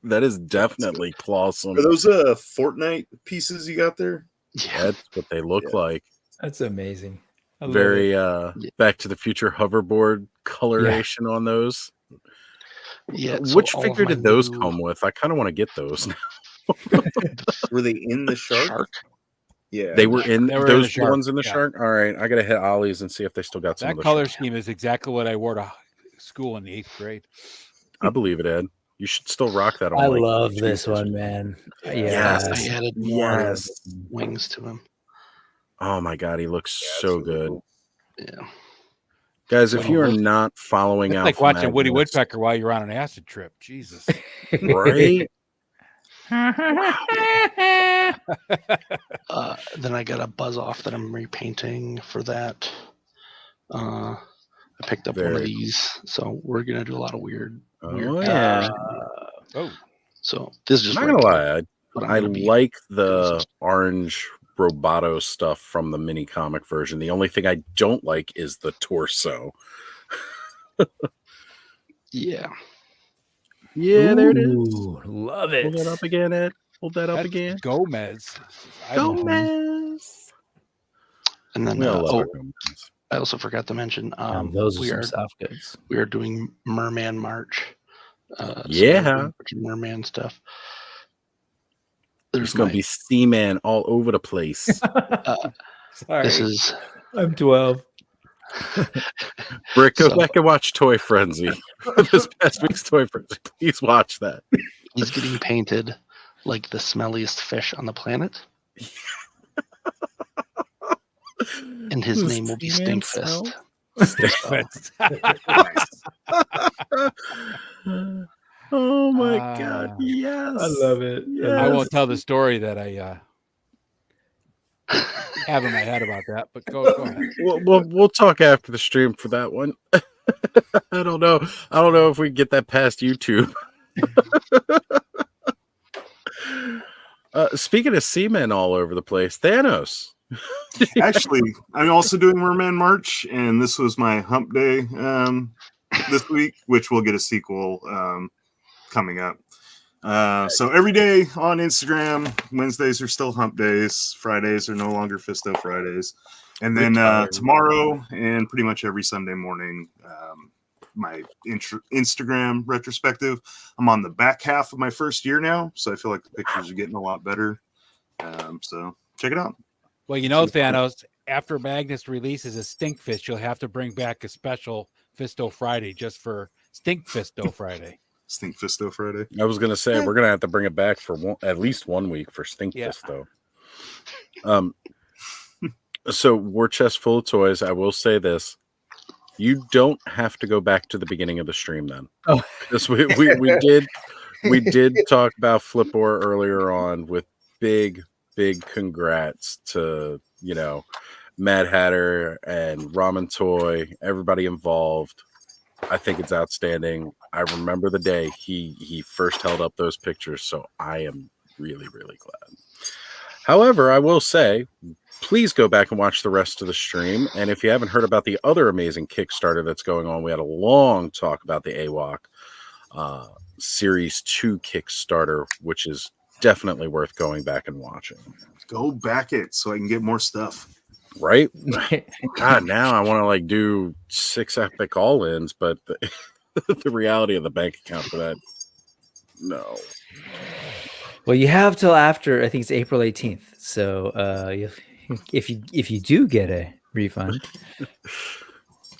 That is definitely clawsome. Are those Fortnite pieces you got there? Yeah, that's what they look like. That's amazing. I love Very it. Back to the Future hoverboard coloration on those. Yeah. so Which all of figure my did those new- come with? I kind of want to get those now. Were they in the shark? Yeah, They were in They were in those the shark, ones in the yeah. shark. All right, I gotta hit Ollie's and see if they still got some That of the color shark. scheme is exactly what I wore to school in the 8th grade. I believe it, Ed. You should still rock that on. I like, love cheap this version. one, man. Yes. I added more Yes. wings to him. Oh my god, he looks so good. Yeah. Guys, if Woody you are Wood- not following It's out, like watching Woody Woodpecker while you're on an acid trip. Jesus. right? Then I got a buzz off that I'm repainting for that. I picked up one of Very these, so we're gonna do a lot of weird. Oh yeah. Oh. So this is just I'm not gonna regular, lie, but I'm I gonna be like the orange Roboto stuff from the mini comic version. The only thing I don't like is the torso. yeah. Yeah, there it is. Ooh, love it. Hold that up again, Ed. Hold that up That's again. Gomez. I don't know. Gomez. And then We all love our Gomez. I also forgot to mention those are we some are soft goods. we are doing Merman March. So Yeah. we're doing a bunch of Merman stuff. There's gonna be Seaman all over the place. Sorry. This is I'm 12. Brick, go So- back and watch Toy Frenzy. This past week's Toy Frenzy. Please watch that. he's getting painted like the smelliest fish on the planet. And his name will be Seaman Stinkfist. Oh my god, yes. I love it. I won't tell the story that I have in my head about that, but go ahead. We'll talk after the stream for that one. I don't know. I don't know if we can get that past YouTube. Speaking of seamen all over the place, Thanos. Actually, I'm also doing Merman March, and this was my hump day this week, which will get a sequel coming up. So every day on Instagram, Wednesdays are still hump days, Fridays are no longer Fisto Fridays, and then tomorrow and pretty much every Sunday morning, my Instagram retrospective. I'm on the back half of my first year now, so I feel like the pictures are getting a lot better. So check it out. Well, you know, Thanos, after Magnus releases a Stinkfist, you'll have to bring back a special Fisto Friday just for Stinkfisto Friday. Stinkfisto Friday. I was gonna say we're gonna have to bring it back for at least 1 week for Stinkfisto. So War Chest full of toys. I will say this: You don't have to go back to the beginning of the stream then. Oh. Because we did talk about Flipboard earlier on with big congrats to, you know, Mad Hatter and Ramen Toy, everybody involved. I think it's outstanding. I remember the day he first held up those pictures, so I am really glad. However, I will say, please go back and watch the rest of the stream. And if you haven't heard about the other amazing Kickstarter that's going on, we had a long talk about the AWOC Series 2 Kickstarter, which is definitely worth going back and watching. Go back it so I can get more stuff. Right? God, now I want to like do 6 epic all-ins, but the reality of the bank account for that, no. Well, you have till after, I think it's April 18th. So if you do get a refund.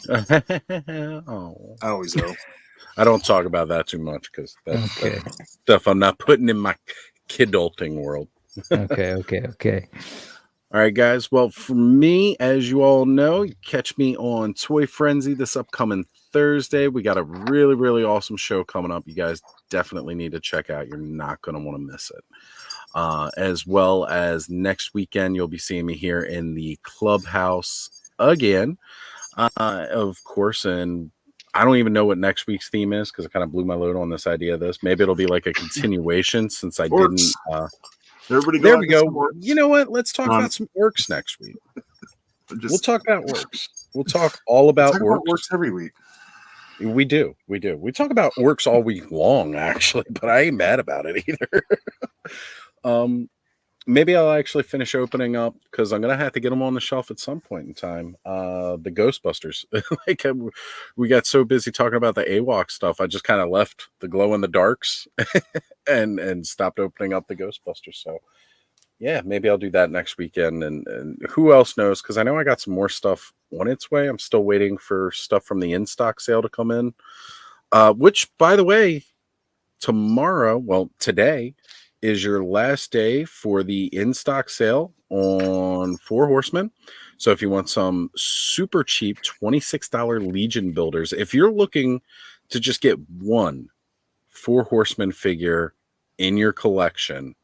Oh. I always know. I don't talk about that too much because that's stuff I'm not putting in my kidulting world. Okay. All right, guys. Well, for me, as you all know, you catch me on Toy Frenzy this upcoming Thursday. We got a really awesome show coming up. You guys definitely need to check out. You're not going to want to miss it. As well as next weekend, you'll be seeing me here in the clubhouse again, of course. And I don't even know what next week's theme is because I kind of blew my load on this idea of this. Maybe it'll be like a continuation since I didn't. Everybody there we go. You know what? Let's talk about some orcs next week. We'll talk about orcs. We'll talk all about orcs every week. We do. We talk about orcs all week long, actually, but I ain't mad about it either. Maybe I'll actually finish opening up because I'm gonna have to get them on the shelf at some point in time. The Ghostbusters, like we got so busy talking about the AWOC stuff, I just kind of left the glow in the darks and stopped opening up the Ghostbusters. So yeah, maybe I'll do that next weekend. And who else knows? Because I know I got some more stuff on its way. I'm still waiting for stuff from the in-stock sale to come in. Which, by the way, today is your last day for the in-stock sale on 4 Horsemen. So if you want some super cheap $26 Legion builders, if you're looking to just get one 4 Horsemen figure in your collection,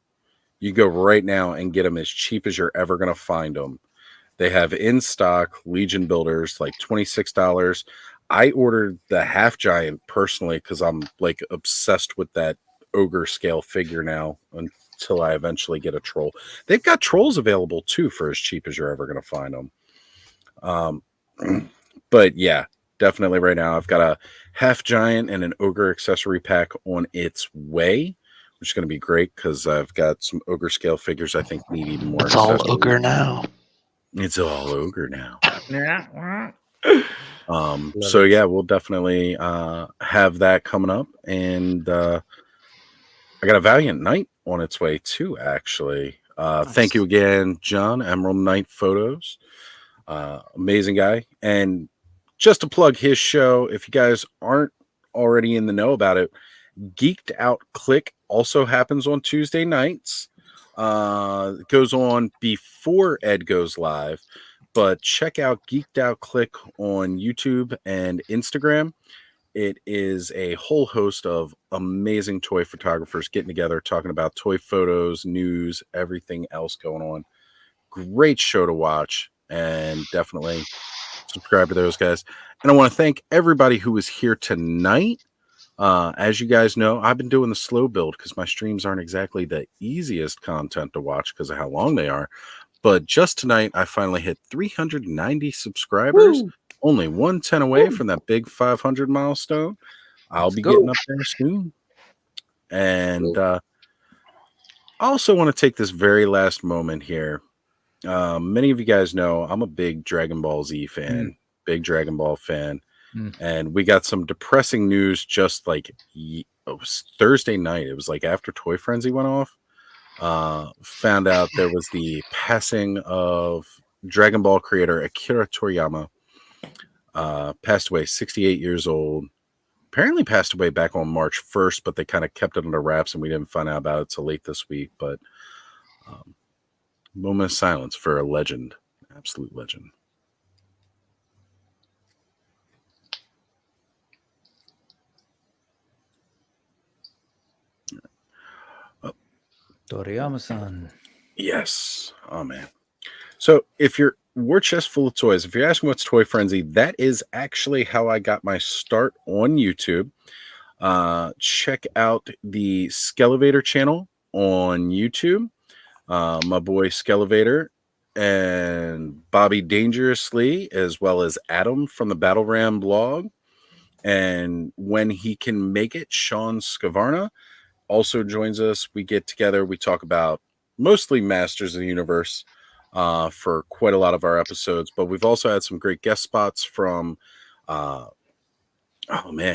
you go right now and get them as cheap as you're ever going to find them. They have in-stock Legion builders, like $26. I ordered the half giant personally because I'm like obsessed with that ogre scale figure now until I eventually get a troll. They've got trolls available too for as cheap as you're ever going to find them. But yeah, definitely right now I've got a half giant and an ogre accessory pack on its way, which is going to be great because I've got some ogre scale figures I think need even more. It's all ogre now. It's all ogre now. Yeah. So yeah, we'll definitely have that coming up, and I got a Valiant Knight on its way too, actually. Nice. Thank you again, John, Emerald Knight Photos. Amazing guy. And just to plug his show, if you guys aren't already in the know about it, Geeked Out Click also happens on Tuesday nights. It goes on before Ed goes live, but check out Geeked Out Click on YouTube and Instagram. It is a whole host of amazing toy photographers getting together, talking about toy photos, news, everything else going on. Great show to watch, and definitely subscribe to those guys. And I want to thank everybody who was here tonight. As you guys know, I've been doing the slow build because my streams aren't exactly the easiest content to watch because of how long they are. But just tonight, I finally hit 390 subscribers. Woo! Only 110 away from that big 500 milestone. I'll be getting up there soon. And I also want to take this very last moment here. Many of you guys know I'm a big Dragon Ball Z fan, big Dragon Ball fan. And we got some depressing news just like it was Thursday night. It was like after Toy Frenzy went off. Found out there was the passing of Dragon Ball creator Akira Toriyama. Passed away, 68 years old. Apparently passed away back on March 1st, but they kind of kept it under wraps and we didn't find out about it till late this week. But moment of silence for a legend, absolute legend. Toriyama-san. Yes. Oh man. So if you're war chest full of toys, if you're asking what's Toy Frenzy, that is actually how I got my start on YouTube. Check out the Skelevator channel on YouTube. My boy Skelevator and Bobby Dangerously, as well as Adam from the Battle Ram blog. And when he can make it, Sean Scavarna also joins us. We get together, we talk about mostly Masters of the Universe for quite a lot of our episodes, but we've also had some great guest spots from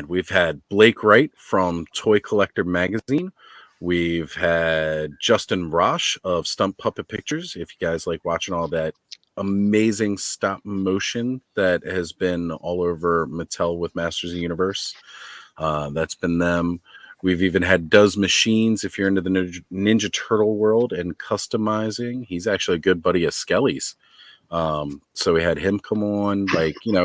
we've had Blake Wright from Toy Collector Magazine. We've had Justin Rosh of Stump Puppet Pictures. If you guys like watching all that amazing stop motion that has been all over Mattel with Masters of the Universe, that's been them. We've even had Does Machines, if you're into the Ninja Turtle world and customizing. He's actually a good buddy of Skelly's. So we had him come on.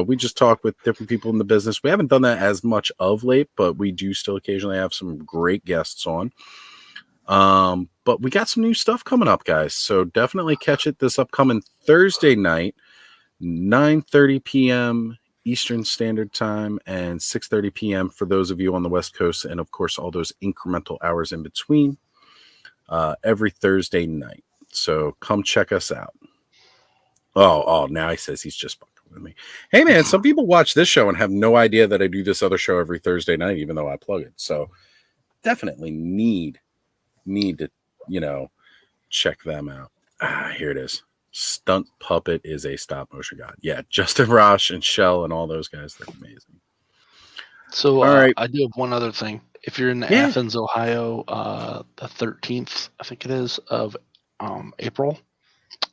We just talk with different people in the business. We haven't done that as much of late, but we do still occasionally have some great guests on. But we got some new stuff coming up, guys. So definitely catch it this upcoming Thursday night, 9:30 p.m. Eastern Standard Time and 6:30 p.m. for those of you on the West Coast, and of course all those incremental hours in between every Thursday night. So come check us out. Oh, now he says he's just fucking with me. Hey man, some people watch this show and have no idea that I do this other show every Thursday night, even though I plug it. So definitely need to, check them out. Here it is. Stunt Puppet is a stop motion god. Yeah, Justin Rosh and Shell and all those guys, they're amazing. So all right. I do have one other thing. If you're in Athens, Ohio, the 13th, I think it is, of April,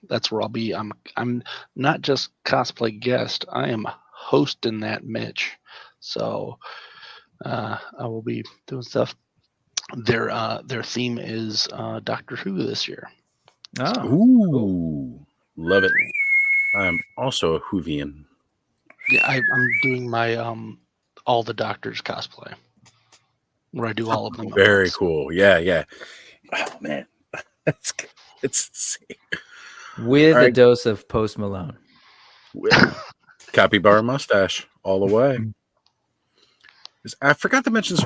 that's where I'll be. I'm not just cosplay guest, I am hosting that Mitch. So I will be doing stuff. Their theme is Doctor Who this year. Oh, ooh, cool. Love it. I'm also a Whovian. Yeah, I'm doing my all the Doctors cosplay, where I do all of them. Very cool. Yeah. Oh man, it's insane. With a dose of Post Malone. Capybara mustache all the way. I forgot to mention